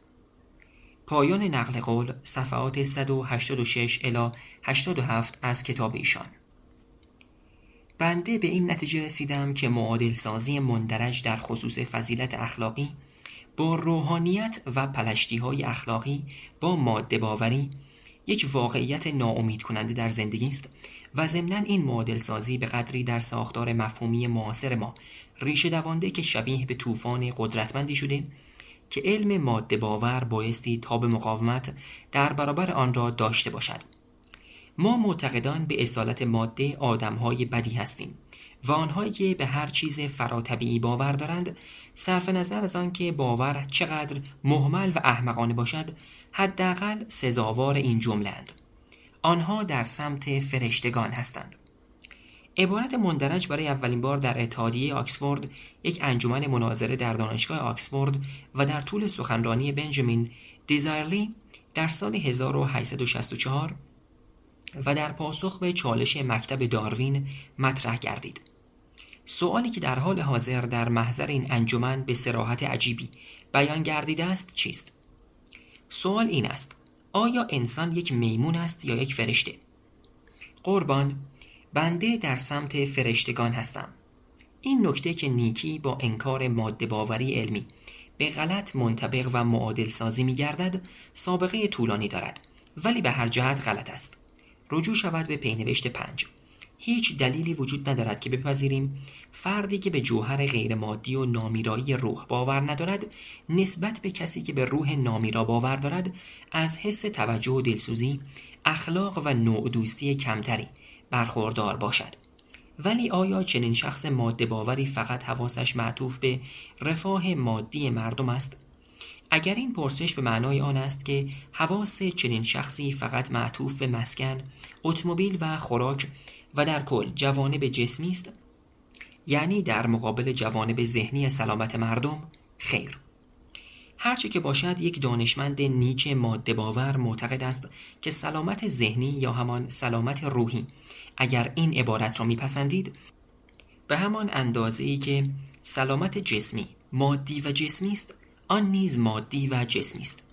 پایان نقل قول، صفحات 186 الی 87 از کتاب ایشان. بنده به این نتیجه رسیدم که معادل سازی مندرج در خصوص فضیلت اخلاقی با روحانیت و پلشتی‌های اخلاقی با ماده باوری یک واقعیت ناامید کننده در زندگی است و ضمناً این معادل سازی به قدری در ساختار مفهومی معاصر ما ریشه دوانده که شبیه به طوفان قدرتمندی شده که علم ماده باور بایستی تاب مقاومت در برابر آن را داشته باشد. ما معتقدان به اصالت ماده آدم‌های بدی هستیم و آنهایی که به هر چیز فراتبیعی باور دارند، صرف نظر از آن که باور چقدر مهمل و احمقانه باشد، حداقل سزاوار این جمله‌اند: آنها در سمت فرشتگان هستند. عبارت مندرج برای اولین بار در اتحادیه آکسفورد، یک انجمن مناظره در دانشگاه آکسفورد و در طول سخنرانی بنجامین دیزایرلی در سال 1864 و در پاسخ به چالش مکتب داروین مطرح گردید. سوالی که در حال حاضر در محضر این انجمن به صراحت عجیبی بیان گردیده است چیست؟ سوال این است: آیا انسان یک میمون است یا یک فرشته؟ قربان، بنده در سمت فرشتگان هستم. این نکته که نیکی با انکار ماده باوری علمی به غلط منطبق و معادل سازی می گردد سابقه طولانی دارد، ولی به هر جهت غلط است. رجوع شود به پینوشت 5. هیچ دلیلی وجود ندارد که بپذیریم فردی که به جوهر غیر مادی و نامیرایی روح باور ندارد نسبت به کسی که به روح نامیرا باور دارد از حس توجه و دلسوزی، اخلاق و نوع دوستی کمتری برخوردار باشد. ولی آیا چنین شخص ماده باوری فقط حواسش معطوف به رفاه مادی مردم است؟ اگر این پرسش به معنای آن است که حواس چنین شخصی فقط معطوف به مسکن، اتومبیل و خوراک و در کل جوانب جسمی است، یعنی در مقابل جوانب ذهنی سلامت مردم، خیر. هرچه که باشد، یک دانشمند نیک ماده باور معتقد است که سلامت ذهنی یا همان سلامت روحی، اگر این عبارت را میپسندید، به همان اندازه‌ای که سلامت جسمی مادی و جسمی است، آن نیز مادی و جسمی است.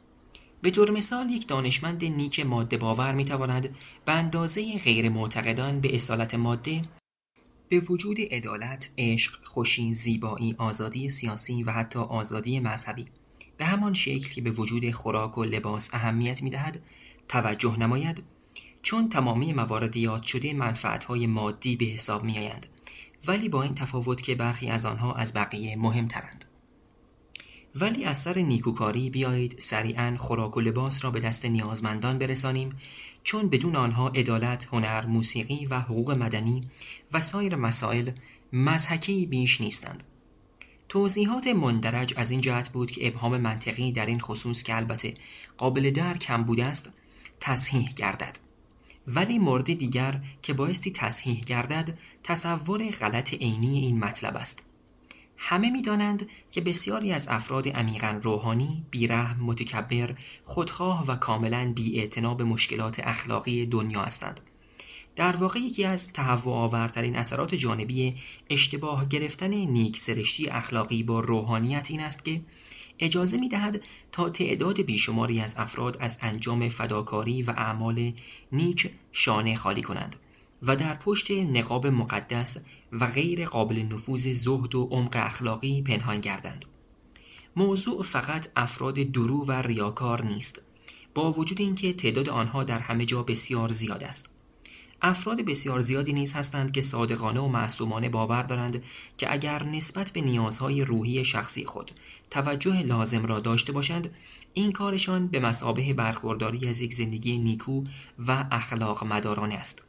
به طور مثال یک دانشمند نیک ماده باور میتواند به اندازه غیر معتقدان به اصالت ماده به وجود عدالت، عشق، خوشی، زیبایی، آزادی سیاسی و حتی آزادی مذهبی به همان شکل که به وجود خوراک و لباس اهمیت میدهد توجه نماید، چون تمامی موارد یاد شده منفعت‌های مادی به حساب میآیند، ولی با این تفاوت که برخی از آنها از بقیه مهمترند. ولی از سر نیکوکاری بیایید سریعاً خوراک و لباس را به دست نیازمندان برسانیم، چون بدون آنها عدالت، هنر، موسیقی و حقوق مدنی و سایر مسائل مضحکه‌ای بیش نیستند. توضیحات مندرج از این جهت بود که ابهام منطقی در این خصوص که البته قابل درک هم بوده است تصحیح گردد. ولی مورد دیگر که بایستی تصحیح گردد تصور غلط عینی این مطلب است. همه می‌دانند که بسیاری از افراد عمیقاً روحانی، بی‌رحم، متکبر، خودخواه و کاملاً بی‌اعتنا به مشکلات اخلاقی دنیا هستند. در واقع یکی از تهوع‌آورترین اثرات جانبی اشتباه گرفتن نیک سرشتی اخلاقی با روحانیت این است که اجازه می‌دهد تا تعداد بیشماری از افراد از انجام فداکاری و اعمال نیک شانه خالی کنند و در پشت نقاب مقدس و غیر قابل نفوذ زهد و عمق اخلاقی پنهان گردند. موضوع فقط افراد درو و ریاکار نیست، با وجود اینکه تعداد آنها در همه جا بسیار زیاد است. افراد بسیار زیادی نیز هستند که صادقانه و معصومانه باور دارند که اگر نسبت به نیازهای روحی شخصی خود توجه لازم را داشته باشند، این کارشان به مثابه برخورداری از یک زندگی نیکو و اخلاق مدارانه است.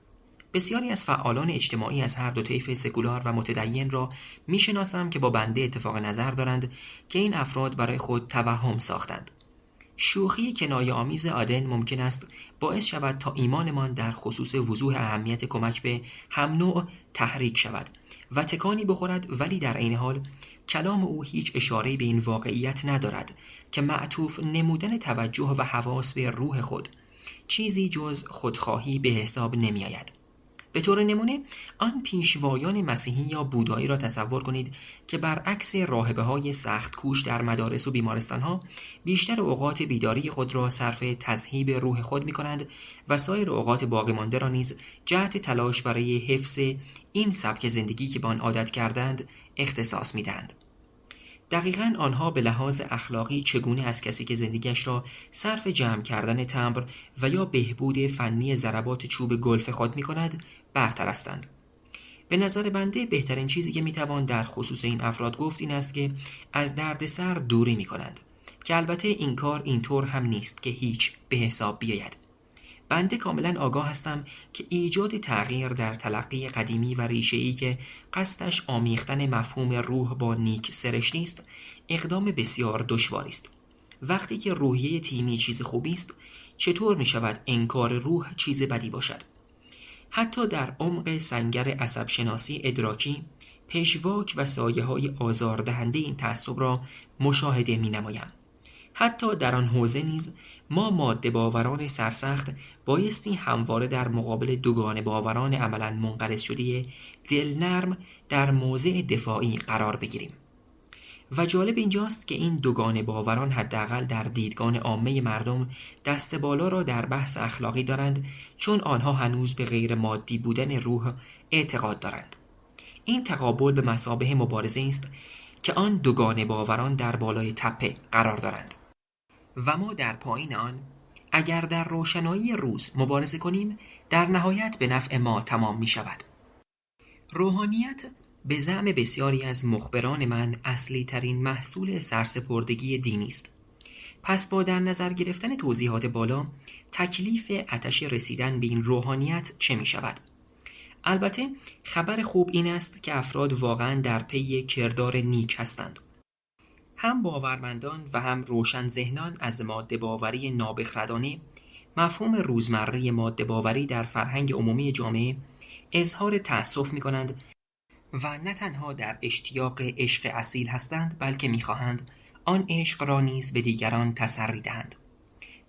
بسیاری از فعالان اجتماعی از هر دو طیف سکولار و متدین را میشناسم که با بنده اتفاق نظر دارند که این افراد برای خود توهم ساختند. شوخی کنایه آمیز آدن ممکن است باعث شود تا ایمانمان در خصوص وضوح اهمیت کمک به هم نوع تحریک شود و تکانی بخورد، ولی در عین حال کلام او هیچ اشاره‌ای به این واقعیت ندارد که معطوف نمودن توجه و حواس به روح خود چیزی جز خودخواهی به حساب نمی آید. به طور نمونه آن پیشوایان مسیحی یا بودایی را تصور کنید که برعکس راهبه‌های سخت کوش در مدارس و بیمارستان‌ها بیشتر اوقات بیداری خود را صرف تذهیب روح خود می‌کنند و سایر اوقات باقی مانده را نیز جهت تلاش برای حفظ این سبک زندگی که به آن عادت کردند اختصاص می‌دهند. دقیقاً آنها به لحاظ اخلاقی چگونه از کسی که زندگیش را صرف جمع کردن تمبر و یا بهبود فنی ضربات چوب گلف خود می‌کند برتر هستند. به نظر بنده بهترین چیزی که میتوان در خصوص این افراد گفت این است که از دردسر دوری میکنند، که البته این کار اینطور هم نیست که هیچ به حساب بیاید. بنده کاملا آگاه هستم که ایجاد تغییر در تلقی قدیمی و ریشه‌ای که قصدش آمیختن مفهوم روح با نیک سرشتی است اقدام بسیار دشواری است. وقتی که روحیه تیمی چیز خوبی است، چطور می شود انکار روح چیز بدی باشد؟ حتی در عمق سنگر عصب شناسی ادراکی، پژواک و سایه‌های آزاردهنده این تعصب را مشاهده می‌نمایم. حتی در آن حوزه نیز ما ماده باوران سرسخت بایستی همواره در مقابل دوگانه باوران عملاً منقرض شده دل نرم در موضع دفاعی قرار بگیریم. و جالب اینجاست که این دوگانه باوران حداقل در دیدگان عامه مردم دست بالا را در بحث اخلاقی دارند، چون آنها هنوز به غیر مادی بودن روح اعتقاد دارند. این تقابل به مثابه مبارزه است که آن دوگانه باوران در بالای تپه قرار دارند و ما در پایین آن اگر در روشنایی روز مبارزه کنیم در نهایت به نفع ما تمام می شود. روحانیت به زعم بسیاری از مخبران من اصلی ترین محصول سرسپردگی دینی است. پس با در نظر گرفتن توضیحات بالا تکلیف آتش رسیدن به این روحانیت چه می شود؟ البته خبر خوب این است که افراد واقعا در پی کردار نیک هستند. هم باورمندان و هم روشن ذهنان از ماده باوری نابخردانه، مفهوم روزمره ماده باوری در فرهنگ عمومی جامعه اظهار تأسف می کنند و نه تنها در اشتیاق عشق اصیل هستند، بلکه می‌خواهند آن عشق را نیز به دیگران تسری دهند.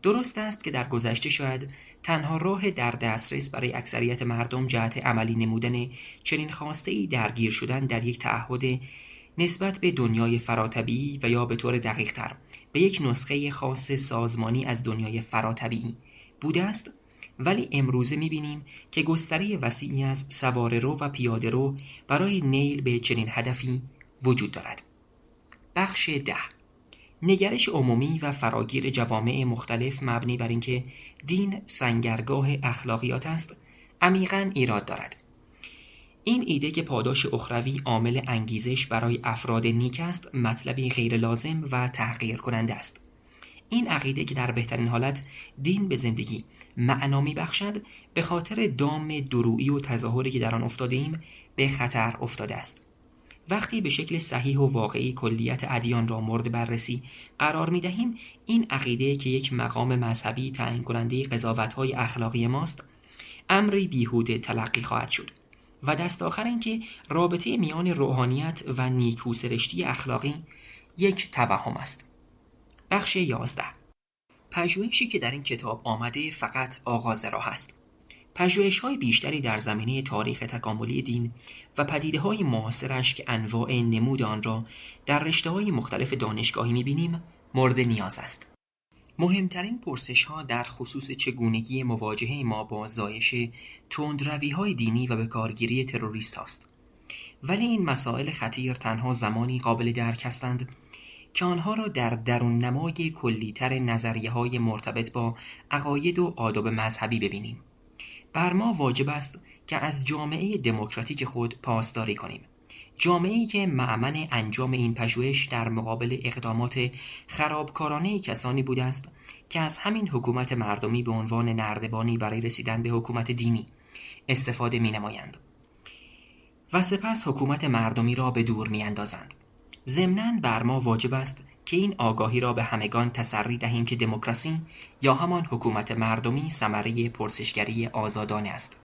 درست است که در گذشته شاید تنها راه در دسترس برای اکثریت مردم جهت عملی نمودن چنین خواسته‌ای درگیر شدن در یک تعهد نسبت به دنیای فراتبیعی و یا به طور دقیق‌تر به یک نسخه خاص سازمانی از دنیای فراتبیعی بوده است، ولی امروزه می‌بینیم که گستره وسیعی از سواره‌رو و پیاده‌رو برای نیل به چنین هدفی وجود دارد. بخش 10. نگرش عمومی و فراگیر جوامع مختلف مبنی بر اینکه دین سنگرگاه اخلاقیات است، عمیقاً ایراد دارد. این ایده که پاداش اخروی عامل انگیزش برای افراد نیک است، مطلبی غیر لازم و تحقیر کننده است. این عقیده که در بهترین حالت دین به زندگی معنا می‌بخشد، به خاطر دام درویی و تظاهری که در آن افتاده ایم به خطر افتاده است. وقتی به شکل صحیح و واقعی کلیت ادیان را مورد بررسی قرار می دهیم، این عقیده که یک مقام مذهبی تعیین کننده قضاوت‌های اخلاقی ماست، امری بیهوده تلقی خواهد شد و دست آخر این که رابطه میان روحانیت و نیکوسرشتی اخلاقی یک توهم است. بخش 11. پژوهشی که در این کتاب آمده فقط آغاز راه است. پژوهش‌های بیشتری در زمینه تاریخ تکاملی دین و پدیده‌های معاصرش که انواع نمود آن را در رشته‌های مختلف دانشگاهی می‌بینیم مورد نیاز است. مهمترین پرسش‌ها در خصوص چگونگی مواجهه ما با زایش تندروی‌های دینی و به کارگیری تروریست است. ولی این مسائل خطیر تنها زمانی قابل درک هستند که آنها را در درون نمای کلی‌تر نظریه‌های مرتبط با عقاید و آداب مذهبی ببینیم. بر ما واجب است که از جامعه دموکراتیک خود پاسداری کنیم. جامعه‌ای که مأمن انجام این پژوهش در مقابل اقدامات خرابکارانه کسانی بوده است که از همین حکومت مردمی به عنوان نردبانی برای رسیدن به حکومت دینی استفاده می‌نمایند و سپس حکومت مردمی را به دور می‌اندازند. ضمناً بر ما واجب است که این آگاهی را به همگان تسری دهیم که دموکراسی یا همان حکومت مردمی ثمره پرسشگری آزادانه است.